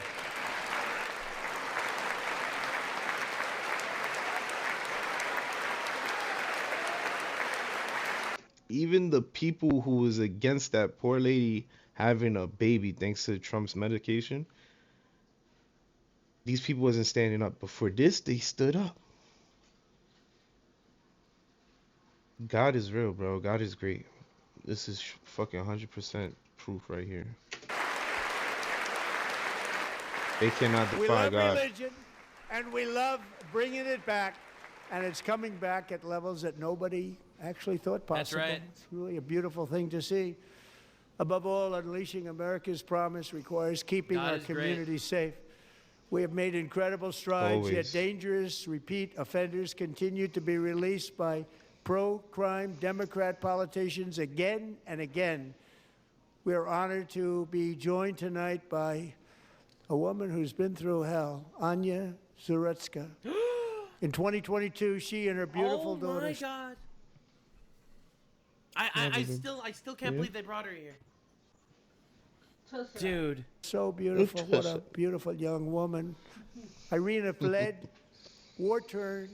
Even the people who was against that poor lady having a baby thanks to Trump's medication, these people wasn't standing up. But for this, they stood up. God is real, bro. God is great. This is fucking 100% proof right here. They cannot defy We love God. religion, and we love bringing it back, and it's coming back at levels that nobody actually thought possible. That's right. It's really a beautiful thing to see. Above all, unleashing America's promise requires keeping God our is great. communities safe. We have made incredible strides, yet Always. dangerous repeat offenders continue to be released by pro-crime Democrat politicians again and again. We are honored to be joined tonight by a woman who's been through hell, Anya Zarutska. In 2022, she and her beautiful daughters. Oh my God! I still can't believe they brought her here. Dude. So beautiful. What a beautiful young woman. Irina fled war-torn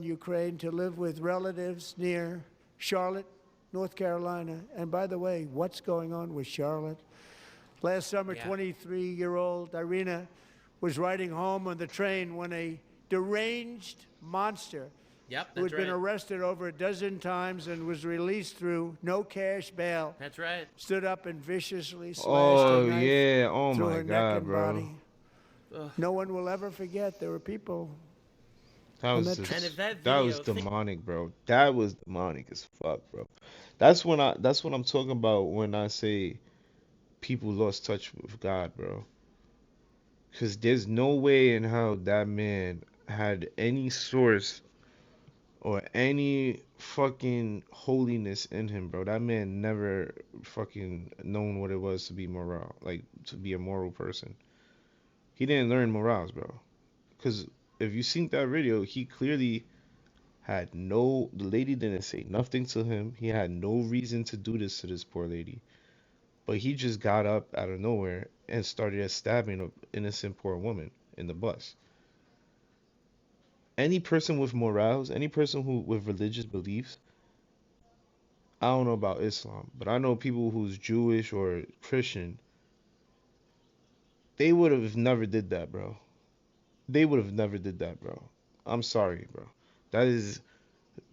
Ukraine to live with relatives near Charlotte, North Carolina. And by the way, what's going on with Charlotte? Last summer, 23-year-old Irina was riding home on the train when a deranged monster Yep, who that's had been right. arrested over a dozen times and was released through no cash bail. That's right. Stood up and viciously slashed Oh, a knife yeah. Oh, through my her neck God, and bro. body. No one will ever forget there were people. That was that just, And if that that video- was demonic, bro. That was demonic as fuck, bro. That's what I'm talking about when I say people lost touch with God, bro. Cause there's no way in hell that man had any source or any fucking holiness in him, bro. That man never fucking known what it was to be moral, like to be a moral person. He didn't learn morals, bro. Cause if you seen that video, he clearly The lady didn't say nothing to him. He had no reason to do this to this poor lady. But he just got up out of nowhere and started stabbing an innocent poor woman in the bus. Any person with morals, any person with religious beliefs, I don't know about Islam, but I know people who's Jewish or Christian, they would have never did that, bro. They would have never did that, bro. I'm sorry, bro. That is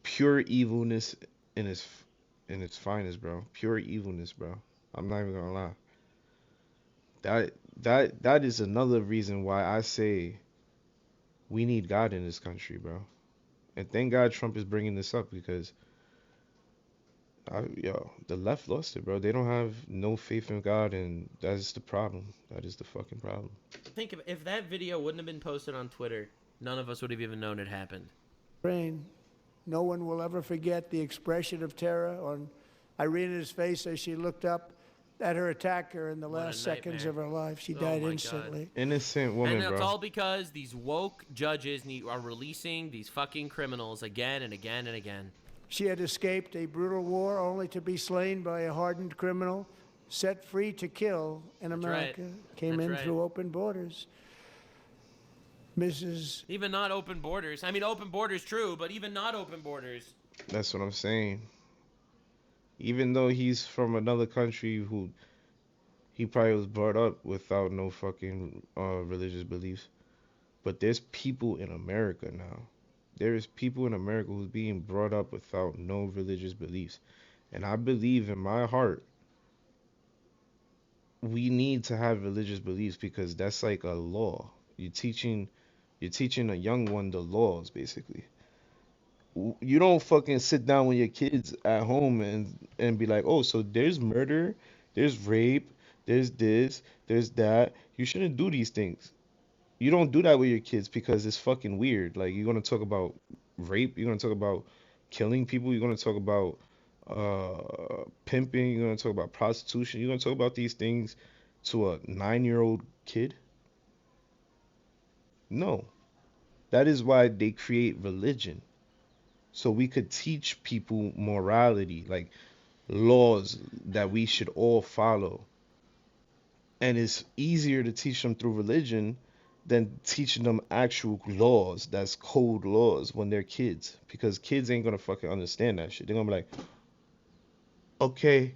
pure evilness in its finest, bro. Pure evilness, bro. I'm not even gonna lie. That is another reason why I say we need God in this country, bro. And thank God Trump is bringing this up because, the left lost it, bro. They don't have no faith in God, and that's the problem. That is the fucking problem. Think if that video wouldn't have been posted on Twitter, none of us would have even known it happened. No one will ever forget the expression of terror on Irina's face as she looked up at her attacker in the last seconds of her life. She died instantly. God. Innocent woman, and it's bro. all because these woke judges are releasing these fucking criminals again and again and again. She had escaped a brutal war only to be slain by a hardened criminal, set free to kill in America. Right. Came in through open borders. Mrs. Even not open borders. I mean, open borders, true, but even not open borders. That's what I'm saying. Even though he's from another country he probably was brought up without no fucking religious beliefs. But there's people in America now. There is people in America who's being brought up without no religious beliefs. And I believe in my heart we need to have religious beliefs because that's like a law. You're teaching a young one the laws, basically. You don't fucking sit down with your kids at home and be like, oh, so there's murder, there's rape, there's this, there's that. You shouldn't do these things. You don't do that with your kids because it's fucking weird. Like, you're going to talk about rape, you're going to talk about killing people, you're going to talk about pimping, you're going to talk about prostitution, you're going to talk about these things to a 9-year-old kid? No. That is why they create religion. So we could teach people morality, like laws that we should all follow. And it's easier to teach them through religion than teaching them actual laws, that's code laws, when they're kids. Because kids ain't gonna fucking understand that shit. They're gonna be like, okay,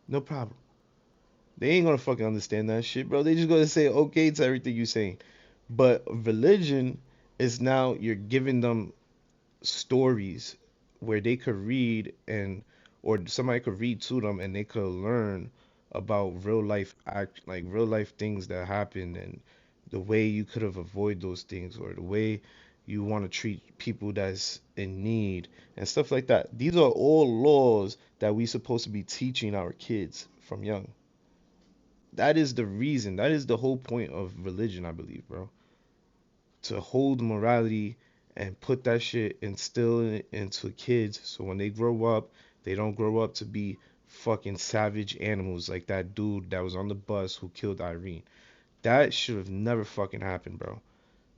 no problem. They ain't gonna fucking understand that shit, bro. They just gonna say okay to everything you're saying. But religion is now you're giving them stories where they could read or somebody could read to them and they could learn about real life things that happened and the way you could have avoided those things or the way you want to treat people that's in need and stuff like that. These are all laws that we supposed to be teaching our kids from young. That is the reason. That is the whole point of religion, I believe, bro. To hold morality and put that shit, instill it into kids so when they grow up, they don't grow up to be fucking savage animals like that dude that was on the bus who killed Irene. That should have never fucking happened, bro.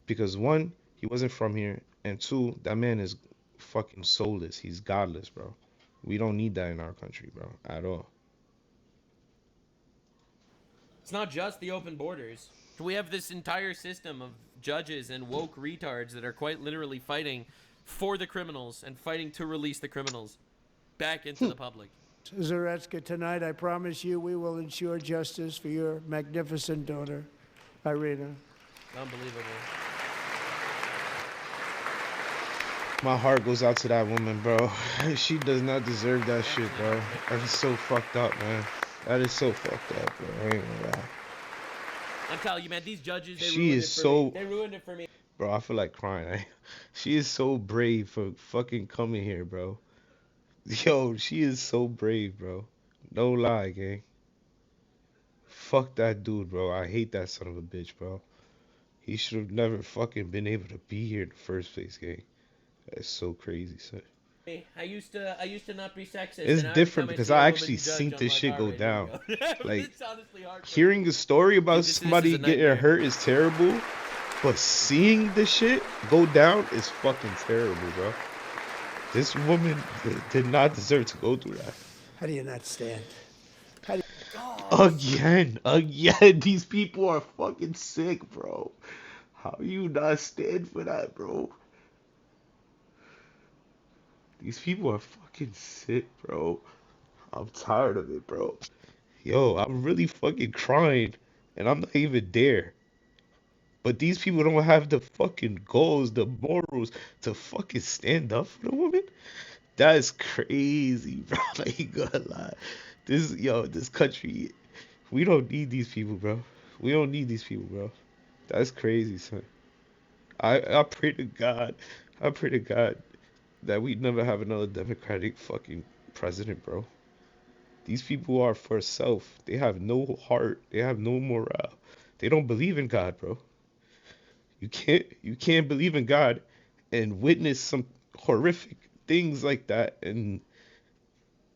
Because one, he wasn't from here, and two, that man is fucking soulless. He's godless, bro. We don't need that in our country, bro, at all. It's not just the open borders. We have this entire system of judges and woke retards that are quite literally fighting for the criminals and fighting to release the criminals back into the public. Zaretsky, tonight I promise you we will ensure justice for your magnificent daughter, Irina. Unbelievable. My heart goes out to that woman, bro. She does not deserve that shit, bro. That is so fucked up, man. That is so fucked up, bro. I ain't gonna lie. I'm telling you, man, these judges, they ruined it for me. Bro, I feel like crying. She is so brave for fucking coming here, bro. Yo, she is so brave, bro. No lie, gang. Fuck that dude, bro. I hate that son of a bitch, bro. He should have never fucking been able to be here in the first place, gang. That's so crazy, son. I used to not be sexist. It's different because I actually seen this shit go down. Like, hearing a story about somebody getting hurt is terrible, But seeing this shit go down is fucking terrible, bro. This woman did not deserve to go through that. How do you not stand? How do Again, these people are fucking sick, bro. How you not stand for that, bro? These people are fucking sick, bro. I'm tired of it, bro. Yo, I'm really fucking crying, and I'm not even there. But these people don't have the fucking goals, the morals to fucking stand up for the woman. That is crazy, bro. I ain't gonna lie. This country, we don't need these people, bro. We don't need these people, bro. That's crazy, son. I pray to God that we never have another Democratic fucking president, bro. These people are for self. They have no heart. They have no morale. They don't believe in God, bro. You can't believe in God and witness some horrific things like that and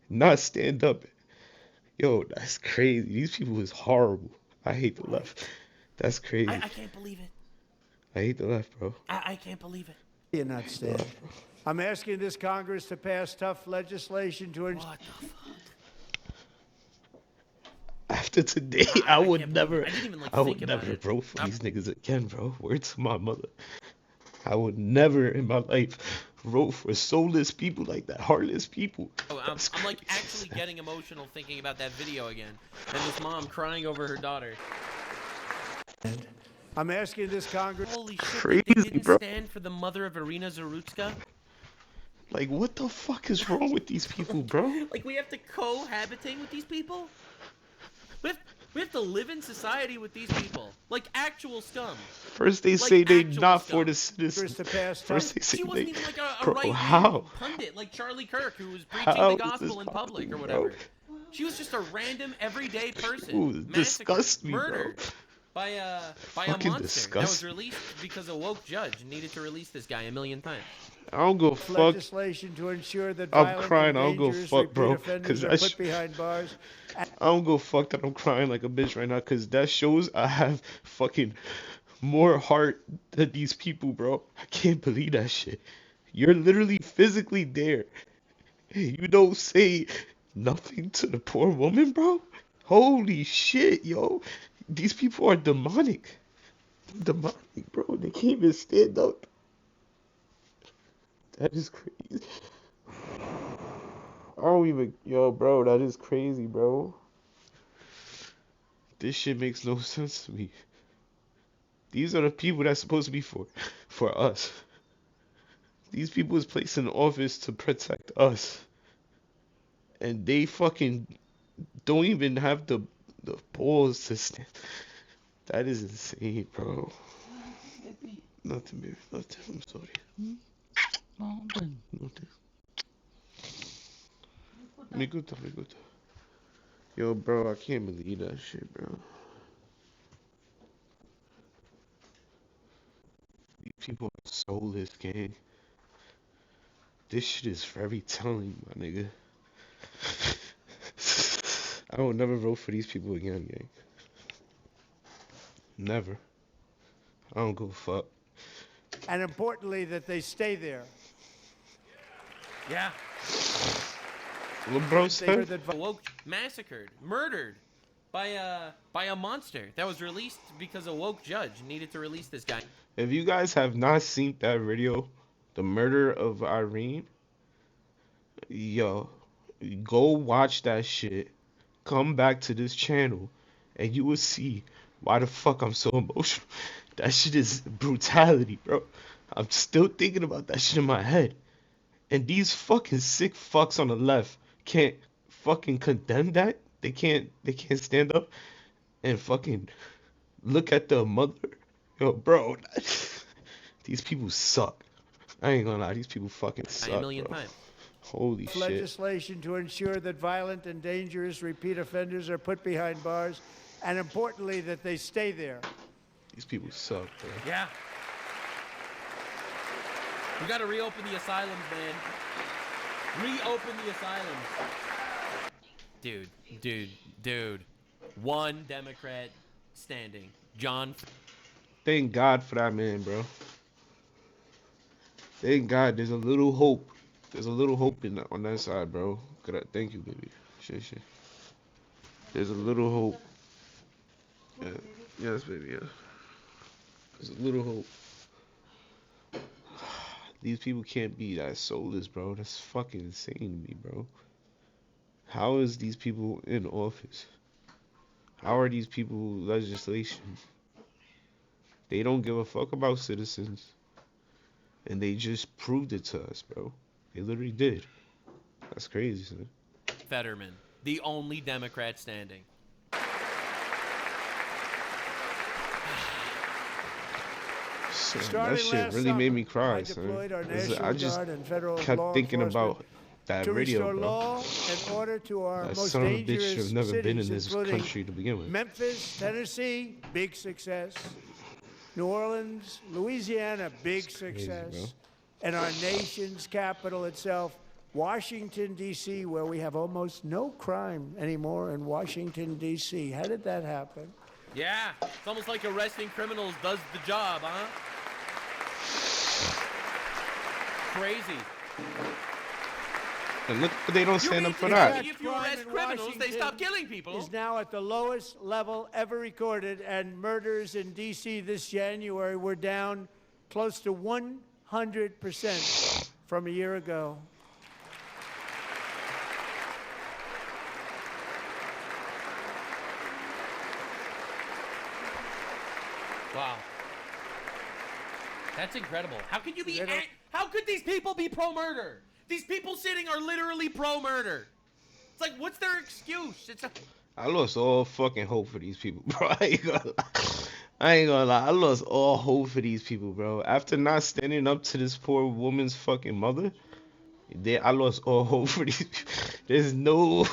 not stand up. Yo, that's crazy. These people is horrible. I hate the left. That's crazy. I can't believe it. I hate the left, bro. I can't believe it. you not stand? I'm asking this Congress to pass tough legislation to ensure. After today, I would never vote for these niggas again, bro. Word to my mother. I would never in my life vote for soulless people like that, heartless people. Oh, I'm like actually getting emotional thinking about that video again, and this mom crying over her daughter. I'm asking this Congress. Holy shit! Crazy, they didn't bro. stand for the mother of Irina Zarutska. Like, what the fuck is wrong with these people, bro? Like, we have to cohabitate with these people. We have to live in society with these people, like actual scum. First they say they not for the citizens. First they say she wasn't even like a bro, right-wing how? pundit like Charlie Kirk who was preaching How the is gospel this in public or possible, whatever. bro? She was just a random everyday person, Ooh, massacred, disgust me, bro. murdered by a Fucking monster disgust that was me. released because a woke judge needed to release this guy 1,000,000 times. I don't go fuck. Legislation to ensure that I'm violent crying. I and don't go dangerous fuck, repeat bro. offenders Cause are that put behind bars. I don't go fuck that I'm crying like a bitch right now. Cause that shows I have fucking more heart than these people, bro. I can't believe that shit. You're literally physically there. You don't say nothing to the poor woman, bro. Holy shit, yo. These people are demonic. Demonic, bro. They can't even stand up. That is crazy. I don't even, yo, bro, that is crazy, bro. This shit makes no sense to me. These are the people that's supposed to be for us. These people is placed in office to protect us. And they fucking don't even have the balls to stand. That is insane, bro. Nothing, baby. Nothing. I'm sorry. Nothing. Me gusta. Yo, bro, I can't believe that shit, bro. These people are soulless, gang. This shit is very telling, my nigga. I will never vote for these people again, gang. Never. I don't go fuck. And importantly, that they stay there. Yeah. What bro said? Woke, massacred, murdered by a monster that was released because a woke judge needed to release this guy. If you guys have not seen that video, the murder of Irene, yo, go watch that shit. Come back to this channel, and you will see why the fuck I'm so emotional. That shit is brutality, bro. I'm still thinking about that shit in my head. And these fucking sick fucks on the left can't fucking condemn that. They can't stand up and fucking look at the mother. Yo, bro, these people suck. I ain't gonna lie, these people fucking suck, 1,000,000 bro. times. Holy shit. Legislation to ensure that violent and dangerous repeat offenders are put behind bars, and importantly, that they stay there. These people suck, bro. Yeah. We gotta reopen the asylums, man. Reopen the asylums. Dude. One Democrat standing. John. Thank God for that man, bro. Thank God. There's a little hope. There's a little hope on that side, bro. Thank you, baby. Shit. There's a little hope. Yeah. Yes, baby. Yeah. There's a little hope. These people can't be that soulless, bro. That's fucking insane to me, bro. How is these people in office? How are these people legislation? They don't give a fuck about citizens. And they just proved it to us, bro. They literally did. That's crazy, son. Fetterman, the only Democrat standing. That shit really made me cry, son. I just kept thinking about that radio, bro. Law and order to our That most son of a bitch dangerous should have never been in cities, this including country to begin with. Memphis, Tennessee, big success. New Orleans, Louisiana, big success. bro. And our nation's capital itself, Washington, D.C., where we have almost no crime anymore in Washington, D.C. How did that happen? Yeah, it's almost like arresting criminals does the job, huh? Crazy. And look, they don't stand up for that. If you arrest criminals, they stop killing people. Is now at the lowest level ever recorded, and murders in D.C. this January were down close to 100% from a year ago. Wow. That's incredible. How could you be? How could these people be pro-murder? These people sitting are literally pro-murder. It's like, what's their excuse? I lost all fucking hope for these people, bro. I ain't gonna lie. I lost all hope for these people, bro. After not standing up to this poor woman's fucking mother, I lost all hope for these people.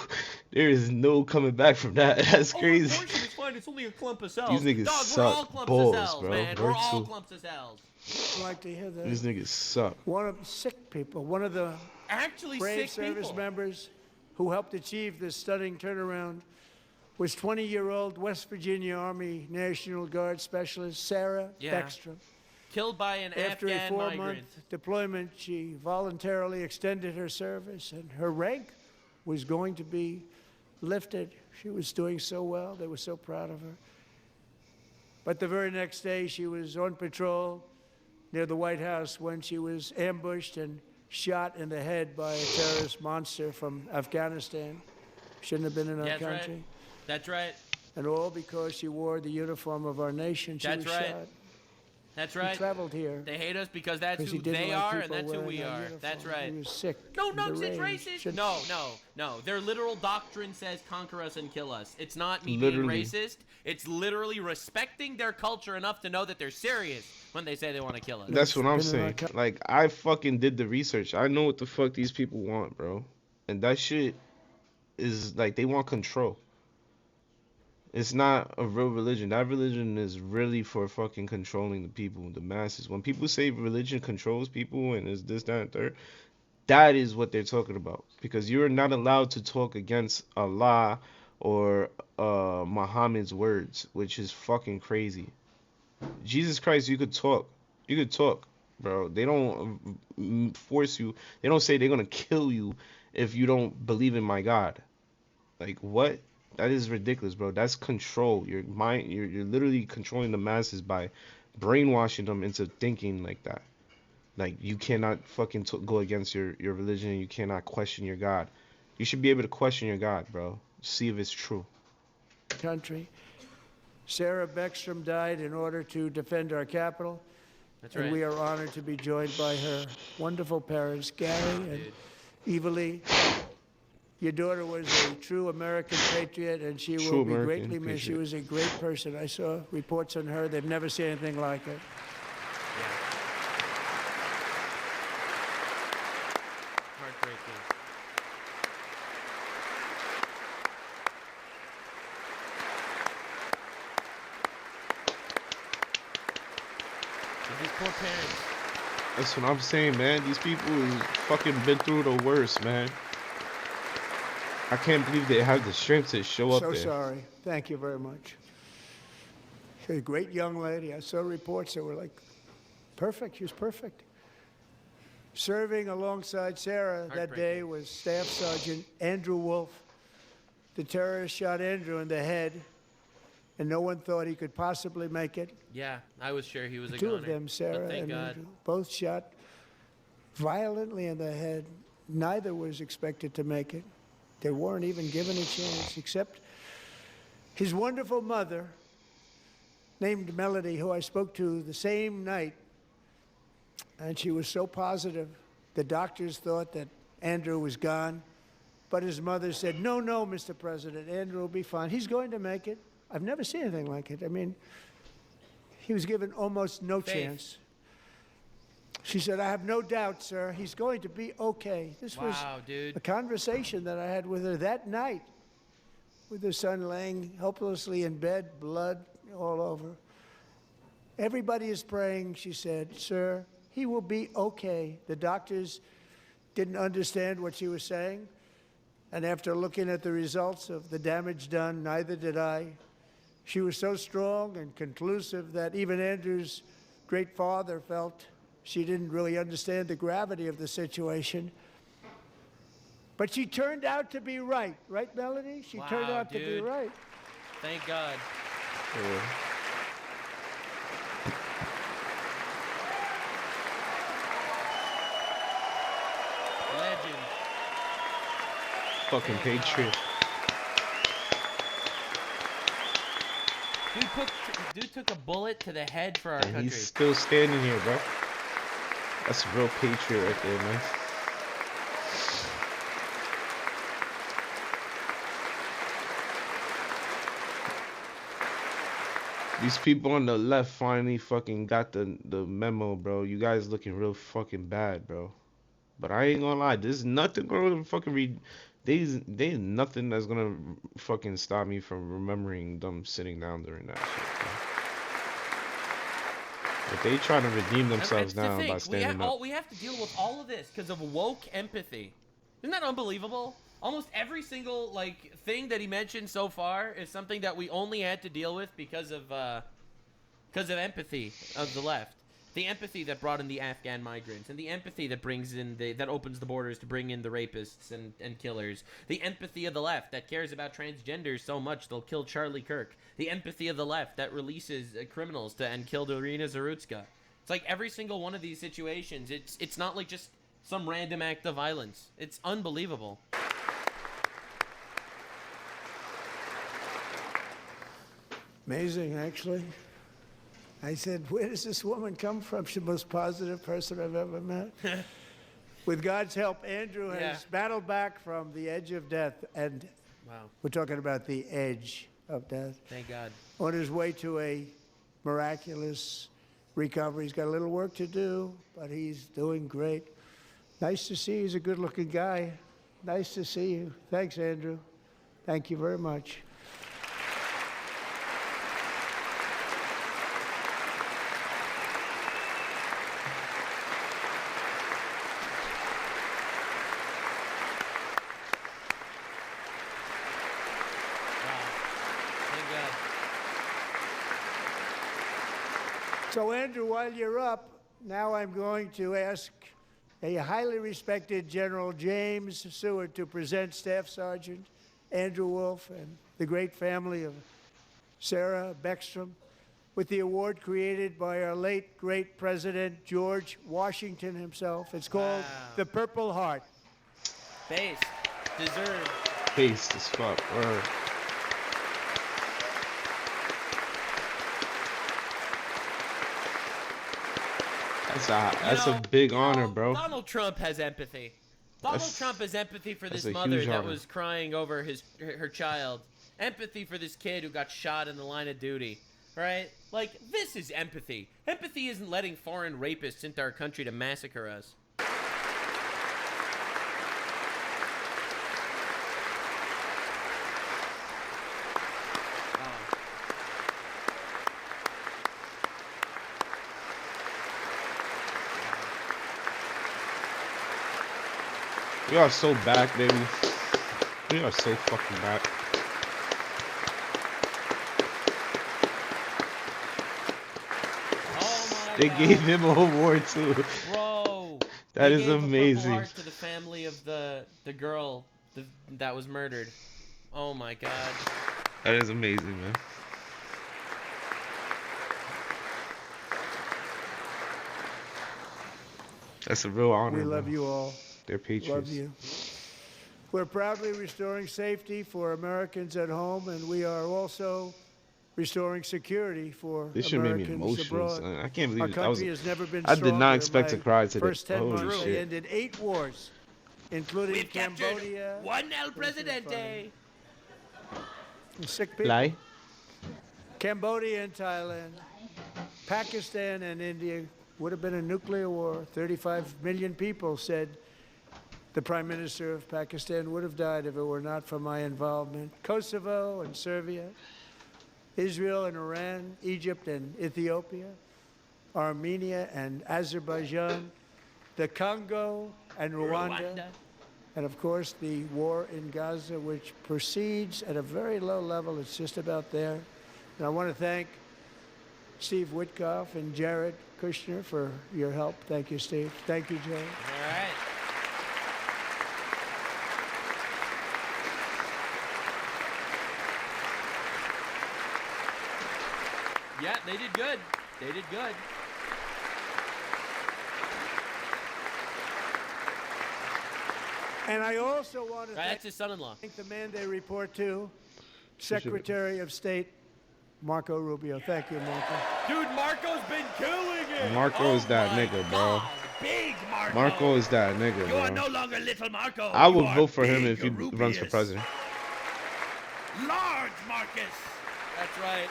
There is no coming back from that. That's crazy. Abortion is fine. It's only a clump of cells. These niggas Dog, suck we're all clumps balls, of cells, bro. man. We're all clumps of cells. I'd like to hear that. These niggas suck. One of sick people, one of the actually brave sick service people members who helped achieve this stunning turnaround was 20-year-old West Virginia Army National Guard Specialist Sarah Beckstrom. Killed by an After Afghan a migrant. 4-month deployment, she voluntarily extended her service, and her rank was going to be lifted. She was doing so well. They were so proud of her. But the very next day, she was on patrol near the White House when she was ambushed and shot in the head by a terrorist monster from Afghanistan. Shouldn't have been in our country. Right. That's right. And all because she wore the uniform of our nation. She was right. shot. That's right. He traveled here. They hate us because that's Because he who didn't they like are and people that's who wearing we our are. uniform. That's right. He was sick. No, it's deranged. racist. Shouldn't- No. Their literal doctrine says conquer us and kill us. It's not me Literally. being racist. It's literally respecting their culture enough to know that they're serious when they say they want to kill us. That's what I'm saying. Like, I fucking did the research. I know what the fuck these people want, bro. And that shit is, like, they want control. It's not a real religion. That religion is really for fucking controlling the people, the masses. When people say religion controls people and is this, that, and third, that is what they're talking about. Because you're not allowed to talk against Allah or Muhammad's words, which is fucking crazy. Jesus Christ, you could talk. You could talk, bro. They don't force you. They don't say they're going to kill you if you don't believe in my God. Like, what? That is ridiculous, bro. That's control. Your mind, you're literally controlling the masses by brainwashing them into thinking like that. Like, you cannot fucking go against your religion, and you cannot question your God. You should be able to question your God, bro. See if it's true. Country. Sarah Beckstrom died in order to defend our capital. That's and right. we are honored to be joined by her wonderful parents, Gary and Eva Lee. Your daughter was a true American patriot, and she True will be American greatly missed. She patriot. was a great person. I saw reports on her. They've never seen anything like it. Heartbreaking. And these poor parents. That's what I'm saying, man. These people has fucking been through the worst, man. I can't believe they have the strength to show up So there. sorry. Thank you very much. She's a great young lady. I saw reports that were like perfect. She was perfect. Serving alongside Sarah that day was Staff Sergeant Andrew Wolf. The terrorist shot Andrew in the head, and no one thought he could possibly make it. Yeah, I was sure he was a Two goner. of them, Sarah Thank and God. Andrew, both shot violently in the head. Neither was expected to make it. They weren't even given a chance, except his wonderful mother, named Melody, who I spoke to the same night. And she was so positive. The doctors thought that Andrew was gone. But his mother said, no, no, Mr. President, Andrew will be fine. He's going to make it. I've never seen anything like it. I mean, he was given almost no chance. She said, I have no doubt, sir. He's going to be okay. This was dude. a conversation that I had with her that night, with her son laying helplessly in bed, blood all over. Everybody is praying, she said, sir, he will be okay. The doctors didn't understand what she was saying. And after looking at the results of the damage done, neither did I. She was so strong and conclusive that even Andrew's great father felt she didn't really understand the gravity of the situation. But she turned out to be right. Right, Melody? She turned out to be right. Thank God. Legend. Fucking patriot. Dude took a bullet to the head for our And country. he's still standing here, bro. That's a real patriot right there, man. These people on the left finally fucking got the memo, bro. You guys looking real fucking bad, bro. But I ain't gonna lie, there's nothing gonna fucking read. There's nothing that's gonna fucking stop me from remembering them sitting down during that shit, bro. But they trying to redeem themselves now by standing up. We have to deal with all of this because of woke empathy. Isn't that unbelievable? Almost every single thing that he mentioned so far is something that we only had to deal with because of empathy of the left. The empathy that brought in the Afghan migrants, and the empathy that brings in that opens the borders to bring in the rapists and killers. The empathy of the left that cares about transgenders so much they'll kill Charlie Kirk. The empathy of the left that releases criminals and killed Irina Zarutska. It's like every single one of these situations. It's not like just some random act of violence. It's unbelievable. Amazing, actually. I said, where does this woman come from? She's the most positive person I've ever met. With God's help, Andrew has battled back from the edge of death. And we're talking about the edge of death. Thank God. On his way to a miraculous recovery. He's got a little work to do, but he's doing great. Nice to see you. He's a good-looking guy. Nice to see you. Thanks, Andrew. Thank you very much. So, Andrew, while you're up, now I'm going to ask a highly respected General James Seward to present Staff Sergeant Andrew Wolf and the great family of Sarah Beckstrom with the award created by our late, great President George Washington himself. It's called the Purple Heart. Base. Deserved. Base as fuck. Word. That's a big honor, bro. Donald Trump has empathy. Trump has empathy for this a mother huge that honor. was crying over her child. Empathy for this kid who got shot in the line of duty. Right? Like, this is empathy. Empathy isn't letting foreign rapists into our country to massacre us. We are so back, baby. We are so fucking back. They gave him a award too. Bro. That they is gave a Purple amazing. Heart to the family of the girl that was murdered. Oh my God. That is amazing, man. That's a real honor. We love bro. you all. They're patriots. Love you. We're proudly restoring safety for Americans at home, and we are also restoring security for This shit made me Americans emotional. abroad. Son. I can't believe Our it. country has never been I did not stronger. expect to My cry today. First 10 Holy months, we shit. ended 8 wars, including We've captured Cambodia. one El Presidente. Sick people. Lie. Cambodia and Thailand, Pakistan and India would have been a nuclear war. 35 million people said the Prime Minister of Pakistan would have died if it were not for my involvement. Kosovo and Serbia, Israel and Iran, Egypt and Ethiopia, Armenia and Azerbaijan, the Congo and Rwanda. And of course, the war in Gaza, which proceeds at a very low level. It's just about there. And I want to thank Steve Witkoff and Jared Kushner for your help. Thank you, Steve. Thank you, Jared. All right. Yeah, they did good. They did good. And I also want to That's his son-in-law. thank the man they report to, Secretary of State Marco Rubio. Thank you, Marco. Dude, Marco's been killing it. Marco is that nigga, bro. Big Marco. Marco is that nigga, You are bro. no longer little Marco. I You would are vote for him big if he runs for Rubius. president. Large Marcus. That's right.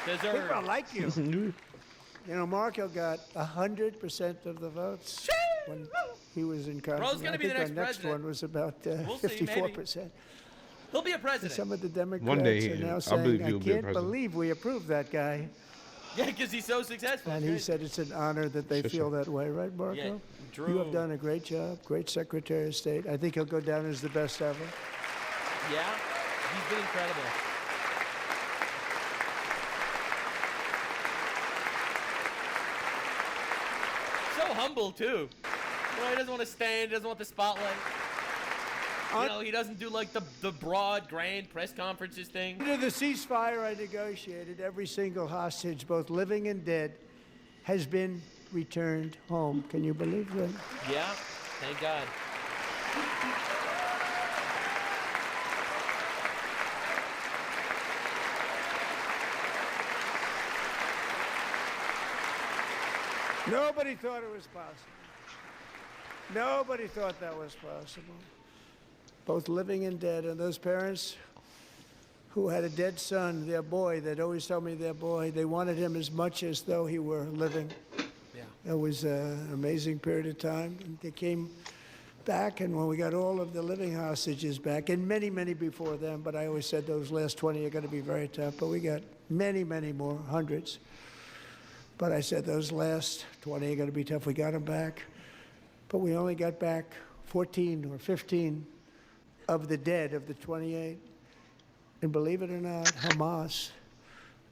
Deserved. People like you. You know, Marco got 100% of the votes when he was in Congress. Bro's gonna I be the think next our next president. one was about We'll see, 54%. He'll be a president. Some of the Democrats One day are now I saying, believe I he'll be a can't president." believe we approved that guy. Yeah, because he's so successful. And It's he great. said it's an honor that they feel that way, right, Marco? Yeah, You have Drew. done a great job, great Secretary of State. I think he'll go down as the best ever. Yeah, he's been incredible. So humble too. You know, he doesn't want to stand. He doesn't want the spotlight. You know, he doesn't do like the broad, grand press conferences thing. Under the ceasefire I negotiated, every single hostage, both living and dead, has been returned home. Can you believe that? Yeah, thank God. Nobody thought it was possible. Nobody thought that was possible. Both living and dead. And those parents who had a dead son, their boy, they'd always tell me their boy, they wanted him as much as though he were living. Yeah. It was an amazing period of time. And they came back, and when we got all of the living hostages back, and many, many before them, but I always said those last 20 are going to be very tough, but we got many, many more, hundreds. But I said those last 20 are going to be tough. We got them back, but we only got back 14 or 15 of the dead of the 28. And believe it or not, Hamas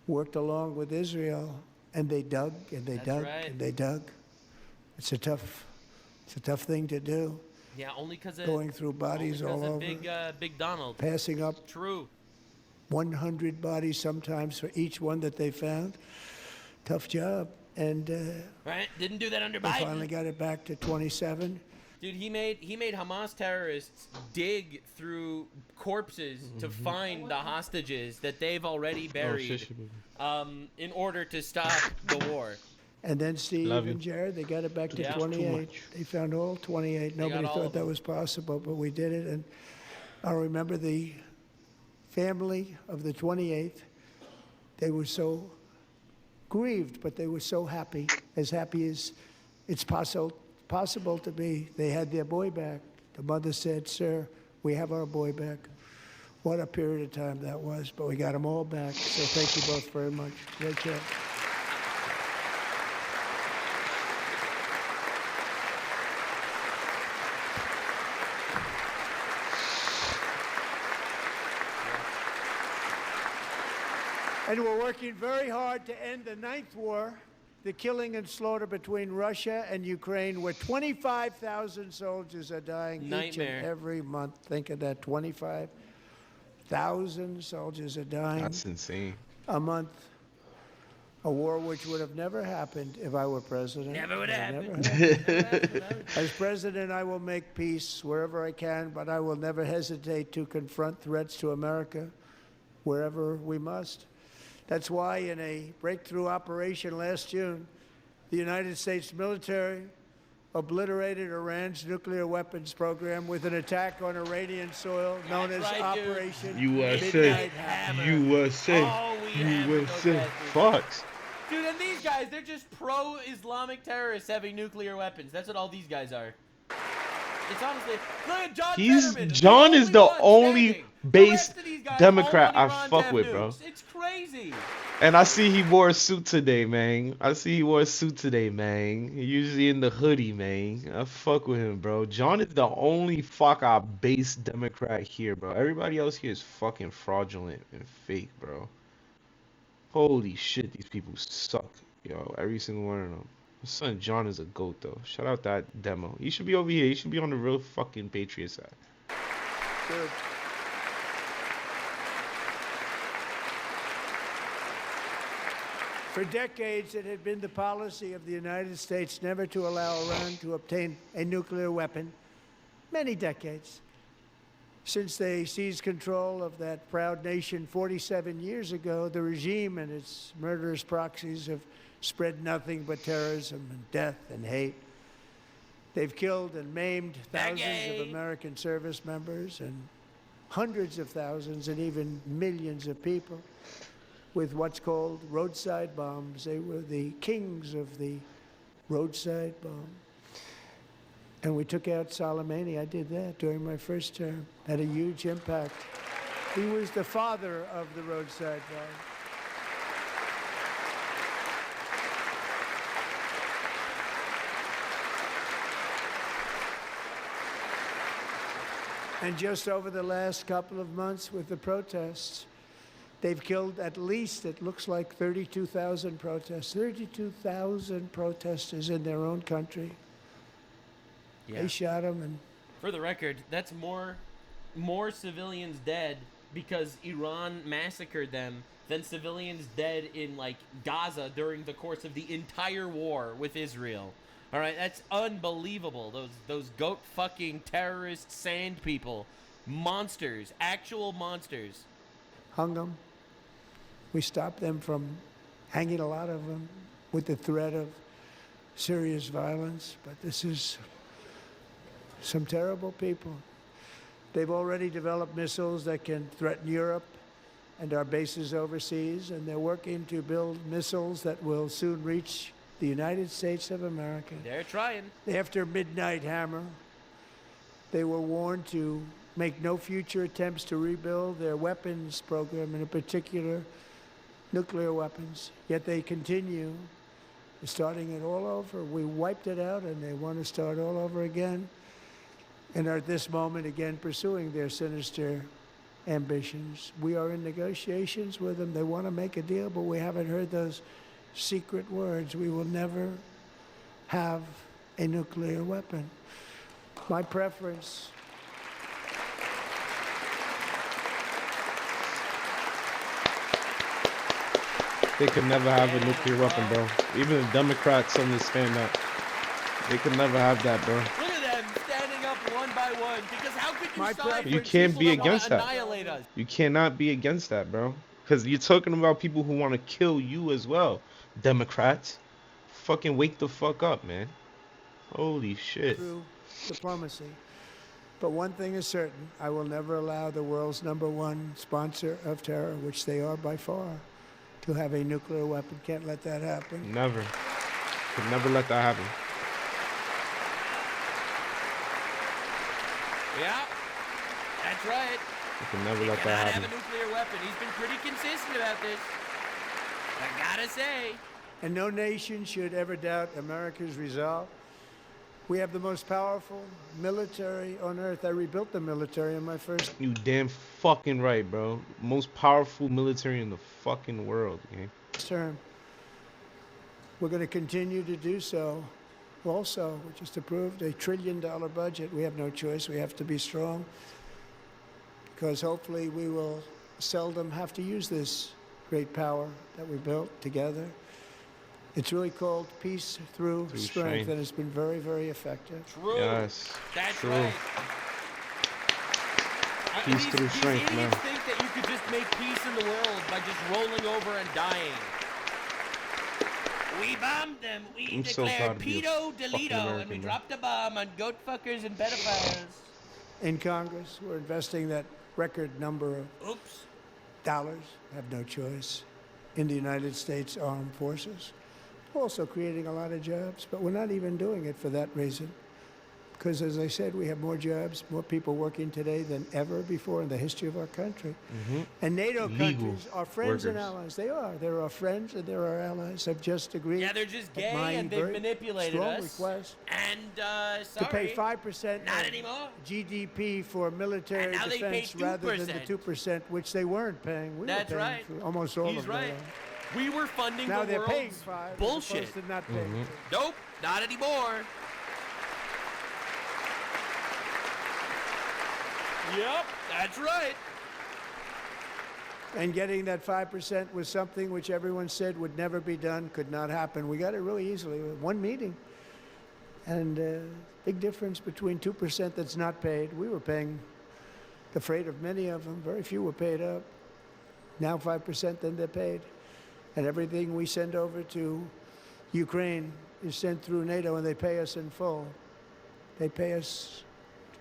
worked along with Israel, and they dug and they dug and they dug. It's a tough thing to do. Yeah, only because of Going through bodies all over. Big Donald. Passing up True. 100 bodies sometimes for each one that they found. Tough job. And Right? Didn't do that under they Biden. finally got it back to 27. Dude, he made Hamas terrorists dig through corpses to find the hostages that they've already buried, in order to stop the war. And then Steve Love and you. Jared, they got it back to Yeah. 28. They found all 28. They got Nobody all thought of that them. was possible, but we did it. And I remember the family of the 28th. They were so grieved, but they were so happy as it's possible to be. They had their boy back. The mother said, "Sir, we have our boy back." What a period of time that was, but we got them all back. So thank you both very much. Great job. And we're working very hard to end the 9th war, the killing and slaughter between Russia and Ukraine, where 25,000 soldiers are dying each and every month. Think of that, 25,000 soldiers are dying. That's insane. A month. A war which would have never happened if I were president. Never would happen. As president, I will make peace wherever I can, but I will never hesitate to confront threats to America wherever we must. That's why in a breakthrough operation last June, the United States military obliterated Iran's nuclear weapons program with an attack on Iranian soil known as Operation Midnight Hammer. USA. Fox. Dude, and these guys, they're just pro-Islamic terrorists having nuclear weapons. That's what all these guys are. It's honestly, look at John Fetterman. John is the only base Democrat I fuck with, bro. It's crazy. And I see he wore a suit today, man. He usually in the hoodie, man. I fuck with him, bro. John is the only base Democrat here, bro. Everybody else here is fucking fraudulent and fake, bro. Holy shit, these people suck, yo. Every single one of them. My son John is a goat, though. Shout out that demo. He should be over here. He should be on the real fucking Patriot side. Good. For decades, it had been the policy of the United States never to allow Iran to obtain a nuclear weapon. Many decades. Since they seized control of that proud nation 47 years ago, the regime and its murderous proxies have spread nothing but terrorism and death and hate. They've killed and maimed thousands of American service members and hundreds of thousands and even millions of people with what's called roadside bombs. They were the kings of the roadside bomb. And we took out Soleimani. I did that during my first term. Had a huge impact. He was the father of the roadside bomb. And just over the last couple of months with the protests, they've killed at least, it looks like 32,000 protests. 32,000 protesters in their own country. Yeah. They shot him, and for the record, that's more civilians dead because Iran massacred them than civilians dead in like Gaza during the course of the entire war with Israel. All right, that's unbelievable. Those goat fucking terrorist sand people, monsters, actual monsters. Hung them. We stopped them from hanging a lot of them with the threat of serious violence, but this is some terrible people. They've already developed missiles that can threaten Europe and our bases overseas, and they're working to build missiles that will soon reach the United States of America. They're trying. After Midnight Hammer, they were warned to make no future attempts to rebuild their weapons program, and in particular, nuclear weapons. Yet they continue, starting it all over. We wiped it out, and they want to start all over again, and are at this moment again pursuing their sinister ambitions. We are in negotiations with them. They want to make a deal, but we haven't heard those secret words. We will never have a nuclear weapon. My preference. They could never have a nuclear weapon, bro. Even the Democrats understand that. They could never have that, bro. Look at them standing up one by one. Because how could you side You with can't people be that wanna against that. annihilate us? You cannot be against that, bro. Because you're talking about people who want to kill you as well. Democrats. Fucking wake the fuck up, man. Holy shit. Through diplomacy. But one thing is certain, I will never allow the world's #1 sponsor of terror, which they are by far, to have a nuclear weapon. Can't let that happen. Never. Could never let that happen. Yeah, that's right. You can never let Cannot that have happen. a nuclear weapon. He's been pretty consistent about this. I gotta say. And no nation should ever doubt America's resolve We have the most powerful military on earth. I rebuilt the military in my first You damn fucking right, bro. Most powerful military in the fucking world, okay? term. We're going to continue to do so. Also, we just approved a $1 trillion budget. We have no choice. We have to be strong because hopefully we will seldom have to use this great power that we built together. It's really called Peace Through Strength, and it's been very, very effective. True. Yes. That's true. right. Peace through strength, these man. idiots think that you could just make peace in the world by just rolling over and dying. We bombed them. We I'm so proud declared of you, pedo fucking delito, and American, we man. dropped a bomb on goat fuckers and pedophiles. In Congress, we're investing that record number of dollars, have no choice, in the United States Armed Forces. We're also creating a lot of jobs, but we're not even doing it for that reason. Because, as I said, we have more jobs, more people working today than ever before in the history of our country. And NATO countries are friends and allies. They are. They're our friends and they're our allies. Have just agreed. Yeah, they're just at gay my and they've very manipulated strong us. request And, to pay sorry, 5% not of anymore. GDP for military And now they pay defense rather than the 2%, which they weren't paying. We That's were paying right. for almost all He's of right. that. We were funding Now the they're paying world's 5 as bullshit. opposed to not paying. Nope, not anymore. Yep, that's right. And getting that 5% was something which everyone said would never be done, could not happen. We got it really easily with one meeting. And big difference between 2% that's not paid. We were paying the freight of many of them. Very few were paid up. Now 5%, then they're paid. And everything we send over to Ukraine is sent through NATO, and they pay us in full. They pay us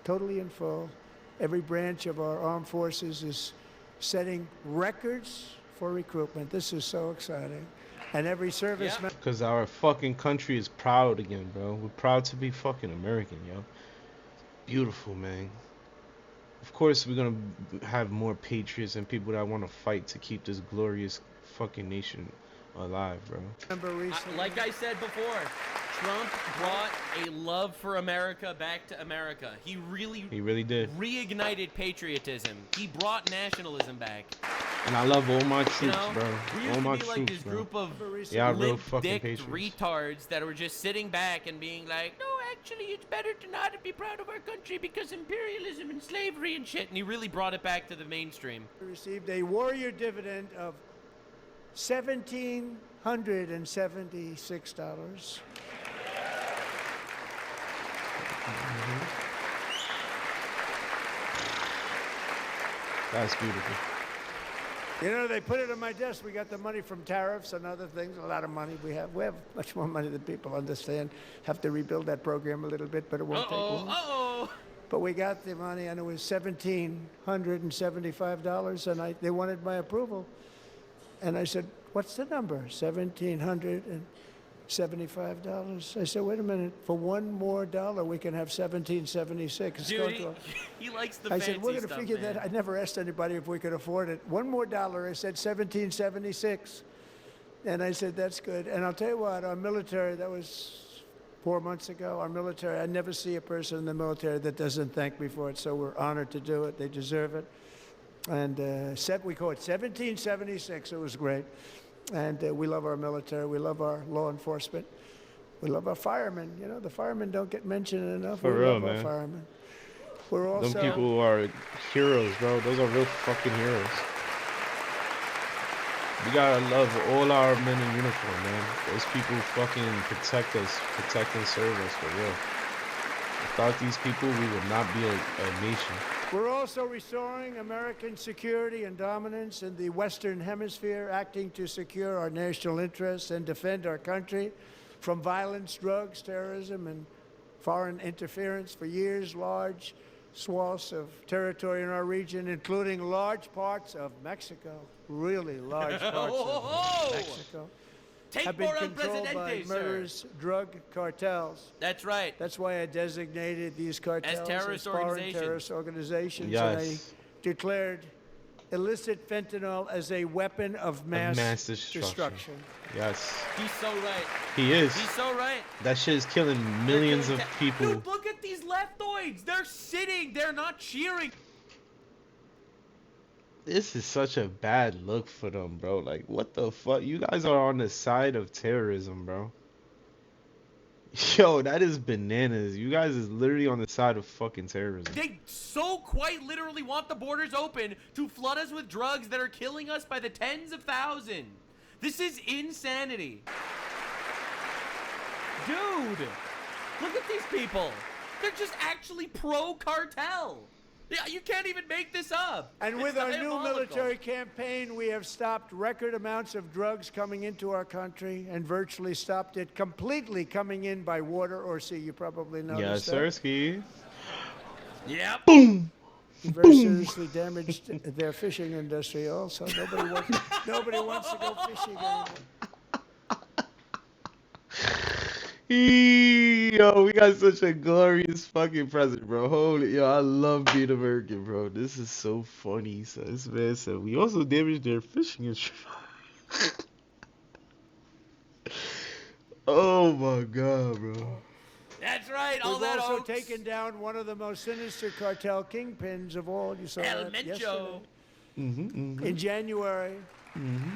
totally in full. Every branch of our armed forces is setting records for recruitment. This is so exciting. And every serviceman... Because our fucking country is proud again, bro. We're proud to be fucking American, yo. Beautiful, man. Of course, we're gonna have more patriots and people that want to fight to keep this glorious fucking nation alive, bro. Like I said before, Trump brought a love for America back to America. He really did. Reignited patriotism. He brought nationalism back. And I love all my troops, You know, bro. we used All my to be troops, like this bro. group of Yeah, real fucking limp-dicked patriots. retards that were just sitting back and being like, no, actually, it's better to not be proud of our country because imperialism and slavery and shit. And he really brought it back to the mainstream. We received a warrior dividend of $1,776. That's beautiful. You know, they put it on my desk. We got the money from tariffs and other things, a lot of money we have. We have much more money than people understand. Have to rebuild that program a little bit, but it won't take long. But we got the money, and it was $1,775, and they wanted my approval. And I said, what's the number? $1,775. I said, wait a minute. For $1 more, we can have $1,776. It's Dude, going to- he likes the I fancy said, we're going to stuff, figure man. that. I never asked anybody if we could afford it. $1 more. I said $1,776. And I said, that's good. And I'll tell you what, our military, that was 4 months ago, our military, I never see a person in the military that doesn't thank me for it. So we're honored to do it. They deserve it. And we call it 1776. It was great. And we love our military. We love our law enforcement. We love our firemen. You know, the firemen don't get mentioned enough. For we real, love our man. firemen. We're also... Them people are heroes, bro. Those are real fucking heroes. We gotta love all our men in uniform, man. Those people fucking protect us, protect and serve us, for real. Without these people, we would not be a nation. We're also restoring American security and dominance in the Western Hemisphere, acting to secure our national interests and defend our country from violence, drugs, terrorism, and foreign interference. For years, large swaths of territory in our region, including large parts of Mexico, really large parts of Mexico, Take have been more El controlled by Presidente, sir. murderous drug cartels. That's right. That's why I designated these cartels terrorist as foreign organizations. terrorist organizations. Yes. And I declared illicit fentanyl as a weapon of mass destruction. Yes. He's so right. He is. He's so right. That shit is killing millions of people. Dude, look at these leftoids. They're sitting. They're not cheering. This is such a bad look for them, bro. Like, what the fuck? You guys are on the side of terrorism, bro. Yo, that is bananas. You guys is literally on the side of fucking terrorism. They so quite literally want the borders open to flood us with drugs that are killing us by the tens of thousands. This is insanity. Dude, look at these people. They're just actually pro-cartel. Yeah, you can't even make this up. And with our new military campaign, we have stopped record amounts of drugs coming into our country and virtually stopped it completely coming in by water or sea. You probably noticed that. Yes, Sirski. Yep. Boom. Very seriously damaged their fishing industry also. Nobody wants to go fishing anymore. Yo, we got such a glorious fucking president, bro. Holy, yo, I love being American, bro. This is so funny. So this man said we also damaged their fishing industry. Oh my god, bro. That's right. All We've that also hoax. taken down one of the most sinister cartel kingpins of all. You saw El that Mencho. yesterday. Mm-hmm. In January.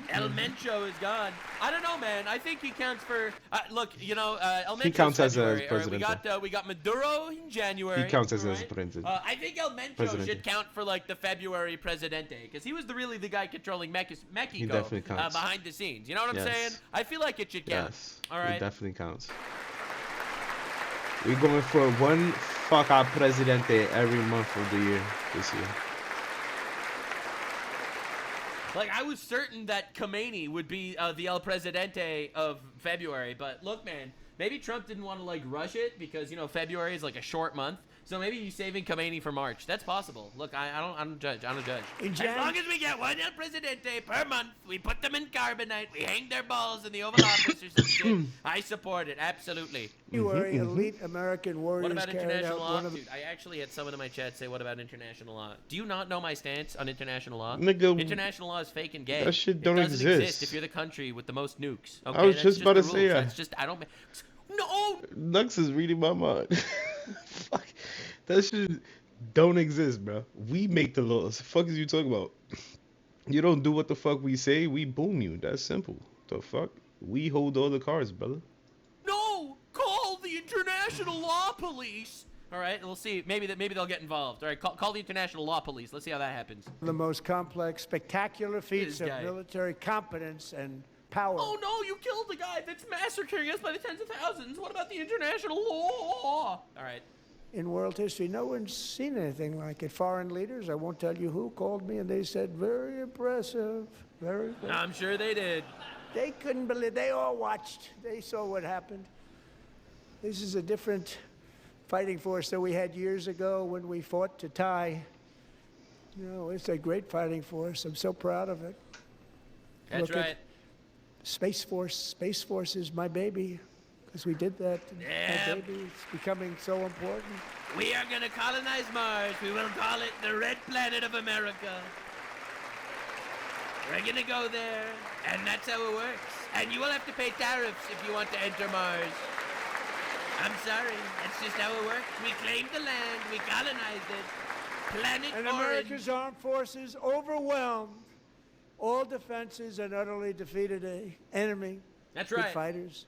El Mencho is gone. I don't know, man. I think he counts for. Look, you know, El Mencho. He counts as a February. president. We got Maduro in January. He counts as a right? president. I think El Mencho should count for like the February Presidente, because he was really the guy controlling Mexico definitely counts. behind the scenes. You know what I'm Yes. saying? I feel like it should count. Yes, All it right. definitely counts. We're going for one fuck our presidente every month of the year this year. Like, I was certain that Khomeini would be the El Presidente of February, but look, man, maybe Trump didn't want to, like, rush it because, you know, February is, like, a short month. So maybe he's saving Khomeini for March. That's possible. Look, I don't judge. I don't judge. As long as we get one El Presidente per month, we put them in carbonite, we hang their balls in the Oval Office or some shit. I support it, absolutely. January, elite American warriors What about carried international out law? one of the... Dude, I actually had someone in my chat say, what about international law? Do you not know my stance on international law? Nigga, International law is fake and gay. that shit don't it doesn't exist. if you're the country with the most nukes. Okay, I was that's just about the to say rules. that. That's just, I don't... No! Lux is reading my mind. Fuck. That shit don't exist, bro. We make the laws. The fuck is you talking about? You don't do what the fuck we say, we boom you. That's simple. The fuck? We hold all the cards, brother. No! Call the international law police! All right, we'll see. Maybe they'll get involved. All right, call the international law police. Let's see how that happens. The most complex, spectacular feats of guy. military competence and power. Oh no, you killed the guy that's massacring us by the tens of thousands. What about the international law? All right. In world history, no one's seen anything like it. Foreign leaders, I won't tell you who, called me and they said, very impressive, very impressive. I'm sure they did. They couldn't believe, they all watched. They saw what happened. This is a different fighting force that we had years ago when we fought to tie. You know, it's a great fighting force. I'm so proud of it. That's Look at right. Space Force. Space Force is my baby. Because we did that. Yeah. My baby, it's becoming so important. We are gonna colonize Mars. We will call it the Red Planet of America. We're gonna go there, and that's how it works. And you will have to pay tariffs if you want to enter Mars. I'm sorry, that's just how it works. We claimed the land, we colonized it. Planet And Orange. America's armed forces overwhelmed all defenses and utterly defeated an enemy. That's Good right. fighters.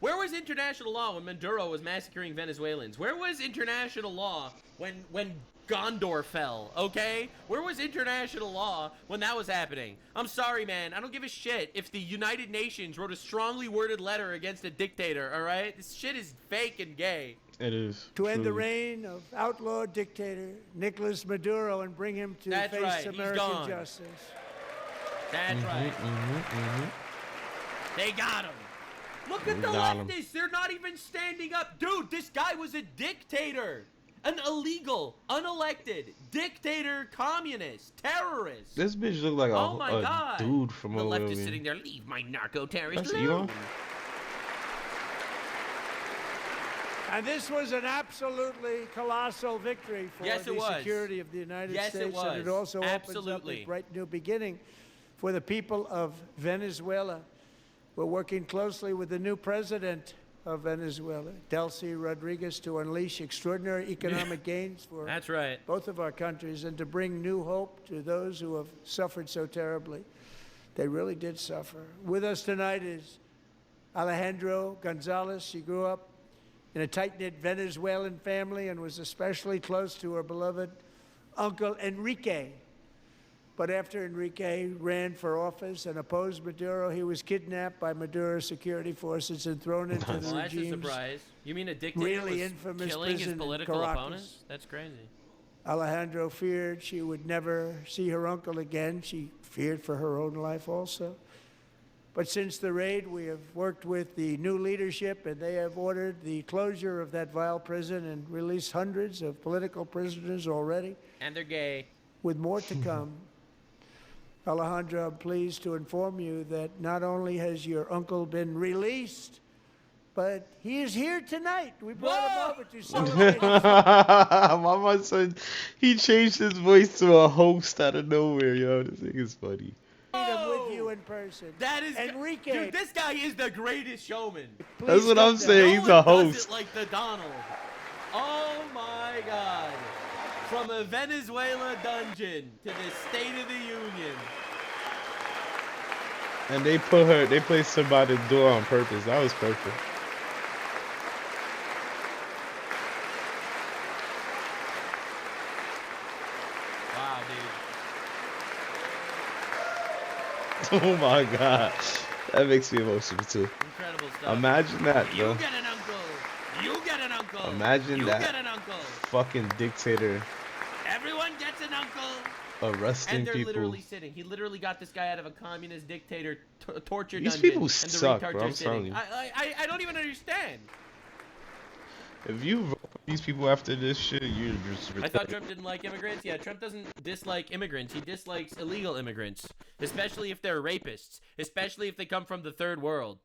Where was international law when Maduro was massacring Venezuelans? Where was international law when Gondor fell, okay? Where was international law when that was happening? I'm sorry, man. I don't give a shit if the United Nations wrote a strongly worded letter against a dictator, all right? This shit is fake and gay. It is. To end the truly. reign of outlaw dictator Nicolas Maduro and bring him to That's face right, he's American gone. justice. That's right. They got him. Look at the Got 'em. leftists. They're not even standing up. Dude, this guy was a dictator. An illegal, unelected, dictator, communist, terrorist. This bitch look like Oh my a God. dude from The over left is there. sitting there. Leave my narco-terrorist That's alone. Elon? And this was an absolutely colossal victory for Yes, the it was. security of the United Yes, States. it was. And it also opens up Absolutely. a bright new beginning for the people of Venezuela. We're working closely with the new president of Venezuela, Delcy Rodriguez, to unleash extraordinary economic gains for That's right. both of our countries and to bring new hope to those who have suffered so terribly. They really did suffer. With us tonight is Alejandro Gonzalez. She grew up in a tight-knit Venezuelan family and was especially close to her beloved uncle Enrique. But after Enrique ran for office and opposed Maduro, he was kidnapped by Maduro's security forces and thrown into the Well, that's a regime's surprise. You mean a dictator really was infamous killing his prison in political Caracas. opponents? That's crazy. Alejandro feared she would never see her uncle again. She feared for her own life also. But since the raid, we have worked with the new leadership, and they have ordered the closure of that vile prison and released hundreds of political prisoners already, And they're gay. with more to come. Alejandro, I'm pleased to inform you that not only has your uncle been released, but he is here tonight. We brought him over to celebrate. Mama said he changed his voice to a host out of nowhere, yo. This thing is funny. him with you in person. That is Enrique. Dude, this guy is the greatest showman. That's what I'm saying. He's a Does host. it like the Donald. Oh my God. From a Venezuela dungeon to the State of the Union. And they placed her by the door on purpose. That was perfect. Wow, dude. Oh my God. That makes me emotional too. Incredible stuff. Imagine that, You bro. get an uncle. You get an uncle. Imagine you that. get an uncle. Fucking dictator Everyone gets an uncle. arresting And they're people. literally sitting. He literally got this guy out of a communist dictator torture These dungeon. people and the suck, retards bro, are I'm sitting. telling you. I don't even understand. If you vote for these people after this shit, you're just I thought retarded. Trump didn't like immigrants. Yeah, Trump doesn't dislike immigrants. He dislikes illegal immigrants, especially if they're rapists, especially if they come from the third world.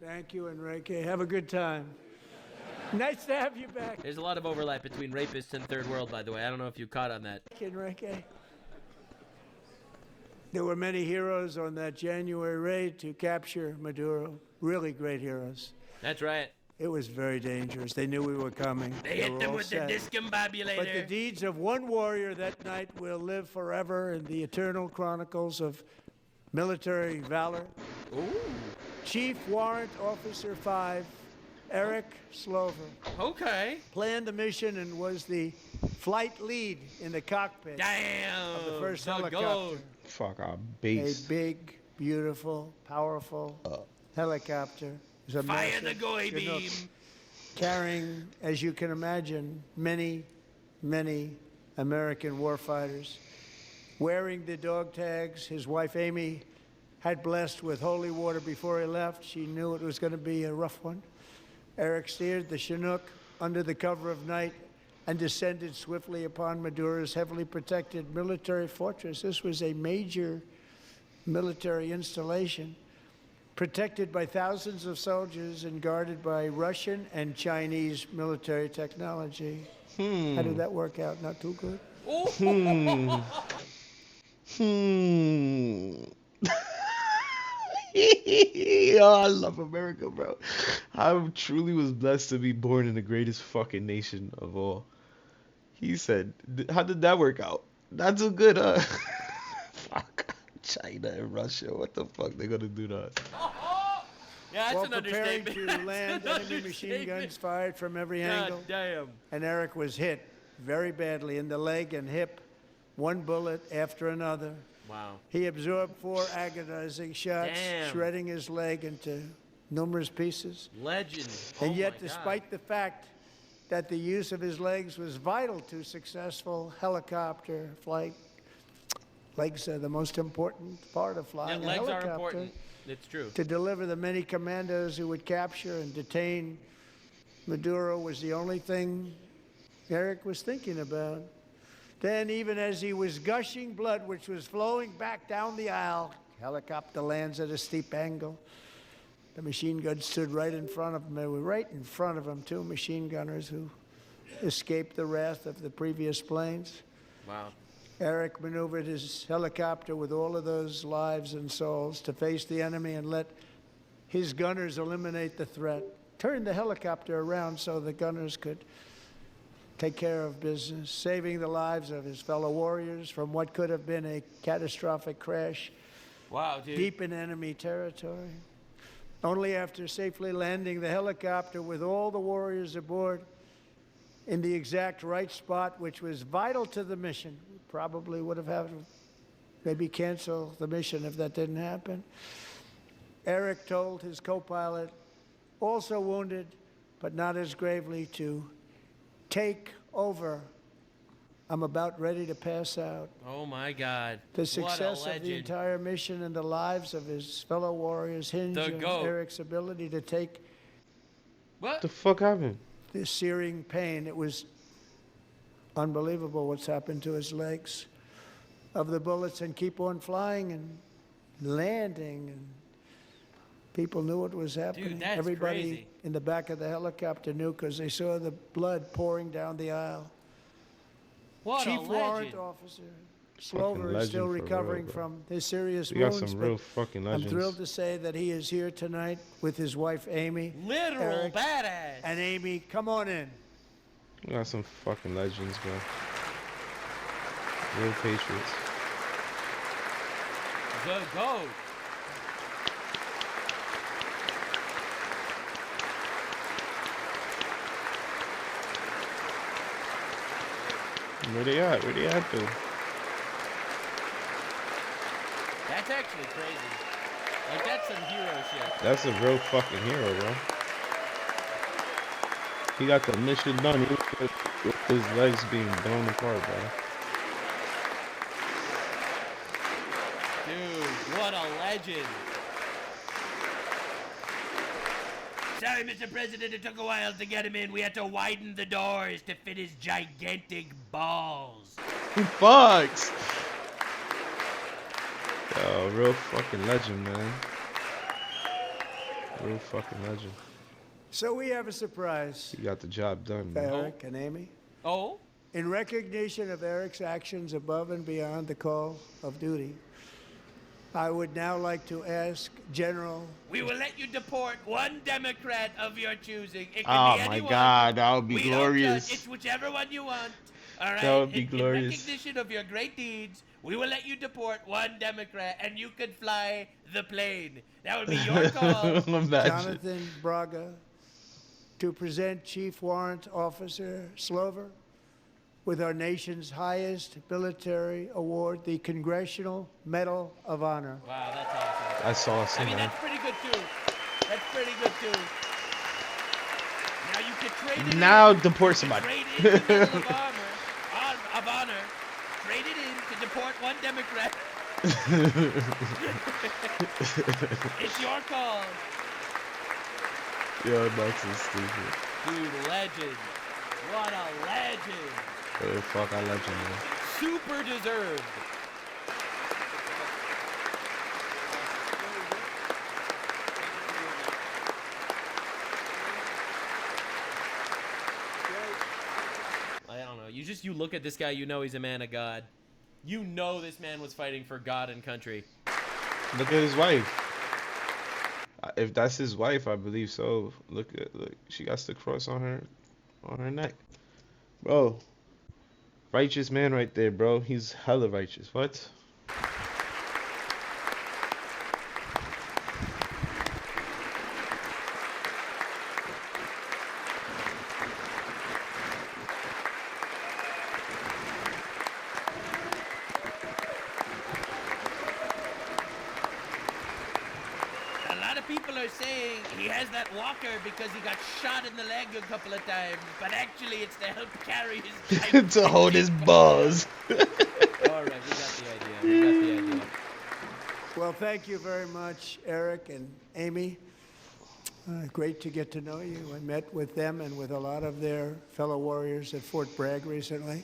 Thank you, Enrique. Have a good time. Nice to have you back, There's a lot of overlap between rapists and third world, by the way. I don't know if you caught on that. Enrique. There were many heroes on that January raid to capture Maduro. Really great heroes. That's right. It was very dangerous. They knew we were coming. They hit were them all with set. the discombobulator. But the deeds of one warrior that night will live forever in the eternal chronicles of military valor. Ooh. Chief Warrant Officer 5, Eric Slover. Okay. Planned the mission and was the flight lead in the cockpit Damn. of the first the helicopter. goat. Fuck our A base. big, beautiful, powerful helicopter. It was a Fire massive the goy Chinook beam. carrying, as you can imagine, many, many American warfighters. Wearing the dog tags, his wife Amy had blessed with holy water before he left. She knew it was going to be a rough one. Eric steered the Chinook under the cover of night and descended swiftly upon Maduro's heavily protected military fortress. This was a major military installation, protected by thousands of soldiers and guarded by Russian and Chinese military technology. How did that work out? Not too good? Hmm. Yo, I love America, bro. I truly was blessed to be born in the greatest fucking nation of all. He said, how did that work out? Not too good, huh? Fuck. China and Russia, what the fuck they gonna do to us? Yeah, that's While an preparing understatement. to land, That's an enemy machine understatement. guns fired from every God angle. damn. And Eric was hit very badly in the leg and hip, one bullet after another. Wow. He absorbed 4 agonizing shots, Damn. shredding his leg into numerous pieces. Legend. And Oh yet, my despite the fact that the use of his legs was vital to successful helicopter flight, legs are the most important part of God. flying Yeah, a legs are helicopter. important. It's true. To deliver the many commandos who would capture and detain Maduro was the only thing Eric was thinking about. Then, even as he was gushing blood, which was flowing back down the aisle, helicopter lands at a steep angle. The machine gun stood right in front of him. They were right in front of him, 2 machine gunners who escaped the wrath of the previous planes. Wow. Eric maneuvered his helicopter with all of those lives and souls to face the enemy and let his gunners eliminate the threat. Turned the helicopter around so the gunners could take care of business, saving the lives of his fellow warriors from what could have been a catastrophic crash. Wow, dude. Deep in enemy territory. Only after safely landing the helicopter with all the warriors aboard in the exact right spot, which was vital to the mission. Probably would have had to maybe cancel the mission if that didn't happen. Eric told his co-pilot, also wounded, but not as gravely, to take over. I'm about ready to pass out. Oh my God. The success of the entire mission and the lives of his fellow warriors hinge on Eric's ability to take what the fuck happened? This searing pain. It was unbelievable what's happened to his legs of the bullets and keep on flying and landing. And people knew what was happening. Dude, that's Everybody crazy. in the back of the helicopter knew because they saw the blood pouring down the aisle. What Chief a Warrant legend. Officer Slover is still legend for recovering real, bro. from his serious We got wounds. some but real fucking legends. I'm thrilled to say that he is here tonight with his wife Amy. Literal Eric, badass. And Amy, come on in. We got some fucking legends, bro. Real patriots. The GOAT. Where they at? Where they at, though? That's actually crazy. Like, that's some hero shit. That's a real fucking hero, bro. He got the mission done with his legs being blown apart, bro. Dude, what a legend. Sorry, Mr. President, it took a while to get him in. We had to widen the doors to fit his gigantic balls. Fucks. Yo, real fucking legend, man. Real fucking legend. So we have a surprise He got the job done, for man. Eric and Amy. Oh? In recognition of Eric's actions above and beyond the call of duty, I would now like to ask General. We will let you deport one Democrat of your choosing. It can Oh be my anyone. God, that would be We don't glorious. judge. It's whichever one you want. All right. That would be In glorious. recognition of your great deeds, we will let you deport one Democrat, and you could fly the plane. That would be your call. Jonathan Braga, to present Chief Warrant Officer Slover with our nation's highest military award, the Congressional Medal of Honor. Wow, that's awesome. That's awesome, I mean, man. that's pretty good too. That's pretty good too. Now you can trade it Now in. deport somebody. Trade in the Medal of Honor. Trade it in to deport one Democrat. It's your call. Yo, Max is stupid. Dude, legend. What a legend. Oh, fuck, I legend, man. Super deserved. I don't know. You look at this guy, you know he's a man of God. You know this man was fighting for God and country. Look at his wife. If that's his wife, I believe so. Look, she got the cross on her neck, bro. Righteous man right there, bro. He's hella righteous. What? A lot of people are saying he has that walker because he got shot in the leg a couple of times, but actually it's to help carry his giant To hold his balls. All right, we got the idea. We got the idea. Well, thank you very much, Eric and Amy. Great to get to know you. I met with them and with a lot of their fellow warriors at Fort Bragg recently.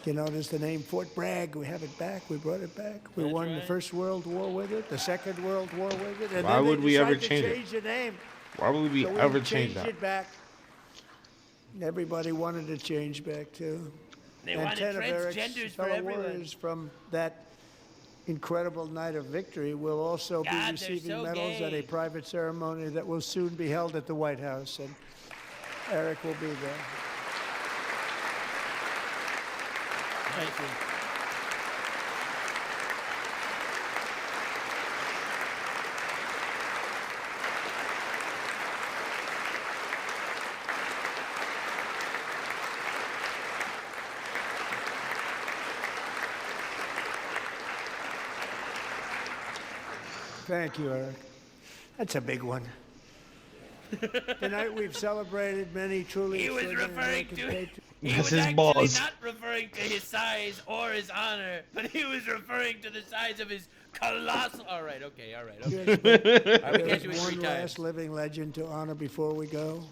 You notice the name Fort Bragg. We have it back. We brought it back. We won the First World War with it, the Second World War with it. And Why then would we ever decided to change the name. Why would we So ever change changed that? it back. Everybody wanted to change back too. They and wanted 10 of Eric's transgenders for fellow everyone. warriors from that incredible night of victory will also God, be they're receiving so medals at gay. a private ceremony that will soon be held at the White House, and Eric will be there. Thank you. Thank you, Eric. That's a big one. Tonight we've celebrated many truly He was extraordinary referring American to. patriots. He That's was his actually balls. not referring to his size or his honor, but he was referring to the size of his colossal. All right, okay. All right, we There's catch you in one 3 last times. living legend to honor before we go.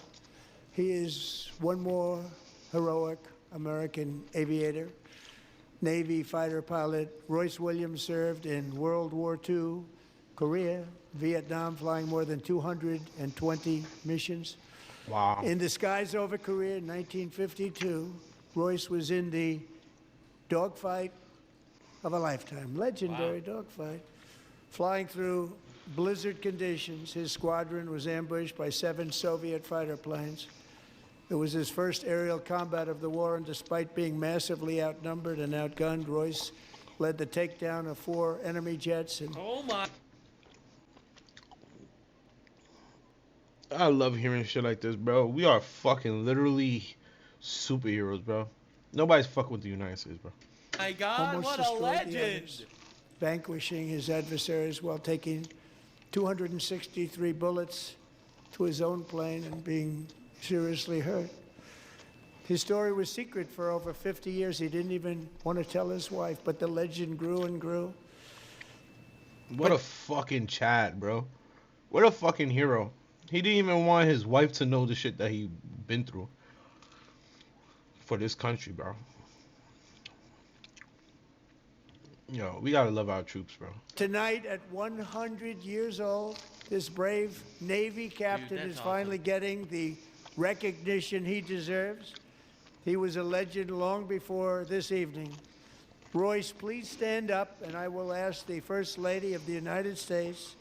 He is one more heroic American aviator, Navy fighter pilot. Royce Williams served in World War II, Korea, Vietnam, flying more than 220 missions. Wow. In the skies over Korea in 1952, Royce was in the dogfight of a lifetime, legendary dogfight. Flying through blizzard conditions, his squadron was ambushed by 7 Soviet fighter planes. It was his first aerial combat of the war, and despite being massively outnumbered and outgunned, Royce led the takedown of 4 enemy jets. And Oh my. I love hearing shit like this, bro. We are fucking literally superheroes, bro. Nobody's fucking with the United States, bro. My God, almost what a destroyed the legend! others, vanquishing his adversaries while taking 263 bullets to his own plane and being seriously hurt. His story was secret for over 50 years. He didn't even want to tell his wife, but the legend grew and grew. What a fucking Chad, bro. What a fucking hero. He didn't even want his wife to know the shit that he been through for this country, bro. Yo, we gotta love our troops, bro. Tonight, at 100 years old, this brave Navy captain that's is finally getting the recognition he deserves. He was a legend long before this evening. Royce, please stand up, and I will ask the First Lady of the United States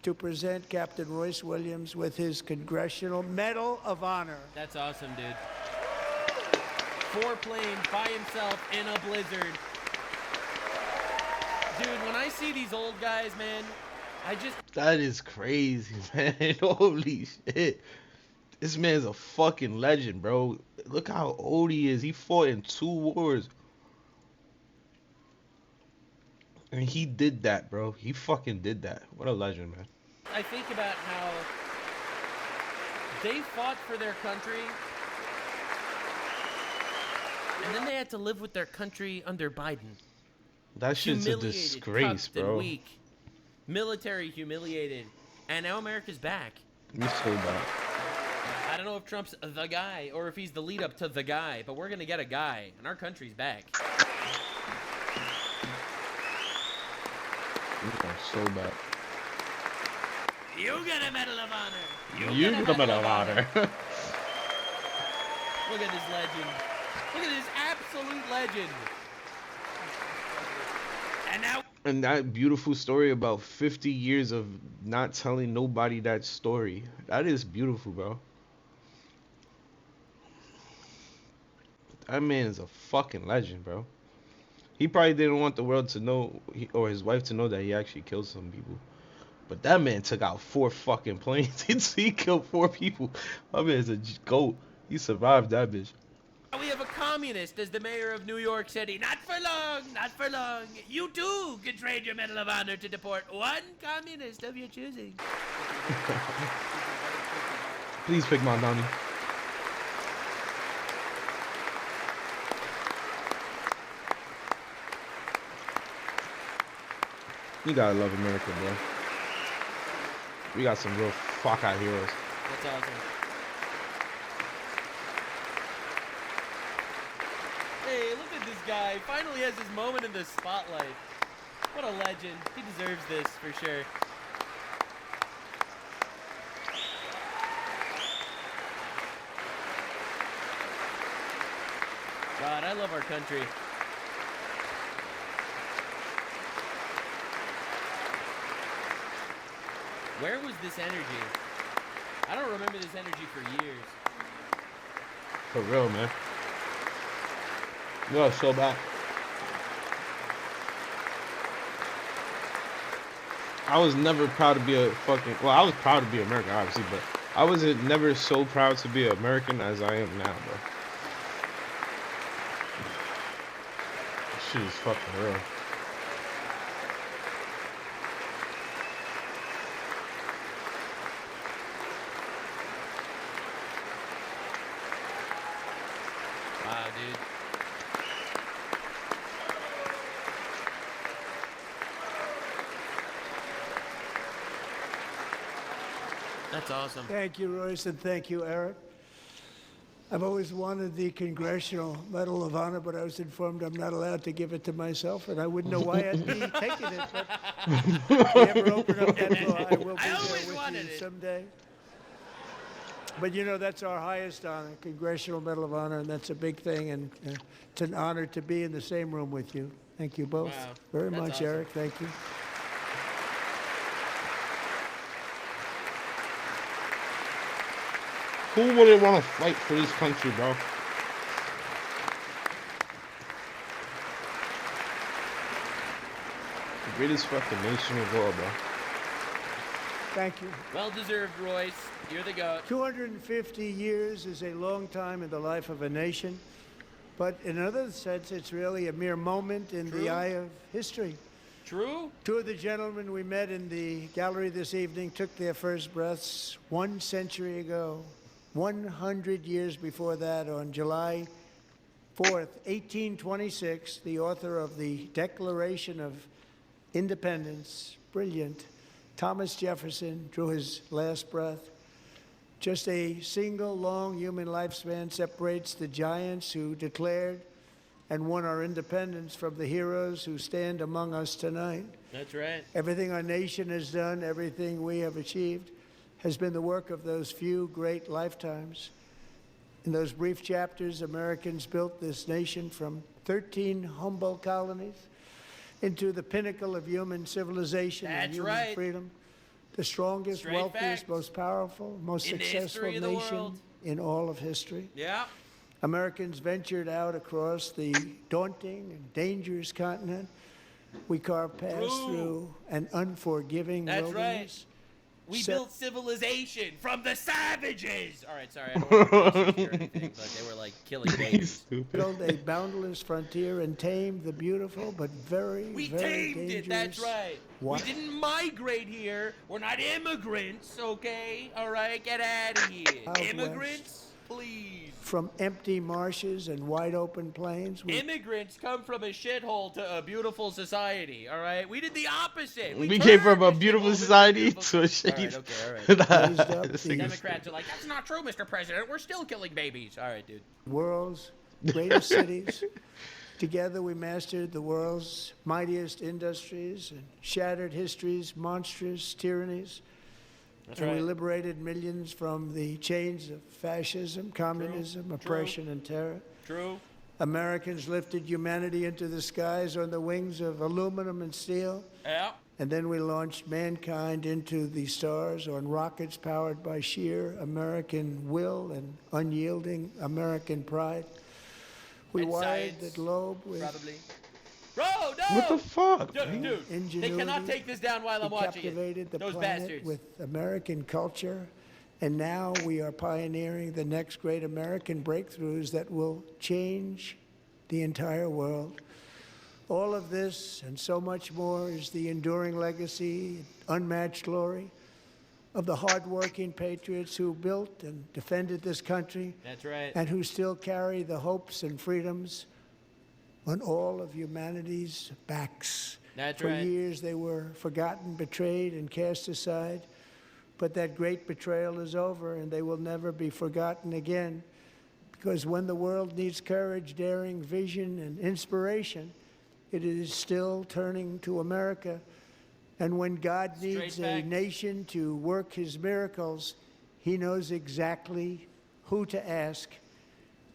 to present Captain Royce Williams with his Congressional Medal of Honor. That's awesome, dude. 4 planes by himself in a blizzard. Dude, when I see these old guys, man, I just... That is crazy, man. Holy shit. This man's a fucking legend, bro. Look how old he is. He fought in 2 wars. And he did that, bro. He fucking did that. What a legend, man. I think about how they fought for their country, and then they had to live with their country under Biden. That shit's a Humiliated, disgrace, cuffed, and bro. weak. Military humiliated, and now America's back. He's so bad. I don't know if Trump's the guy or if he's the lead up to the guy, but we're gonna get a guy, and our country's back. So bad. You get a Medal of Honor. You get a Medal of Honor. Look at this legend. Look at this absolute legend. And now. And that beautiful story about 50 years of not telling nobody that story. That is beautiful, bro. That man is a fucking legend, bro. He probably didn't want the world to know, or his wife to know, that he actually killed some people. But that man took out 4 fucking planes. He killed 4 people. That man's a goat. He survived that bitch. We have a communist as the mayor of New York City. Not for long, not for long. You too can trade your Medal of Honor to deport one communist of your choosing. Please pick Mondani. You gotta love America, bro. We got some real fuck-out heroes. That's awesome. Hey, look at this guy. Finally has his moment in the spotlight. What a legend. He deserves this for sure. God, I love our country. Where was this energy? I don't remember this energy for years. For real, man. No, so bad. I was never proud to be a fucking... Well, I was proud to be American, obviously, but I wasn't never so proud to be American as I am now, bro. This shit is fucking real. Wow, dude. That's awesome. Thank you, Royce, and thank you, Eric. I've always wanted the Congressional Medal of Honor, but I was informed I'm not allowed to give it to myself, and I wouldn't know why I'd be taking it. But if we ever open up that door, I will be there with you someday. But you know, that's our highest honor, Congressional Medal of Honor, and that's a big thing, and it's an honor to be in the same room with you. Thank you both very much, awesome. Eric. Thank you. Who wouldn't want to fight for this country, bro? The greatest fucking nation in the world, bro. Thank you. Well deserved, Royce. You're the GOAT. 250 years is a long time in the life of a nation, but in another sense, it's really a mere moment in the eye of history. True. Two of the gentlemen we met in the gallery this evening took their first breaths 1 century ago. 100 years before that, on July 4th, 1826, the author of the Declaration of Independence, brilliant, Thomas Jefferson, drew his last breath. Just a single long human lifespan separates the giants who declared and won our independence from the heroes who stand among us tonight. That's right. Everything our nation has done, everything we have achieved, has been the work of those few great lifetimes. In those brief chapters, Americans built this nation from 13 humble colonies into the pinnacle of human civilization and human freedom. The strongest, wealthiest, most powerful, most successful nation in all of history. Yeah. Americans ventured out across the daunting and dangerous continent. We carved paths through an unforgiving wilderness. Right. We built civilization from the savages. All right, sorry, I don't want to or anything, but they were like killing babies. Built a boundless frontier and tamed the beautiful but very, We very tamed dangerous. it, that's right. What? We didn't migrate here. We're not immigrants, okay? All right, get out of here. Out Immigrants, please. From empty marshes and wide open plains. Immigrants come from a shithole to a beautiful society, all right? We did the opposite. We came from a beautiful society to a shitty... All right, all right. Democrats are like, that's not true, Mr. President. We're still killing babies. All right, dude. World's greatest cities. Together we mastered the world's mightiest industries and shattered history's monstrous tyrannies. That's and we right. liberated millions from the chains of fascism, communism, oppression, and terror. True. Americans lifted humanity into the skies on the wings of aluminum and steel. Yeah. And then we launched mankind into the stars on rockets powered by sheer American will and unyielding American pride. We And wired science, the globe with probably. Bro, no! What the fuck, Dude, man? they ingenuity. cannot take this down while I'm We watching captivated it. the Those planet bastards. with American culture, and now we are pioneering the next great American breakthroughs that will change the entire world. All of this and so much more is the enduring legacy, unmatched glory of the hardworking patriots who built and defended this country. That's right. And who still carry the hopes and freedoms on all of humanity's backs. That's For right. years they were forgotten, betrayed, and cast aside. But that great betrayal is over, and they will never be forgotten again, Because when the world needs courage, daring, vision, and inspiration, it is still turning to America. And when God needs a nation to work his miracles, he knows exactly who to ask.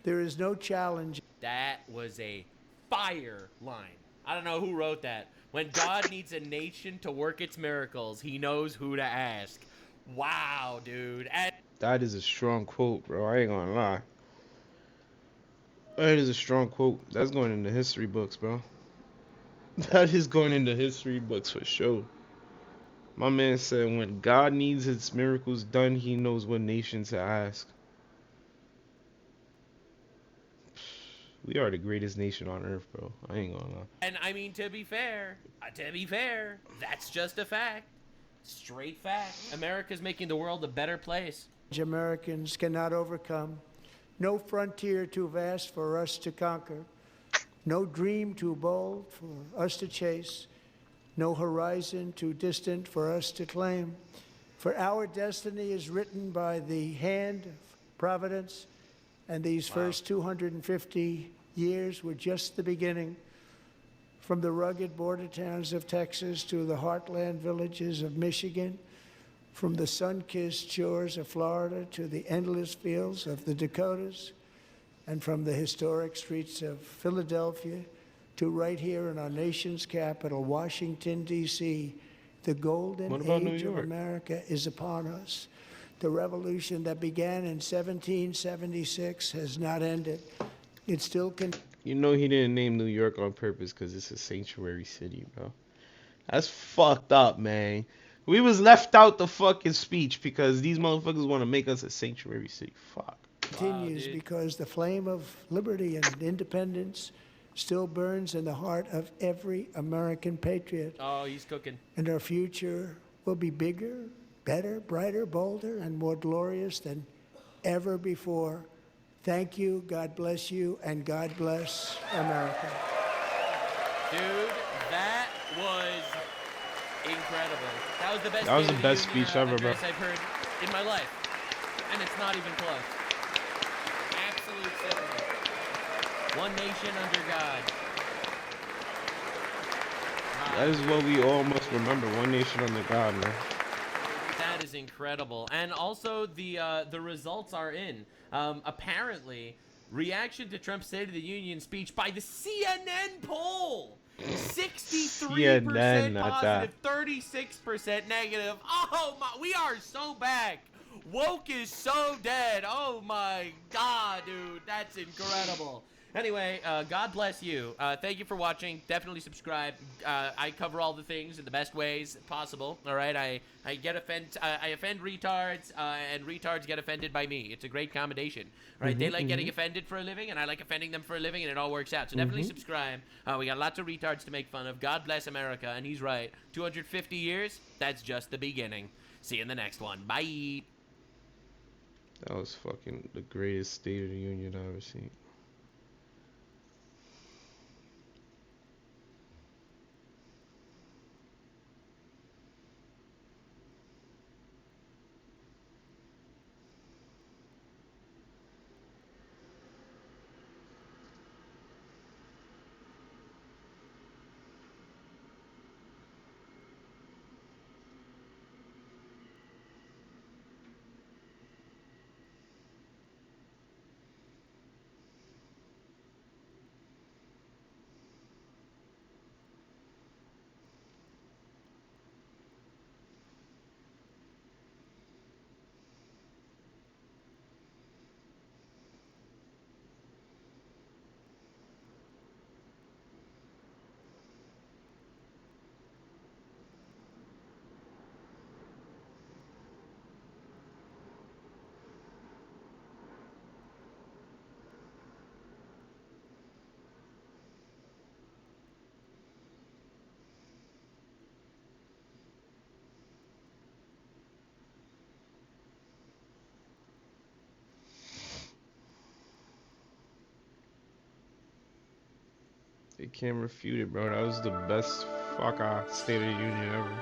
There is no challenge. That was a fire line. I don't know who wrote that. When God needs a nation to work its miracles, he knows who to ask. Wow, dude. That is a strong quote, bro. I ain't gonna lie. That is a strong quote. That's going into history books, bro. That is going into history books for sure. My man said, when God needs his miracles done, he knows what nation to ask. We are the greatest nation on earth, bro. I ain't gonna lie. And I mean, to be fair, that's just a fact. Straight fact. America's making the world a better place. Americans cannot overcome. No frontier too vast for us to conquer. No dream too bold for us to chase. No horizon too distant for us to claim. For our destiny is written by the hand of providence, and these first 250 years were just the beginning. From the rugged border towns of Texas to the heartland villages of Michigan, from the sun-kissed shores of Florida to the endless fields of the Dakotas, and from the historic streets of Philadelphia to right here in our nation's capital, Washington, D.C., the golden age of America is upon us. The revolution that began in 1776 has not ended. It still continues. You know he didn't name New York on purpose because it's a sanctuary city, bro. That's fucked up, man. We was left out the fucking speech because these motherfuckers want to make us a sanctuary city. Fuck. Continues because the flame of liberty and independence still burns in the heart of every American patriot. Oh, he's cooking. And our future will be bigger, better, brighter, bolder, and more glorious than ever before. Thank you, God bless you, and God bless America. Dude, that was incredible. That was the best. That was the best speech ever, bro. I've heard in my life, and it's not even close. Absolute sentiment. One nation under God. That is what we all must remember. One nation under God, man. That is incredible. And also the results are in. Apparently, reaction to Trump's State of the Union speech by the CNN poll. 63% positive, 36% negative. Oh my, we are so back. Woke is so dead. Oh my God, dude, that's incredible. Anyway, God bless you. Thank you for watching. Definitely subscribe. I cover all the things in the best ways possible. All right, I offend retards, and retards get offended by me. It's a great combination. All right, they like getting offended for a living, and I like offending them for a living, and it all works out. So definitely subscribe. We got lots of retards to make fun of. God bless America, and he's right. 250 years, that's just the beginning. See you in the next one. Bye. That was fucking the greatest State of the Union I've ever seen. They can't refute it, bro. That was the best State of the Union ever.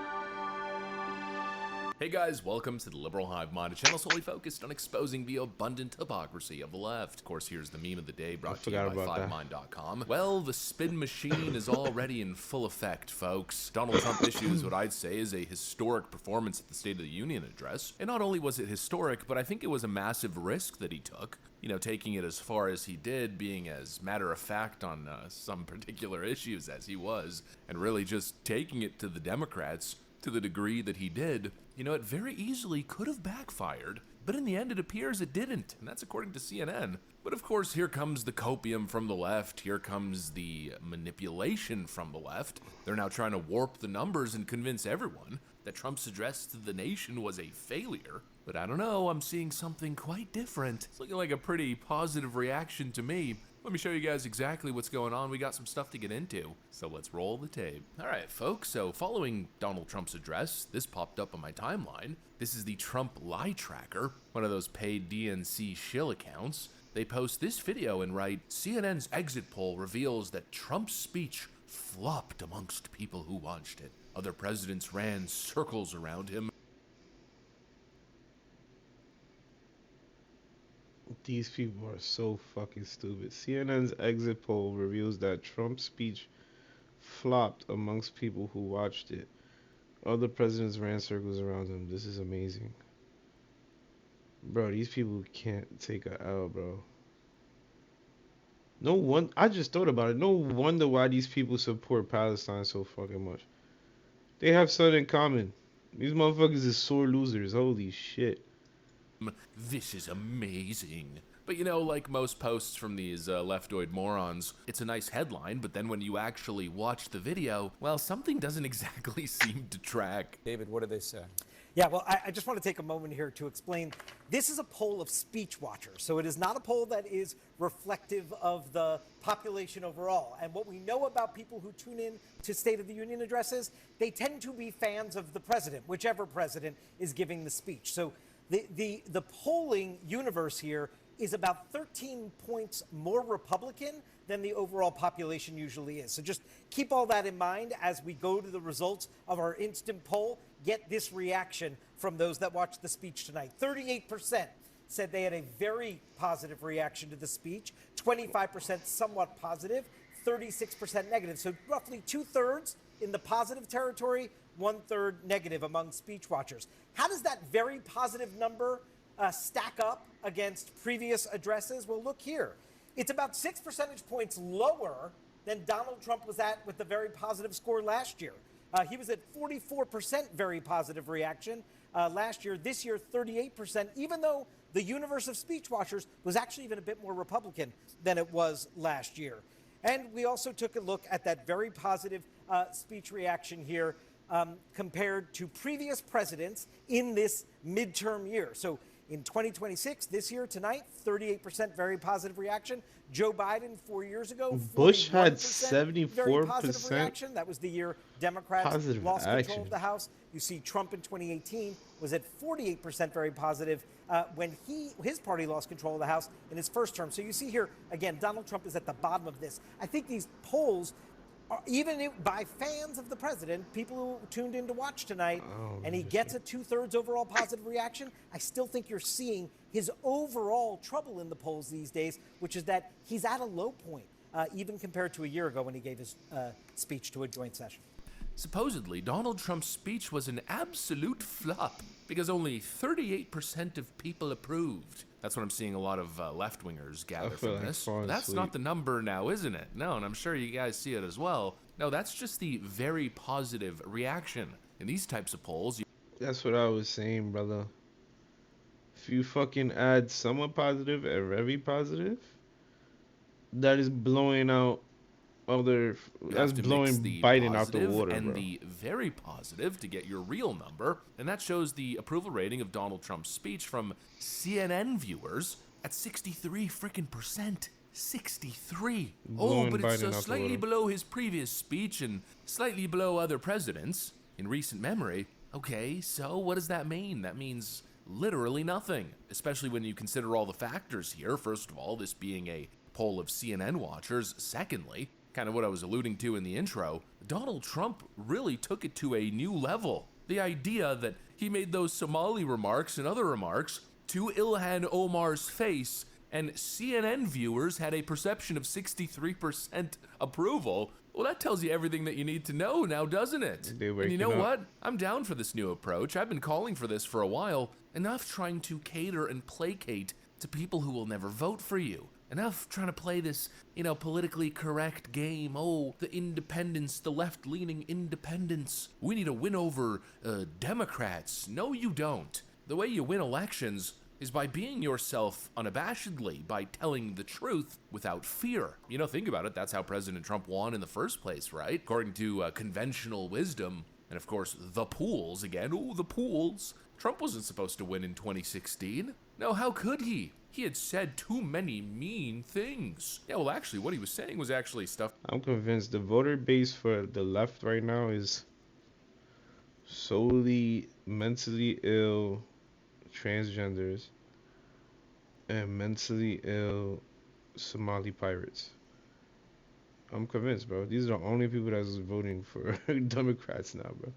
Hey guys, welcome to the Liberal Hive Mind, a channel solely focused on exposing the abundant hypocrisy of the left. Of course, here's the meme of the day brought to you by FiveMind.com. Well, the spin machine is already in full effect, folks. Donald Trump issues what I'd say is a historic performance at the State of the Union address. And not only was it historic, but I think it was a massive risk that he took. You know, taking it as far as he did, being as matter-of-fact on some particular issues as he was, and really just taking it to the Democrats to the degree that he did. You know, it very easily could have backfired, but in the end it appears it didn't, and that's according to CNN. But of course, here comes the copium from the left, here comes the manipulation from the left. They're now trying to warp the numbers and convince everyone that Trump's address to the nation was a failure. But I don't know, I'm seeing something quite different. It's looking like a pretty positive reaction to me. Let me show you guys exactly what's going on. We got some stuff to get into, so let's roll the tape. All right, folks, so following Donald Trump's address, this popped up on my timeline. This is the Trump Lie Tracker, one of those paid DNC shill accounts. They post this video and write, CNN's exit poll reveals that Trump's speech flopped amongst people who watched it. Other presidents ran circles around him. These people are so fucking stupid. CNN's exit poll reveals that Trump's speech flopped amongst people who watched it. Other presidents ran circles around him. This is amazing. Bro, these people can't take a L, bro. No one. I just thought about it. No wonder why these people support Palestine so fucking much. They have something in common. These motherfuckers is sore losers. Holy shit. This is amazing. But you know, like most posts from these leftoid morons, it's a nice headline, but then when you actually watch the video, well, something doesn't exactly seem to track. David, what do they say? Yeah, well, I just want to take a moment here to explain. This is a poll of speech watchers, so it is not a poll that is reflective of the population overall. And what we know about people who tune in to State of the Union addresses, they tend to be fans of the president, whichever president is giving the speech. So the polling universe here is about 13 points more Republican than the overall population usually is. So just keep all that in mind as we go to the results of our instant poll. Get this reaction from those that watched the speech tonight. 38% said they had a very positive reaction to the speech, 25% somewhat positive, 36% negative. So roughly 2/3 in the positive territory, 1/3 negative among speech watchers. How does that very positive number stack up against previous addresses? Well, look here. It's about 6 percentage points lower than Donald Trump was at with the very positive score last year. He was at 44% very positive reaction last year. This year, 38%, even though the universe of speech watchers was actually even a bit more Republican than it was last year. And we also took a look at that very positive speech reaction here compared to previous presidents in this midterm year. So in 2026, this year, tonight, 38% very positive reaction. Joe Biden 4 years ago, Bush had 74% very positive reaction. That was the year Democrats positive lost action. control of the House. You see Trump in 2018 was at 48% very positive when his party lost control of the House in his first term. So you see here, again, Donald Trump is at the bottom of this. I think these polls, even by fans of the president, people who tuned in to watch tonight, and he gets a 2/3 overall positive reaction, I still think you're seeing his overall trouble in the polls these days, which is that he's at a low point, even compared to a year ago when he gave his speech to a joint session. Supposedly, Donald Trump's speech was an absolute flop because only 38% of people approved. That's what I'm seeing a lot of left-wingers gather from this. That's not the number now, isn't it? No, and I'm sure you guys see it as well. No, that's just the very positive reaction. In these types of polls... That's what I was saying, brother. If you fucking add somewhat positive and very positive, that is blowing out that's blowing Biden out the water, and bro. the very positive to get your real number, and that shows the approval rating of Donald Trump's speech from CNN viewers at 63 freaking percent. 63. Blowing but Biden it's out the slightly water. below his previous speech and slightly below other presidents in recent memory. Okay, so what does that mean? That means literally nothing, especially when you consider all the factors here. First of all, this being a poll of CNN watchers. Secondly, kind of what I was alluding to in the intro, Donald Trump really took it to a new level. The idea that He made those Somali remarks and other remarks to Ilhan Omar's face, and CNN viewers had a perception of 63% approval. Well, that tells you everything that you need to know now, doesn't it? And you know what? I'm down for this new approach. I've been calling for this for a while. Enough trying to cater and placate to people who will never vote for you. Enough trying to play this, politically correct game. Oh, the independents, the left-leaning independents. We need to win over Democrats. No, you don't. The way you win elections is by being yourself unabashedly, by telling the truth without fear. Think about it, that's how President Trump won in the first place, right? According to conventional wisdom, and of course, the pools again. Oh, the pools. Trump wasn't supposed to win in 2016. No, how could he? He had said too many mean things. Yeah, well, actually, what he was saying was actually stuff. I'm convinced the voter base for the left right now is solely mentally ill transgenders and mentally ill Somali pirates. I'm convinced, bro. These are the only people that's voting for Democrats now, bro.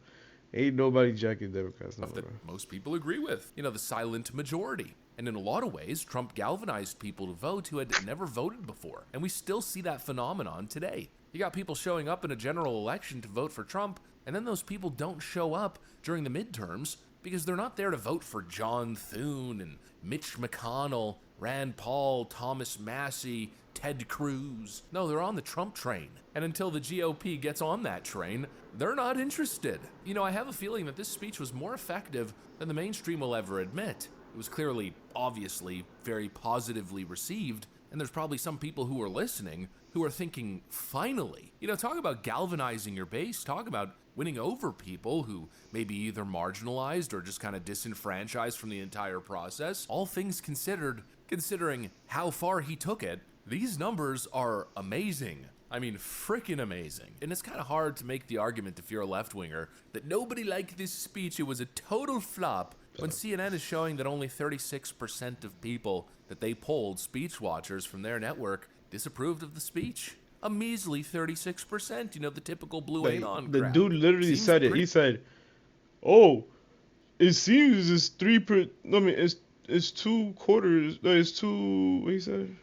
Ain't nobody jacking Democrats now, bro. That most people agree with. The silent majority. And in a lot of ways, Trump galvanized people to vote who had never voted before. And we still see that phenomenon today. You got people showing up in a general election to vote for Trump, and then those people don't show up during the midterms because they're not there to vote for John Thune and Mitch McConnell, Rand Paul, Thomas Massey, Ted Cruz. No, they're on the Trump train. And until the GOP gets on that train, they're not interested. I have a feeling that this speech was more effective than the mainstream will ever admit. It was clearly, obviously, very positively received, and there's probably some people who are listening who are thinking, finally. Talk about galvanizing your base, talk about winning over people who may be either marginalized or just kind of disenfranchised from the entire process. All things considered, considering how far he took it, these numbers are amazing. I mean, freaking amazing. And it's kind of hard to make the argument if you're a left-winger that nobody liked this speech, it was a total flop, when CNN is showing that only 36% of people that they polled, speech watchers from their network, disapproved of the speech. A measly 36%, the typical blue anon The crowd. dude literally said it. He said, "Oh, it seems it's it's 2 quarters. No, it's 2. What he said?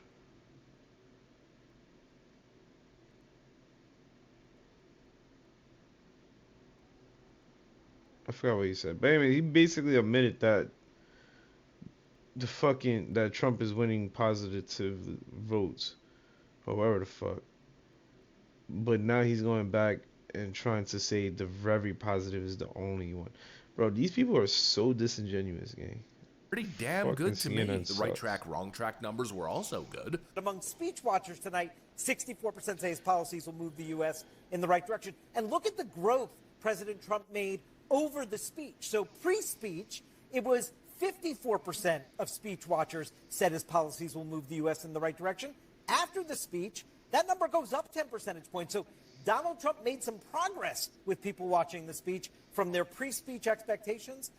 I forgot what he said. But anyway, he basically admitted that that Trump is winning positive votes, or whatever the fuck. But now he's going back and trying to say the very positive is the only one. Bro, these people are so disingenuous, gang. Pretty damn Fucking good to me. CNN The right sucks. track, wrong track numbers were also good. Among speech watchers tonight, 64% say his policies will move the U.S. in the right direction. And look at the growth President Trump made over the speech. So pre-speech, it was 54% of speech watchers said his policies will move the U.S. in the right direction. After the speech, that number goes up 10 percentage points. So Donald Trump made some progress with people watching the speech from their pre-speech expectations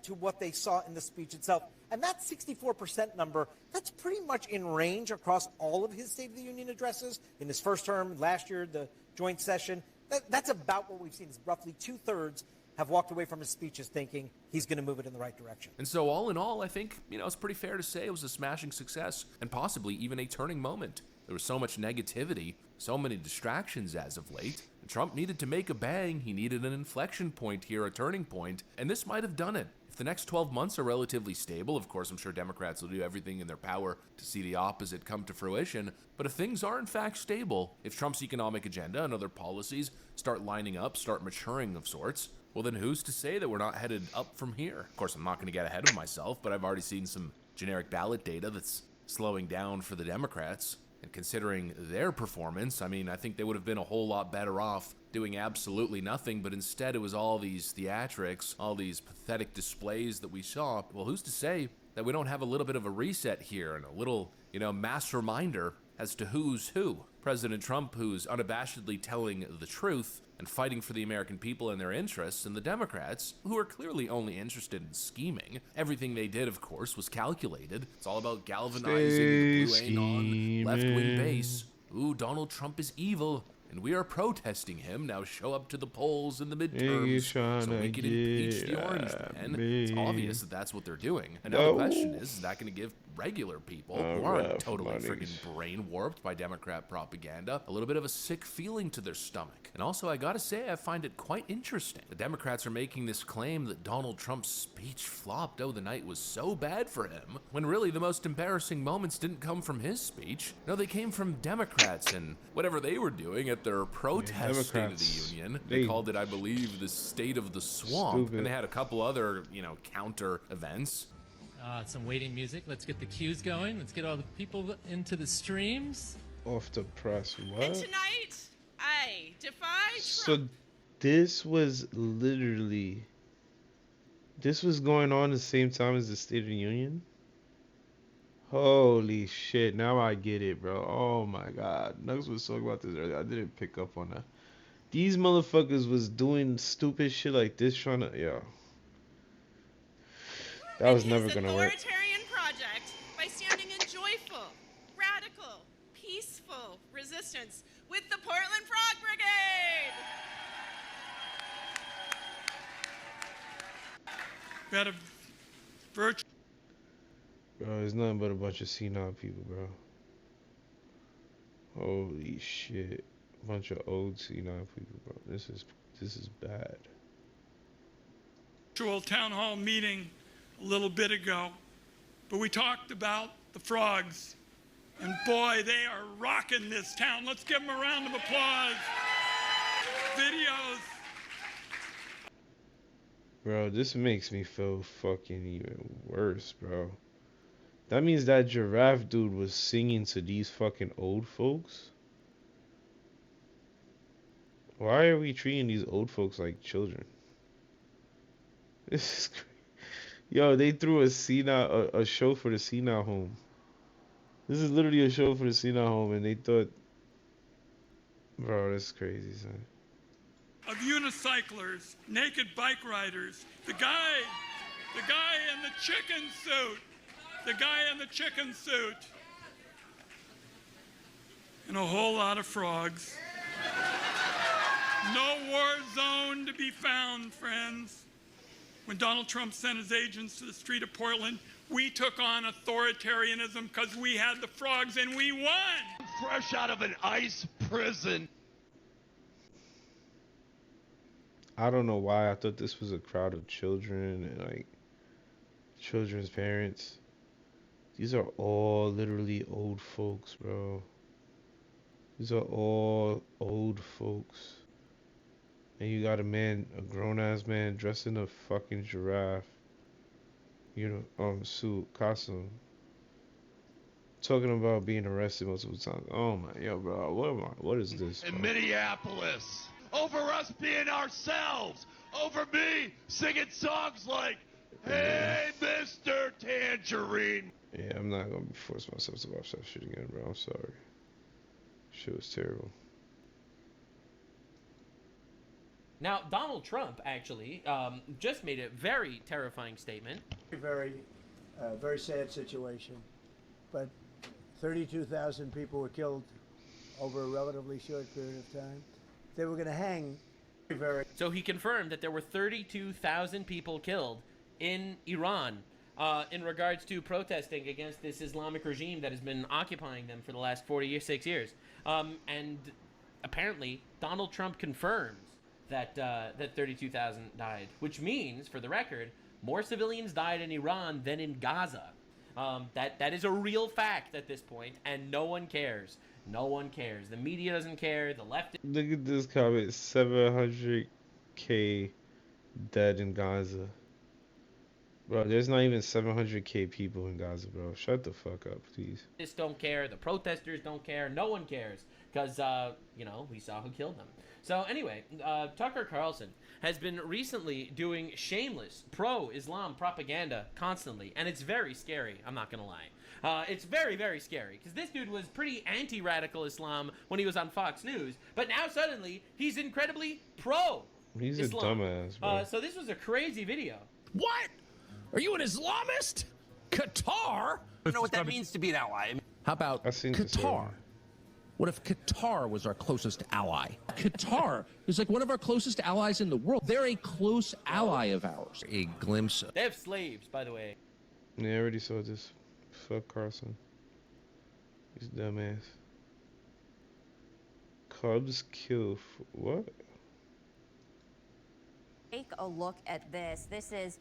to what they saw in the speech itself. And that 64% number, that's pretty much in range across all of his State of the Union addresses. In his first term, last year, the joint session, that's about what we've seen. Is roughly 2/3 have walked away from his speeches thinking he's going to move it in the right direction. And so all in all, I think, it's pretty fair to say it was a smashing success and possibly even a turning moment. There was so much negativity, so many distractions as of late. And Trump needed to make a bang. He needed an inflection point here, a turning point, and this might have done it. If the next 12 months are relatively stable, of course, I'm sure Democrats will do everything in their power to see the opposite come to fruition. But if things are in fact stable, if Trump's economic agenda and other policies start lining up, start maturing of sorts, well then who's to say that we're not headed up from here? Of course, I'm not going to get ahead of myself, but I've already seen some generic ballot data that's slowing down for the Democrats. And considering their performance, I think they would have been a whole lot better off doing absolutely nothing, but instead it was all these theatrics, all these pathetic displays that we saw. Well, who's to say that we don't have a little bit of a reset here and a little, mass reminder as to who's who? President Trump, who's unabashedly telling the truth and fighting for the American people and their interests, and the Democrats, who are clearly only interested in scheming. Everything they did, of course, was calculated. It's all about galvanizing the blue anon left-wing base. Ooh, Donald Trump is evil. and we are protesting him. Now show up to the polls in the midterms so we can impeach the orange man. It's obvious that that's what they're doing. And now the question is that going to give regular people who aren't totally friggin' brain warped by Democrat propaganda a little bit of a sick feeling to their stomach? And also, I gotta say, I find it quite interesting. The Democrats are making this claim that Donald Trump's speech flopped. Oh, the night was so bad for him, when really the most embarrassing moments didn't come from his speech. No, they came from Democrats and whatever they were doing at their protest State of the Union. They called it, I believe, the State of the Swamp. Stupid. And they had a couple other, counter events. Some waiting music. Let's get the cues going. Let's get all the people into the streams. Off the press. What? And tonight, I defy Trump. So this was literally... This was going on at the same time as the State of the Union? Holy shit. Now I get it, bro. Oh my god. Nugs was talking about this earlier. I didn't pick up on that. These motherfuckers was doing stupid shit like this trying to... Yo. That was never gonna work. Authoritarian project by standing in joyful, radical, peaceful resistance with the Portland Frog Brigade. We had a virtual. Bro, it's nothing but a bunch of senile people, bro. Holy shit. Bunch of old senile people, bro. This is bad. Virtual town hall meeting a little bit ago, but we talked about the frogs, and boy, they are rocking this town. Let's give them a round of applause. Videos. Bro, this makes me feel fucking even worse, bro. That means that giraffe dude was singing to these fucking old folks? Why are we treating these old folks like children? This is crazy. Yo, they threw a show for the senile home. This is literally a show for the senile home, and they thought, bro, that's crazy, son. Of unicyclers, naked bike riders, the guy in the chicken suit, and a whole lot of frogs. No war zone to be found, friends. When Donald Trump sent his agents to the street of Portland, we took on authoritarianism because we had the frogs and we won. Fresh out of an ICE prison. I don't know why I thought this was a crowd of children and like children's parents. These are all literally old folks, bro. These are all old folks. And you got a grown-ass man dressed in a fucking giraffe, suit, costume, talking about being arrested multiple times. Oh my, yo, bro, what is this, bro? In Minneapolis, over us being ourselves, over me singing songs like, "Hey, Mr. Tangerine." Yeah, I'm not gonna force myself to watch that shit again, bro. I'm sorry. Shit was terrible. Now, Donald Trump actually just made a very terrifying statement. Very sad situation, but 32,000 people were killed over a relatively short period of time. They were going to hang. So he confirmed that there were 32,000 people killed in Iran in regards to protesting against this Islamic regime that has been occupying them for the last 46 years. And apparently, Donald Trump confirms that 32,000 died, which means, for the record, more civilians died in Iran than in Gaza. That is a real fact at this point, and no one cares. No one cares. The media doesn't care. The left. Look at this comment: 700K dead in Gaza. Bro, there's not even 700K people in Gaza, bro. Shut the fuck up, please. Just don't care. The protesters don't care. No one cares because we saw who killed them. So anyway, Tucker Carlson has been recently doing shameless pro-Islam propaganda constantly, and it's very scary. I'm not gonna lie. It's very, very scary because this dude was pretty anti-radical Islam when he was on Fox News, but now suddenly he's incredibly pro-Islam. He's a dumbass, bro. So this was a crazy video. What? Are you an Islamist? Qatar? I don't know what that means to be an ally. How about Qatar? What if Qatar was our closest ally? Qatar is like one of our closest allies in the world. They're a close ally of ours. A glimpse. They have slaves, by the way. Yeah, I already saw this. Fuck Carson. He's dumbass. Cubs kill. What? Take a look at this. This is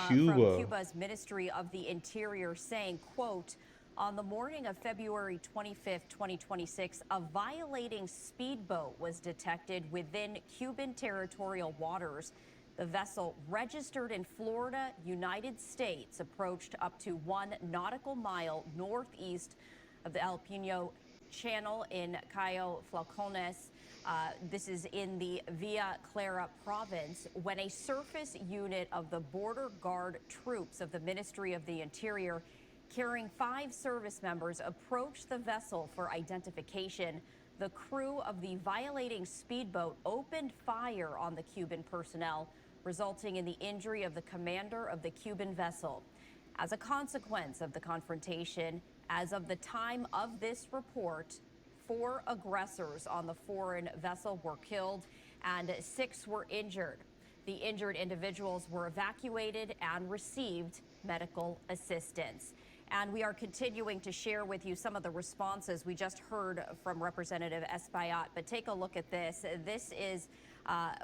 Cuba. from Cuba's Ministry of the Interior saying, quote, on the morning of February 25th, 2026, a violating speedboat was detected within Cuban territorial waters. The vessel, registered in Florida, United States, approached up to 1 nautical mile northeast of the El Pino Channel in Cayo Falcones. This is in the Villa Clara province when a surface unit of the Border Guard troops of the Ministry of the Interior carrying 5 service members approached the vessel for identification. The crew of the violating speedboat opened fire on the Cuban personnel, resulting in the injury of the commander of the Cuban vessel. As a consequence of the confrontation, as of the time of this report, 4 aggressors on the foreign vessel were killed and 6 were injured. The injured individuals were evacuated and received medical assistance. And we are continuing to share with you some of the responses we just heard from Representative Espaillat. But take a look at this. This is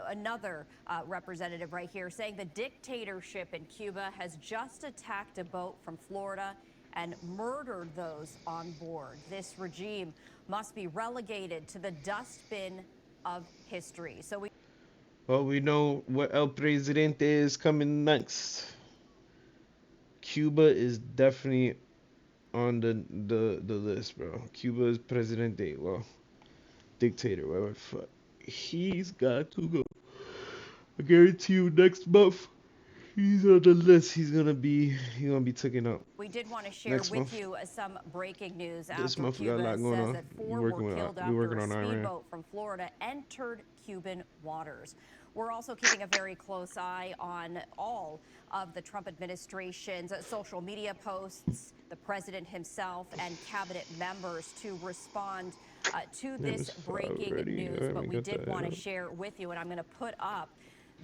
another representative right here saying the dictatorship in Cuba has just attacked a boat from Florida and murdered those on board. This regime must be relegated to the dustbin of history. So Well, we know what El Presidente is coming next. Cuba is definitely on the list, bro. Cuba is Presidente, well, dictator, whatever the fuck. He's got to go. I guarantee you next month he's on the list. He's gonna be taken out. we did want to share Next with month. you some breaking news This after month we got a Cuba lot going says on. that 4 We're were working killed on- we're working after a on Iran. speedboat from Florida entered Cuban waters. We're also keeping a very close eye on all of the Trump administration's social media posts, the president himself, and cabinet members to respond to this breaking news. But we did want to share with you, and I'm going to put up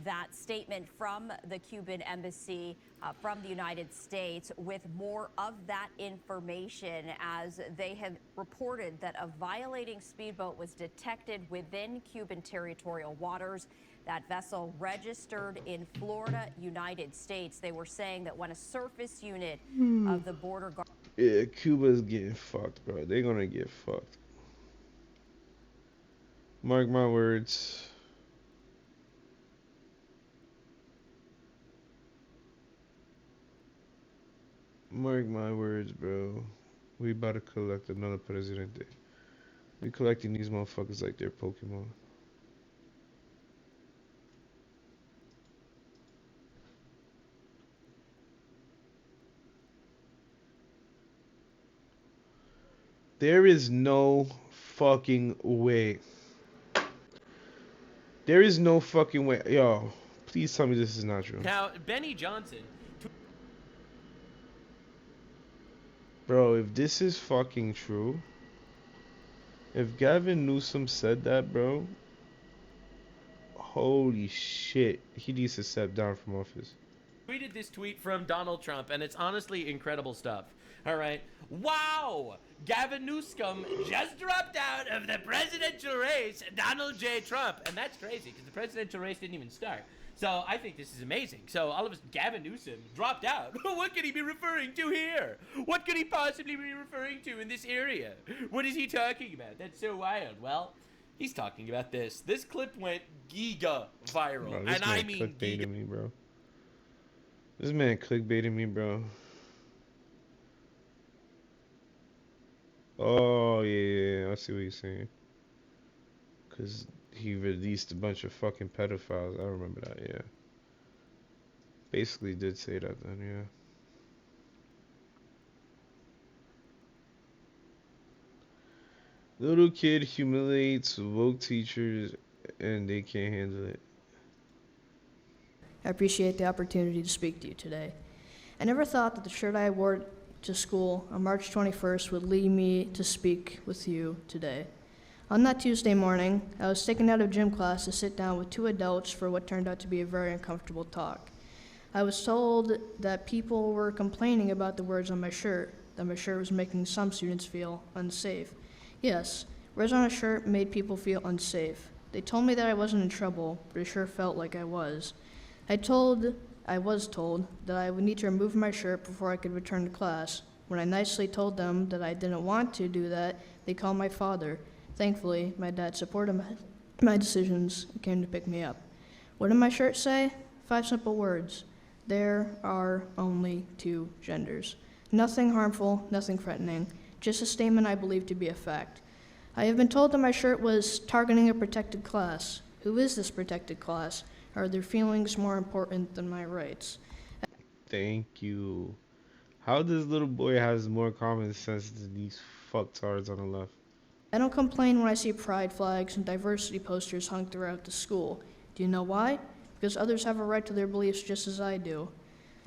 that statement from the Cuban embassy from the United States with more of that information, as they have reported that a violating speedboat was detected within Cuban territorial waters. That vessel registered in Florida, United States. They were saying that when a surface unit of the border guard. Yeah, Cuba's getting fucked, bro. They're gonna get fucked. Mark my words. Mark my words, bro. We about to collect another Presidente. We collecting these motherfuckers like they're Pokemon. There is no fucking way. There is no fucking way. Yo, please tell me this is not true. Now, Benny Johnson. Bro, if this is fucking true, if Gavin Newsom said that, bro, holy shit, he needs to step down from office. Tweeted this tweet from Donald Trump, and it's honestly incredible stuff. All right. Wow! Gavin Newsom just dropped out of the presidential race, Donald J. Trump. And that's crazy, because the presidential race didn't even start. So I think this is amazing. So all of us, Gavin Newsom dropped out. What could he be referring to here? What could he possibly be referring to in this area? What is he talking about? That's so wild. Well, he's talking about this. This clip went giga viral. Bro, this and man I mean clickbaiting giga. me, bro. This man clickbaiting me, bro. Oh, yeah, I see what he's saying. Because he released a bunch of fucking pedophiles. I remember that, yeah. Basically did say that then, yeah. Little kid humiliates woke teachers and they can't handle it. I appreciate the opportunity to speak to you today. I never thought that the shirt I wore to school on March 21st would lead me to speak with you today. On that Tuesday morning, I was taken out of gym class to sit down with two adults for what turned out to be a very uncomfortable talk. I was told that people were complaining about the words on my shirt, that my shirt was making some students feel unsafe. Yes, words on a shirt made people feel unsafe. They told me that I wasn't in trouble, but it sure felt like I was. I was told that I would need to remove my shirt before I could return to class. When I nicely told them that I didn't want to do that, they called my father. Thankfully, my dad supported my decisions and came to pick me up. What did my shirt say? 5 simple words. There are only 2 genders. Nothing harmful, nothing threatening, just a statement I believe to be a fact. I have been told that my shirt was targeting a protected class. Who is this protected class? Are their feelings more important than my rights? Thank you. How this little boy has more common sense than these fucktards on the left? I don't complain when I see pride flags and diversity posters hung throughout the school. Do you know why? Because others have a right to their beliefs just as I do.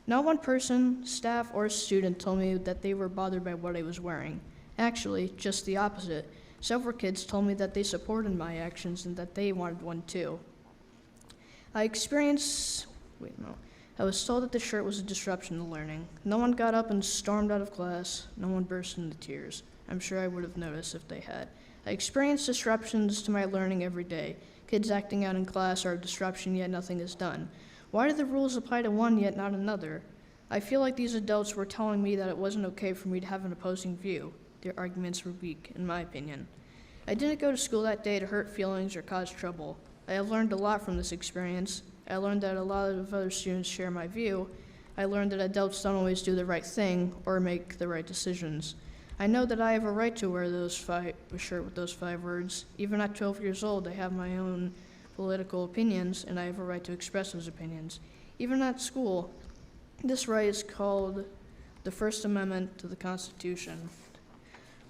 Not one person, staff, or student told me that they were bothered by what I was wearing. Actually, just the opposite. Several kids told me that they supported my actions and that they wanted one too. I was told that the shirt was a disruption to learning. No one got up and stormed out of class. No one burst into tears. I'm sure I would have noticed if they had. I experience disruptions to my learning every day. Kids acting out in class are a disruption, yet nothing is done. Why do the rules apply to one, yet not another? I feel like these adults were telling me that it wasn't okay for me to have an opposing view. Their arguments were weak, in my opinion. I didn't go to school that day to hurt feelings or cause trouble. I have learned a lot from this experience. I learned that a lot of other students share my view. I learned that adults don't always do the right thing or make the right decisions. I know that I have a right to wear a shirt with those 5 words. Even at 12 years old, I have my own political opinions, and I have a right to express those opinions. Even at school, this right is called the First Amendment to the Constitution.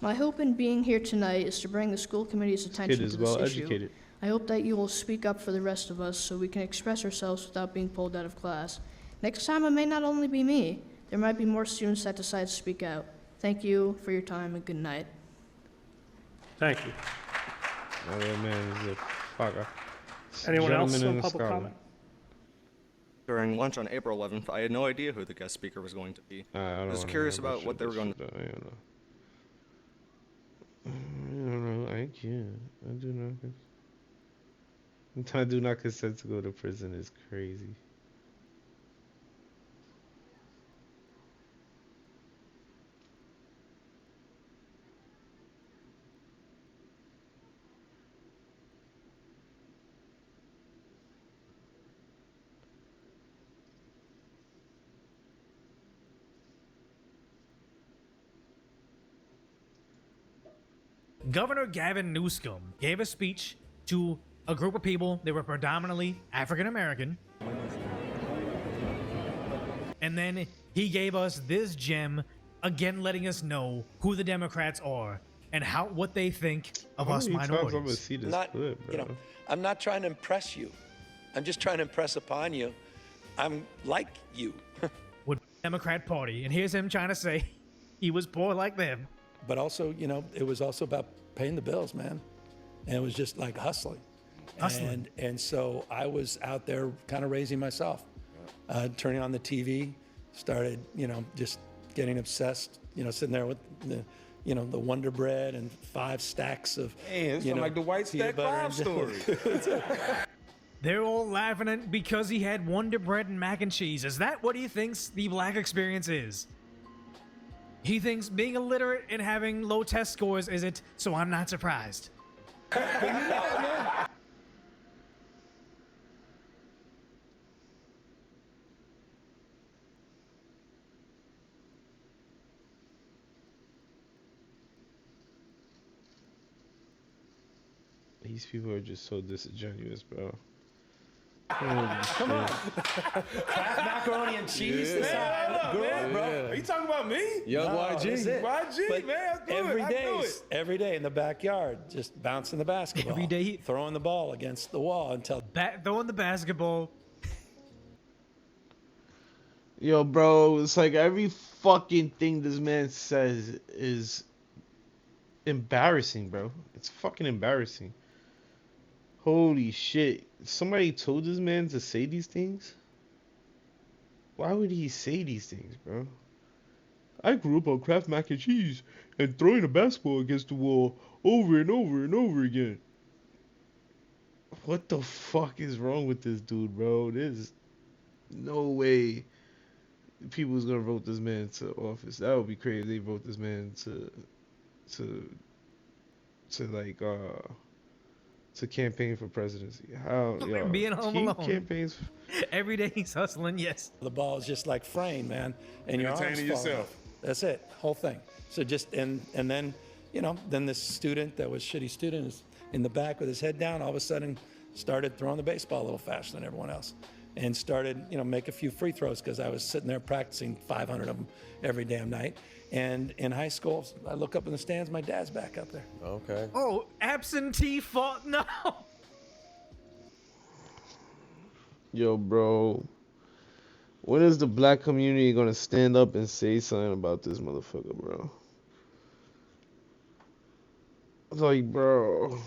My hope in being here tonight is to bring the school committee's attention to this issue. I hope that you will speak up for the rest of us so we can express ourselves without being pulled out of class. Next time, it may not only be me. There might be more students that decide to speak out. Thank you for your time and good night. Thank you. Oh, that man is a fucker. Anyone else Gentleman on in public scarlet. comment? During lunch on April 11th, I had no idea who the guest speaker was going to be. I was curious about what they were going to... I don't know. I can't. I do not consent to go to prison. Is crazy. Governor Gavin Newsom gave a speech to a group of people that were predominantly African American. And then he gave us this gem, again letting us know who the Democrats are and what they think of us minorities. I'm not trying to impress you. I'm just trying to impress upon you. I'm like you. With the Democrat Party, and here's him trying to say he was poor like them. But also, it was also about paying the bills, man. And it was just like hustling. And so I was out there kind of raising myself, turning on the TV, started, just getting obsessed, sitting there with the Wonder Bread and 5 stacks of, it's like the White Stack 5 story. They're all laughing at because he had Wonder Bread and mac and cheese. Is that what he thinks the black experience is? He thinks being illiterate and having low test scores is it, so I'm not surprised. These people are just so disingenuous, bro. Come on. Kraft macaroni and cheese. Yeah, bro. Are you talking about me? YG. YG, man. Every day in the backyard, just bouncing the basketball. Every day. Throwing the ball against the wall until... Throwing the basketball. Yo, bro, it's like every fucking thing this man says is embarrassing, bro. It's fucking embarrassing. Holy shit. Somebody told this man to say these things? Why would he say these things, bro? I grew up on Kraft mac and cheese and throwing a basketball against the wall over and over and over again. What the fuck is wrong with this dude, bro? There's no way people's gonna vote this man to office. That would be crazy. They vote this man to campaign for presidency. How being home alone. Campaigns. Every day he's hustling. Yes. The ball is just like fraying, man, and your arms Entertaining fall yourself. off. That's it, whole thing. So just and then then this student that was shitty student is in the back with his head down. All of a sudden, started throwing the baseball a little faster than everyone else, and started make a few free throws because I was sitting there practicing 500 of them every damn night. And in high school, I look up in the stands, my dad's back up there. Okay. Oh, absentee fault? No. Yo, bro. When is the black community gonna stand up and say something about this motherfucker, bro? Like, bro.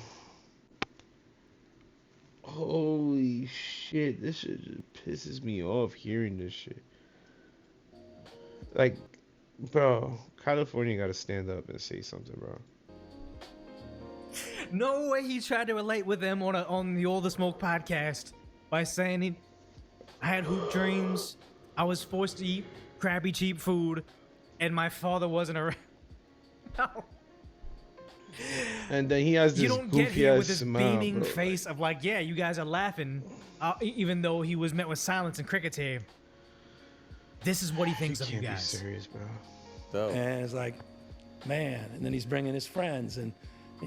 Holy shit. This shit just pisses me off hearing this shit. Like, bro, California gotta stand up and say something, bro. No way he tried to relate with them on the All the Smoke podcast by saying I had hoop dreams, I was forced to eat crappy cheap food, and my father wasn't around. No. And then he has this you don't get here with this smile, beaming bro. face of like, yeah, you guys are laughing, even though he was met with silence and crickets here. This is what he thinks of you Can't be guys. serious, bro. And it's like, man. And then he's bringing his friends, and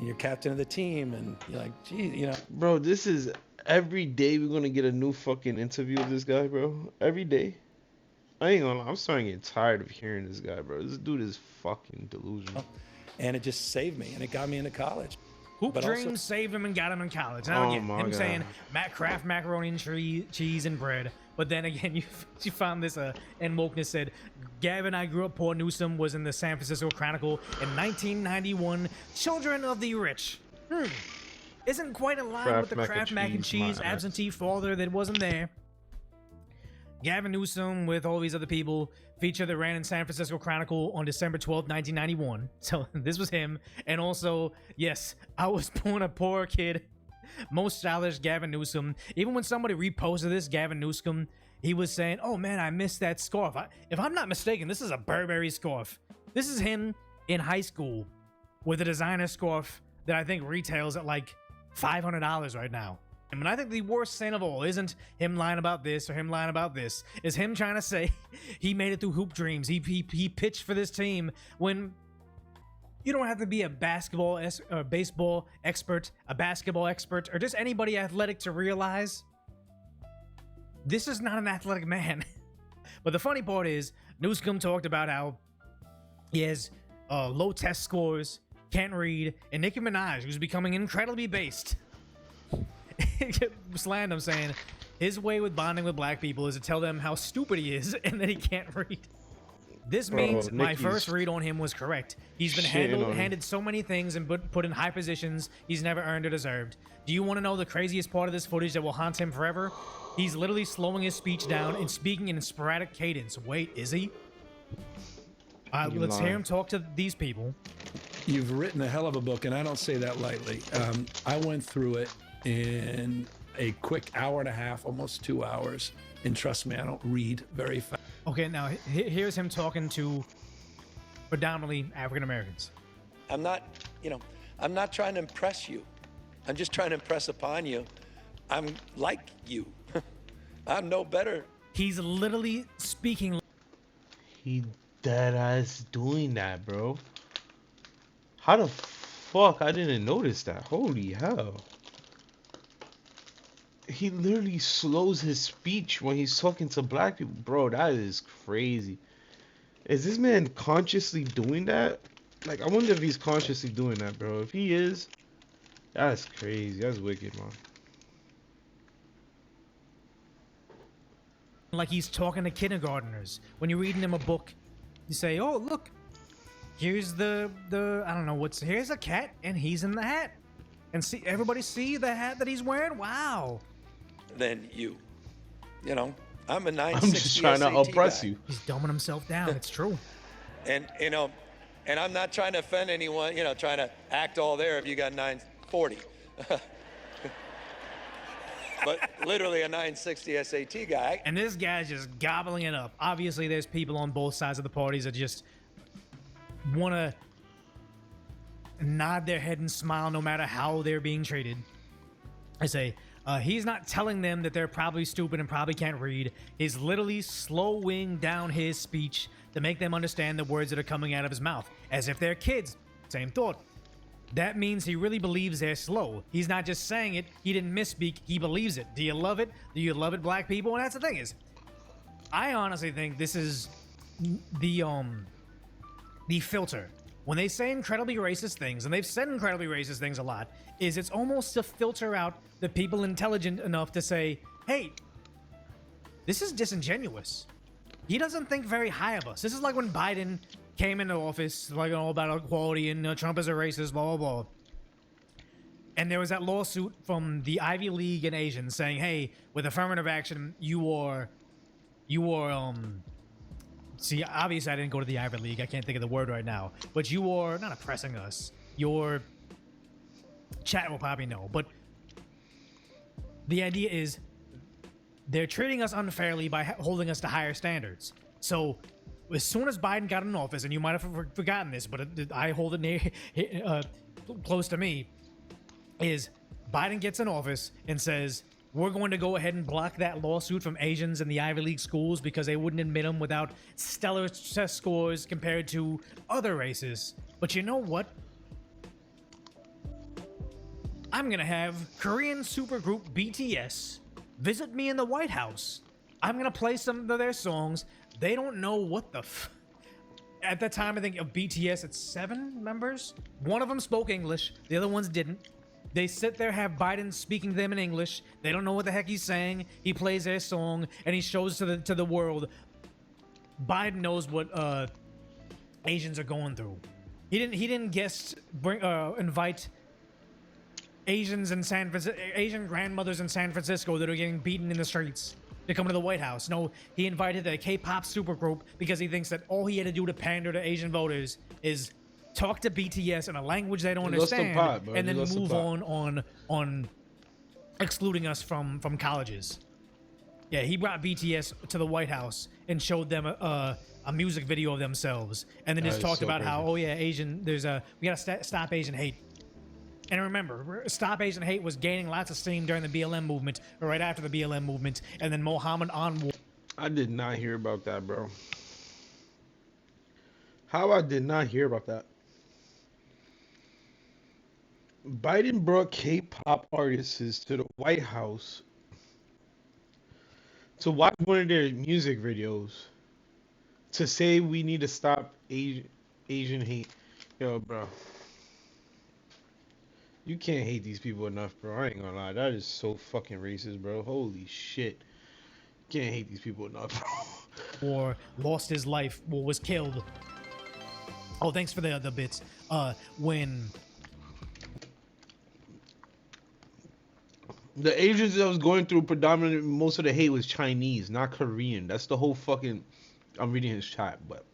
you're captain of the team, and you're like, gee, Bro, this is every day we're gonna get a new fucking interview of this guy, bro. Every day. I ain't gonna lie, I'm starting to get tired of hearing this guy, bro. This dude is fucking delusional. And it just saved me, and it got me into college. Hoop But dreams also- saved him and got him in college. Now Oh again, my him God. saying Kraft macaroni and cheese and bread. But then again, you found this, and Wokeness said, Gavin, I grew up poor. Newsom was in the San Francisco Chronicle in 1991. Children of the rich. Isn't quite in line with the Kraft mac and cheese my absentee father that wasn't there. Gavin Newsom, with all these other people, feature that ran in San Francisco Chronicle on December 12th, 1991. So this was him. And also, yes, I was born a poor kid. Most stylish Gavin Newsom. Even when somebody reposted this, Gavin Newsom, he was saying, oh man, I missed that scarf. If I'm not mistaken, this is a Burberry scarf. This is him in high school with a designer scarf that I think retails at like $500 right now. And I think the worst sin of all isn't him lying about this or him lying about this. Is him trying to say he made it through hoop dreams. He pitched for this team when you don't have to be a basketball or baseball expert, a basketball expert, or just anybody athletic to realize this is not an athletic man. But the funny part is Newsom talked about how he has low test scores, can't read, and Nicki Minaj, who's becoming incredibly based, slammed him saying his way with bonding with black people is to tell them how stupid he is and that he can't read. This means my first read on him was correct. He's been handed so many things and put in high positions he's never earned or deserved. Do you want to know the craziest part of this footage that will haunt him forever? He's literally slowing his speech down and speaking in a sporadic cadence. Wait, is he? Let's hear him talk to these people. You've written a hell of a book, and I don't say that lightly. I went through it in a quick hour and a half, almost 2 hours. And trust me, I don't read very fast. Okay, now here's him talking to predominantly African Americans. I'm not trying to impress you. I'm just trying to impress upon you. I'm like you. I'm no better. He's literally speaking. He dead ass doing that, bro. How the fuck I didn't notice that? Holy hell. He literally slows his speech when he's talking to black people. Bro, that is crazy. Is this man consciously doing that? Like, I wonder if he's consciously doing that, bro. If he is, that's crazy. That's wicked, man. Like he's talking to kindergartners. When you're reading him a book, you say, oh, look, here's the I don't know here's a cat and he's in the hat. And see, everybody see the hat that he's wearing? Wow. Than you. You know, I'm a 960 I'm just trying to oppress you. He's dumbing himself down. It's true. And, you know, and I'm not trying to offend anyone, you know, trying to act all there if you got 940. But literally a 960 SAT guy. And this guy's just gobbling it up. Obviously, there's people on both sides of the parties that just want to nod their head and smile no matter how they're being treated. I say, he's not telling them that they're probably stupid and probably can't read. He's literally slowing down his speech to make them understand the words that are coming out of his mouth. As if they're kids. Same thought. That means he really believes they're slow. He's not just saying it. He didn't misspeak. He believes it. Do you love it? Do you love it, black people? And that's the thing is, I honestly think this is the filter. When they say incredibly racist things, and they've said incredibly racist things a lot, is it's almost to filter out the people intelligent enough to say, hey, this is disingenuous. He doesn't think very high of us. This is like when Biden came into office, like all about equality and Trump is a racist, blah, blah, blah. And there was that lawsuit from the Ivy League and Asians saying, hey, with affirmative action, you are, see, obviously I didn't go to the Ivy League. I can't think of the word right now. But you are not oppressing us. Your chat will probably know. But the idea is they're treating us unfairly by holding us to higher standards. So as soon as Biden got in office, and you might have forgotten this, but I hold it near, close to me, is Biden gets in office and says, we're going to go ahead and block that lawsuit from Asians in the Ivy League schools because they wouldn't admit them without stellar test scores compared to other races. But you know what? I'm going to have Korean supergroup BTS visit me in the White House. I'm going to play some of their songs. They don't know what the at that time, I think of BTS, it's 7 members. One of them spoke English. The other ones didn't. They sit there, have Biden speaking to them in English. They don't know what the heck he's saying. He plays their song, and he shows to the world. Biden knows what Asians are going through. He didn't invite Asians in Asian grandmothers in San Francisco that are getting beaten in the streets to come to the White House. No, he invited a K-pop supergroup because he thinks that all he had to do to pander to Asian voters is talk to BTS in a language they don't understand, and then move on excluding us from colleges. Yeah, he brought BTS to the White House and showed them a music video of themselves, and then just talked about how, oh yeah, we gotta stop Asian hate. And remember, Stop Asian Hate was gaining lots of steam during the BLM movement, or right after the BLM movement, and then Mohammed Anwar. I did not hear about that, bro. How I did not hear about that? Biden brought K-pop artists to the White House to watch one of their music videos to say we need to stop Asian hate. Yo, bro. You can't hate these people enough, bro. I ain't gonna lie. That is so fucking racist, bro. Holy shit. Can't hate these people enough, bro. Or lost his life, or was killed. Oh, thanks for the bits. When the Asians that was going through predominantly most of the hate was Chinese, not Korean. That's the whole fucking. I'm reading his chat, but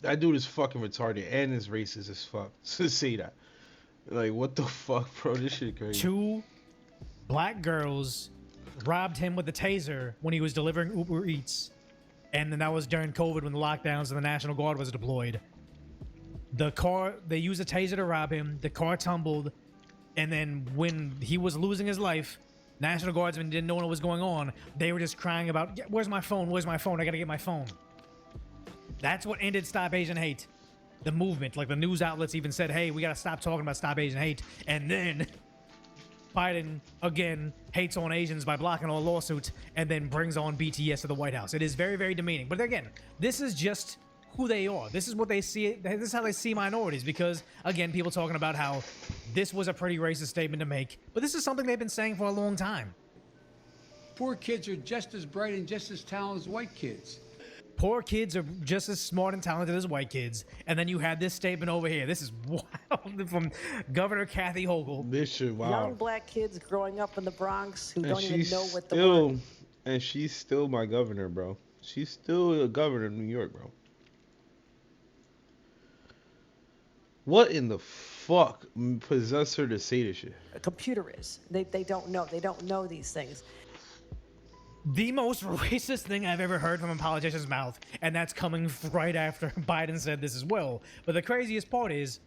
that dude is fucking retarded and is racist as fuck to say that. Like, what the fuck, bro? This shit crazy. 2 black girls robbed him with a taser when he was delivering Uber Eats. And then that was during COVID when the lockdowns and the National Guard was deployed. They used a taser to rob him. The car tumbled. And then when he was losing his life, National Guardsmen didn't know what was going on. They were just crying about, where's my phone? Where's my phone? I gotta get my phone. That's what ended Stop Asian Hate. The movement. Like, the news outlets even said, hey, we gotta stop talking about Stop Asian Hate. And then Biden, again, hates on Asians by blocking all lawsuits and then brings on BTS to the White House. It is very, very demeaning. But again, this is just who they are. This is what they see. This is how they see minorities, because, again, people talking about how this was a pretty racist statement to make. But this is something they've been saying for a long time. Poor kids are just as bright and just as talented as white kids. Poor kids are just as smart and talented as white kids. And then you had this statement over here. This is wild from Governor Kathy Hochul. This shit wild. Young black kids growing up in the Bronx who don't even know what the word. And she's still my governor, bro. She's still a governor of New York, bro. What in the fuck possessed her to say this shit? A computer is. They don't know. They don't know these things. The most racist thing I've ever heard from a politician's mouth, and that's coming right after Biden said this as well. But the craziest part is,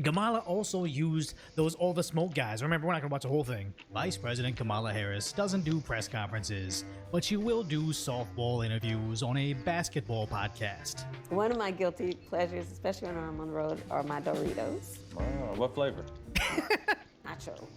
Kamala also used all the smoke guys. Remember, we're not going to watch the whole thing. Vice President Kamala Harris doesn't do press conferences, but she will do softball interviews on a basketball podcast. One of my guilty pleasures, especially when I'm on the road, are my Doritos. Wow, what flavor? Nacho.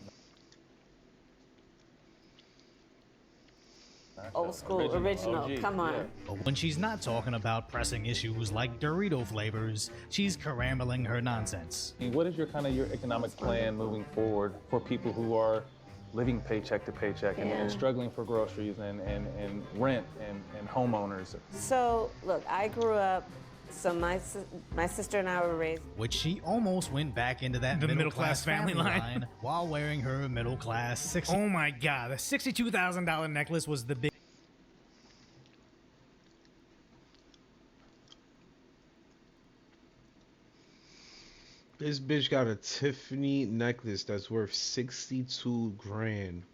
Old school, original, come on. Yeah. But when she's not talking about pressing issues like Dorito flavors, she's carambling her nonsense. What is your economic plan moving forward for people who are living paycheck to paycheck and struggling for groceries and rent and homeowners? So, look, I grew up, so my sister and I were raised. Which she almost went back into that middle class family line while wearing her middle class Oh my God, the $62,000 necklace was the big. This bitch got a Tiffany necklace that's worth 62 grand.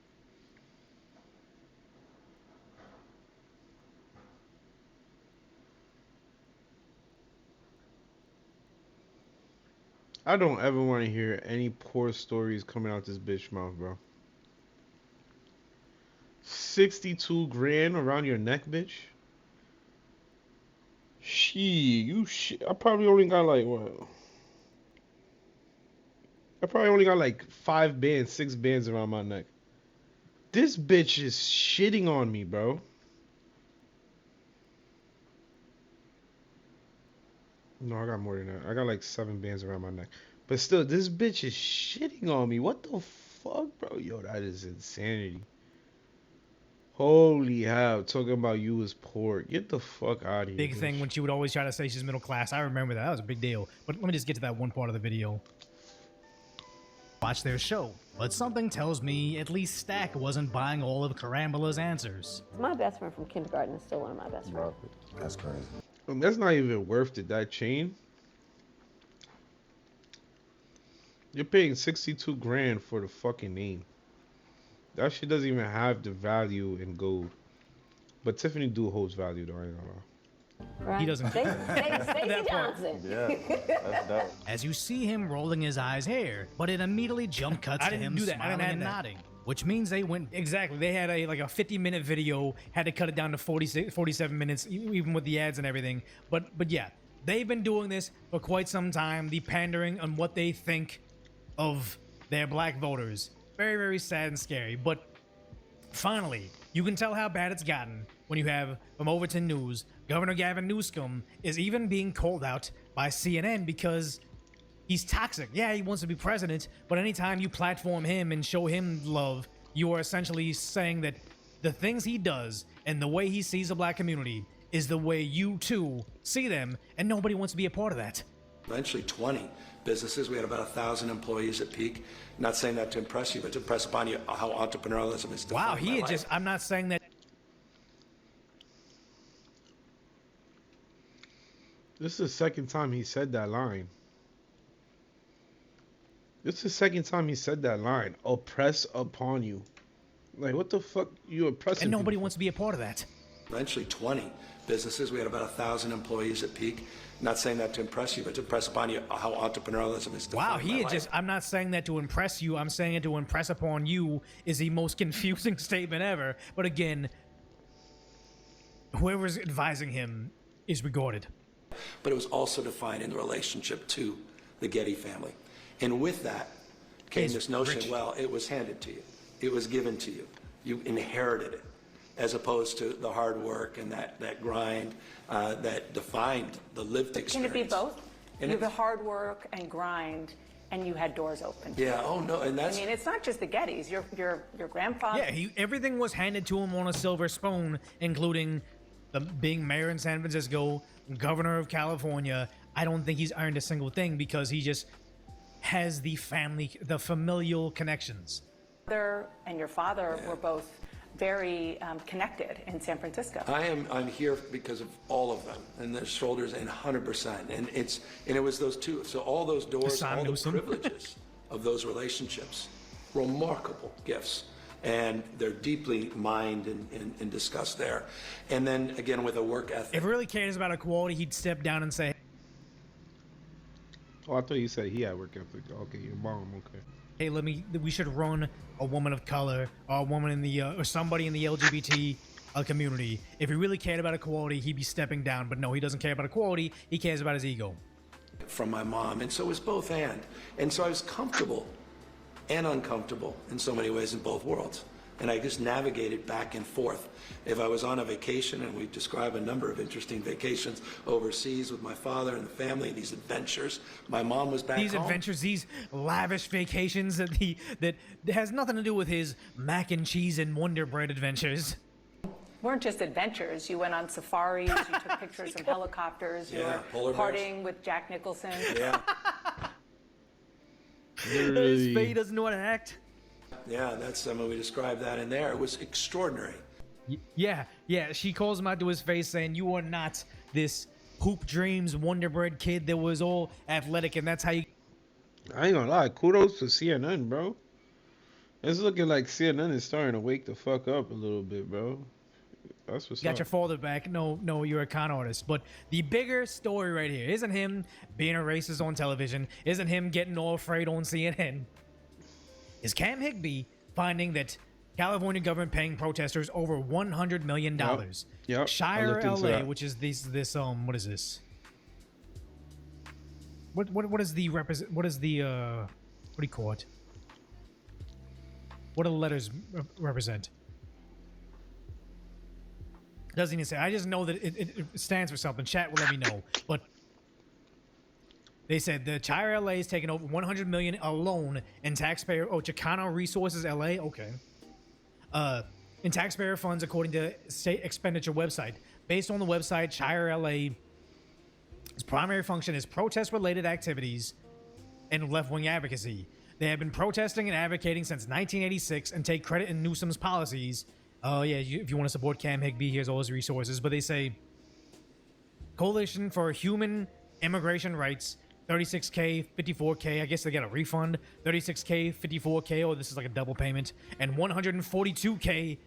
I don't ever want to hear any poor stories coming out this bitch mouth, bro. 62 grand around your neck, bitch? I probably only got like, what? I probably only got like 5 bands, 6 bands around my neck. This bitch is shitting on me, bro. No, I got more than that. I got like 7 bands around my neck. But still, this bitch is shitting on me. What the fuck, bro? Yo, that is insanity. Holy hell. Talking about you as poor. Get the fuck out of here. Big bitch. thing when she would always try to say she's middle class. I remember that. That was a big deal. But let me just get to that one part of the video. Watch their show. But something tells me at least Stack wasn't buying all of Karambola's answers. My best friend from kindergarten is still one of my best friends. That's crazy. That's not even worth it, that chain. You're paying 62 grand for the fucking name. That shit doesn't even have the value in gold. But Tiffany do holds value though, I ain't gonna lie. Right. He doesn't. Stacey Johnson. Yeah, that's dope. As you see him rolling his eyes here, but it immediately jump cuts to him smiling and nodding. Which means they went exactly. They had a 50-minute video, had to cut it down to 47 minutes, even with the ads and everything. But yeah, they've been doing this for quite some time. The pandering on what they think of their black voters. Very, very sad and scary. But finally, you can tell how bad it's gotten when you have from Overton News, Governor Gavin Newsom is even being called out by CNN because he's toxic. Yeah, he wants to be president, but anytime you platform him and show him love, you are essentially saying that the things he does and the way he sees the black community is the way you too see them, and nobody wants to be a part of that. Eventually 20 businesses. We had about 1,000 employees at peak. Not saying that to impress you, but to impress upon you how entrepreneurialism is defined. Wow, he had just, I'm not saying that. This is the second time he said that line. This is the second time he said that line. Oppress upon you. Like, what the fuck you oppressing? And nobody wants to be a part of that. Eventually 20 businesses. We had about 1,000 employees at peak. Not saying that to impress you, but to impress upon you how entrepreneurialism is defined. Wow, he had just, I'm not saying that to impress you. I'm saying it to impress upon you is the most confusing statement ever. But again, whoever's advising him is regarded. But it was also defined in the relationship to the Getty family. And with that came this notion, well, it was handed to you. It was given to you. You inherited it, as opposed to the hard work and that grind that defined the lived experience. Can it be both? You have the hard work and grind, and you had doors open. Yeah, oh no, and that's... I mean, it's not just the Gettys. Your grandfather... Yeah, everything was handed to him on a silver spoon, including being mayor in San Francisco, governor of California. I don't think he's earned a single thing because he just has the familial connections. Mother and your father were both very connected in San Francisco. I'm here because of all of them and their shoulders and 100%. And it was those two. So all those doors, all the privileges of those relationships, remarkable gifts. And they're deeply mined and discussed there. And then again with a work ethic. If he really cares about equality, he'd step down and say, "Oh, I thought you said he had work ethic." Okay, your mom. Okay. Hey, we should run a woman of color or a woman in the or somebody in the LGBT community. If he really cared about equality, he'd be stepping down. But no, he doesn't care about equality. He cares about his ego. From my mom, and so it was both and so I was comfortable and uncomfortable in so many ways in both worlds, and I just navigated back and forth. If I was on a vacation, and we describe a number of interesting vacations overseas with my father and the family, these adventures, my mom was back these home. Adventures, these lavish vacations that has nothing to do with his mac and cheese and Wonder Bread adventures. Weren't just adventures. You went on safaris, you took pictures from helicopters, you were partying with Jack Nicholson. Yeah. His face doesn't know how to act. Yeah, that's we described that in there. It was extraordinary. Yeah. She calls him out to his face saying, "You are not this hoop dreams Wonder Bread kid that was all athletic, and that's how you." I ain't gonna lie. Kudos to CNN, bro. It's looking like CNN is starting to wake the fuck up a little bit, bro. That's what's got up. your father back. No, you're a con artist. But the bigger story right here isn't him being a racist on television, isn't him getting all afraid on CNN. Is Cam Higby finding that California government paying protesters over $100 million. Yep. Shire LA, which is this what is this? What is the what do you call it? What do the letters represent? Doesn't even say. I just know that it stands for something. Chat will let me know. But they said the Shire LA is taking over $100 million alone in taxpayer. Oh, Chicano Resources LA. Okay. In taxpayer funds, according to state expenditure website. Based on the website, Shire LA's primary function is protest-related activities and left-wing advocacy. They have been protesting and advocating since 1986 and take credit in Newsom's policies. If you want to support Cam Higby, here's all his resources. But they say Coalition for Human Immigration Rights, 36K, 54K. I guess they get a refund. 36K, 54K. Oh, this is like a double payment. And 142K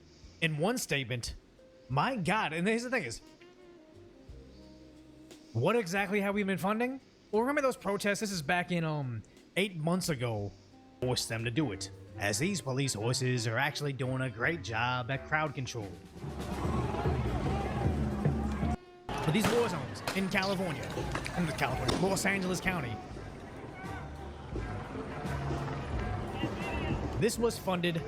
in one statement. My God. And here's the thing is, what exactly have we been funding? Well, remember those protests? This is back in 8 months ago. Forced them to do it, as these police horses are actually doing a great job at crowd control. But these war zones in California, Los Angeles County, this was funded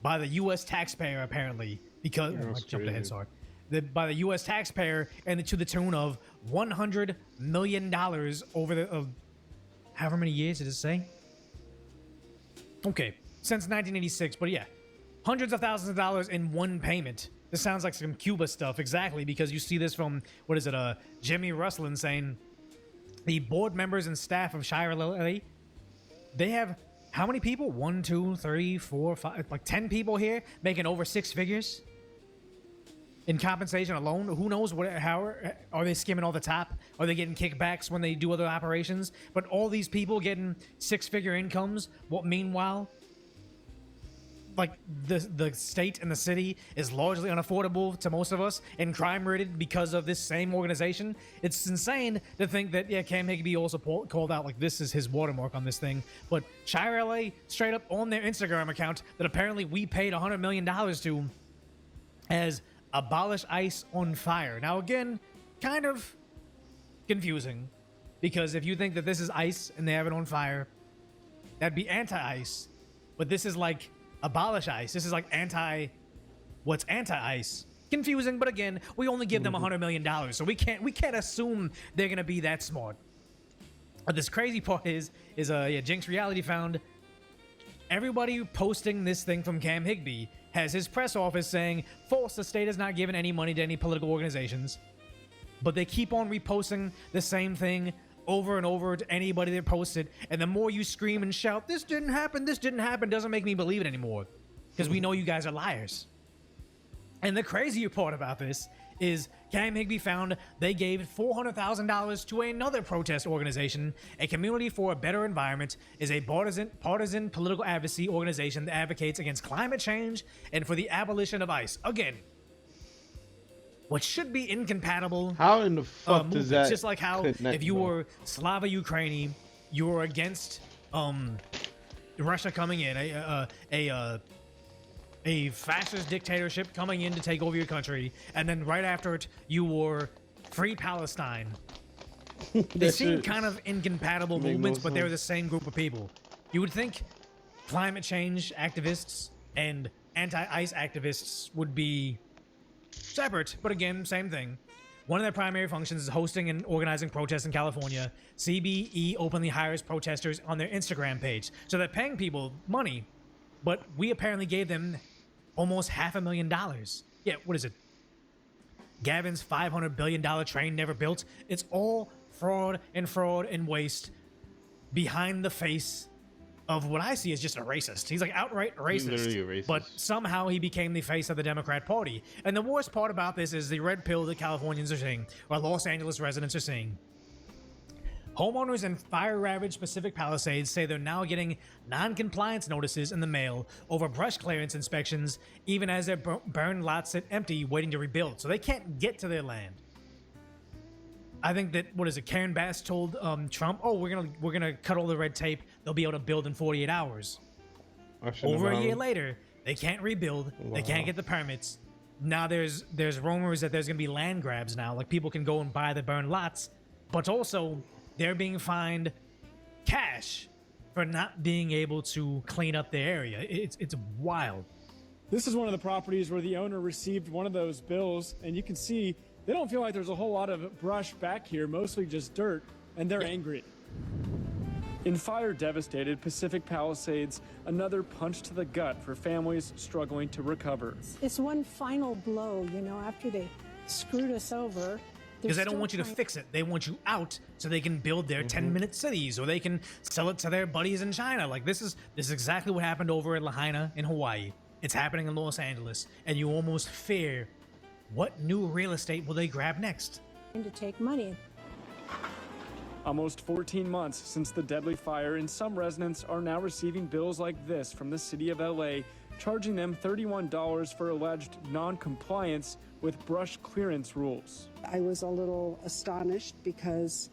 by the U.S. taxpayer, apparently, because I jumped ahead, sorry. By the U.S. taxpayer, and to the tune of $100 million over the however many years did it say? Okay, since 1986, but yeah, hundreds of thousands of dollars in one payment. This sounds like some Cuba stuff, exactly, because you see this from, Jimmy Russlin saying the board members and staff of Shire LA, they have how many people? 1, 2, 3, 4, 5, like 10 people here making over 6 figures in compensation alone. Who knows how are they skimming all the top? Are they getting kickbacks when they do other operations? But all these people getting 6-figure incomes, meanwhile, like the state and the city is largely unaffordable to most of us and crime rated because of this same organization. It's insane to think that Cam Higby also called out like this is his watermark on this thing. But Shire LA straight up on their Instagram account that apparently we paid $100 million to as abolish ICE on fire. Now again, kind of confusing, because if you think that this is ICE and they have it on fire, that'd be anti-ICE. But this is like abolish ICE. This is like what's anti-ICE. Confusing, but again, we only give them $100 million, so we can't assume they're gonna be that smart. But this crazy part is Jinx Reality found everybody posting this thing from Cam Higbee has his press office saying, false, the state has not given any money to any political organizations. But they keep on reposting the same thing over and over to anybody that posts it. And the more you scream and shout, this didn't happen, doesn't make me believe it anymore. Because we know you guys are liars. And the crazier part about this is Cam Higbee found they gave $400,000 to another protest organization. A Community for a Better Environment is a partisan political advocacy organization that advocates against climate change and for the abolition of ICE. Again, what should be incompatible. How in the fuck does that just like how connect, if you bro? were Slava Ukraini, you were against Russia coming in, a fascist dictatorship coming in to take over your country, and then right after it, you were Free Palestine. They seem kind of incompatible movements, but they're the same group of people. You would think climate change activists and anti-ICE activists would be separate, but again, same thing. One of their primary functions is hosting and organizing protests in California. CBE openly hires protesters on their Instagram page, so they're paying people money, but we apparently gave them almost $500,000. Yeah, what is it? Gavin's $500 billion train never built. It's all fraud and waste behind the face of what I see as just a racist. He's like outright racist. He's literally a racist. But somehow he became the face of the Democrat Party. And the worst part about this is the red pill that Californians are seeing, or Los Angeles residents are seeing. Homeowners in fire-ravaged Pacific Palisades say they're now getting non-compliance notices in the mail over brush clearance inspections, even as their burned lots sit empty waiting to rebuild. So they can't get to their land. I think that, what is it, Karen Bass told Trump, oh, we're gonna cut all the red tape. They'll be able to build in 48 hours. Over a year later, they can't rebuild. Wow. They can't get the permits. Now there's rumors that there's gonna be land grabs now. Like people can go and buy the burned lots, but also they're being fined cash for not being able to clean up their area. It's wild. This is one of the properties where the owner received one of those bills, and you can see they don't feel like there's a whole lot of brush back here, mostly just dirt, and they're angry. In fire-devastated Pacific Palisades, another punch to the gut for families struggling to recover. It's one final blow, you know, after they screwed us over. Because they don't want you to fix it. They want you out so they can build their 10-minute cities, or they can sell it to their buddies in China. Like this is exactly what happened over at Lahaina in Hawaii. It's happening in Los Angeles, and you almost fear what new real estate will they grab next. And to take money. Almost 14 months since the deadly fire, and some residents are now receiving bills like this from the city of LA, charging them $31 for alleged non-compliance with brush clearance rules. I was a little astonished because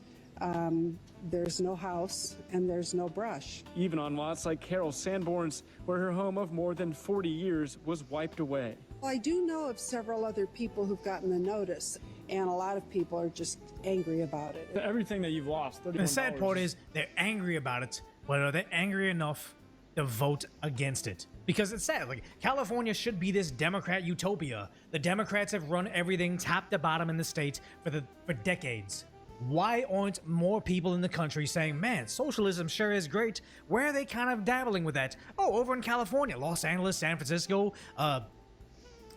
there's no house and there's no brush. Even on lots like Carol Sanborn's, where her home of more than 40 years was wiped away. Well, I do know of several other people who've gotten the notice, and a lot of people are just angry about it. Everything that you've lost, $31. The sad part is they're angry about it, but are they angry enough to vote against it? Because it's sad. Like, California should be this Democrat utopia. The Democrats have run everything top to bottom in the state for decades. Why aren't more people in the country saying, man, socialism sure is great? Where are they kind of dabbling with that? Oh, over in California, Los Angeles, San Francisco,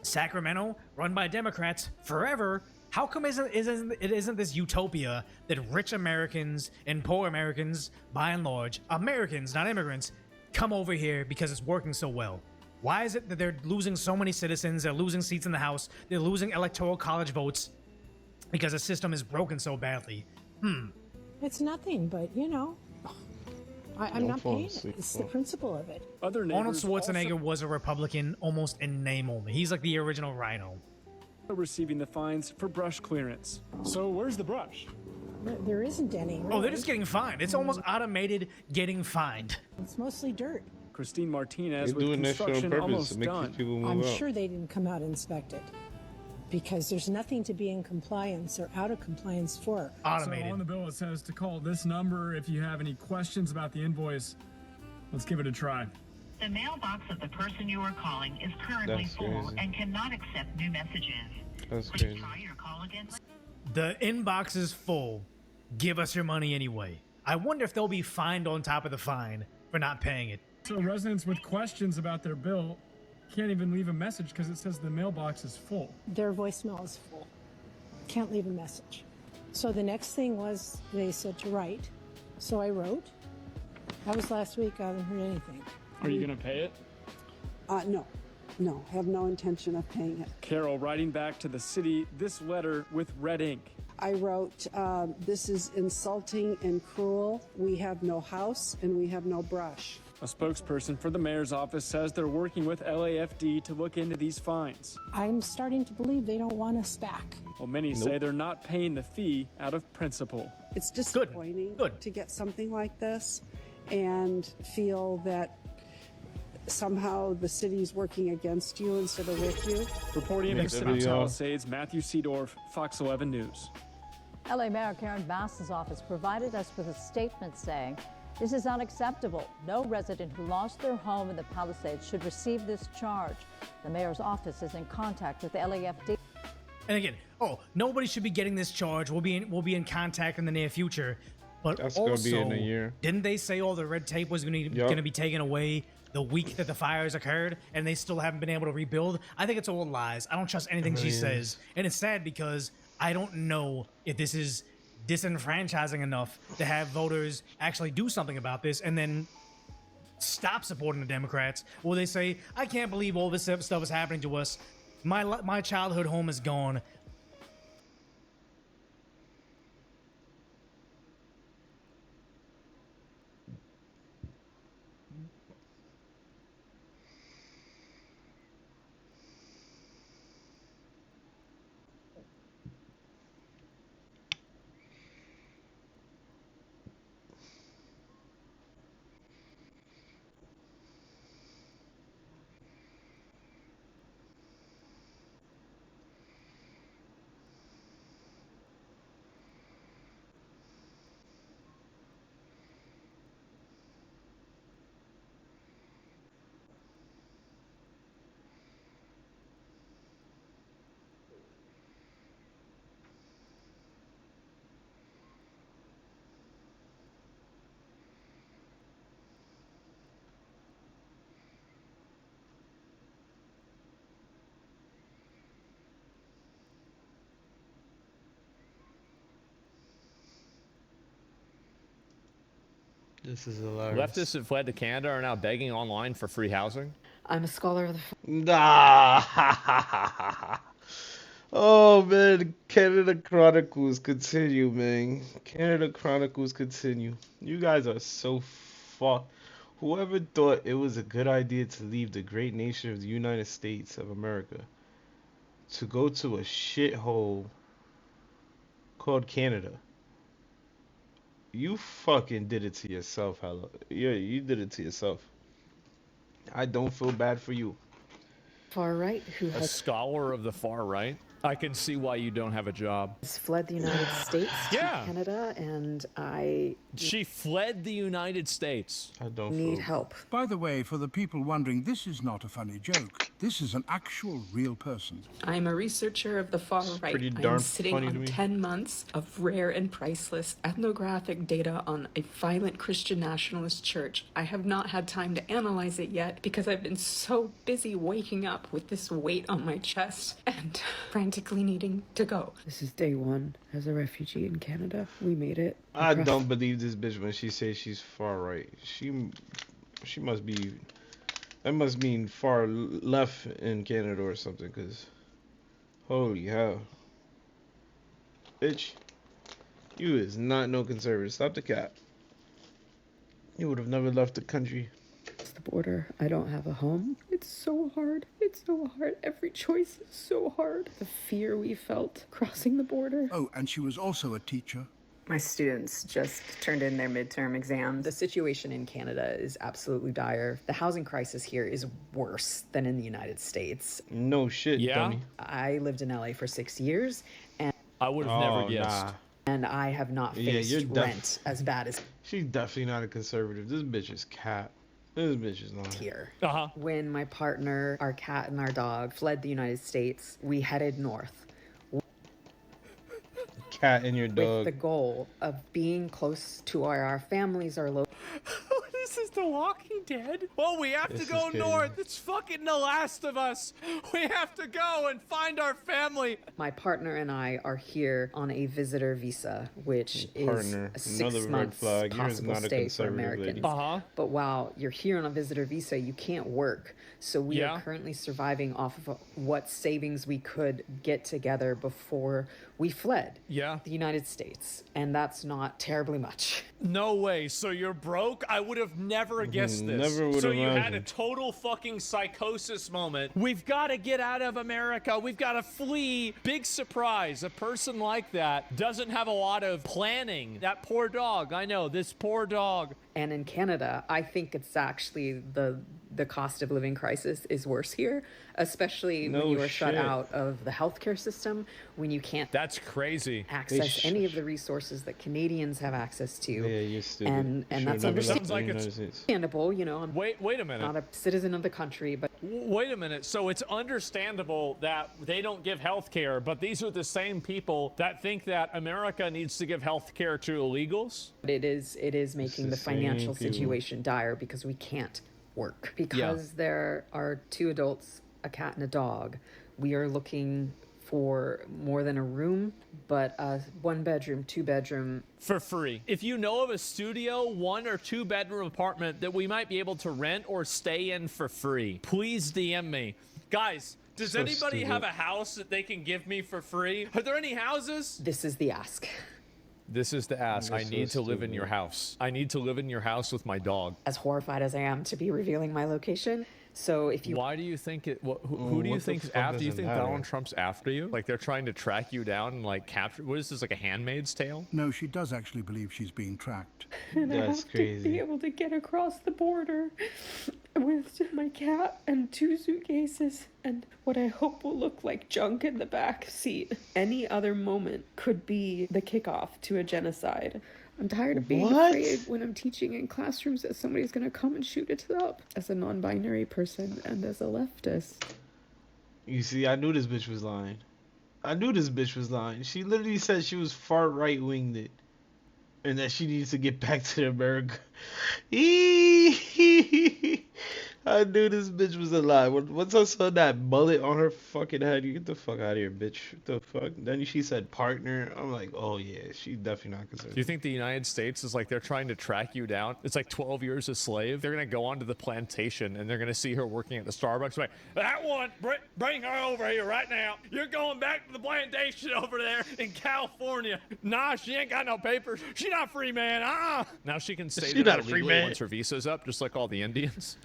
Sacramento, run by Democrats forever. How come it isn't this utopia that rich Americans and poor Americans, by and large, Americans, not immigrants, come over here because it's working so well? Why is it that they're losing so many citizens, they're losing seats in the House, they're losing electoral college votes because the system is broken so badly? It's nothing, but, you know, I'm not paying it. It's the principle of it. Arnold Schwarzenegger was a Republican almost in name only. He's like the original Rhino. Receiving the fines for brush clearance. So where's the brush? There isn't any. Really. Oh, they're just getting fined. It's almost automated getting fined. It's mostly dirt. Christine Martinez with construction almost done. I'm sure they didn't come out and inspect it, because there's nothing to be in compliance or out of compliance for. Automated. So on the bill it says to call this number if you have any questions about the invoice. Let's give it a try. The mailbox of the person you are calling is currently full and cannot accept new messages. That's Please crazy. try your call again. The inbox is full. Give us your money anyway. I wonder if they'll be fined on top of the fine for not paying it. So residents with questions about their bill can't even leave a message because it says the mailbox is full. Their voicemail is full. Can't leave a message. So the next thing was they said to write. So I wrote. That was last week. I haven't heard anything. Are you going to pay it? No, have no intention of paying it. Carol writing back to the city this letter with red ink. I wrote, this is insulting and cruel. We have no house and we have no brush. A spokesperson for the mayor's office says they're working with LAFD to look into these fines. I'm starting to believe they don't want us back. Well, many say they're not paying the fee out of principle. It's disappointing to get something like this and feel that somehow the city's working against you instead of with you. Reporting in the City of Palisades, Matthew Seedorf, Fox 11 News. LA Mayor Karen Bass's office provided us with a statement saying, "This is unacceptable. No resident who lost their home in the Palisades should receive this charge." The mayor's office is in contact with the LAFD. And again, nobody should be getting this charge. We'll be in contact in the near future. But That's also, gonna be in a year. Didn't they say all the red tape was going to be taken away the week that the fires occurred, and they still haven't been able to rebuild? I think it's all lies. I don't trust anything she says, and it's sad because I don't know if this is disenfranchising enough to have voters actually do something about this and then stop supporting the Democrats. Or they say, I can't believe all this stuff is happening to us. My childhood home is gone. This is hilarious. Leftists that fled to Canada are now begging online for free housing. I'm a scholar of the... Oh, man. Canada Chronicles continue, man. Canada Chronicles continue. You guys are so fucked. Whoever thought it was a good idea to leave the great nation of the United States of America to go to a shithole called Canada? You fucking did it to yourself, hello. Yeah, you did it to yourself. I don't feel bad for you. Far right who A has scholar of the far right? I can see why you don't have a job. fled the United States to Canada, and She fled the United States. I don't need help. By the way, for the people wondering, this is not a funny joke. This is an actual real person. I'm a researcher of the far right. pretty I'm darn sitting funny to on me. 10 months of rare and priceless ethnographic data on a violent Christian nationalist church. I have not had time to analyze it yet because I've been so busy waking up with this weight on my chest and frantically needing to go. This is day one as a refugee in Canada. We made it. I don't believe this bitch when she says she's far right. She must be. That must mean far left in Canada or something, because holy hell. Bitch, you is not no conservative. Stop the cap. You would have never left the country. It's the border. I don't have a home. It's so hard. It's so hard. Every choice is so hard. The fear we felt crossing the border. Oh, and she was also a teacher. My students just turned in their midterm exams. The situation in Canada is absolutely dire. The housing crisis here is worse than in the United States. No shit, dummy. I lived in LA for 6 years, and I would have never guessed. Nah. And I have not faced rent as bad as She's definitely not a conservative. This bitch is cap. This bitch is not. here. When my partner, our cat, and our dog fled the United States, we headed north. Cat and your With dog. the goal of being close to where our families are located. This is the The Walking Dead? Oh, we have to go north. It's fucking The Last of Us. We have to go and find our family. My partner and I are here on a visitor visa, which is a 6 months possible stay for Americans. But while you're here on a visitor visa, you can't work. So we are currently surviving off of what savings we could get together before we fled the United States. And that's not terribly much. No way. So you're broke? I would have never guessed this. Never would so have you had a imagined. total fucking psychosis moment. We've got to get out of America. We've got to flee. Big surprise. A person like that doesn't have a lot of planning. That poor dog. I know, this poor dog. And in Canada, I think it's actually the cost of living crisis is worse here, especially when you are shut out of the healthcare system, when you can't That's crazy. access any of the resources that Canadians have access to. Yeah, you're stupid. And that's understandable, you know. I'm wait a minute. not a citizen of the country, but Wait a minute. So it's understandable that they don't give health care, but these are the same people that think that America needs to give health care to illegals? it is making the financial situation dire because we can't work. Because there are 2 adults, a cat and a dog, we are looking for more than a room, but a 1-bedroom, 2-bedroom. For free. If you know of a studio, 1 or 2 bedroom apartment that we might be able to rent or stay in for free, please DM me. Guys, does anybody have a house that they can give me for free? Are there any houses? This is the ask. This is the ask. I need to live in your house. I need to live in your house with my dog. As horrified as I am to be revealing my location. So if you... Why do you think it... who do you think is after? Do you think Donald Trump's after you? Like they're trying to track you down and like capture... What is this, like a Handmaid's Tale? No, she does actually believe she's being tracked. And That's I have crazy. to be able to get across the border with my cat and 2 suitcases and what I hope will look like junk in the back seat. Any other moment could be the kickoff to a genocide. I'm tired of being afraid when I'm teaching in classrooms that somebody's gonna come and shoot it up. As a non-binary person and as a leftist. You see, I knew this bitch was lying. I knew this bitch was lying. She literally said she was far right-winged and that she needs to get back to America. I knew this bitch was a lie. Once I saw that mullet on her fucking head, you get the fuck out of here, bitch. What the fuck? Then she said partner. I'm like, oh yeah, she's definitely not concerned. Do you think the United States is like they're trying to track you down? It's like 12 years a slave. They're going to go onto the plantation and they're going to see her working at the Starbucks. Like, that one, bring her over here right now. You're going back to the plantation over there in California. Nah, she ain't got no papers. She not free, man. Now she can stay She there not a free illegally man. once her visa's up, just like all the Indians.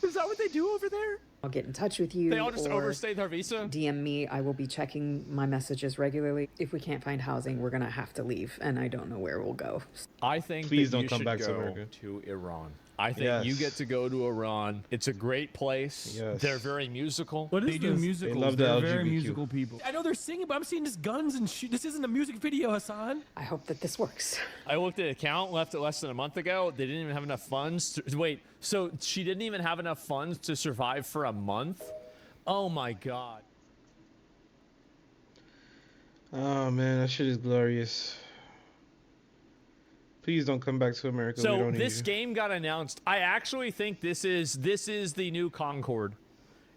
Is that what they do over there? I'll get in touch with you. They all just or overstay their visa? DM me. I will be checking my messages regularly. If we can't find housing, we're going to have to leave, and I don't know where we'll go. I think Please that don't you come should back to go America. to Iran. I think you get to go to Iran. It's a great place. Yes. They're very musical. What is They this? do Musicals. They love the They're very LGBTQ. musical people. I know they're singing, but I'm seeing just guns and shoot. This isn't a music video, Hassan. I hope that this works. I looked at the account, left it less than a month ago. They didn't even have enough funds. Wait, so she didn't even have enough funds to survive for a month? Oh my God. Oh man, that shit is glorious. Please don't come back to America. We So don't need this you. game got announced. I actually think this is the new Concord.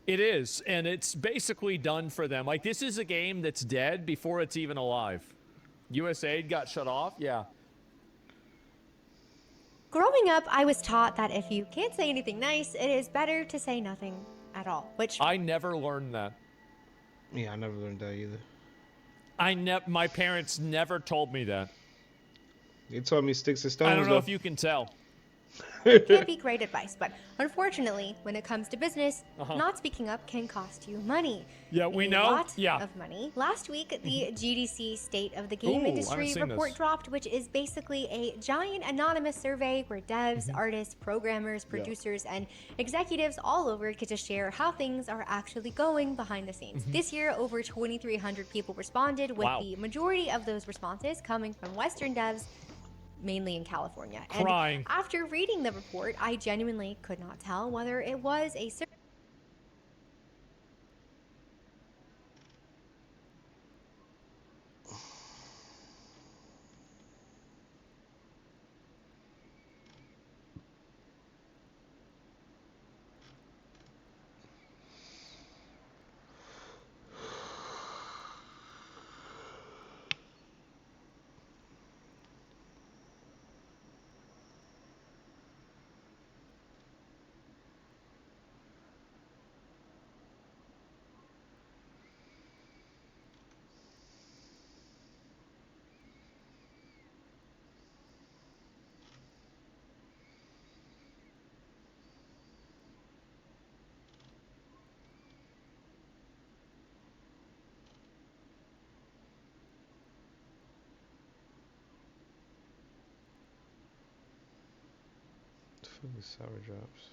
It is, and it's basically done for them. Like, this is a game that's dead before it's even alive. USAID got shut off? Yeah. Growing up, I was taught that if you can't say anything nice, it is better to say nothing at all, which I never learned that. Yeah, I never learned that either. My parents never told me that. They told me sticks and stones. I don't know though. if you can tell. can be great advice, but unfortunately, when it comes to business, Uh-huh. not speaking up can cost you money. Yeah, we a know. lot Yeah. of money. Last week, the GDC State of the Game Ooh, I Industry haven't seen report this. dropped, which is basically a giant anonymous survey where devs, artists, programmers, producers, and executives all over get to share how things are actually going behind the scenes. This year, over 2,300 people responded, with Wow. the majority of those responses coming from Western devs, mainly in California. Crying. And after reading the report, I genuinely could not tell whether it was a Cooking sour drops.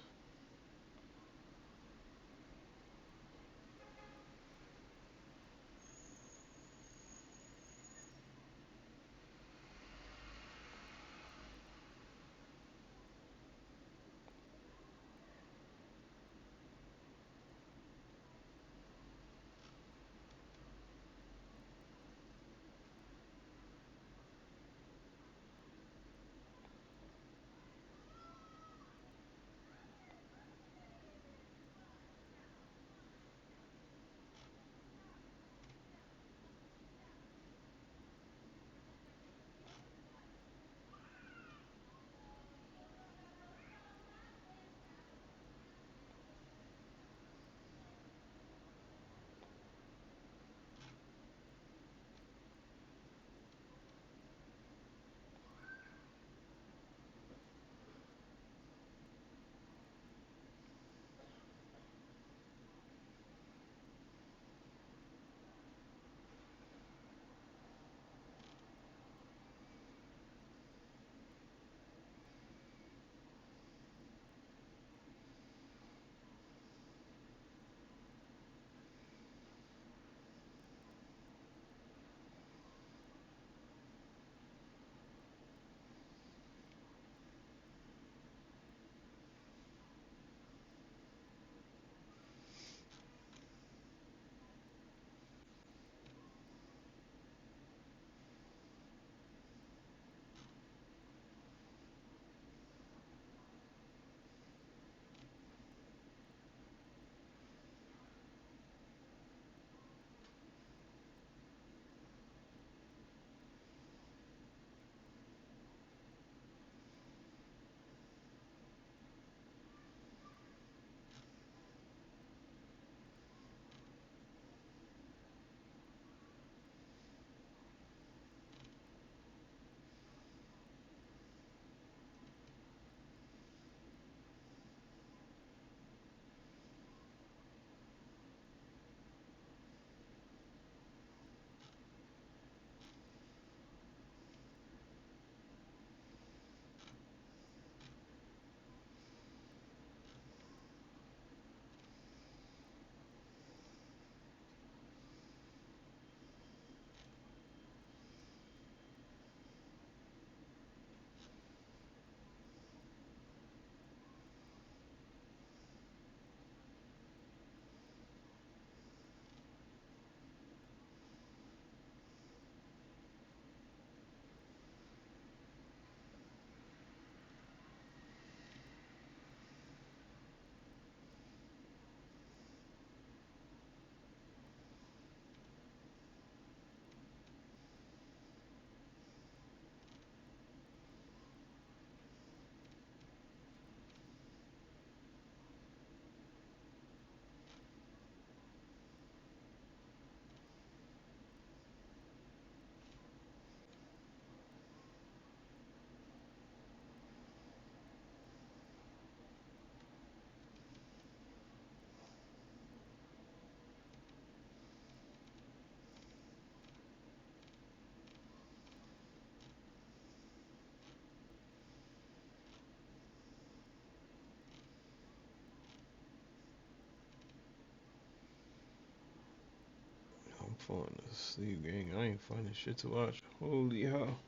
I'm falling asleep, gang. I ain't finding shit to watch. Holy hell.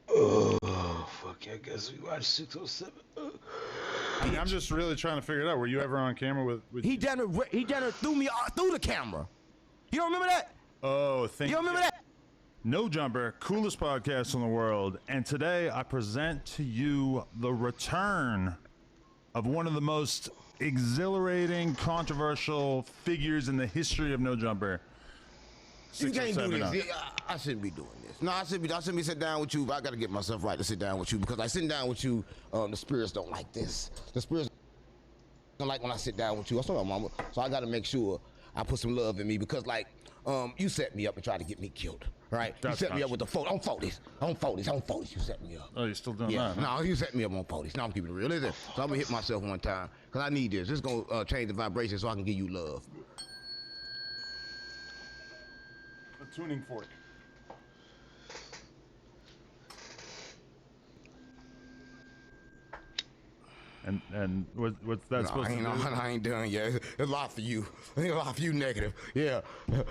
Oh, fuck. I guess we watched 607. I'm just really trying to figure it out. Were you ever on camera with He done it through me through the camera. You don't remember that? Oh, thank you. You don't remember that? No Jumper, coolest podcast in the world. And today I present to you the return of one of the most exhilarating, controversial figures in the history of No Jumper. You can't do this. I shouldn't be doing this. No, I shouldn't be sitting down with you. But I got to get myself right to sit down with you because like sitting down with you, the spirits don't like this. The spirits don't like when I sit down with you. I saw my mama, so I got to make sure I put some love in me because like you set me up and tried to get me killed, right? You set me up with the phone. On 40s. You set me up. Oh, you still doing that? No, you set me up on 40s. Now I'm keeping it real. Listen, so I'm gonna hit myself one time because I need this. This is gonna change the vibration so I can give you love. A tuning fork. And what's that supposed to do? I ain't done yet. There's a lot for you. There's a lot for you negative. Yeah.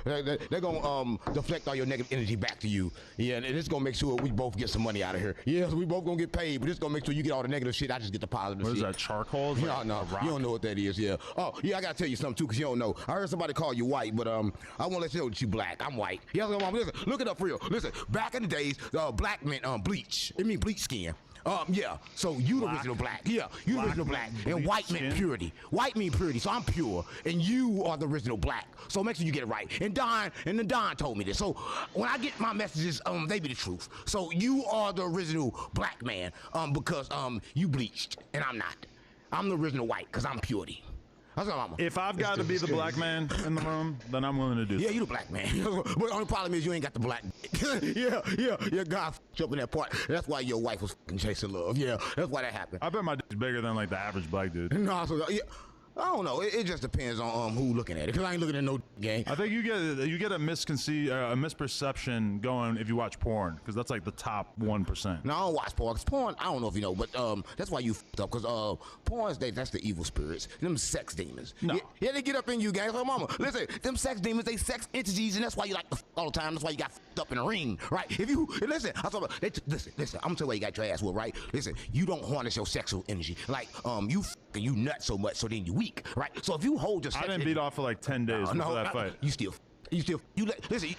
They're going to deflect all your negative energy back to you. Yeah, and it's going to make sure we both get some money out of here. Yes, we both going to get paid, but it's going to make sure you get all the negative shit. I just get the positive shit. What is that, charcoal? No, no. You don't know what that is, yeah. Oh, yeah, I got to tell you something, too, because you don't know. I heard somebody call you white, but I want to let you know that you black. I'm white. Yeah, listen, look it up for real. Listen, back in the days, black men bleach. It mean bleach skin. Yeah, so you the original black. Yeah, you the original black. And white meant purity. White mean purity, so I'm pure. And you are the original black. So make sure you get it right. And Don told me this. So when I get my messages, they be the truth. So you are the original black man, because you bleached and I'm not. I'm the original white because I'm purity. If I've got to be the black man in the room, then I'm willing to do that. Yeah, you the black man. But the only problem is you ain't got the black. yeah, God f***ed up in that part. That's why your wife was f***ing chasing love. Yeah, that's why that happened. I bet my dick's bigger than like the average black dude. No, so yeah. I don't know. It just depends on who looking at it. Because I ain't looking at no game. I think you get a misperception going if you watch porn, because that's like the top 1%. No, I don't watch porn. Cause porn, I don't know if you know, but that's why you f***ed up. Because porn, that's the evil spirits. Them sex demons. No. Yeah, they get up in you, gang. So, mama, listen, them sex demons, they sex entities, and that's why you like to f*** all the time. That's why you got f***ed up in the ring, right? If you listen, listen. I'm gonna tell you why you got your ass whooped, right? Listen, you don't harness your sexual energy. Like you nut so much, so then you weak, right? So if you hold your I didn't beat off for like 10 days before that fight. Listen,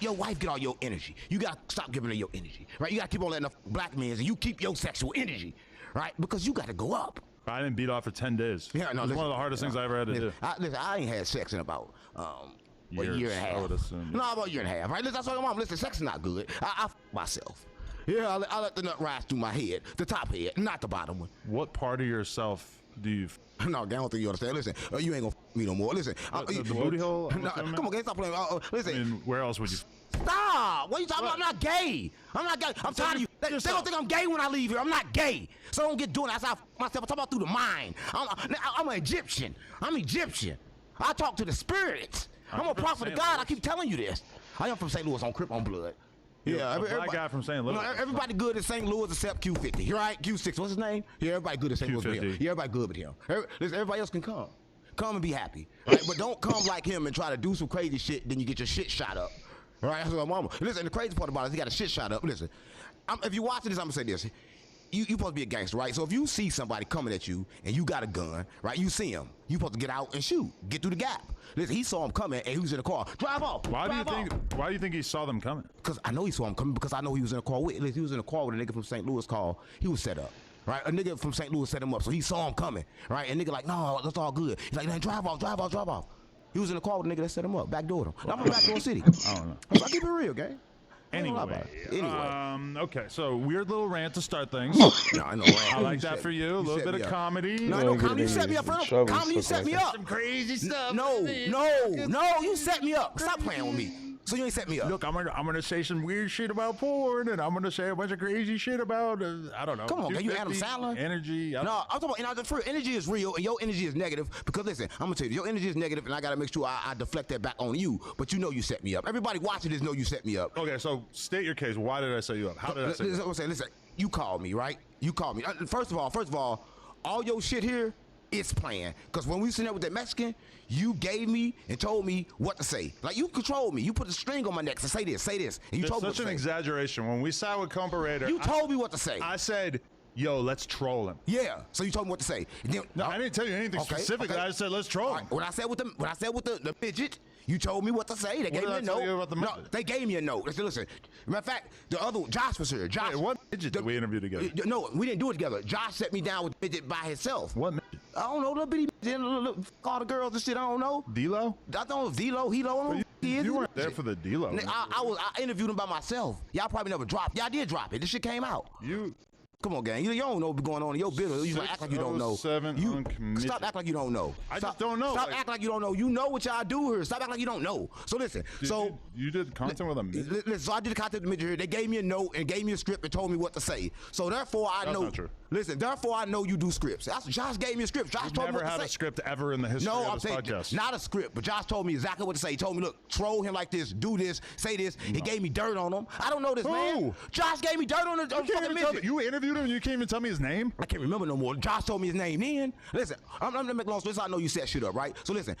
your wife get all your energy. You gotta stop giving her your energy, right? You gotta keep on letting the black men, and you keep your sexual energy, right? Because you gotta go up. I didn't beat off for 10 days. Yeah, no, it's one of the hardest things I ever had to do. I ain't had sex in about a year and a half. I would assume. No, about a year and a half, right? Listen, that's what I'm. Listen, sex is not good. I f myself. Yeah, I let the nut rise through my head, the top head, not the bottom one. What part of yourself do you? No, I don't think you understand. Listen, you ain't gonna f me no more. Listen, the booty hole. No, come on, gang, stop playing. Listen. I mean, where else would you? Stop! What are you talking about? I'm not gay. I'm not gay. I'm tired of you. They don't think I'm gay when I leave here. I'm not gay. So don't get doing that. That's how I f myself. I'm talking about through the mind. I'm an Egyptian. I'm Egyptian. I talk to the spirits. I'm a prophet of God. I keep telling you this. I am from St. Louis on Crip on Blood. Yeah, everybody guy from St. Louis. No, everybody good in St. Louis except Q50. You right? Q6. What's his name? Yeah, everybody good in St. Louis. Yeah, everybody good with him. Listen, everybody else can come. Come and be happy. Right? But don't come like him and try to do some crazy shit, then you get your shit shot up. Right? That's what mama. Listen, the crazy part about it is he got a shit shot up. Listen, if you're watching this, I'm gonna say this. You supposed to be a gangster, right? So if you see somebody coming at you and you got a gun, right? You see him. You supposed to get out and shoot. Get through the gap. Listen, he saw him coming and he was in the car. Drive off. Why do you think he saw them coming? Because I know he saw him coming because I know he was in a car with. He was in a car with a nigga from St. Louis called. He was set up. Right? A nigga from St. Louis set him up. So he saw him coming. Right? And nigga like, no, that's all good. He's like, drive off. He was in the car with a nigga that set him up. Backdoored him. I'm from Backdoor City. I don't know. So I keep it real, gang. Anyway, okay, so weird little rant to start things. No, I know. I like that for you. A little bit of comedy. No, comedy. You set me up, bro. Comedy, you set me up. Some crazy stuff. No, you set me up. Stop playing with me. So you ain't set me up. Look, I'm gonna say some weird shit about porn, and I'm gonna say a bunch of crazy shit about I don't know. Come on, man, you Adam Sandler? Energy. No, I'm talking about energy is real, and your energy is negative. Because listen, I'm gonna tell you, your energy is negative, and I gotta make sure I deflect that back on you. But you know you set me up. Everybody watching this know you set me up. Okay, so state your case. Why did I set you up? How did I set you up? Listen, you called me, right? You called me. First of all your shit here. It's planned. Because when we was sitting there with that Mexican, you gave me and told me what to say. Like, you controlled me. You put a string on my neck to say this. And you told me what to say. Such an exaggeration. When we sat with Comparator, you told me what to say. I said, yo, let's troll him. Yeah. So you told me what to say. Then, no, I didn't tell you anything specific. I just said, let's troll him. When I said with the midget, you told me what to say. They gave me a note. No, they gave me a note. Listen. Matter of fact, the other Josh was here. Josh. Wait, what midget did we interview together? No, we didn't do it together. Josh set me down with the midget by himself. What midget? I don't know, little bitty all the girls and shit. I don't know. D-Lo? I don't know if D-Lo, Hilo. You weren't there for the D-Lo. I interviewed him by myself. Y'all probably never dropped. Y'all did drop it. This shit came out. Come on, gang. You don't know what's going on in your business. You act like you don't know. Stop acting like you don't know. I just don't know. Stop acting like you don't know. You know what y'all do here. Stop acting like you don't know. So listen. You did content with a midget? Listen, so I did the content with a midget here. They gave me a note and gave me a script and told me what to say. So therefore, I know. That's not true. Listen, therefore, I know you do scripts. Josh gave me a script. Josh told me what to say. Never had a script ever in the history of this podcast. Not a script, but Josh told me exactly what to say. He told me, look, troll him like this, do this, say this. He gave me dirt on him. I don't know this man. Josh gave me dirt on the fucking midget. You interviewed interviewed him? You can't even tell me his name? I can't remember no more. Josh told me his name then. Listen, I'm gonna make a long story. So I know you set shit up, right? So listen.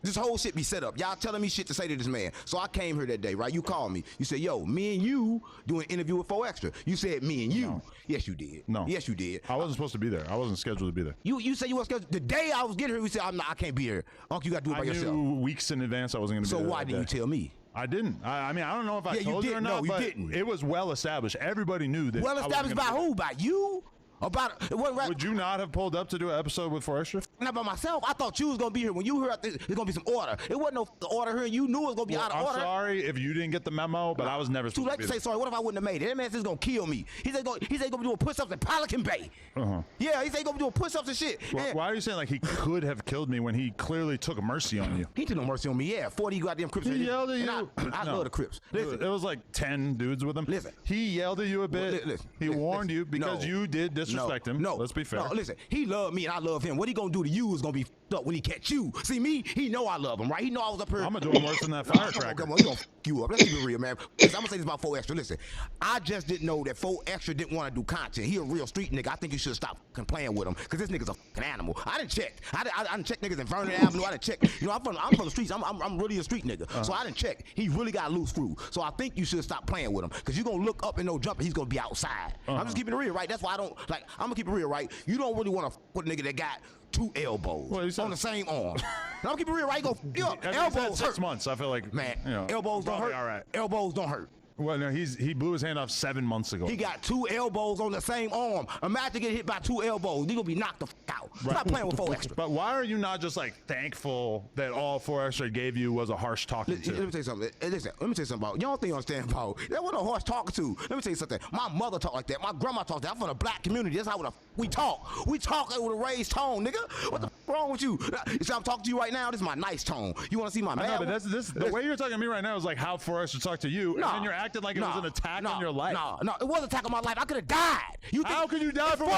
This whole shit be set up. Y'all telling me shit to say to this man. So I came here that day, right? You called me. You said, yo, me and you doing an interview with 4 Extra. You said me and you. No. Yes, you did. No. Yes, you did. I wasn't supposed to be there. I wasn't scheduled to be there. You said you weren't scheduled. The day I was getting here, you said, I can't be here. Uncle, you got to do it by yourself. I knew weeks in advance I wasn't going to be there. So why didn't you tell me? I didn't. I mean, I don't know if I told you or not, no, but you didn't. It was well established. Everybody knew that. Well established by who? By you? Would you not have pulled up to do an episode with 4 Extra? Not by myself. I thought you was gonna be here. When you heard there's gonna be some order, it wasn't no order here. You knew it was gonna be out of order. I'm sorry if you didn't get the memo, but I was never too supposed late to be to say sorry. What if I wouldn't have made it? That man says he's gonna kill me. He said he's gonna be doing push-ups in Pelican Bay. Yeah, he said he's gonna be doing push-ups and shit. Well, why are you saying like he could have killed me when he clearly took mercy on you? He took no mercy on me. Yeah, 40 goddamn Crips. He yelled at you. I love the Crips. Listen, it was like 10 dudes with him. Listen, he yelled at you a bit. He warned you because you did disrespect him. No, let's be fair. No, listen, he loved me and I love him. What he gonna do to you is gonna be f***ed up when he catch you. See me? He know I love him, right? He know I was up here. I'm gonna do him worse than that firecracker. Come on, he gonna f*** you up. Let's keep it real, man. I'm gonna say this about 4 Extra. Listen, I just didn't know that 4 Extra didn't want to do content. He a real street nigga. I think you should stop f***ing playing with him because this nigga's a f***ing animal. I didn't check. I didn't check niggas in Vernon Avenue. I didn't check. You know, I'm from the streets. I'm really a street nigga. So I didn't check. He really got a loose screw. So I think you should stop playing with him because you're gonna look up and no jumper. He's gonna be outside. I'm just keeping it real, right? That's why I don't like. I'm gonna keep it real, right? You don't really want to f*** with a nigga that got 2 elbows on the same arm. Now I'm keeping it real, right? Go elbows 6 months. I feel like man, you know, elbows don't hurt. All right. Elbows don't hurt. Well, no, he blew his hand off 7 months ago. He got 2 elbows on the same arm. Imagine getting hit by 2 elbows. He gonna be knocked the f*** out. Right. Stop playing with 4 Extra. But why are you not just like thankful that all 4 Extra gave you was a harsh talking to? Let me tell you something. Listen, let me tell you something about. Y'all think you understand about. That wasn't a harsh talking to. Let me tell you something. My mother talked like that. My grandma talked like that. I'm from a black community. That's how we talk. We talk with a raised tone, nigga. What the f wrong with you? You see, I'm talking to you right now. This is my nice tone. You want to see my man? No, but the way you're talking to me right now is like how 4 Extra talk to you, and then you're acting like it was an attack on your life. No, it was an attack on my life. I could have died. How could you die from a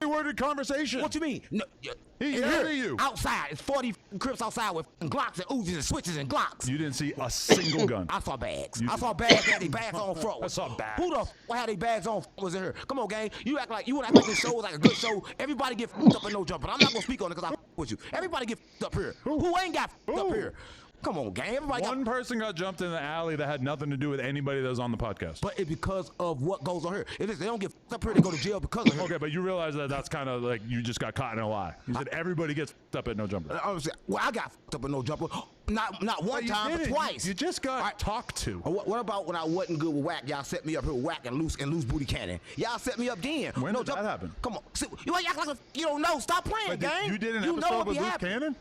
40-worded conversation? What you mean? No, he yelled at you. Outside. It's 40 Crips outside with Glocks and Uzis and switches and Glocks. You didn't see a single gun. I saw bags. I saw bags that had their bags on front. I saw bags. Who the f had their bags on was in here? Come on, gang. You wanna act like this show was like a good show. Everybody get f***ed up and no jump. But I'm not gonna speak on it because I f with you. Everybody get f***ed up here. Who ain't got f***ed up here? Come on, gang. Everybody One person got jumped in the alley that had nothing to do with anybody that was on the podcast. But it's because of what goes on here. If they don't get f***ed up here, they go to jail because of it. Okay, but you realize that that's kind of like you just got caught in a lie. You said everybody gets f***ed up at No Jumper. Well, I got f***ed up at No Jumper. Not one time, but twice. You just got talked to. What about when I wasn't good with Whack? Y'all set me up here with Whack and loose booty cannon. Y'all set me up then. When did that happen? Come on. See, you act like you don't know. Stop playing, gang. You did an episode with Loose Cannon?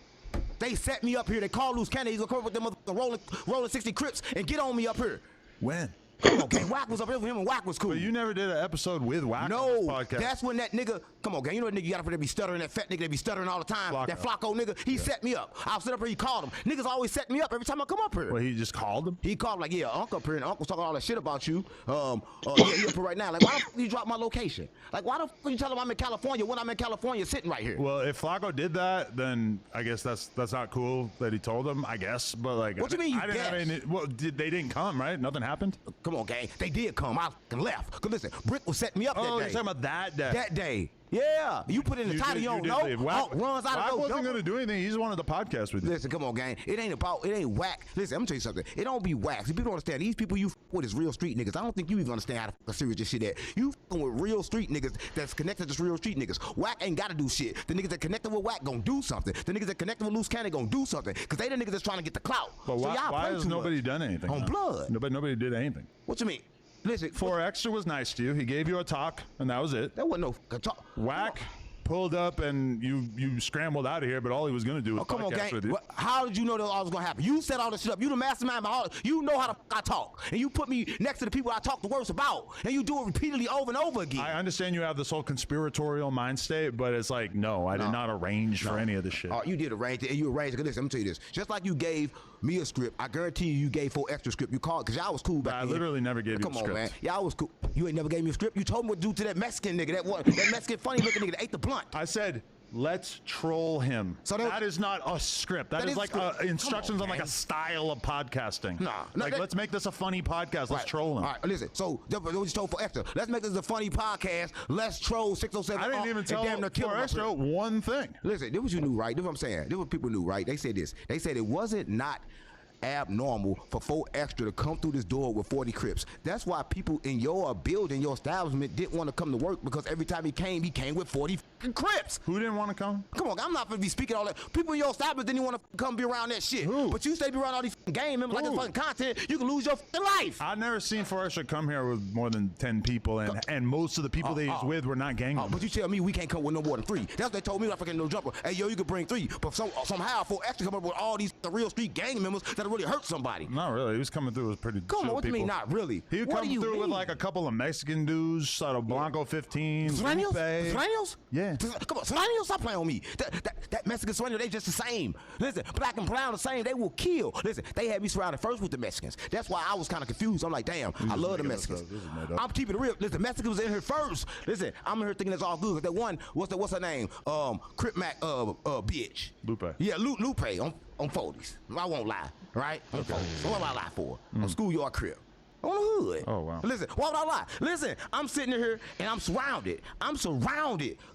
They set me up here. They called Loose Cannon. He's gonna come up with them rolling 60 Crips and get on me up here. When? Come on, gang. Whack was up here with him, and Whack was cool. But you never did an episode with Whack. No, podcast. That's when that nigga. Come on, gang. You know that nigga you got up there be stuttering. That fat nigga that be stuttering all the time. That Flacco nigga. He set me up. I'll sit up here. He called him. Niggas always set me up every time I come up here. Well, he just called him. He called like, yeah, Uncle up here, and Uncle's talking all that shit about you. Yeah, he up here right now. Like, why the fuck you drop my location? Like, why the fuck you tell him I'm in California when I'm in California sitting right here? Well, if Flacco did that, then I guess that's not cool that he told him. I guess, but like, what you mean? You I didn't have any. Well, they didn't come, right? Nothing happened. Come on, gang. They did come. I fucking left. Cause listen, Brick was setting me up that day. Oh, you're talking about that day. That day. Yeah, you put in the title, you don't know. Runs out Whack of wasn't going to do anything. He just wanted the podcast with you. Listen, come on, gang. It ain't Whack. Listen, I'm going to tell you something. It don't be Whack. See, people don't understand. These people you f with is real street niggas. I don't think you even understand how the f serious this shit at. You f***ing with real street niggas that's connected to real street niggas. Whack ain't got to do shit. The niggas that connected with Whack gonna do something. The niggas that connected with Loose Cannon gonna do something. Because they the niggas that's trying to get the clout. But so why has nobody done anything? On blood. Nobody did anything. What you mean? Listen, 4 Extra was nice to you. He gave you a talk, and that was it. That wasn't no talk. Whack pulled up, and you scrambled out of here, but all he was going to do was come on, gang. with you. How did you know that all was going to happen? You set all this shit up. You the mastermind behind all. You know how the f I talk. And you put me next to the people I talk the worst about. And you do it repeatedly over and over again. I understand you have this whole conspiratorial mind state, but it's like, no, I did not arrange for any of this shit. You did arrange it, and you arranged it. Listen, I'm going to tell you this. Just like you gave me a script, I guarantee you gave 4 Extra script. You called, because y'all was cool back then. I literally never gave you a script. Come on, man. Y'all was cool. You ain't never gave me a script. You told me what to do to that Mexican nigga, that Mexican funny looking nigga that ate the blunt. I said, Let's troll him. So that is not a script. That is like instructions on like a style of podcasting. Let's make this a funny podcast. Let's troll him. All right, listen. So that was just told for extra. Let's make this a funny podcast. Let's troll 607. I didn't even tell for extra one thing. Listen, this was you knew, right? This is what I'm saying. This is what people knew, right? They said this. They said it wasn't not abnormal for 4 Extra to come through this door with 40 Crips. That's why people in your building, your establishment, didn't want to come to work, because every time he came with 40 Crips. Who didn't want to come? Come on, I'm not going to be speaking all that. People in your establishment didn't want to come be around that shit. Who? But you stay be around all these game members like this fucking content, you can lose your life. I've never seen 4 Extra come here with more than 10 people, and most of the people that he's with were not gang members. But you tell me we can't come with no more than 3. That's what they told me. I fucking no jumper. Hey, yo, you could bring 3, but somehow 4 Extra come up with all these real street gang members that really hurt somebody. Not really. He was coming through with pretty Come on, what do you mean not really? He would come through with like a couple of Mexican dudes, sort of Blanco 15. Sureños? Yeah. Come on, Sureños, stop playing on me. That Mexican Sureño, they just the same. Listen, black and brown the same, they will kill. Listen, they had me surrounded first with the Mexicans. That's why I was kind of confused. I'm like, damn, I love the Mexicans. I'm keeping it real. Listen, Mexicans was in here first. Listen, I'm in here thinking it's all good. That one, what's her name? Crip Mac, bitch. Lupe. Yeah, Lupe on 40s. I won't lie, right? On 40s. What would I lie for? On Schoolyard Crip. On the hood. Oh, wow. Listen, why would I lie? Listen, I'm sitting here and I'm surrounded.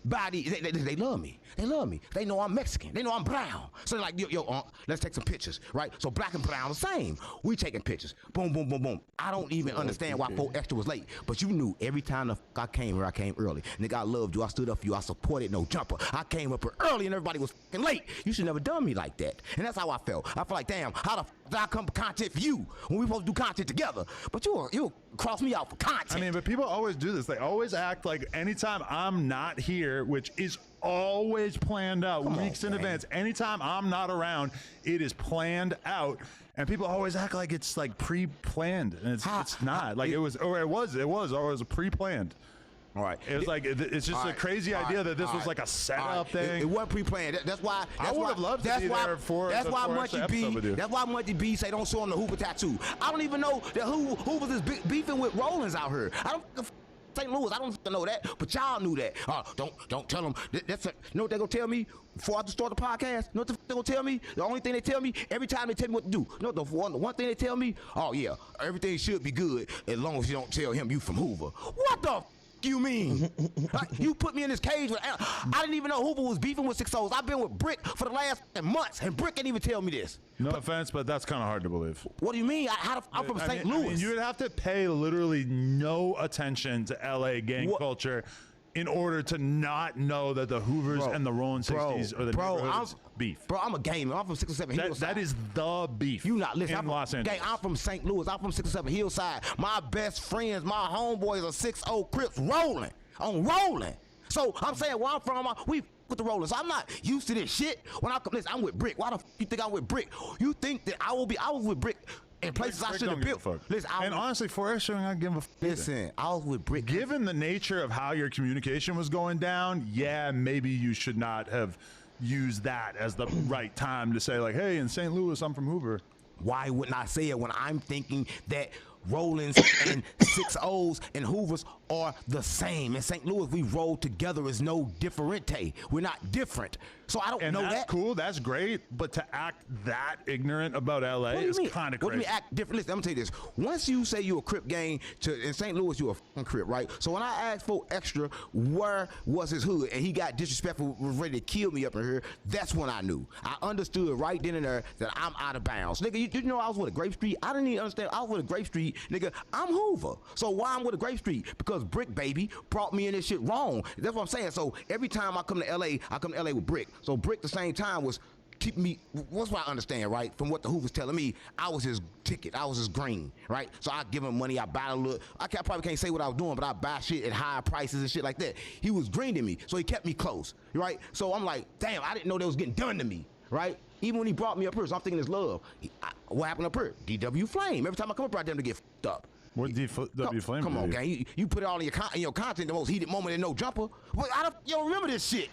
By these. They love me. They love me. They know I'm Mexican. They know I'm brown. So they're like, yo, let's take some pictures, right? So black and brown the same. We taking pictures. Boom, boom, boom, boom. I don't even understand why 4 Extra was late. But you knew every time the I came here, I came early. Nigga, I loved you. I stood up for you. I supported no jumper. I came up here early and everybody was fucking late. You should never done me like that. And that's how I felt. I felt like, damn, how the did I come content for you when we supposed to do content together? But you cross me out for content. I mean, but people always do this. They always act like anytime I'm not here, which is always planned out weeks in advance. Anytime I'm not around, it is planned out. And people always act like it's like pre-planned, and it's not. Like it was pre-planned. All right. It was like it's just a crazy idea that this was like a setup thing. It wasn't pre-planned. That's why. I would have loved to be there for that's why Munchie episode with you. That's why Munchie B say don't show him the Hoover tattoo. I don't even know that Hoover is beefing with Rollins out here. I don't. St. Louis, I don't know that, but y'all knew that. Don't tell them. You know what they gonna tell me before I start the podcast? You know what they gonna tell me? The only thing they tell me every time they tell me what to do. You know the one thing they tell me? Oh yeah, everything should be good as long as you don't tell him you from Hoover. What the you mean? You put me in this cage with I didn't even know Hoover was beefing with 6 O's. I've been with Brick for the last months, and Brick didn't even tell me this. No offense, but that's kind of hard to believe. What do you mean? I'm from St. Louis. I mean, you would have to pay literally no attention to LA gang culture in order to not know that the Hoovers and the Rolling 60s are the neighborhoods beef. Bro, I'm a gamer. I'm from 607 Hillside. That is the beef. You not listen. In Los Angeles. Gang, I'm from St. Louis. I'm from 607 Hillside. My best friends, my homeboys are 60 Crips rolling. I'm rolling. So I'm saying where I'm from, we with the Rollers. So I'm not used to this shit. When I come, listen, I'm with Brick. Why the you think I'm with Brick? You think that I was with Brick in places I should have built. Listen, and honestly, 4 Extra, I give a fuck. Listen, I was with Brick. Given the nature of how your communication was going down, yeah, maybe you should not have used that as the right time to say like, hey, in St. Louis, I'm from Hoover. Why wouldn't I say it when I'm thinking that Rollins and 6 O's and Hoovers are the same? In St. Louis, we roll together as no differente. We're not different. So I don't know that. That's cool. That's great. But to act that ignorant about LA is kind of crazy. What do you mean act different? Listen, I'm going to tell you this. Once you say you're a Crip gang, in St. Louis, you're a fucking Crip, right? So when I asked 4 Extra where was his hood and he got disrespectful, was ready to kill me up in here, that's when I knew. I understood right then and there that I'm out of bounds. Nigga, you know I was with a Grape Street? I didn't even understand. I was with a Grape Street. Nigga, I'm Hoover. So why I'm with a Grape Street? Because Brick Baby brought me in this shit wrong. That's what I'm saying. So every time I come to LA, I come to LA with Brick. So Brick the same time was keeping me, what's what I understand, right? From what the Hoover's telling me, I was his ticket. I was his green, right? So I give him money, I buy a little, probably can't say what I was doing, but I buy shit at higher prices and shit like that. He was green to me, so he kept me close, right? So I'm like, damn, I didn't know that was getting done to me, right? Even when he brought me up here, so I'm thinking it's love. What happened up here? DW Flame. Every time I come up here, I damn to get fucked up. What DW Flame? Come on, gang. You put it all in your content, the most heated moment in No Jumper. But you don't remember this shit.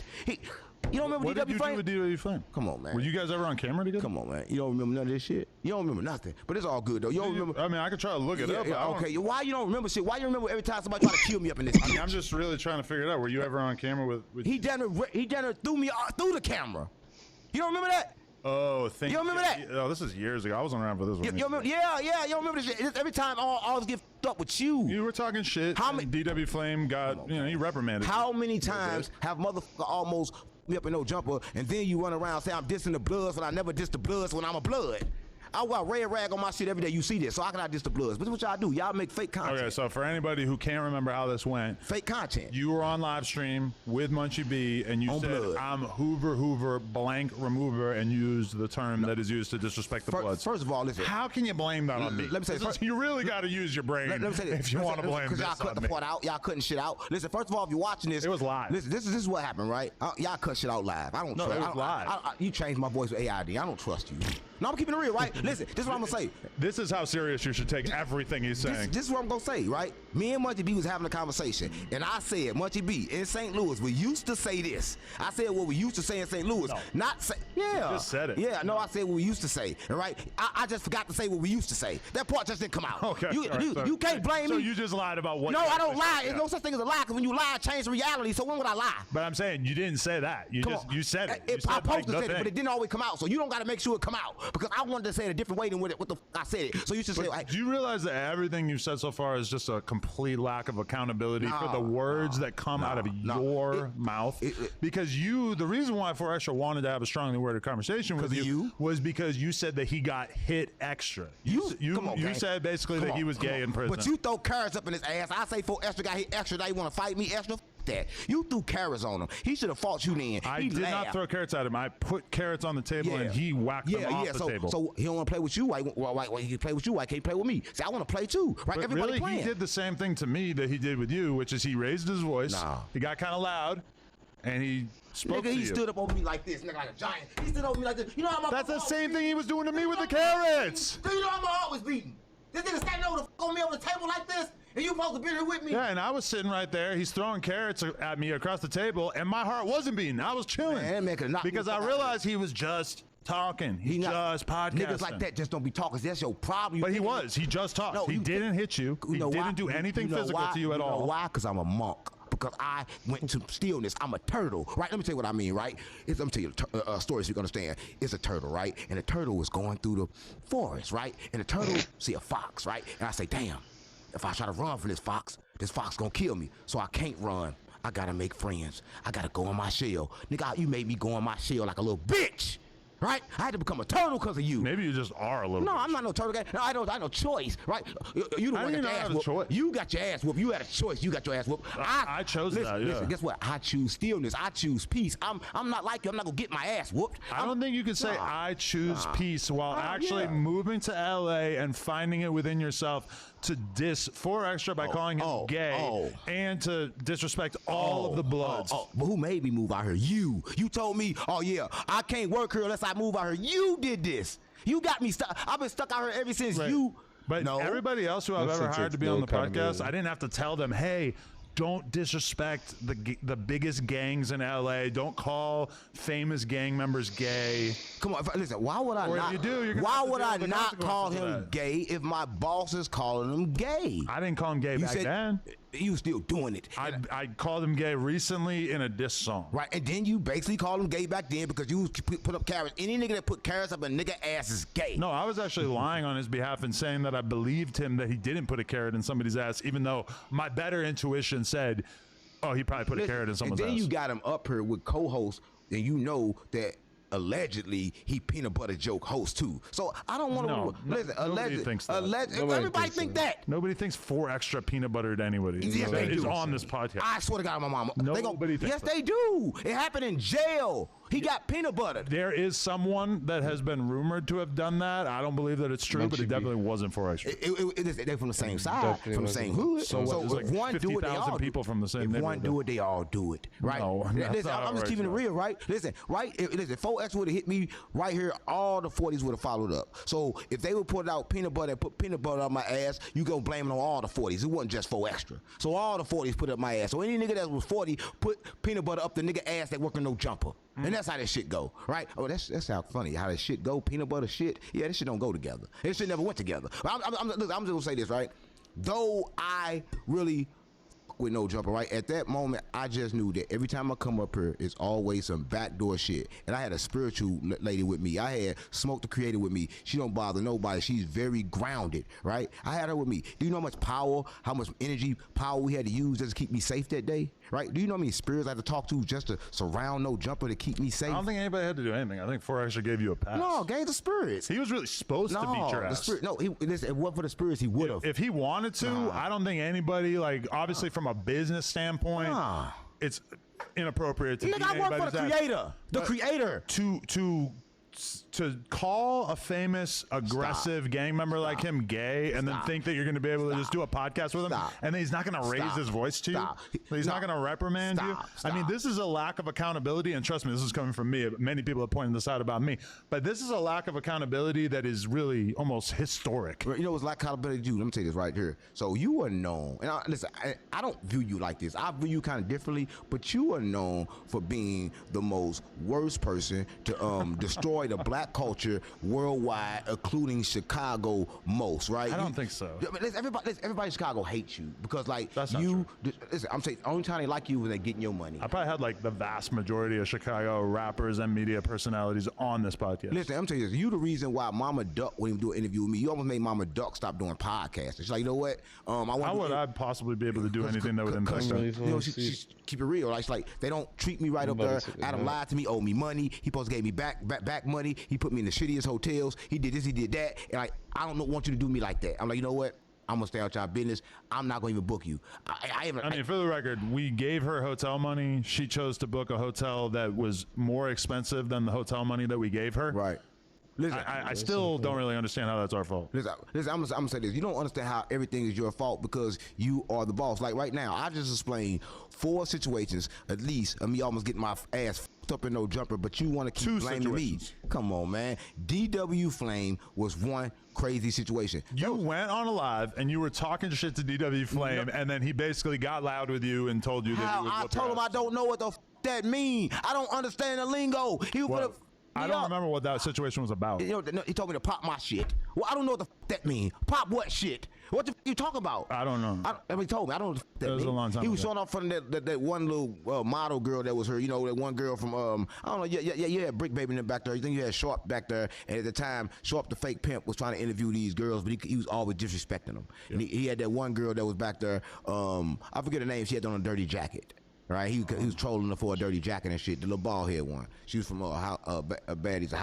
You don't remember what DW did you Flame? do with DW Flame? Come on, man. Were you guys ever on camera together? Come on, man. You don't remember none of this shit? You don't remember nothing. But it's all good, though. You don't remember... I mean, I could try to look it up. Yeah, okay. Why you don't remember shit? Why you remember every time somebody try to kill me up in this? I mean, I'm just really trying to figure it out. Were you ever on camera with He done it threw me through the camera. You don't remember that? Oh, you don't remember that? Oh, this is years ago. I wasn't around for this one. You remember, yeah, you don't remember this shit. Every time I always get fucked up with you. You were talking shit. How many DW Flame got, he reprimanded. How many times have motherfucker almost me up in no jumper, and then you run around say I'm dissing the Bloods when I never diss the Bloods when I'm a Blood? I wear red rag on my shit every day. You see this, so how can I diss the Bloods? But this is what y'all do. Y'all make fake content. Okay, so for anybody who can't remember how this went, fake content. You were on live stream with Munchie B, and you on said, Blood. "I'm Hoover blank remover," and used the term that is used to disrespect the Bloods. First of all, listen. How can you blame that on me? Let me say this. You really got to use your brain Let me say this. if you want to blame this Because y'all cut on the me. part out. Y'all cutting shit out. Listen, first of all, if you're watching this, it was live. Listen, this is what happened, right? Y'all cut shit out live. I don't No, trust. it was live. You changed my voice with AID. I don't trust you. No, I'm keeping it real, right? Listen, this is what I'm gonna say. This is how serious you should take everything he's saying. This is what I'm gonna say, right? Me and Munchie B was having a conversation, and I said, Munchie B, in St. Louis, we used to say this. I said what we used to say in St. Louis. No. Not say, yeah. You just said it. Yeah, no, I said what we used to say, all right? I just forgot to say what we used to say. That part just didn't come out. Okay. You can't blame me. So you just lied about what? No, you I don't actually lie. said, There's no such thing as a lie, because when you lie, it changes reality. So when would I lie? But I'm saying you didn't say that. You said it. You I said, posted the it, but it didn't always come out. So you don't got to make sure it come out, because I wanted to say it a different way than what the I said it. So you should say. Do you realize that everything you've said so far is just a complete lack of accountability for the words that come out of your mouth? Because the reason why 4 Extra wanted to have a strongly worded conversation with you was because you said that he got hit extra. You said basically that he was gay in prison. But you throw carrots up in his ass. I say 4 Extra got hit extra. Now you want to fight me extra? That you threw carrots on him. He should have fought you then. I did not throw carrots at him. I put carrots on the table and he whacked them off the table. So he don't want to play with you. Why he can play with you? Why can't he play with me? See, I want to play too. Right? But everybody really, playing. he did the same thing to me that he did with you, which is he raised his voice. He got kind of loud, and he spoke to you. He stood up over me like this, nigga, like a giant. He stood over me like this. You know how That's the same thing he was doing to me with the carrots. Do you know I'm always beating? This nigga standing over on me on the table like this, and you supposed to be here with me? Yeah, and I was sitting right there. He's throwing carrots at me across the table, and my heart wasn't beating. I was chilling. Because I realized he was just talking. He just podcasting. Niggas like that just don't be talking. That's your problem. But he was. He just talked. No, he didn't hit you. He didn't do anything physical to you at all. You know why? Because I'm a monk. Because I went to stillness. I'm a turtle, right? Let me tell you what I mean, right? Let me tell you a story so you can understand. It's a turtle, right? And the turtle was going through the forest, right? And the turtle see a fox, right? And I say, damn, if I try to run from this fox gonna kill me. So I can't run. I gotta make friends. I gotta go in my shell. Nigga, you made me go in my shell like a little bitch. Right? I had to become a turtle because of you. Maybe you just are a little. No, I'm not no turtle guy. No, I no choice. Right? You the one that got your ass whooped. You got your ass whooped. You had a choice. You got your ass whooped. I chose that. Yeah. Listen, guess what? I choose stillness. I choose peace. I'm not like you. I'm not gonna get my ass whooped. I don't think you can say I choose peace while actually moving to LA and finding it within yourself to diss 4 Extra by calling him gay and to disrespect all of the Bloods. But who made me move out here? You. You told me, oh yeah, I can't work here unless I move out here. You did this. You got me stuck. I've been stuck out here ever since you. But everybody else who I've ever hired to be on the podcast, I didn't have to tell them, hey, don't disrespect the biggest gangs in LA. Don't call famous gang members gay. Come on, listen. Why would I not? If you do, why would I not call him gay if my boss is calling him gay? I didn't call him gay back then. You still doing it. I called him gay recently in a diss song. Right, and then you basically called him gay back then because you put up carrots. Any nigga that put carrots up a nigga ass is gay. No, I was actually lying on his behalf and saying that I believed him that he didn't put a carrot in somebody's ass, even though my better intuition said, oh, he probably put a carrot in someone's ass. And then you got him up here with co-hosts, and you know that allegedly he peanut butter joke host too. So I don't want to listen. Nobody thinks that. Everybody think that. Nobody thinks 4 Extra peanut butter to anybody. Yes, they do. On this podcast. I swear to God, my mama. Nobody thinks yes, that. they do. It happened in jail. He got peanut butter. There is someone that has been rumored to have done that. I don't believe that it's true, but it definitely wasn't 4 Extra. They're from the same side, from the same hood. So if one do it, they all people from the same neighborhood. If one do it, they all do it. Right? No, listen, I'm just keeping it real, right? Listen, right? Listen, 4 Extra would have hit me right here. All the 40s would have followed up. So if they would put out peanut butter and put peanut butter on my ass, you go blame it on all the 40s. It wasn't just 4 Extra. So all the 40s put up my ass. So any nigga that was 40 put peanut butter up the nigga ass that working no jumper. And that's how that shit go, right? Oh, that's how funny how that shit go. Peanut butter shit. Yeah, this shit don't go together. This shit never went together. But I'm just gonna say this, right? Though I really with No Jumper, right? At that moment, I just knew that every time I come up here, it's always some backdoor shit. And I had a spiritual lady with me. I had Smoke the Creator with me. She don't bother nobody. She's very grounded, right? I had her with me. Do you know how much power, how much energy, power we had to use just to keep me safe that day, right? Do you know how many spirits I had to talk to just to surround No Jumper to keep me safe? I don't think anybody had to do anything. I think Four actually gave you a pass. No, gave the spirits. He was really supposed to beat your ass. If it wasn't for the spirits, he would have. If he wanted to, I don't think anybody, like, obviously from a business standpoint, it's inappropriate to beat I work anybody's for the ass. creator. The creator. To call a famous aggressive gang member like him gay and then think that you're going to be able to just do a podcast with him and then he's not going to raise his voice to you, he's not going to reprimand you. I mean, this is a lack of accountability, and trust me, this is coming from me. Many people have pointed this out about me, but this is a lack of accountability that is really almost historic. You know what's lack of accountability, dude? Let me tell you this right here. So you are known, and listen, I don't view you like this. I view you kind of differently, but you are known for being the most worst person to destroy the black culture worldwide, including Chicago most, right? I don't think so. Everybody in Chicago hates you because, like, that's not true. Listen, I'm saying the only time they like you is when they're getting your money. I probably had like the vast majority of Chicago rappers and media personalities on this podcast. Listen, I'm telling you this. You the reason why Mama Duck wouldn't even do an interview with me. You almost made Mama Duck stop doing podcasts. She's like, you know what? How would I possibly be able to do anything that would impact her? You know, she keep it real. Like they don't treat me right up there. Adam lied to me, owed me money. He supposed to give me back money. He put me in the shittiest hotels. He did this, he did that. And like, I don't want you to do me like that. I'm like, you know what? I'm gonna stay out y'all business. I'm not gonna even book you. I mean, for the record, we gave her hotel money. She chose to book a hotel that was more expensive than the hotel money that we gave her. Right. Listen, I still don't really understand how that's our fault. Listen, I'm gonna say this. You don't understand how everything is your fault because you are the boss. Like right now, I just explained 4 situations, at least, of me almost getting my ass f***ed up in No Jumper, but you want to keep blaming me. Come on, man. DW Flame was one crazy situation. You went on a live and you were talking shit to DW Flame, and then he basically got loud with you and told you that he would I told him I don't know what the f*** that mean. I don't understand the lingo. He was gonna I don't remember what that situation was about. You know, he told me to pop my shit. Well, I don't know what the f that mean. Pop what shit? What the f you talking about? I don't know. He told me. I don't know what the f that mean. It was a long time He was ago. showing off from that one little model girl that was her. You know, that one girl from I don't know. You had Brick Baby in the back there. You think you had Sharp back there? And at the time, Sharp the fake pimp was trying to interview these girls, but he was always disrespecting them. Yeah. And he had that one girl that was back there. I forget her name. She had on a dirty jacket. Right, he was trolling her for a dirty jacket and shit. The little bald head one. She was from Baddies.